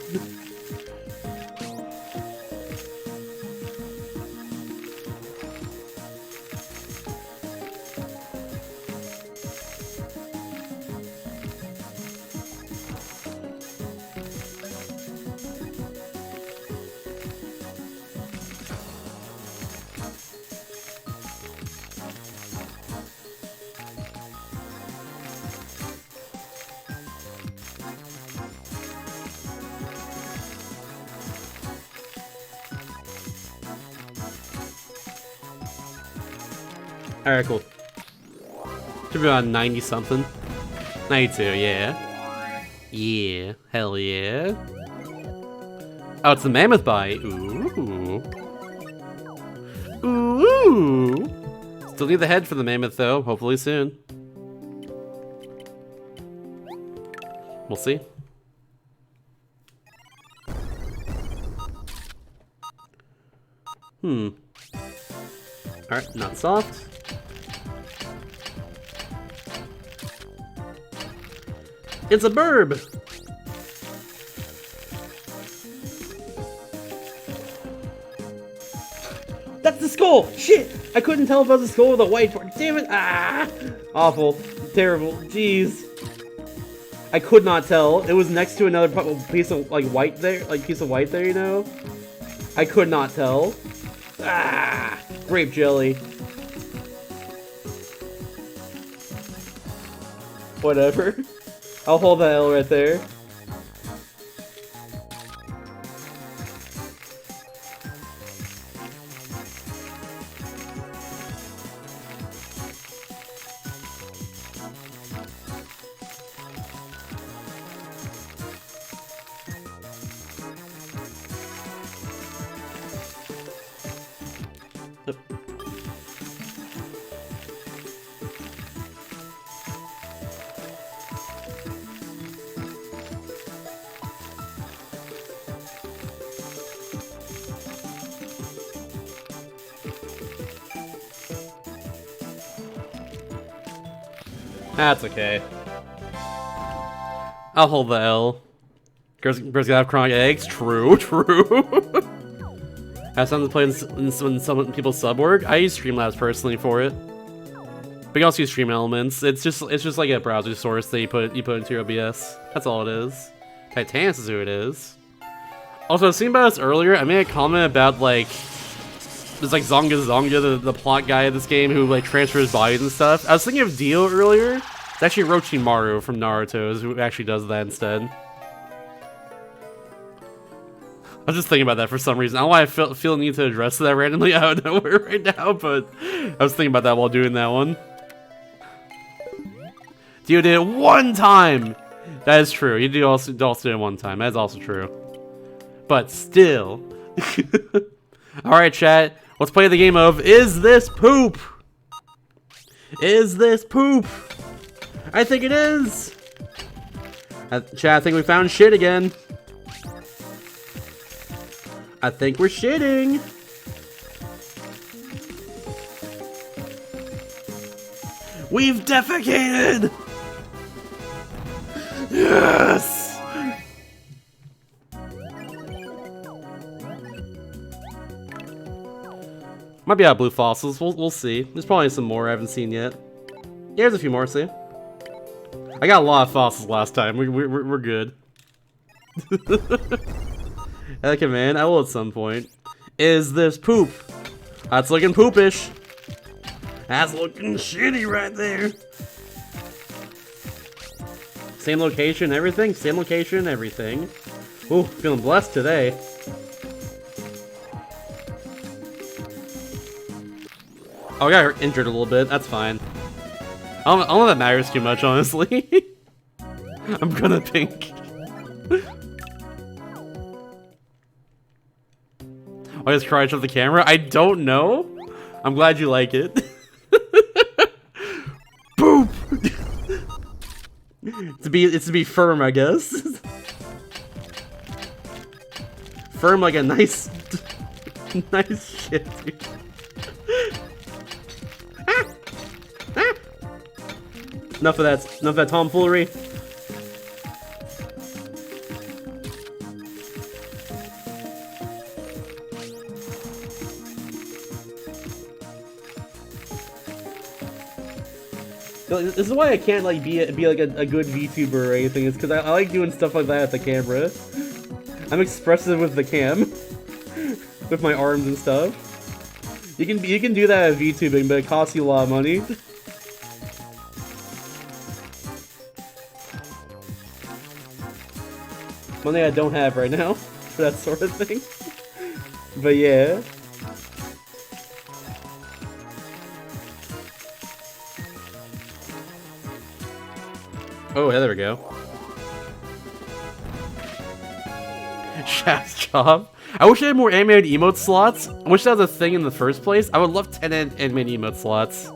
Alright, cool. Should be about 90 something. 92, yeah. Yeah, hell yeah. Oh, it's the Mammoth Bite. Ooh. Ooh. Still need the head for the mammoth though, hopefully soon. We'll see. Alright, not soft. It's a burb! That's the skull! Shit! I couldn't tell if it was a skull with a white part. Damn it! Ah! Awful. Terrible. Jeez. I could not tell. It was next to another piece of like white there, you know? I could not tell. Ah! Grape jelly. Whatever. I'll hold that L right there. That's okay. I'll hold the L. Girls gotta have chronic eggs. True, true. Have something to play in some people's sub work. I use Streamlabs personally for it. But you can also use Stream Elements. It's just like a browser source that you put into your OBS. That's all it is. Titanus is who it is. Also, I was thinking about this earlier. I made a comment about like there's like Zonga, the plot guy of this game who like transfers bodies and stuff. I was thinking of Dio earlier. It's actually Orochimaru from Naruto is who actually does that instead. I was just thinking about that for some reason. I don't know why I feel the need to address that randomly out of nowhere right now, but I was thinking about that while doing that one. Dio did it one time! That is true. You also did it one time. That is also true. But still. Alright, chat. Let's play the game of Is This Poop? Is this poop? I think it is! Chat, I think we found shit again. I think we're shitting. We've defecated! Yes! Might be out of blue fossils. We'll see. There's probably some more I haven't seen yet. Yeah, there's a few more. See, I got a lot of fossils last time. We're good. Okay, man. I will at some point. Is this poop? That's looking poopish. That's looking shitty right there. Same location, everything. Same location, everything. Ooh, feeling blessed today. Oh, I got injured a little bit. That's fine. I don't know if that matters too much, honestly. I'm gonna pink. I just cried of the camera. I don't know. I'm glad you like it. Boop. It's to be firm, I guess. Firm like a nice, nice shit, dude. Enough of that tomfoolery. This is why I can't like be like a good VTuber or anything. It's because I like doing stuff like that with the camera. I'm expressive with the cam, with my arms and stuff. You can do that at VTubing, but it costs you a lot of money. Money I don't have right now for that sort of thing. But yeah. Oh, yeah, there we go. Shaft job. I wish I had more animated emote slots. I wish that was a thing in the first place. I would love 10 animated emote slots.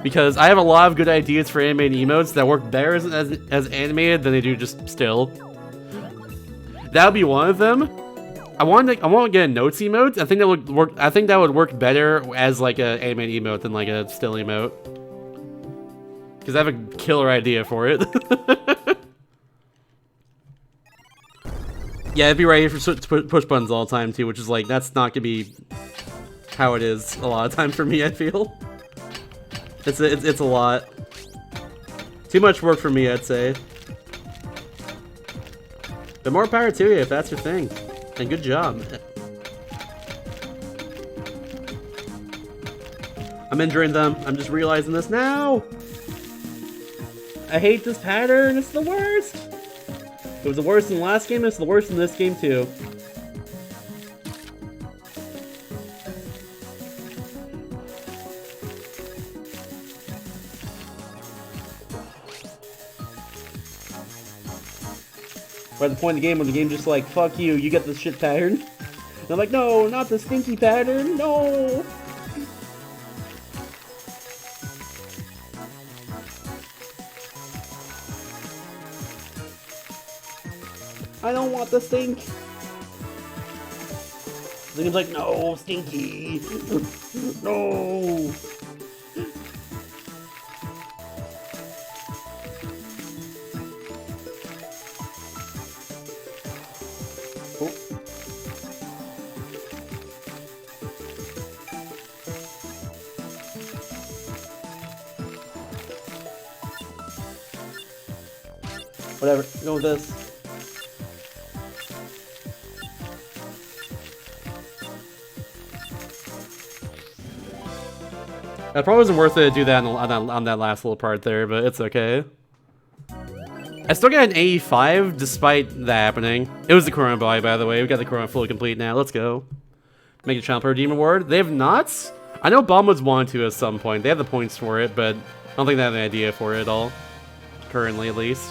Because I have a lot of good ideas for animated emotes that work better as animated than they do just still. That would be one of them. I want to get a notes emote. I think that would work. I think that would work better as like a animated emote than like a still emote. Because I have a killer idea for it. Yeah, I'd be ready for push buttons all the time too, which is like, that's not gonna be how it is a lot of times for me, I feel. It's a lot. Too much work for me, I'd say. But more power to you if that's your thing. And good job. I'm enjoying them. I'm just realizing this now. I hate this pattern. It's the worst. It was the worst in the last game, it's the worst in this game too. We're at the point in the game where the game's just like, fuck you, you get this shit pattern. And I'm like, no, not the stinky pattern, no! I don't want the stink. The game's like, no, stinky. No. Oh. Whatever, go with this. That probably wasn't worth it to do that on that last little part there, but it's okay. I still got an 85 despite that happening. It was the Corona buy, by the way. We got the Corona fully complete now. Let's go. Make a channel per Redeem Award. They have not? I know Bombwoods wanted to at some point. They have the points for it, but I don't think they have an idea for it at all. Currently, at least.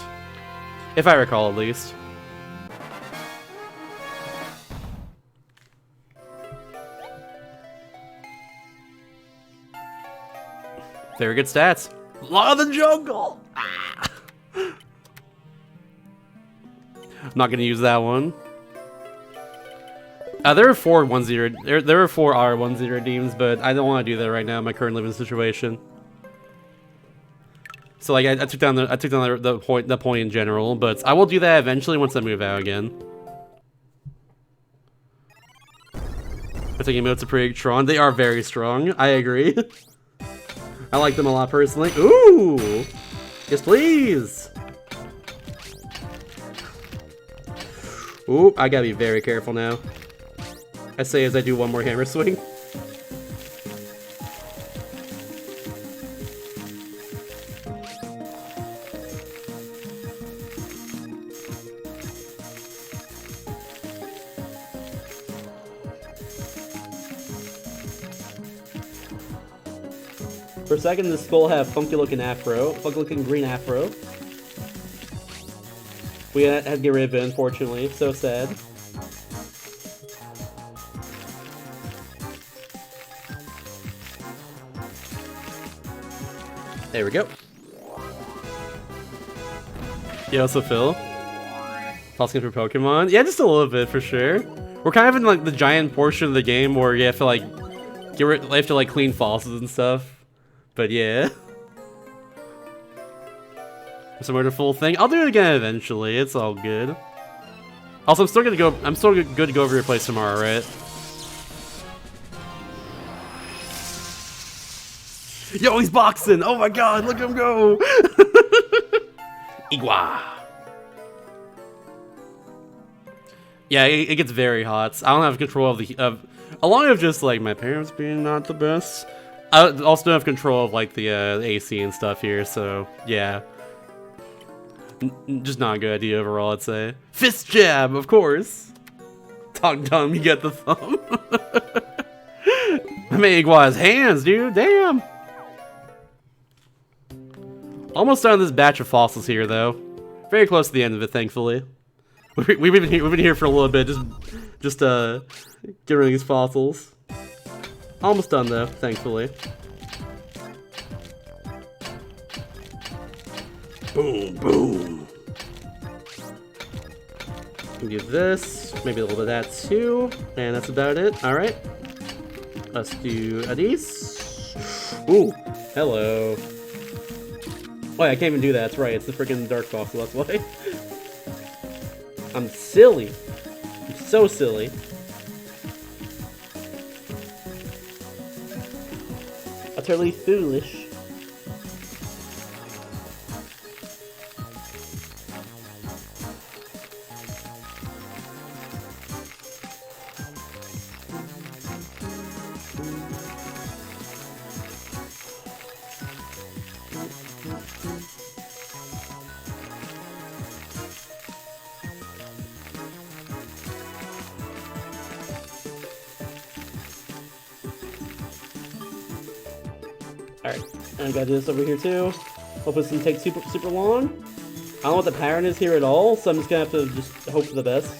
If I recall, at least. Very good stats. Law of the Jungle! Ah. I'm not gonna use that one. There are 4 1-0. There are 4 R1-0 redeems, but I don't want to do that right now in my current living situation. So like I took down the point in general, but I will do that eventually once I move out again. I think emotes are pretty strong. They are very strong. I agree. I like them a lot personally. Ooh! Yes, please! Ooh, I gotta be very careful now. I say as I do one more hammer swing. For a second, this skull had a funky looking afro, funky looking green afro. We had to get rid of it, unfortunately. So sad. There we go. Yeah, also Phil. Tossing for Pokemon. Yeah, just a little bit for sure. We're kind of in like the giant portion of the game where you have to like clean fossils and stuff. But yeah. Some wonderful thing. I'll do it again eventually. It's all good. Also, I'm still good to go over your place tomorrow, right? Yo, he's boxing! Oh my god, look at him go! Igua! Yeah, it gets very hot. I don't have control of along with just like my parents being not the best. I also don't have control of like the AC and stuff here, so yeah. Just not a good idea overall, I'd say. Fist jab, of course. Tongue dumb, you get the thumb. I mean, Igua's hands, dude. Damn. Almost done this batch of fossils here, though. Very close to the end of it, thankfully. We've been here for a little bit, just get rid of these fossils. Almost done though, thankfully. Boom, boom. Do this, maybe a little bit of that too, and that's about it. All right, let's do these. Ooh, hello. Oh yeah, I can't even do that. That's right. It's the freaking dark fossil. That's why. I'm silly. I'm so silly. Utterly foolish. Alright, and I gotta do this over here too. Hope this doesn't take super long. I don't know what the pattern is here at all, so I'm just gonna have to just hope for the best.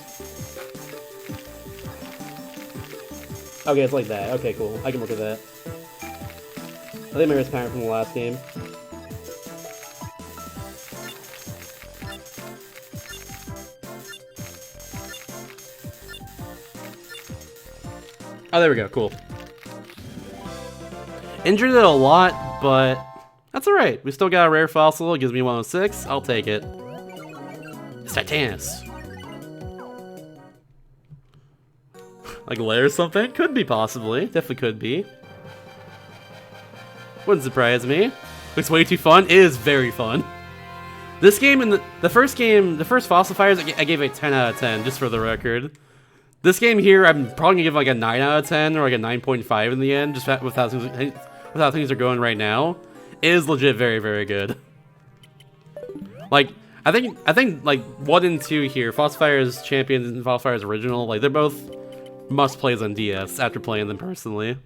Okay, it's like that. Okay, cool. I can work with that. I think maybe it's pattern from the last game. Oh, there we go. Cool. Injured it a lot, but that's alright. We still got a rare fossil. It gives me 106. I'll take it. It's Titanus. Like a lair or something? Could be, possibly. Definitely could be. Wouldn't surprise me. Looks way too fun. It is very fun. This game and the first game, the first Fossil Fires, I gave a 10 out of 10, just for the record. This game here, I'm probably gonna give like a 9 out of 10 or like a 9.5 in the end, just with how things are going right now. It is legit very, very good. Like, I think like 1 and 2 here, Fossil Fires Champions and Fossil Fires Original, like they're both must plays on DS after playing them personally.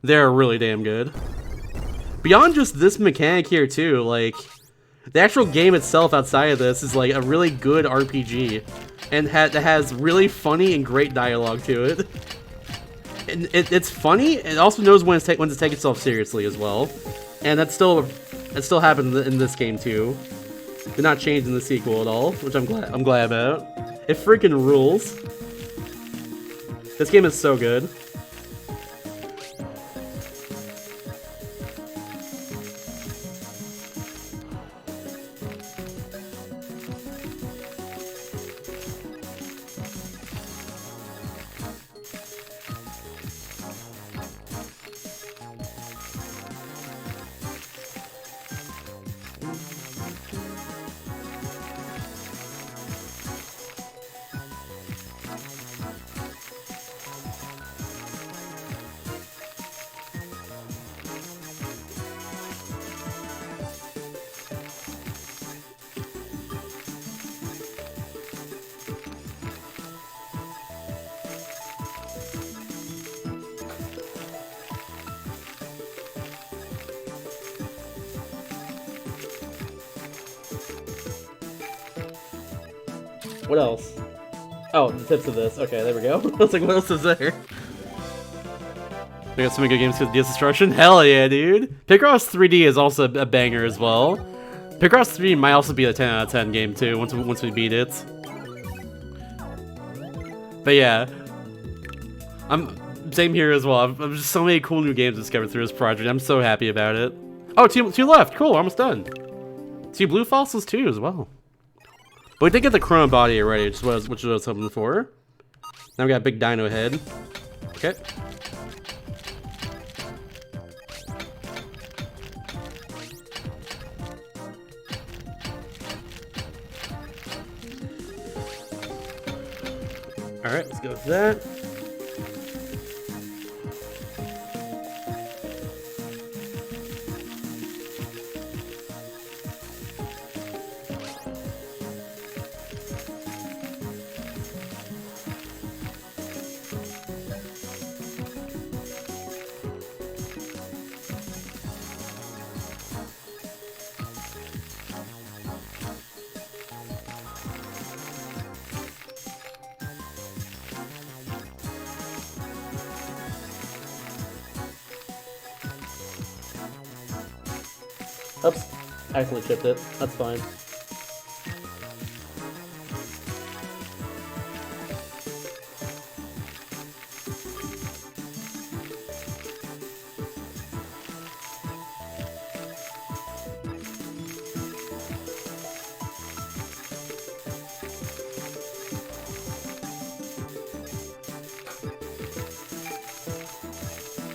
They're really damn good. Beyond just this mechanic here too, like the actual game itself outside of this is like a really good RPG. And that has really funny and great dialogue to it. And it's funny. It also knows when to take itself seriously as well. And that still happened in this game too. Did not change in the sequel at all, which I'm glad about. It freaking rules. This game is so good. What else? Oh, the tips of this. Okay, there we go. I was like, what else is there? We got some good games with DS Destruction. Hell yeah, dude. Picross 3D is also a banger as well. Picross 3 might also be a 10 out of 10 game too, once we beat it. But yeah. Same here as well. I've just so many cool new games discovered through this project. I'm so happy about it. Oh, two left. Cool, almost done. 2 blue fossils too as well. But we did get the Chroma body already, which is what I was hoping for. Now we got a big dino head. Okay. Alright, let's go with that. Oops. I accidentally chipped it. That's fine.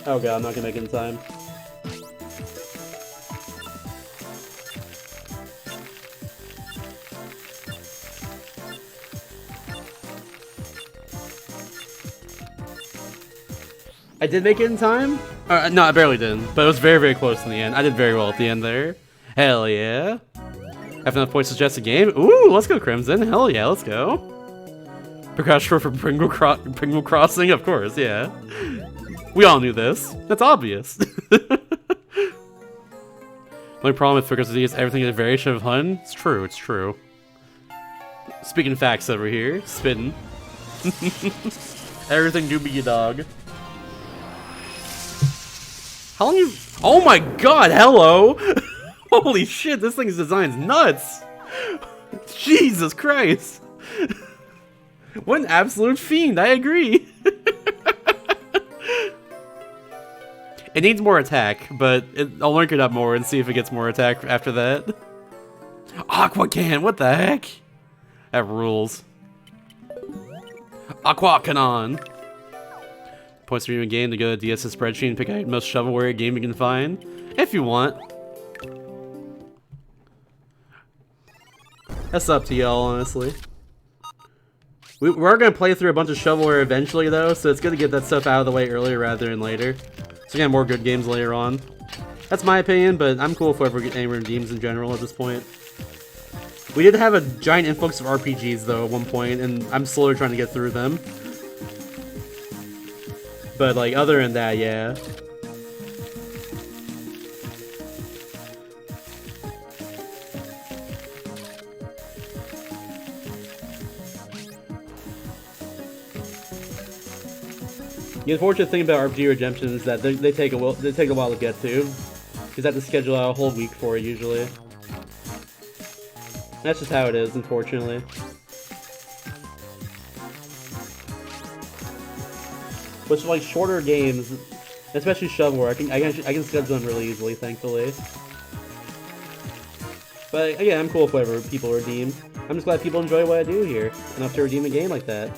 Oh god, I'm not gonna make it in time. I did make it in time? No, I barely didn't, but it was very, very close in the end. I did very well at the end there. Hell yeah. Have enough points to suggest a game? Ooh, let's go Crimson. Hell yeah, let's go. Percussion for Pringle Crossing? Of course, yeah. We all knew this. That's obvious. The only problem with Focus is everything is a variation of Hun. It's true, it's true. Speaking facts over here. Spitting. Everything do be your dog. How long you... Oh my god, hello! Holy shit, this thing's design's nuts! Jesus Christ! What an absolute fiend, I agree! It needs more attack, but I'll link it up more and see if it gets more attack after that. Aqua Can, what the heck? That rules. Aqua Canon! Points for you in game to go to DS's spreadsheet and pick out the most shovelware game you can find. If you want. That's up to y'all, honestly. We're gonna play through a bunch of shovelware eventually, though, so it's good to get that stuff out of the way earlier rather than later. So we get more good games later on. That's my opinion, but I'm cool if we ever get any redeems in general at this point. We did have a giant influx of RPGs, though, at one point, and I'm slowly trying to get through them. But, like, other than that, yeah. The unfortunate thing about RPG Redemption is that they take a while to get to, because I have to schedule out a whole week for it usually. That's just how it is, unfortunately. But for like shorter games, especially shovelware, I can schedule them really easily, thankfully. But again, I'm cool if whatever people redeem. I'm just glad people enjoy what I do here enough to redeem a game like that.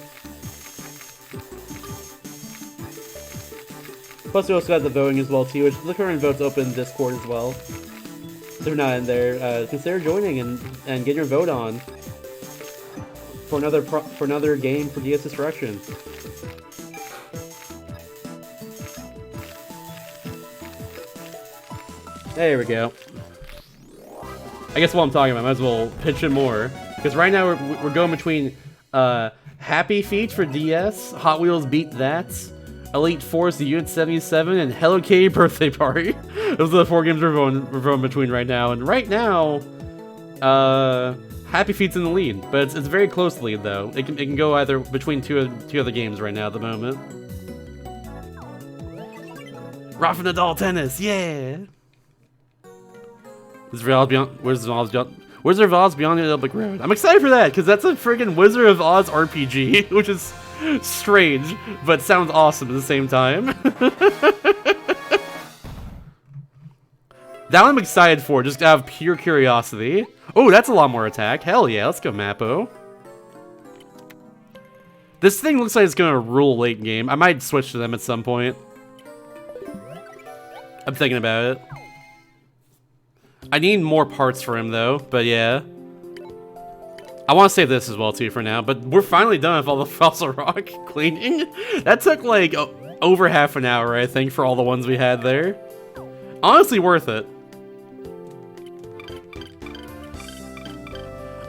Plus, we also got the voting as well too, which the current vote's open in Discord as well. So if you're not in there, consider joining and getting your vote on for another game for DS Destruction. There we go. I guess while I'm talking about it, I might as well pitch in more. Because right now we're going between Happy Feet for DS, Hot Wheels Beat That, Elite Force Unit 77, and Hello Kitty Birthday Party. Those are the 4 games we're going between right now. And right now, Happy Feet's in the lead, but it's very close lead though. It can go either between two other games right now at the moment. Rafa Nadal tennis, yeah. Where's Wizard of Oz Beyond the Olympic Road? I'm excited for that, because that's a friggin' Wizard of Oz RPG, which is strange, but sounds awesome at the same time. That one I'm excited for, just out of pure curiosity. Oh, that's a lot more attack. Hell yeah, let's go Mappo. This thing looks like it's gonna rule late game. I might switch to them at some point. I'm thinking about it. I need more parts for him though, but yeah. I want to save this as well too for now, but we're finally done with all the fossil rock cleaning. That took like over half an hour, I think, for all the ones we had there. Honestly worth it.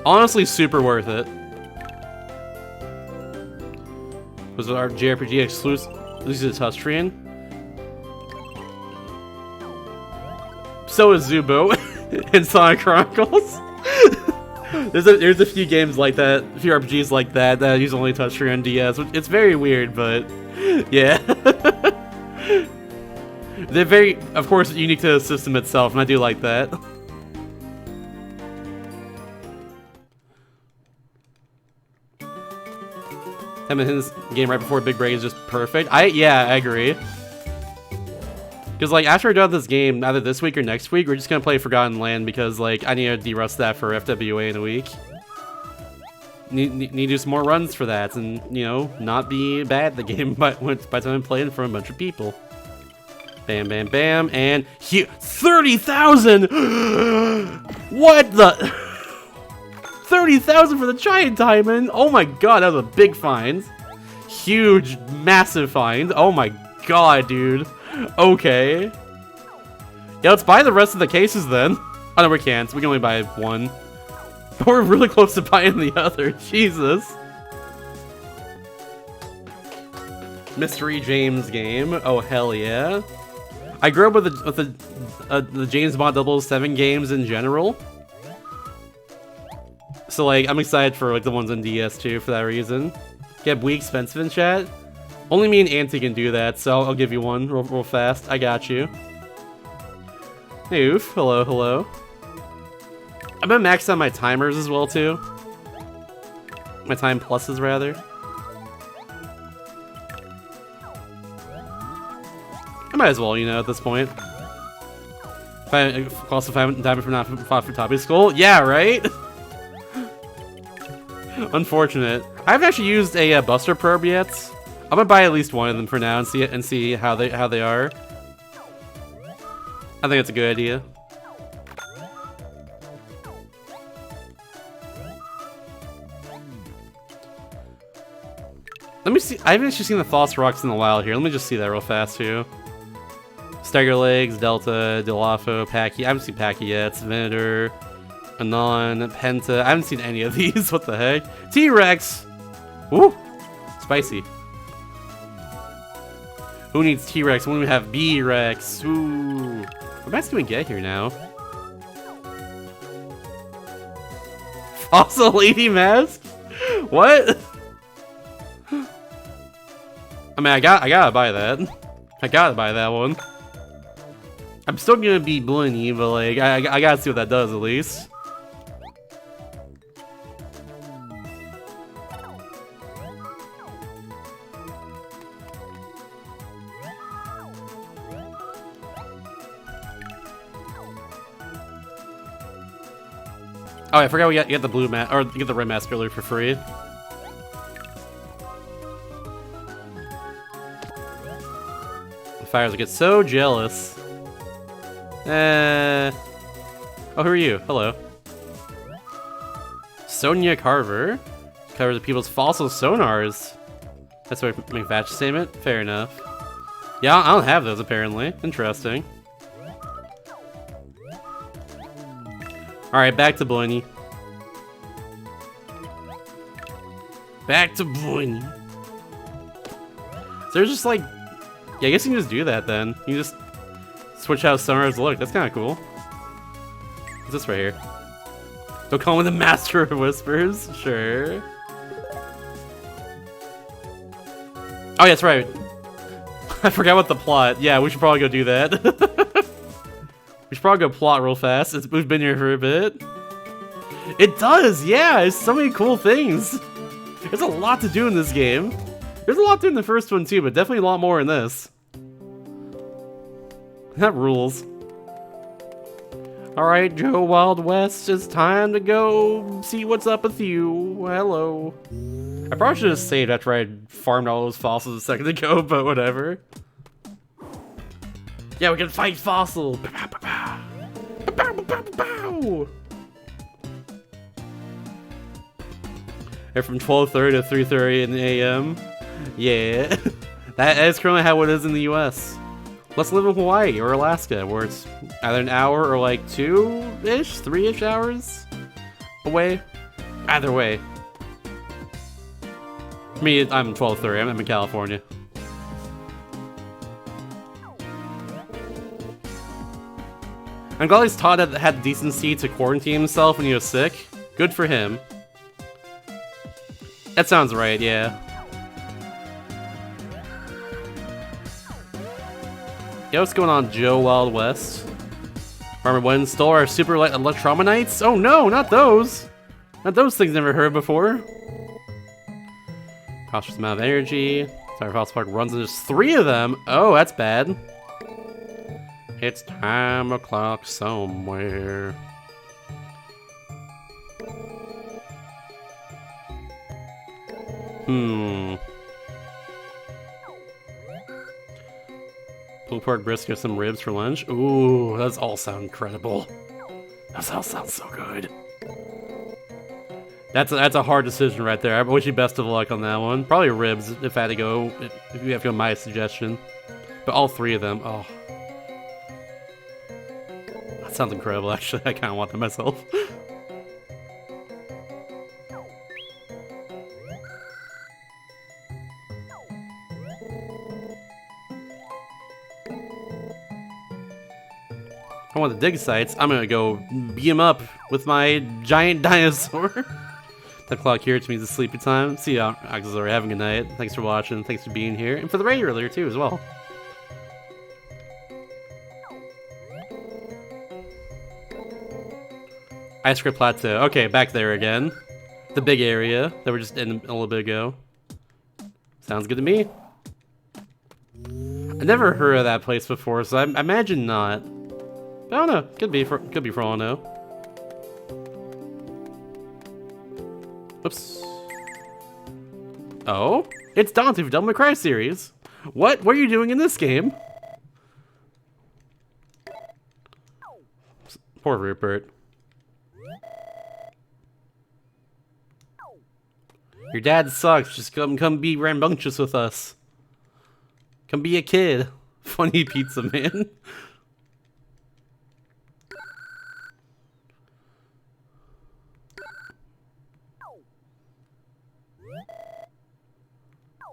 Honestly super worth it. Was our JRPG exclusive to touchscreen? So is Zubo in Sonic Chronicles. There's a few games like that, a few RPGs like that use only touchscreen on DS. It's very weird, but yeah. They're very, of course, unique to the system itself, and I do like that. Having his game right before Big Break is just perfect. Yeah, I agree. Because, like, after we're done with this game, either this week or next week, we're just gonna play Forgotten Land because, like, I need to de-rust that for FWA in a week. Need to do some more runs for that and, you know, not be bad at the game by the time I'm playing for a bunch of people. Bam, bam, bam, and 30,000! What the? 30,000 for the giant diamond! Oh my god, that was a big find. Huge, massive find. Oh my god, dude. Okay. Yeah, let's buy the rest of the cases then. Oh no, we can't. We can only buy one. But we're really close to buying the other. Jesus. Mystery James game. Oh hell yeah. I grew up with the James Bond 007 games in general. So like, I'm excited for like the ones on DS too for that reason. Get we expensive in chat? Only me and Auntie can do that, so I'll give you one real fast. I got you. Hey Oof, hello, hello. I've been maxed on my timers as well too. My time pluses rather. I might as well, you know, at this point. Also, if I haven't died for not fought for Toppy Skull. Yeah, right? Unfortunate. I haven't actually used a Buster Probe yet. I'm gonna buy at least one of them for now and see how they are. I think it's a good idea. Let me see. I haven't actually seen the False Rocks in a while here. Let me just see that real fast too. Stagger Legs, Delta, Dilafo, Paki. I haven't seen Paki yet. Venator, Anon, Penta. I haven't seen any of these. What the heck? T-Rex! Woo! Spicy. Who needs T-Rex when we have B-Rex? Ooh. What mask do we get here now? Fossil Lady mask? What? I mean, I gotta buy that. I gotta buy that one. I'm still gonna be Blinny, but like, I gotta see what that does at least. Oh, I forgot you get the blue mask, or you get the red mask earlier for free. The fires get so jealous. Oh, who are you? Hello. Sonia Carver covers the people's fossil sonars. That's what I make batch statement. Fair enough. Yeah, I don't have those apparently. Interesting. Alright, back to Blinny. Back to Blinny. So there's just like... Yeah, I guess you can just do that then. You can just switch how sonars look. That's kind of cool. What's this right here? Don't call me the Master of Whispers. Sure. Oh, yeah, that's right. I forgot what the plot. Yeah, we should probably go do that. We should probably go plot real fast. We've been here for a bit. It does, yeah. It's so many cool things. There's a lot to do in this game. There's a lot to do in the first one too, but definitely a lot more in this. That rules. Alright, Joe Wild West, it's time to go see what's up with you. Hello. I probably should have saved after I farmed all those fossils a second ago, but whatever. Yeah, we can fight Fossil! They're from 12:30 to 3:30 in the AM. Yeah. That is currently how it is in the US. Let's live in Hawaii or Alaska, where it's either an hour or like 2-ish, 3-ish hours away. Either way. Me, I'm 12:30. I'm in California. I'm glad at least Todd had the decency to quarantine himself when he was sick. Good for him. That sounds right, yeah. Yeah, what's going on, Joe Wild West? Remember when install our super light Electrominites? Oh no, not those! Not those things never heard before. Cautious amount of energy. Sorry, False Spark runs into just 3 of them. Oh, that's bad. It's time o'clock somewhere. Pulled pork brisket, some ribs for lunch. Ooh, those all sound incredible. Those all sound so good. That's a hard decision right there. I wish you best of luck on that one. Probably ribs if I had to go. If you have to go my suggestion, but all 3 of them. Oh, that sounds incredible. Actually, I kind of want them myself. I want the dig sites. I'm gonna go beat him up with my giant dinosaur. The clock here, which means it's sleepy time. See you out, Auxiliary. Have a good night. Thanks for watching. Thanks for being here. And for the raid earlier, too, as well. Ice Cream Plateau. Okay, back there again. The big area that we're just in a little bit ago. Sounds good to me. I never heard of that place before, so I imagine not. But I don't know. Could be for all I know. Oops. Oh? It's Dante from Devil May Cry series. What are you doing in this game? Poor Rupert. Your dad sucks. Just come be rambunctious with us. Come be a kid. Funny pizza man.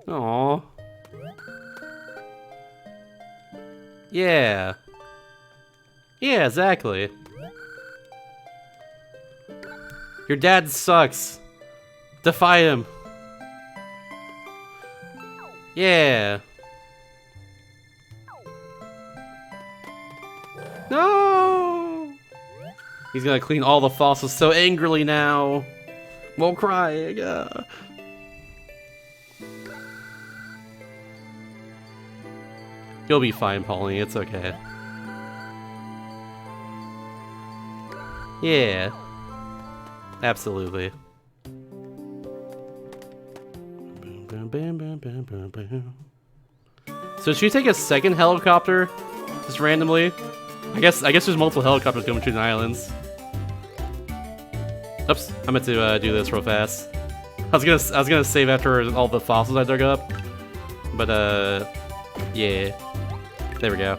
Aww. Yeah. Yeah, exactly. Your dad sucks. Defy him. Yeah. No! He's gonna clean all the fossils so angrily now. While crying. You'll be fine, Pauline. It's okay. Yeah. Absolutely. So should you take a second helicopter? Just randomly? I guess there's multiple helicopters going between the islands. Oops, I meant to do this real fast. I was gonna save after all the fossils I dug up. But yeah. There we go.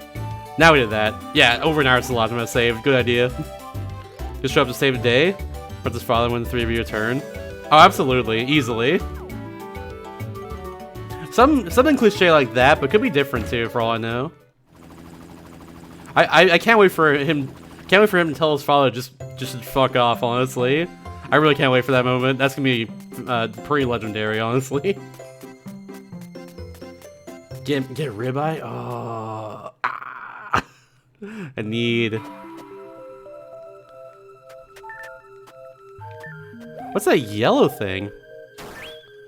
Now we did that. Yeah, over an hour's the last I'm gonna save. Good idea. Just show up to save a day. Let this father win 3 of your turn. Oh, absolutely. Easily. Something cliche like that, but could be different too, for all I know. I can't wait for him. Can't wait for him to tell his father just to fuck off. Honestly, I really can't wait for that moment. That's gonna be pretty legendary, honestly. Get ribeye. Oh, ah. I need. What's that yellow thing?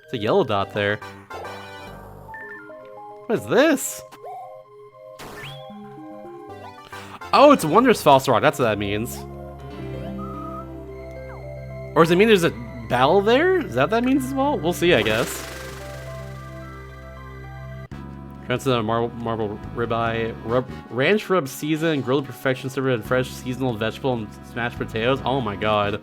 It's a yellow dot there. What is this? Oh, it's Wondrous Fossil Rock. That's what that means. Or does it mean there's a battle there? Is that what that means as well? We'll see, I guess. Transcend marble ribeye, ranch rub season, grilled perfection served with fresh seasonal vegetable and smashed potatoes. Oh my god.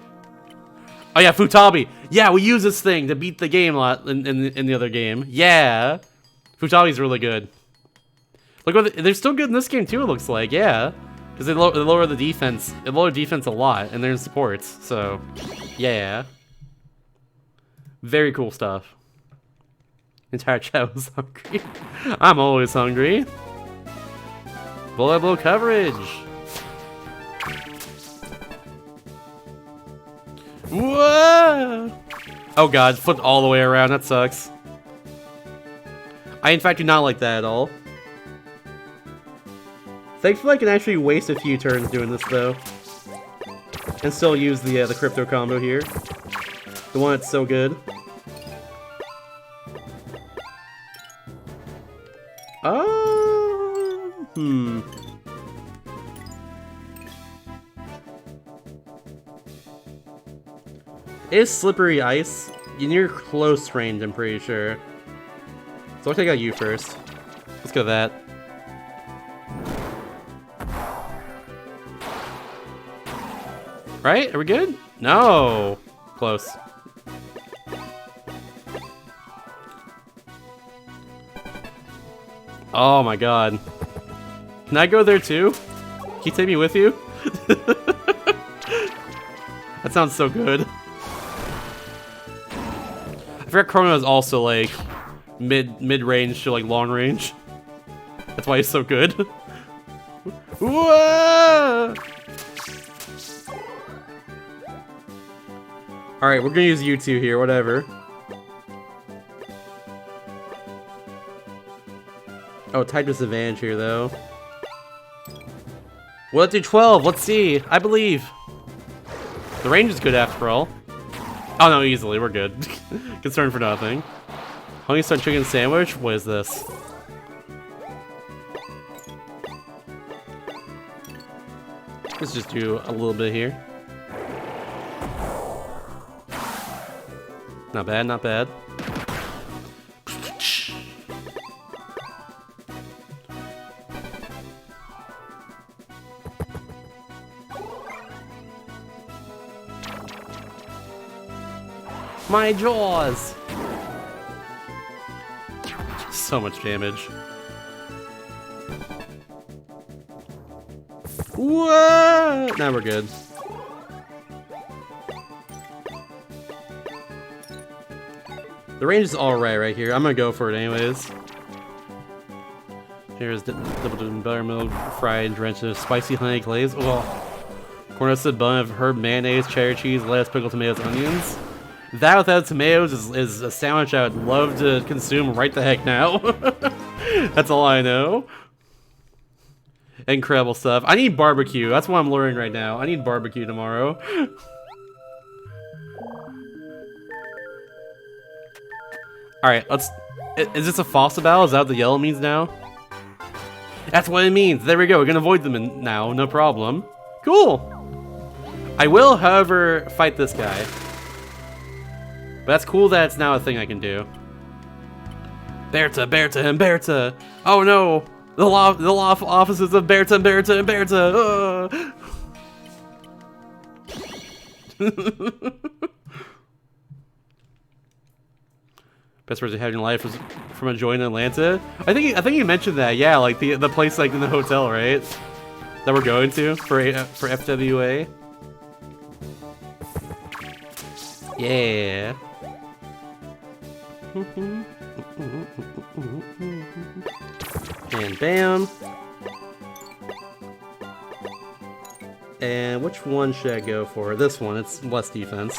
Oh yeah, Futabi. Yeah, we use this thing to beat the game a lot in the other game. Yeah, Futabi's really good. Look what they're still good in this game too. It looks like, yeah, because they lower the defense. It lowered defense a lot, and they're in supports. So, yeah, very cool stuff. Entire chat was hungry. I'm always hungry. Bullet blow coverage. Whoa! Oh god, flipped all the way around. That sucks. I in fact do not like that at all. Thankfully I can actually waste a few turns doing this though. And still use the crypto combo here. The one that's so good. It is slippery ice. You're close range, I'm pretty sure. So I'll take out you first. Let's go with that. Right? Are we good? No! Close. Oh my god. Can I go there too? Can you take me with you? That sounds so good. I forgot Chrono is also like mid-range to like long range. That's why he's so good. Whoa! Alright, we're gonna use you two here, whatever. Oh, type disadvantage here though. Well, let's do 12, let's see. I believe. The range is good after all. Oh no, easily, we're good. Concern for nothing. Honey Star Chicken Sandwich? What is this? Let's just do a little bit here. Not bad, not bad. My jaws! So much damage. Whoa! Now we're good. The range is alright right here. I'm gonna go for it anyways. Here's double buttermilk fried drenched in spicy honey glaze. Oh, corn-roasted bun of herb mayonnaise, cherry cheese, lettuce, pickle, tomatoes, onions. That without tomatoes is a sandwich I would love to consume right the heck now. That's all I know. Incredible stuff. I need barbecue. That's what I'm learning right now. I need barbecue tomorrow. Alright, let's... Is this a Fossa battle? Is that what the yellow means now? That's what it means. There we go. We're gonna avoid them now. No problem. Cool. I will, however, fight this guy. But that's cool that it's now a thing I can do. Berta, Berta, and Berta! Oh no! The law offices of Berta, Berta, and Berta! Best person having life was from a joint in Atlanta. I think you mentioned that. Yeah, like the place like in the hotel, right? That we're going to for FWA. Yeah. And bam. And which one should I go for? This one, it's less defense.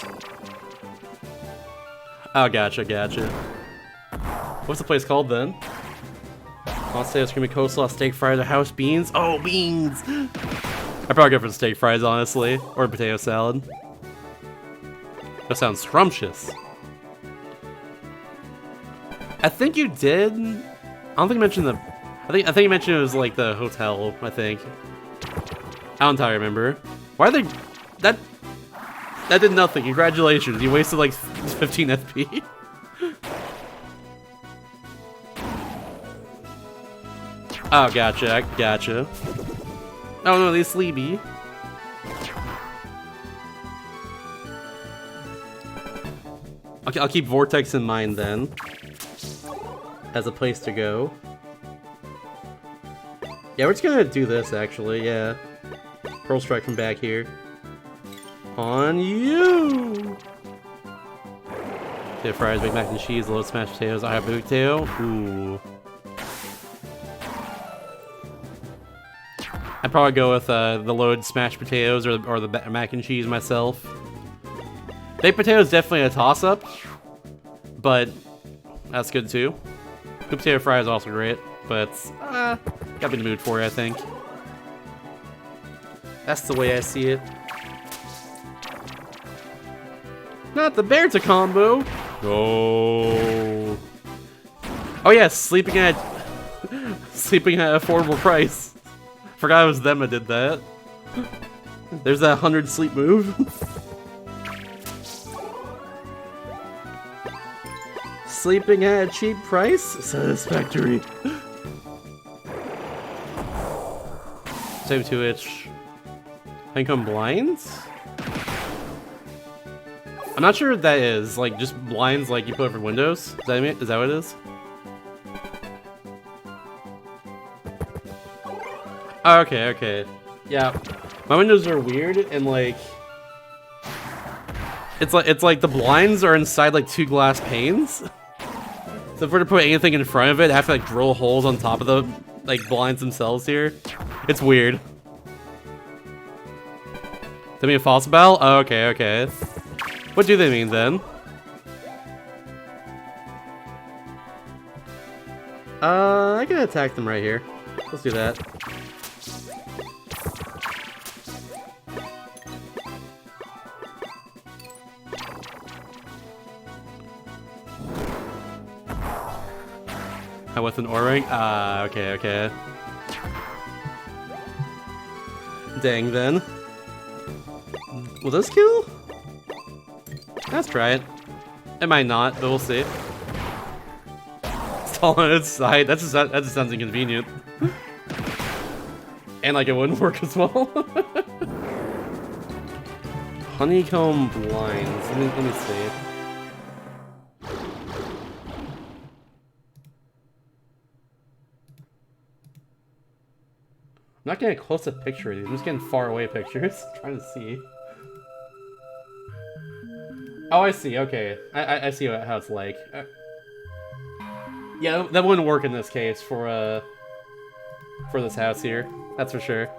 Oh, gotcha, gotcha. What's the place called then? I'll say creamy coleslaw, steak fries, or house beans. Oh, beans! I'd probably go for the steak fries, honestly. Or potato salad. That sounds scrumptious. I think you did. I don't think you mentioned the. I think you mentioned it was like the hotel. I think. I don't entirely remember. Why are they? That did nothing. Congratulations, you wasted like 15 FP. Oh, gotcha, gotcha. Oh no, they sleepy. I'll keep Vortex in mind then. As a place to go. Yeah, we're just gonna do this actually, yeah. Pearl Strike from back here. On you! Potato fries, Big Mac and cheese, loaded smashed potatoes, I have a potato. Ooh. I'd probably go with the loaded smashed potatoes or the mac and cheese myself. Baked potato is definitely a toss-up, but that's good too. Good potato fry is also great, but got me in the mood for it, I think. That's the way I see it. Not the Berta combo. Oh. Oh yeah, sleeping at affordable price. Forgot it was them that did that. There's that 100 sleep move. Sleeping at a cheap price? Satisfactory. Save 2-inch. Honeycomb blinds? I'm not sure what that is. Like, just blinds like you put over windows? Is that what it is? Oh, okay, okay. Yeah. My windows are weird and like... It's like the blinds are inside like 2 glass panes. So if we're to put anything in front of it, I have to like drill holes on top of the like blinds themselves here. It's weird. They mean a false bell? Oh, okay, okay. What do they mean then? I can attack them right here. Let's do that. With an O-ring? Okay, okay. Dang then. Will this kill? Let's try it. It might not, but we'll see. It's all on its side. That just sounds inconvenient. And like it wouldn't work as well. Honeycomb blinds. Let me see. I'm not getting a close-up picture of these, I'm just getting far-away pictures. Trying to see. Oh, I see, okay. I see how it's like. Yeah, that wouldn't work in this case for this house here. That's for sure.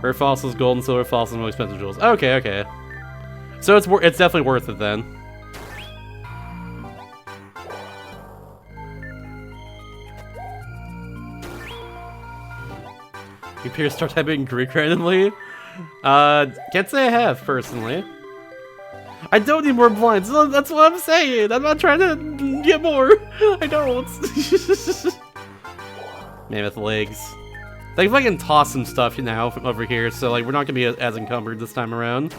Rare fossils, gold and silver fossils, and most expensive jewels. Okay, okay. So it's definitely worth it then. You appear to start typing Greek randomly? Can't say I have, personally. I don't need more blinds, that's what I'm saying! I'm not trying to get more! I don't! Mammoth legs. Like, if I can toss some stuff now from over here, so like we're not gonna be as encumbered this time around.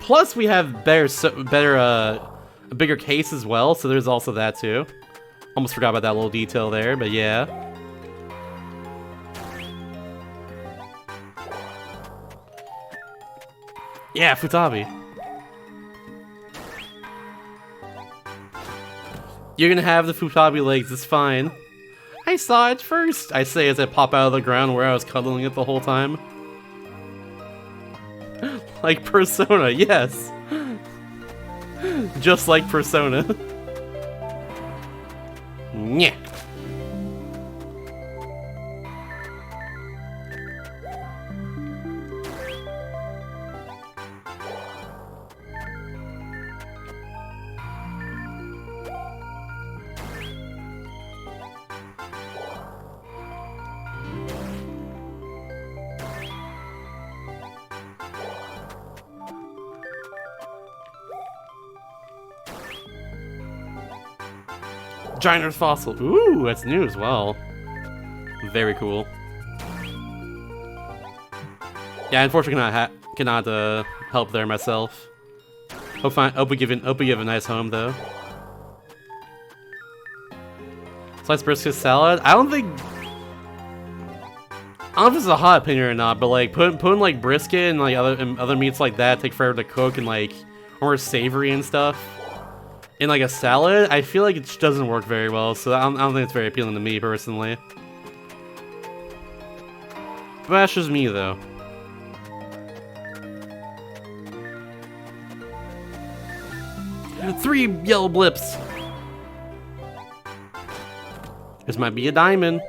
Plus, we have a bigger case as well, so there's also that too. Almost forgot about that little detail there, but yeah. Yeah, Futabi. You're gonna have the Futabi legs, it's fine. I saw it first, I say as I pop out of the ground where I was cuddling it the whole time. Like Persona, yes. Just like Persona. Nyeh. Giant Earth fossil. Ooh, that's new as well. Very cool. Yeah, unfortunately cannot help there myself. Hope we give a nice home though. Sliced brisket salad. I don't know if this is a hot opinion or not, but like putting like brisket and like other meats like that take forever to cook and like more savory and stuff. In like a salad, I feel like it just doesn't work very well, so I don't think it's very appealing to me personally. But that's just me though. Three yellow blips. This might be a diamond.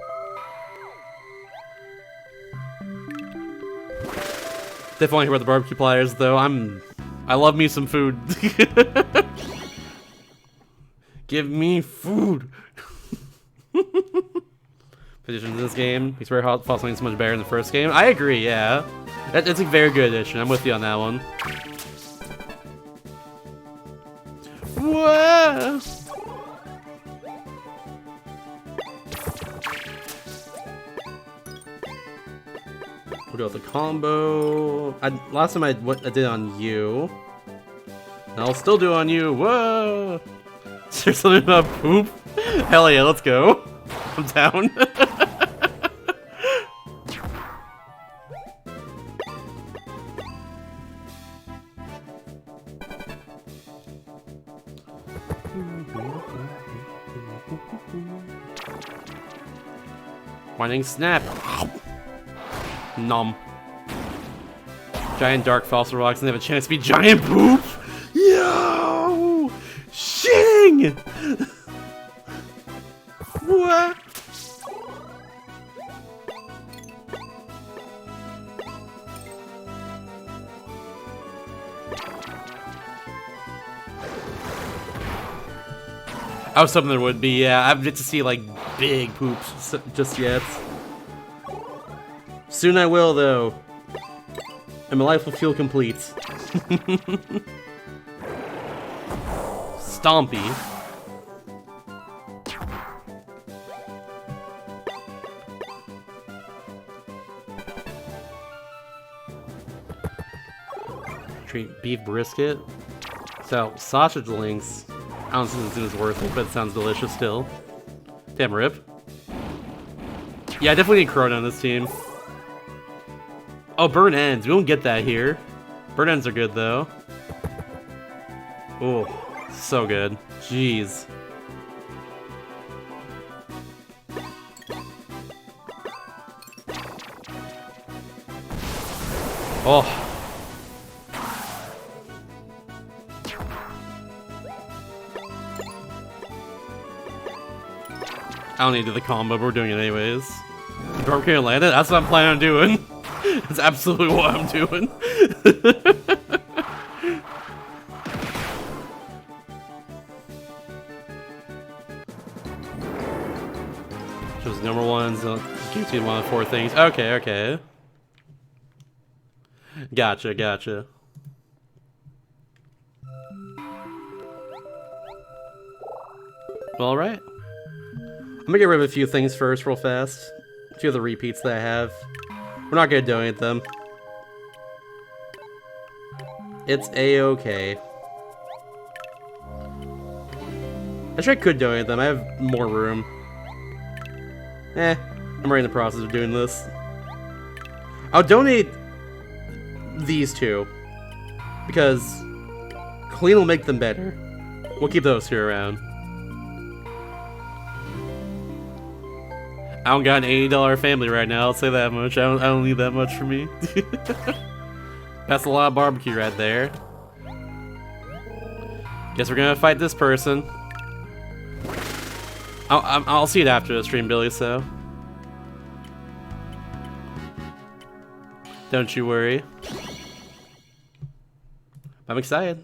Definitely hear about the barbecue pliers though. I love me some food. Give me food. Position in this game. He's very hot. Fossiling so much better in the first game. I agree. Yeah, it's a very good addition. I'm with you on that one. Whoa. We'll go with the combo. you. Last time I did on you. I'll still do on you. Whoa! Is there something about poop? Hell yeah, let's go. I'm down. Winding snap. Nom. Giant dark fossil rocks and they have a chance to be giant poop. Yo! Shing! What? I was hoping there would be, yeah. I've yet to see like big poops just yet. Soon I will, though. And my life will feel complete. Stompy. Treat beef brisket. So, sausage links. I don't think this is worth it, but it sounds delicious still. Damn, rip. Yeah, I definitely need Corona on this team. Oh, burn ends. We don't get that here. Burn ends are good, though. Oh, so good. Jeez. Oh. I don't need to do the combo, but we're doing it anyways. Barbecue and land it? That's what I'm planning on doing. That's absolutely what I'm doing. Just number ones, guarantee one of 4 things. Okay, okay. Gotcha, gotcha. Well, alright. I'm gonna get rid of a few things first, real fast. A few of the repeats that I have. We're not gonna donate them. It's a-okay. Actually, I could donate them. I have more room. I'm already in the process of doing this. I'll donate these two. Because clean will make them better. We'll keep those two around. I don't got an $80 family right now, I'll say that much. I don't need that much for me. That's a lot of barbecue right there. Guess we're gonna fight this person. I'll see it after the stream, Billy, so. Don't you worry. I'm excited.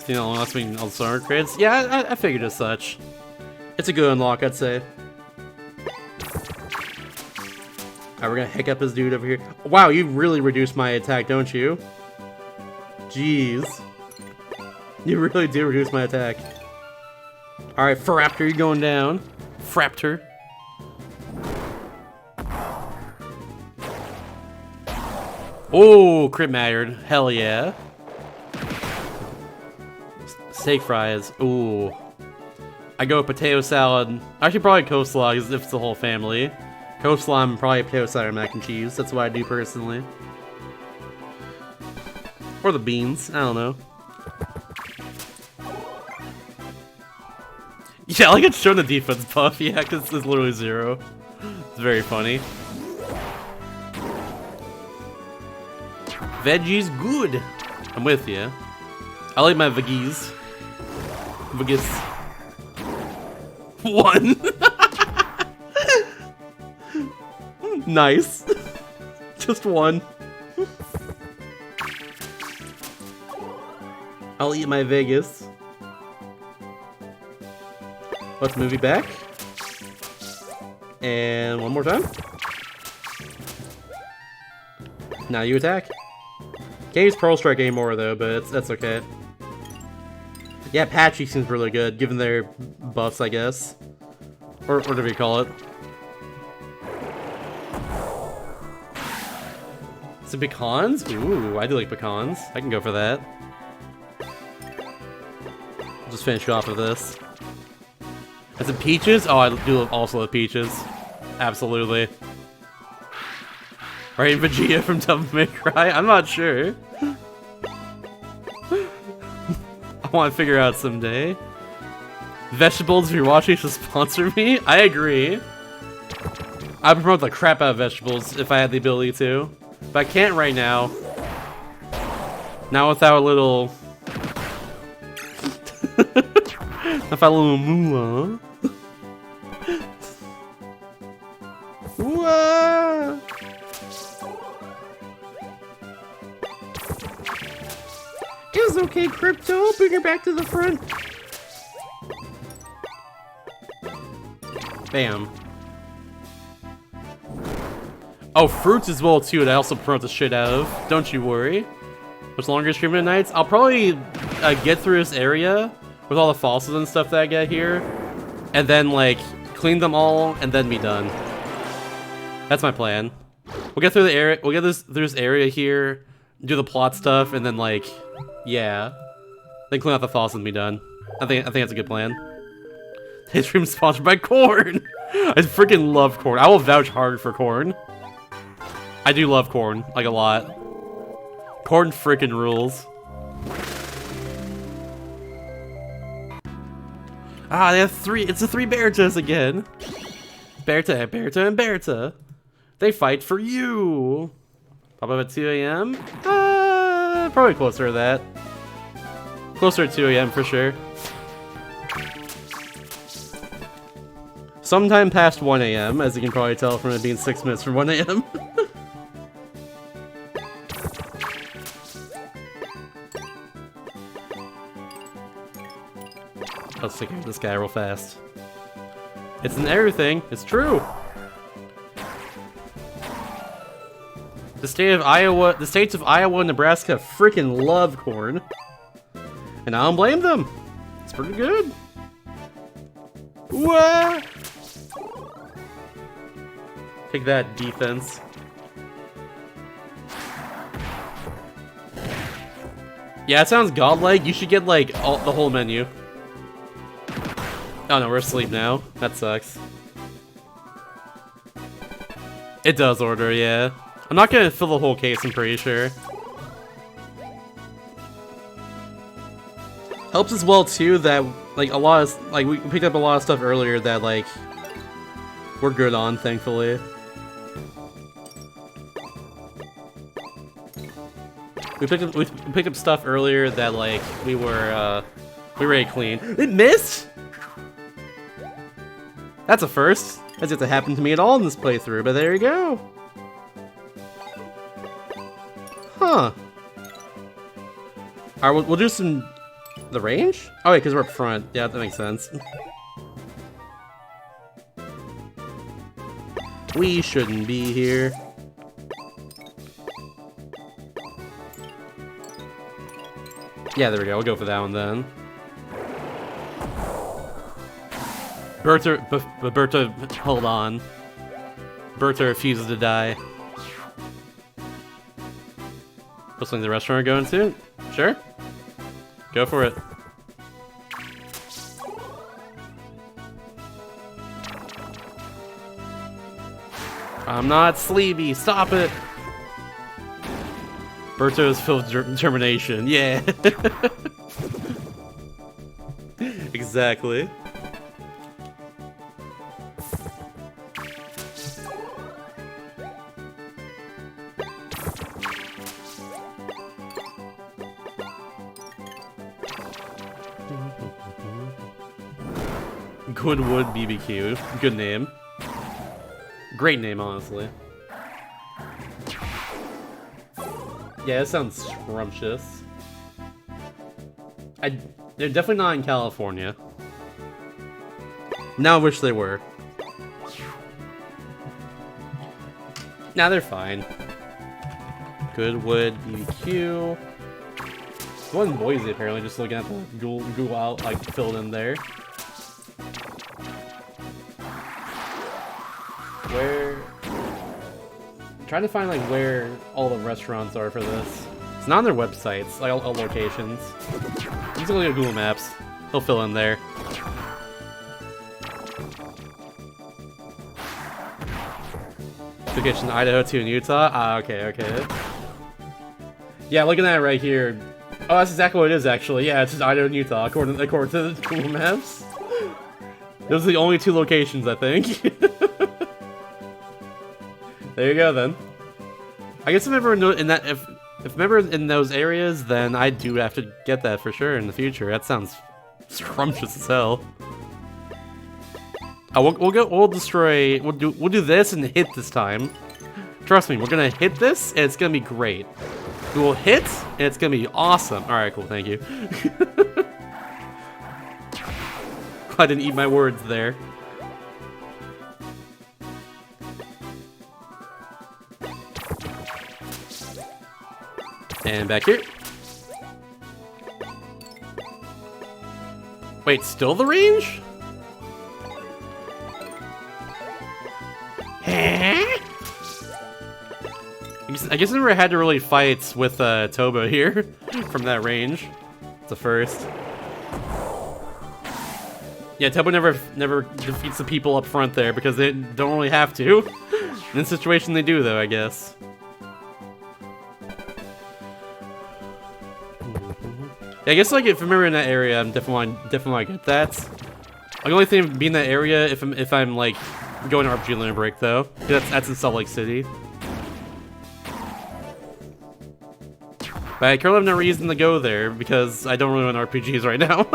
You know, unless we can also earn crits. Yeah, I figured as such. It's a good unlock, I'd say. Alright, we're gonna hiccup this dude over here. Wow, you really reduced my attack, don't you? Jeez. You really do reduce my attack. Alright, Fraptor, you're going down. Fraptor. Oh, crit mattered. Hell yeah. Steak fries. Ooh. I go with potato salad. Actually, probably coleslaw if it's the whole family. Coleslaw and probably potato salad or mac and cheese. That's what I do personally. Or the beans. I don't know. Yeah, like it's showing the defense buff. Yeah, because it's literally 0. It's very funny. Veggies good. I'm with you. I like my veggies. Veggies. 1. Nice. Just 1. I'll eat my Vegas. Let's move you back. And one more time. Now you attack. Can't use Pearl Strike anymore though, but that's okay. Yeah, Patchy seems really good, given their buffs, I guess. Or whatever you call it. Some pecans? Ooh, I do like pecans. I can go for that. I'll just finish off of this. And some peaches? Oh, I do also love peaches. Absolutely. Right, Vegeta from Devil May Cry? I'm not sure. I want to figure out someday. Vegetables, if you're watching, should sponsor me? I agree. I'd promote the crap out of vegetables if I had the ability to. But I can't right now. Not without a little... without a little moolah. Whoa! It's okay, Crypto. Bring her back to the front. Bam. Oh, fruits as well too, that I also promote the shit out of. Don't you worry. Much longer streaming nights. I'll probably get through this area with all the fossils and stuff that I get here, and then like clean them all and then be done. That's my plan. We'll get through the area. We'll get through this area here, do the plot stuff, and then like, yeah, then clean out the fossils and be done. I think that's a good plan. Today's stream is sponsored by corn. I freaking love corn. I will vouch hard for corn. I do love corn, like a lot. Corn freaking rules. Ah, they have three. It's the three Bertas again. Berta, Berta, and Berta. They fight for you. Pop up at 2 a.m. Probably closer to that. Closer to 2 a.m. for sure. Sometime past 1 a.m., as you can probably tell from it being 6 minutes from 1 a.m. Let's take care of this guy real fast. It's in everything. It's true. The states of Iowa and Nebraska freaking love corn, and I don't blame them. It's pretty good. What? Take that, defense. Yeah, it sounds godlike. You should get like the whole menu. Oh no, we're asleep now. That sucks. It does order, yeah. I'm not gonna fill the whole case, I'm pretty sure. Helps as well too that like a lot of we picked up a lot of stuff earlier that like we're good on, thankfully. We picked up stuff earlier that like we were already clean. It missed? That's a first. That's yet to happen to me at all in this playthrough, but there you go. Huh. Alright, we'll do some... The range? Oh wait, because we're up front. Yeah, that makes sense. We shouldn't be here. Yeah, there we go. We'll go for that one then. Berta, hold on. Berta refuses to die. What's like the restaurant we're going to? Sure? Go for it. I'm not sleepy, stop it! Berto is filled with determination, yeah! Exactly. Goodwood BBQ. Good name. Great name, honestly. Yeah, that sounds scrumptious. They're definitely not in California. Now I wish they were. Nah, they're fine. Goodwood, BBQ. One in Boise apparently, just looking at the Google out like filled in there. Where? I'm trying to find like where all the restaurants are for this. It's not on their websites, like all locations. I'm just gonna look at Google Maps. He'll fill in there. Location Idaho, 2 in Utah. Ah, okay. Yeah, looking at it right here. Oh, that's exactly what it is actually. Yeah, it's just Idaho and Utah, according to the Google Maps. Those are the only 2 locations, I think. There you go then. I guess if I'm ever if I'm ever in those areas, then I do have to get that for sure in the future. That sounds scrumptious as hell. Oh, we'll do this and hit this time. Trust me, we're gonna hit this and it's gonna be great. We will hit and it's gonna be awesome. All right, cool, thank you. I didn't eat my words there. And back here. Wait, still the range? I guess I never had to really fight with Toba here from that range. It's a first. Yeah, Toba never defeats the people up front there because they don't really have to. In this situation, they do though, I guess. Yeah, I guess like if I'm ever in that area, I'm definitely get that. The only thing being in that area if I'm like going to RPG Limit Break though. That's in Salt Lake City. But I currently have no reason to go there because I don't really want RPGs right now.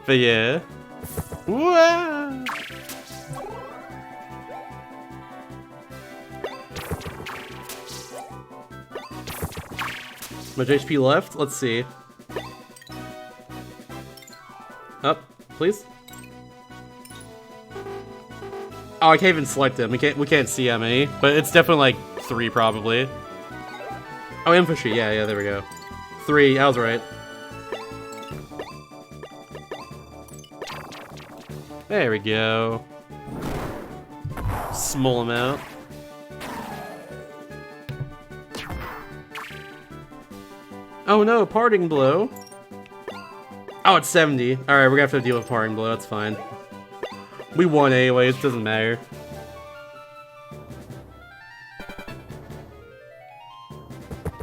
But yeah. Whoa! Much HP left? Let's see. Up, please. Oh, I can't even select him. We can't see how many, but it's definitely like 3 probably. Oh, infantry. Yeah, there we go. 3. I was right. There we go. Small amount. Oh no, parting blow. Oh, it's 70. Alright, we're gonna have to deal with parting blow, that's fine. We won anyways, doesn't matter.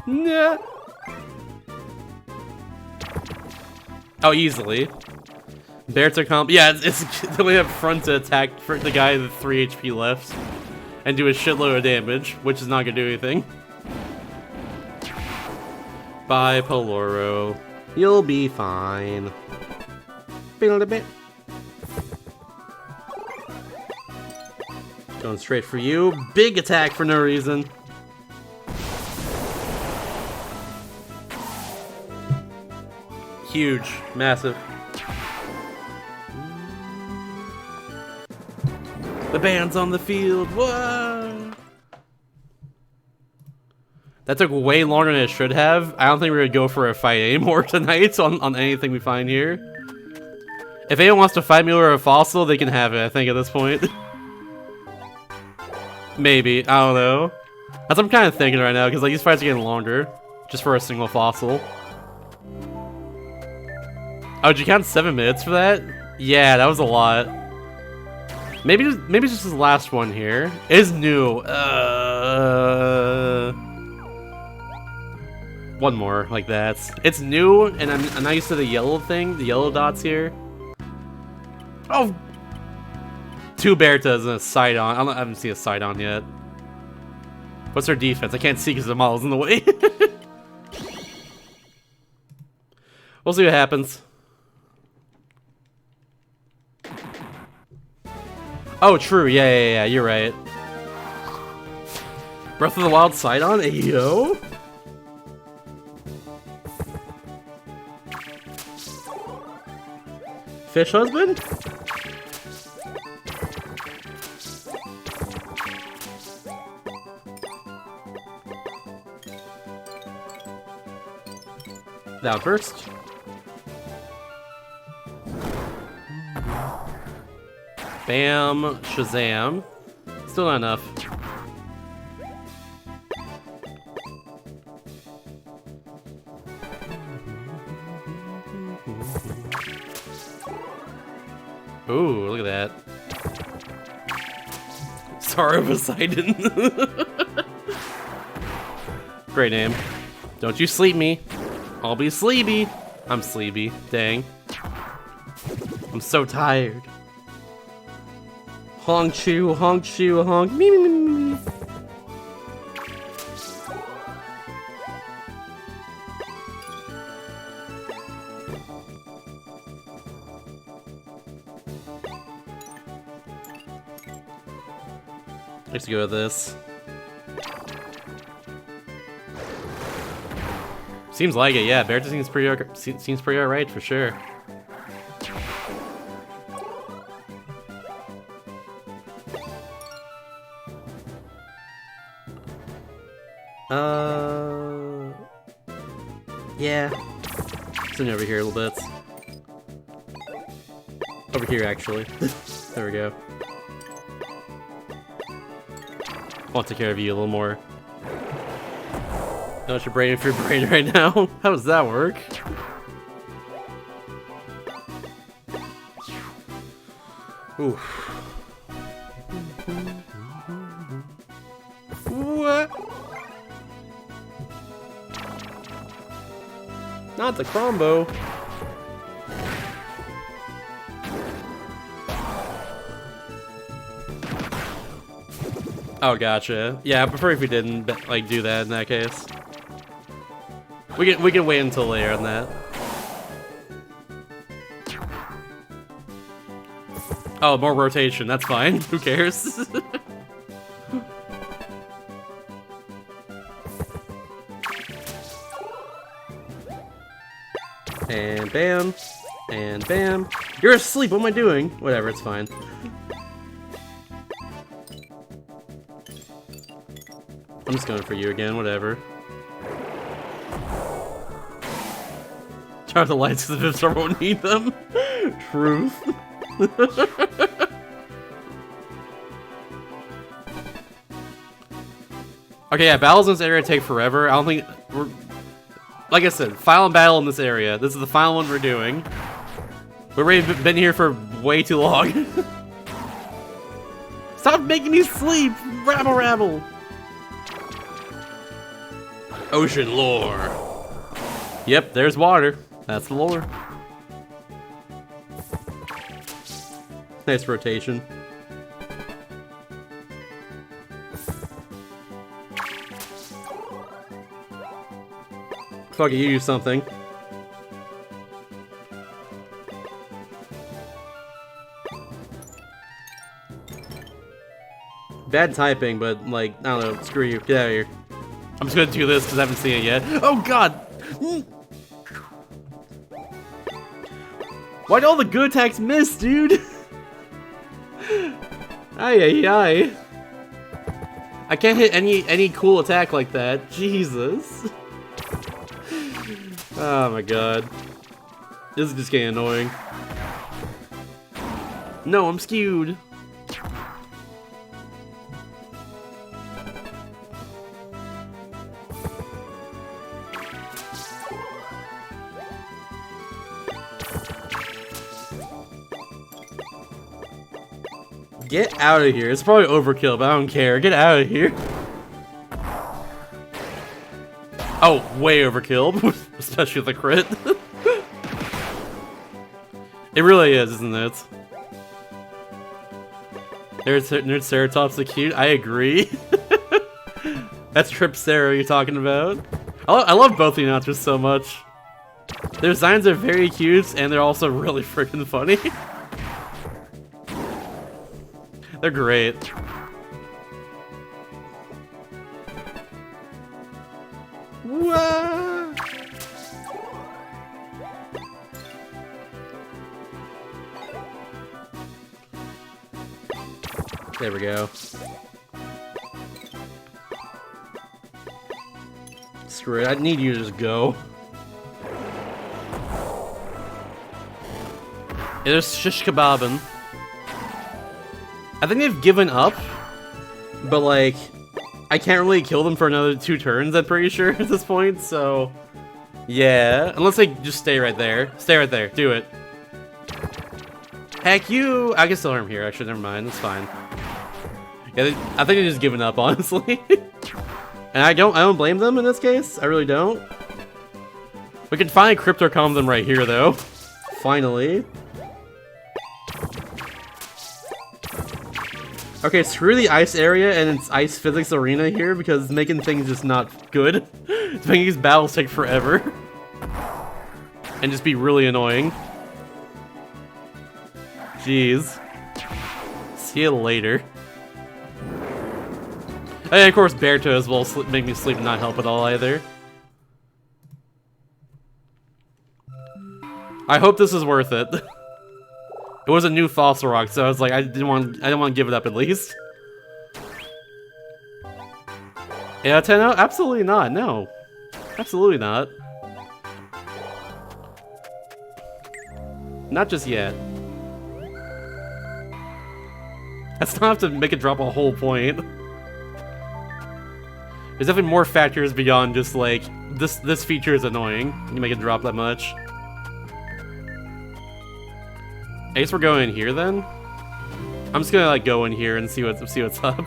Nah. Oh, easily. Berta comp. Yeah, it's they only have front to attack for the guy with 3 HP left and do a shitload of damage, which is not gonna do anything. Bye, Peloro. You'll be fine. Feel a bit. Going straight for you. Big attack for no reason. Huge. Massive. The band's on the field. Whoa! That took way longer than it should have. I don't think we're gonna go for a fight anymore tonight on anything we find here. If anyone wants to fight me over a fossil, they can have it, I think, at this point. Maybe. I don't know. That's what I'm kind of thinking right now, because like, these fights are getting longer. Just for a single fossil. Oh, did you count 7 minutes for that? Yeah, that was a lot. Maybe it's just this last one here. It is new. One more like that. It's new, and I'm not used to the yellow thing, the yellow dots here. Oh, 2 Bertas and a Sidon. I haven't seen a Sidon yet. What's their defense? I can't see because the model's in the way. We'll see what happens. Oh, true. Yeah. You're right. Breath of the Wild Sidon? Ayo? Fish husband? Down first. Bam, Shazam. Still not enough. Ooh, look at that. Star of Poseidon. Great name. Don't you sleep me. I'll be sleepy. I'm sleepy. Dang. I'm so tired. Honk chew, honk chew, honk. Me, me, me, me. Let's go with this. Seems like it, yeah. Berta seems pretty alright for sure. Yeah. Sitting over here a little bit. Over here, actually. There we go. I'll take care of you a little more. Don't your brain for your brain right now. How does that work? Ooh. What? Not the combo. Oh, gotcha. Yeah, I prefer if we didn't like do that in that case. We can wait until later on that. Oh, more rotation. That's fine. Who cares? And bam. And bam. You're asleep. What am I doing? Whatever, it's fine. I'm just going for you again, whatever. Turn off the lights because the Vivstar won't need them. Truth. Okay, yeah, battles in this area take forever. I don't think we're... Like I said, final battle in this area. This is the final one we're doing. We've already been here for way too long. Stop making me sleep! Rabble rabble! Ocean lore. Yep, there's water. That's the lore. Nice rotation. Fuck it, you use something. Bad typing, but like, I don't know, screw you, get out of here. I'm just gonna do this because I haven't seen it yet. Oh god! Why'd all the good attacks miss, dude? Ay ay ay. I can't hit any cool attack like that. Jesus. Oh my god. This is just getting annoying. No, I'm skewed. Get out of here. It's probably overkill, but I don't care. Get out of here. Oh, way overkill. Especially with the crit. It really is, isn't it? Nerd Ceratops the cute. I agree. That's Tripsero you're talking about. I love both the announcers so much. Their designs are very cute, and they're also really freaking funny. They're great. Whoa. There we go. Screw it, I need you to just go. Yeah, there's shish kebabin'. I think they've given up, but like, I can't really kill them for another 2 turns, I'm pretty sure at this point, so yeah. Unless they just stay right there. Stay right there, do it. Heck you! I can still harm here, actually, never mind, that's fine. Yeah, I think they've just given up, honestly. And I don't blame them in this case, I really don't. We can finally Crypto Calm them right here, though. Finally. Okay, screw the ice area and its ice physics arena here because it's making things just not good. It's making these battles take forever. And just be really annoying. Jeez. See you later. And of course, Berto as well make me sleep and not help at all either. I hope this is worth it. It was a new fossil rock, so I was like, I didn't want to give it up at least. Yeah, 10 out? Absolutely not. No, absolutely not. Not just yet. That's not enough to make it drop a whole point. There's definitely more factors beyond just like this feature is annoying. You make it drop that much. I guess we're going in here then. I'm just gonna like go in here and see what's up.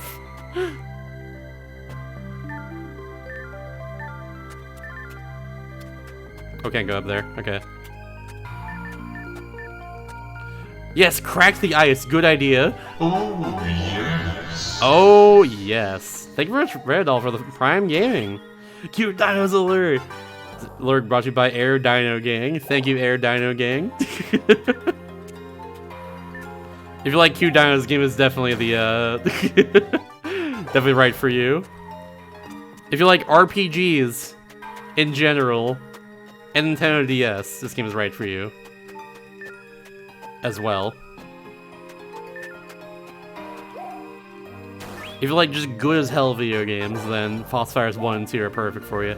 Oh, can't go up there. Okay. Yes, crack the ice. Good idea. Oh, yes. Oh yes. Thank you very much, Reddoll, for the Prime Gaming. Cute Dinos alert. Alert brought to you by Air Dino Gang. Thank you, Air Dino Gang. If you like Cute Dinos, this game is definitely the definitely right for you. If you like RPGs in general and Nintendo DS, this game is right for you as well. If you like just good as hell video games, then Fossfires 1 and 2 are perfect for you.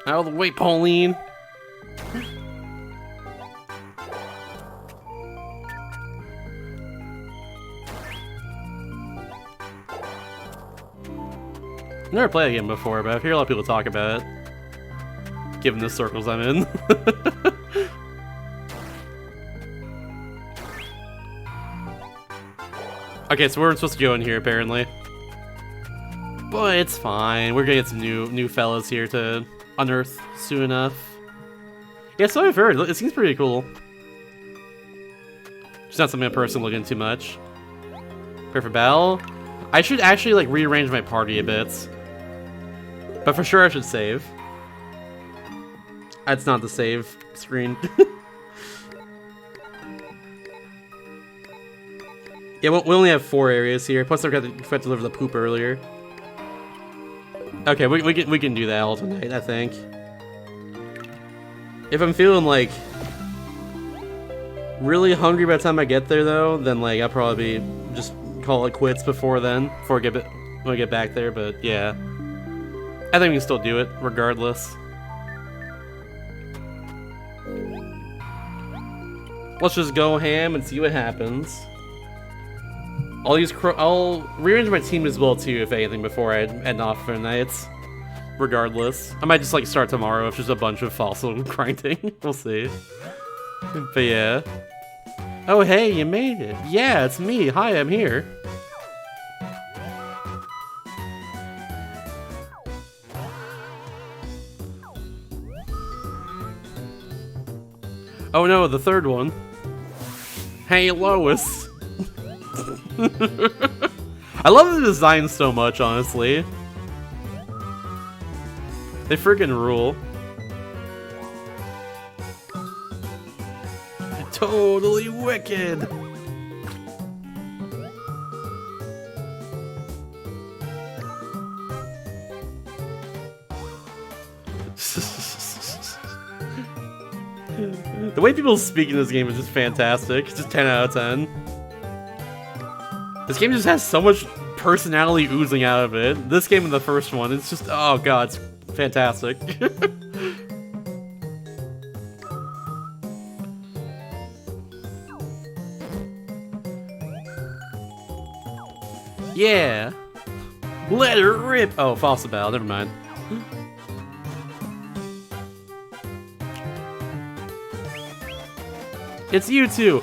Out of the way, Pauline! I've never played a game before, but I've heard a lot of people talk about it. Given the circles I'm in. Okay, so we're supposed to go in here, apparently. But it's fine. We're gonna get some new fellas here to unearth soon enough. Yeah, so I've heard. It seems pretty cool. It's not something I'm personally looking too much. Prepare for battle. I should actually like rearrange my party a bit. But for sure I should save. That's not the save screen. Yeah, we only have 4 areas here. Plus I forgot to deliver the poop earlier. Okay, we can do that all tonight, I think. If I'm feeling like really hungry by the time I get there though, then like I'll probably just call it quits before then, before when I get back there, but yeah. I think we can still do it, regardless. Let's just go ham and see what happens. I'll rearrange my team as well too, if anything, before I end off for nights. Regardless, I might just like start tomorrow if there's a bunch of fossil grinding. We'll see. But yeah. Oh hey, you made it. Yeah, it's me. Hi, I'm here. Oh no, the third one. Hey, Lois. I love the design so much, honestly. They friggin' rule. Totally wicked. The way people speak in this game is just fantastic. It's just 10 out of 10. This game just has so much personality oozing out of it. This game and the first one, it's just, oh god, it's fantastic. Yeah! Let her rip! Oh, Fossil Battle, never mind. It's you two!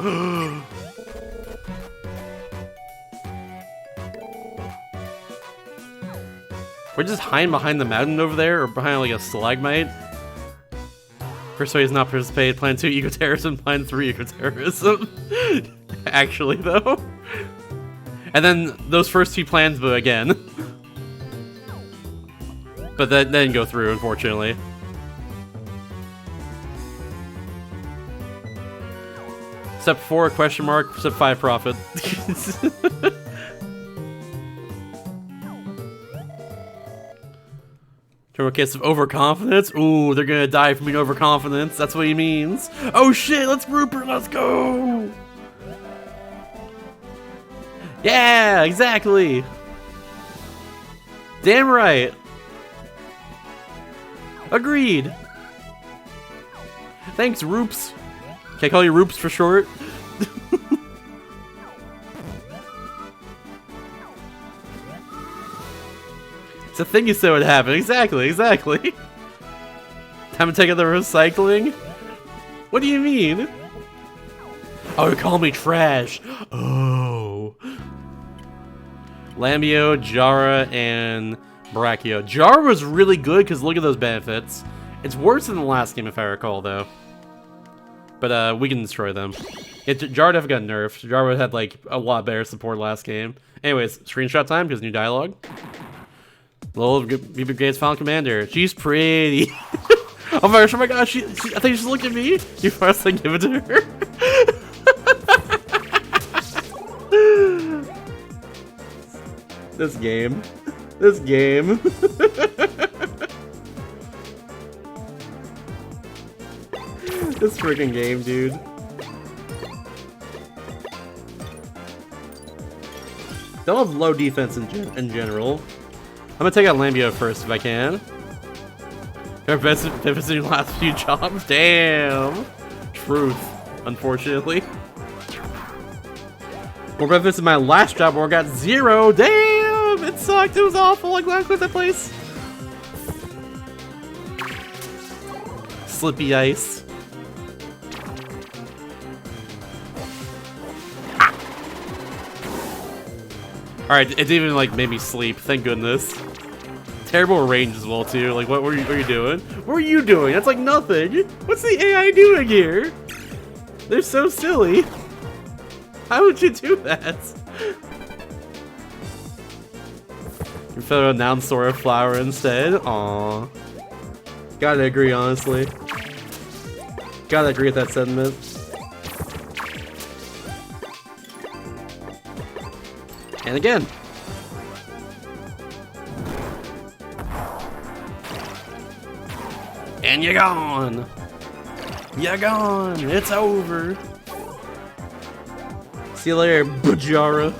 We're just hiding behind the mountain over there, or behind like a stalagmite. Persuade not participate, plan 2 eco-terrorism, plan 3 eco-terrorism. Actually, though. And then those first 2 plans, but again. But that didn't go through, unfortunately. Step 4, question mark. Step 5, profit. Turbo case of overconfidence. Ooh, they're gonna die from being overconfidence. That's what he means. Oh shit, let's Rupert, let's go! Yeah, exactly! Damn right! Agreed! Thanks, Roops. Can I call you Roops for short? It's a thing you said would happen. Exactly, exactly. Time to take out the recycling? What do you mean? Oh, you call me trash. Oh. Lambio, Jara, and Brachio. Jara was really good because look at those benefits. It's worse than the last game if I recall, though. But we can destroy them. Jara definitely got nerfed. Jara had like a lot better support last game. Anyways, screenshot time because new dialogue. Little BB Gates Final Commander. She's pretty. Oh my gosh, I think she just looked at me. You first like give it to her. This game. This game. This freaking game, dude. They'll have low defense in general. I'm gonna take out Lambio first if I can. Benefits in your last few jobs. Damn. Truth, unfortunately. More benefits in my last job where I got 0. Damn! It sucked. It was awful. Like, glad I quit that place. Slippy ice. Alright, it even like made me sleep, thank goodness. Terrible range as well too, like what are you doing? What are you doing? That's like nothing! What's the AI doing here? They're so silly. How would you do that? You throw a noun Sora flower instead? Aww. Gotta agree, honestly. Gotta agree with that sentiment. And again. And you're gone. You're gone. It's over. See you later, Bajara.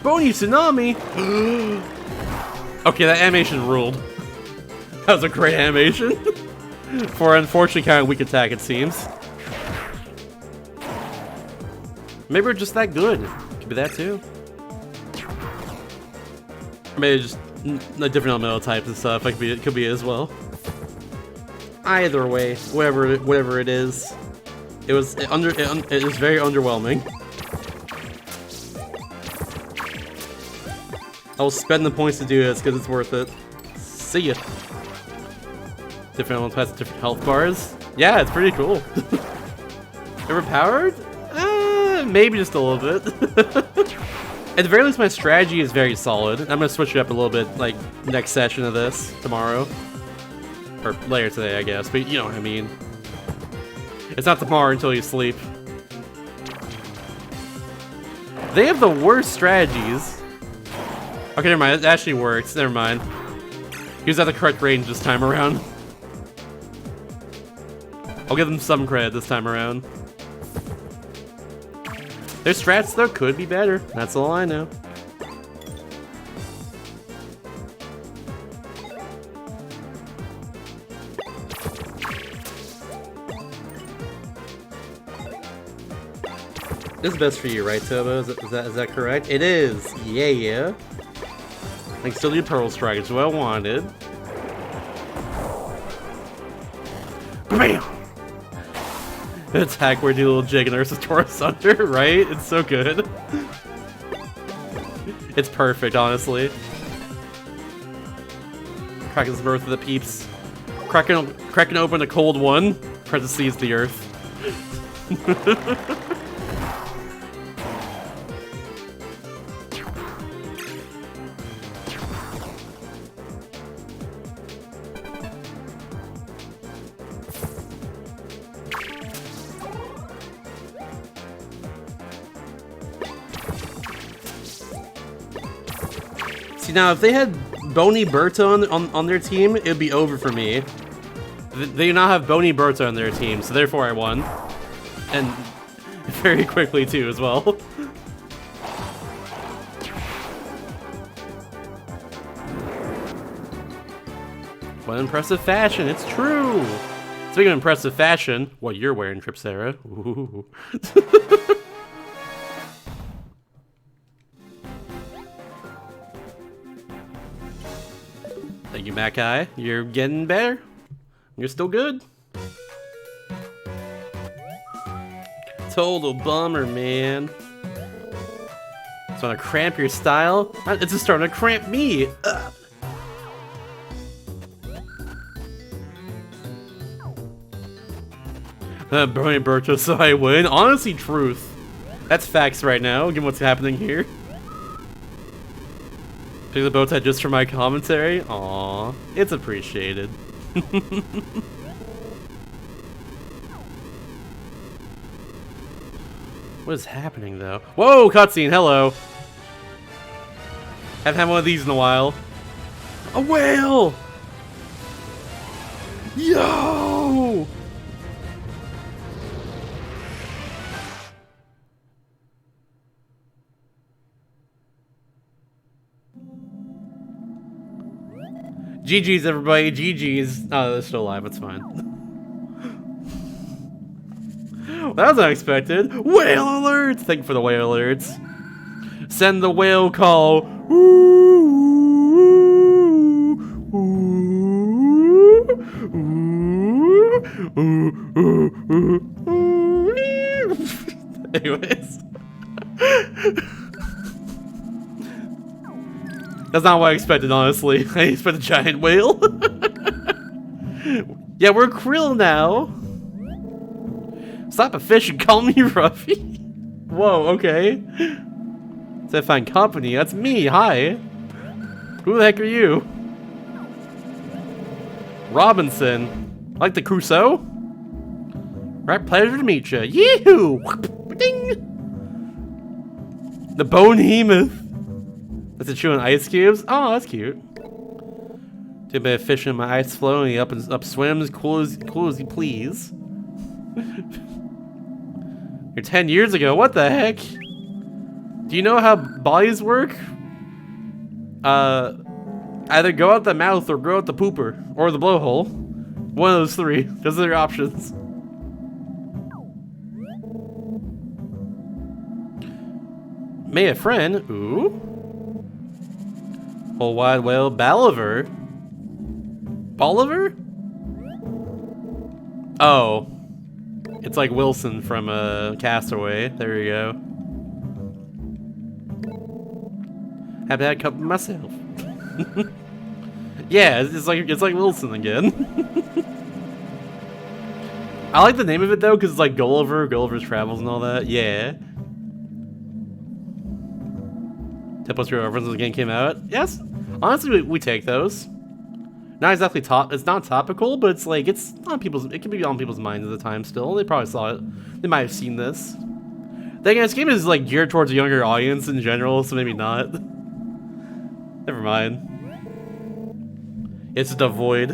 Bony Tsunami. Okay, that animation ruled. That was a great animation. For unfortunately kind of weak attack, it seems. Maybe we're just that good. Could be that too. Or maybe just a different elemental types and stuff. It could be as well. Either way, whatever it is, it was very underwhelming. I'll spend the points to do this because it's worth it. See ya. Different elemental types, different health bars. Yeah, it's pretty cool. Overpowered? Maybe just a little bit. At the very least, my strategy is very solid. I'm gonna switch it up a little bit, like next session of this tomorrow, or later today, I guess. But you know what I mean. It's not tomorrow until you sleep. They have the worst strategies. Okay, never mind. It actually works. Never mind. He was at the correct range this time around. I'll give them some credit this time around. Their strats, though, could be better. That's all I know. This is best for you, right, Tobo? Is that correct? It is! Yeah. I can still do Pearl Strike, it's what I wanted. BAM! Attack where do little Jig and Ursa's Taurus under, right? It's so good. It's perfect, honestly. Cracking the birth of the peeps. Cracking open a cold one. Parentheses the earth. See, now if they had Bony Berta on their team, it would be over for me. They do not have Bony Berta on their team, so therefore I won. And very quickly too as well. What impressive fashion, it's true! Speaking of impressive fashion, what you're wearing, Tripsera. Ooh. Thank you, Mackay. You're getting better. You're still good. Total bummer, man. It's gonna cramp your style? It's just starting to cramp me. Ugh. Brilliant Berto, so I win. Honestly, truth. That's facts right now, given what's happening here. Pick the bow tie just for my commentary? Aww, it's appreciated. What is happening though? Whoa, cutscene, hello. Haven't had one of these in a while. A whale! Yo! GG's everybody, GG's. Oh, they're still alive, it's fine. Well, that was unexpected. Whale alerts! Thank you for the whale alerts. Send the whale call. Anyways. That's not what I expected, honestly. I expected a giant whale. Yeah, we're krill now. Slap a fish and call me Ruffy. Whoa, okay. Said find company. That's me. Hi. Who the heck are you? Robinson. Like the Crusoe? Right, pleasure to meet you. Yee-hoo! Ding! The Bonehemoth. That's a chew on ice cubes? Oh, that's cute. Do a bit of fishing in my ice flow and he up swims, cool as you please. You're 10 years ago, what the heck? Do you know how bodies work? Either go out the mouth or grow out the pooper. Or the blowhole. One of those three. Those are your options. May a friend. Ooh. Whole wide whale. Bolivar? Bolivar? Oh. It's like Wilson from Castaway. There you go. Have had a couple myself. Yeah, it's like Wilson again. I like the name of it though, because it's like Gulliver's Travels and all that. Yeah. Tempos reference when the game came out. Yes, honestly, we take those. Not exactly it's not topical, but it's like it can be on people's minds at the time still. They probably saw it. They might have seen this. Then again, this game is like geared towards a younger audience in general, so maybe not. Never mind. It's just a void.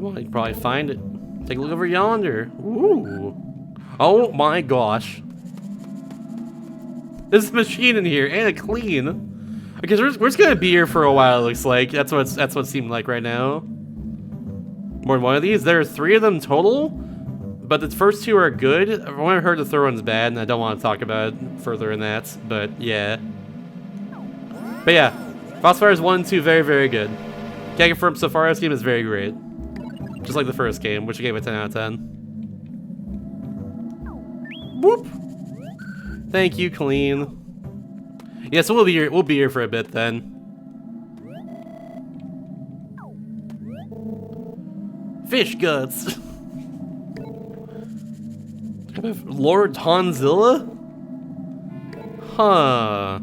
Come on, you can probably find it. Take a look over yonder. Ooh. Oh my gosh. There's a machine in here and a clean. Okay, so we're just gonna be here for a while. It looks like that's what it seemed like right now. More than one of these. There are 3 of them total, but the first 2 are good. I heard the third one's bad, and I don't want to talk about it further in that. But yeah. But yeah, Fossfires 1 and 2 very, very good. Can't confirm so far. This game is very great, just like the first game, which I gave a 10 out of 10. Whoop. Thank you, Clean. Yeah, so we'll be here for a bit then. Fish guts. Lord Tonzilla? Huh.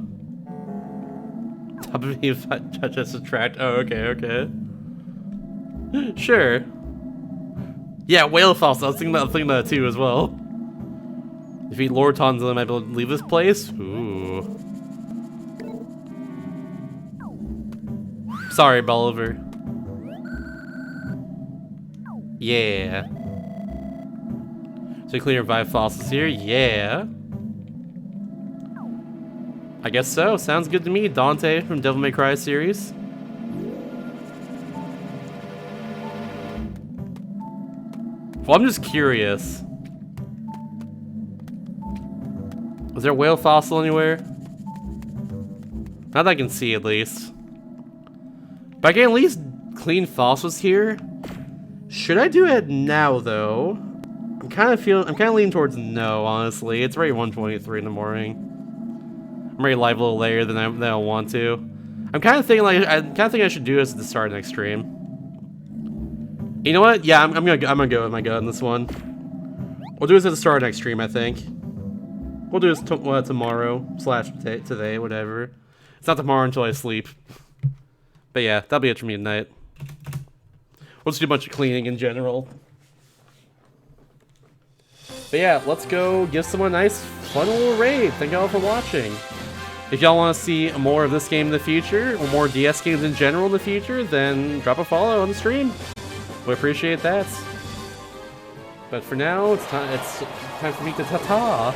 Top of me if I touch a subtract. Oh, okay. Sure. Yeah, whale fossil. I was thinking about that too as well. Defeat Lord Tonzilla, might be able to leave this place? Ooh. Sorry, Bolivar. Yeah. So you clean 5 fossils here? Yeah. I guess so. Sounds good to me. Dante from Devil May Cry series. Well, I'm just curious. Is there a whale fossil anywhere? Not that I can see, at least. But I can at least clean fossils here. Should I do it now, though? I'm kind of leaning towards no, honestly. It's already 1:23 in the morning. I'm already live a little later than I want to. I'm kind of thinking I should do this at the start of next stream. You know what? Yeah, I'm gonna go with my gut on this one. We'll do this at the start of next stream, I think. We'll do this tomorrow / today, whatever. It's not tomorrow until I sleep. But yeah, that'll be it for me tonight. We'll just do a bunch of cleaning in general. But yeah, let's go give someone a nice, fun little raid. Thank y'all for watching. If y'all want to see more of this game in the future, or more DS games in general in the future, then drop a follow on the stream. We appreciate that. But for now, it's time for me to ta-ta.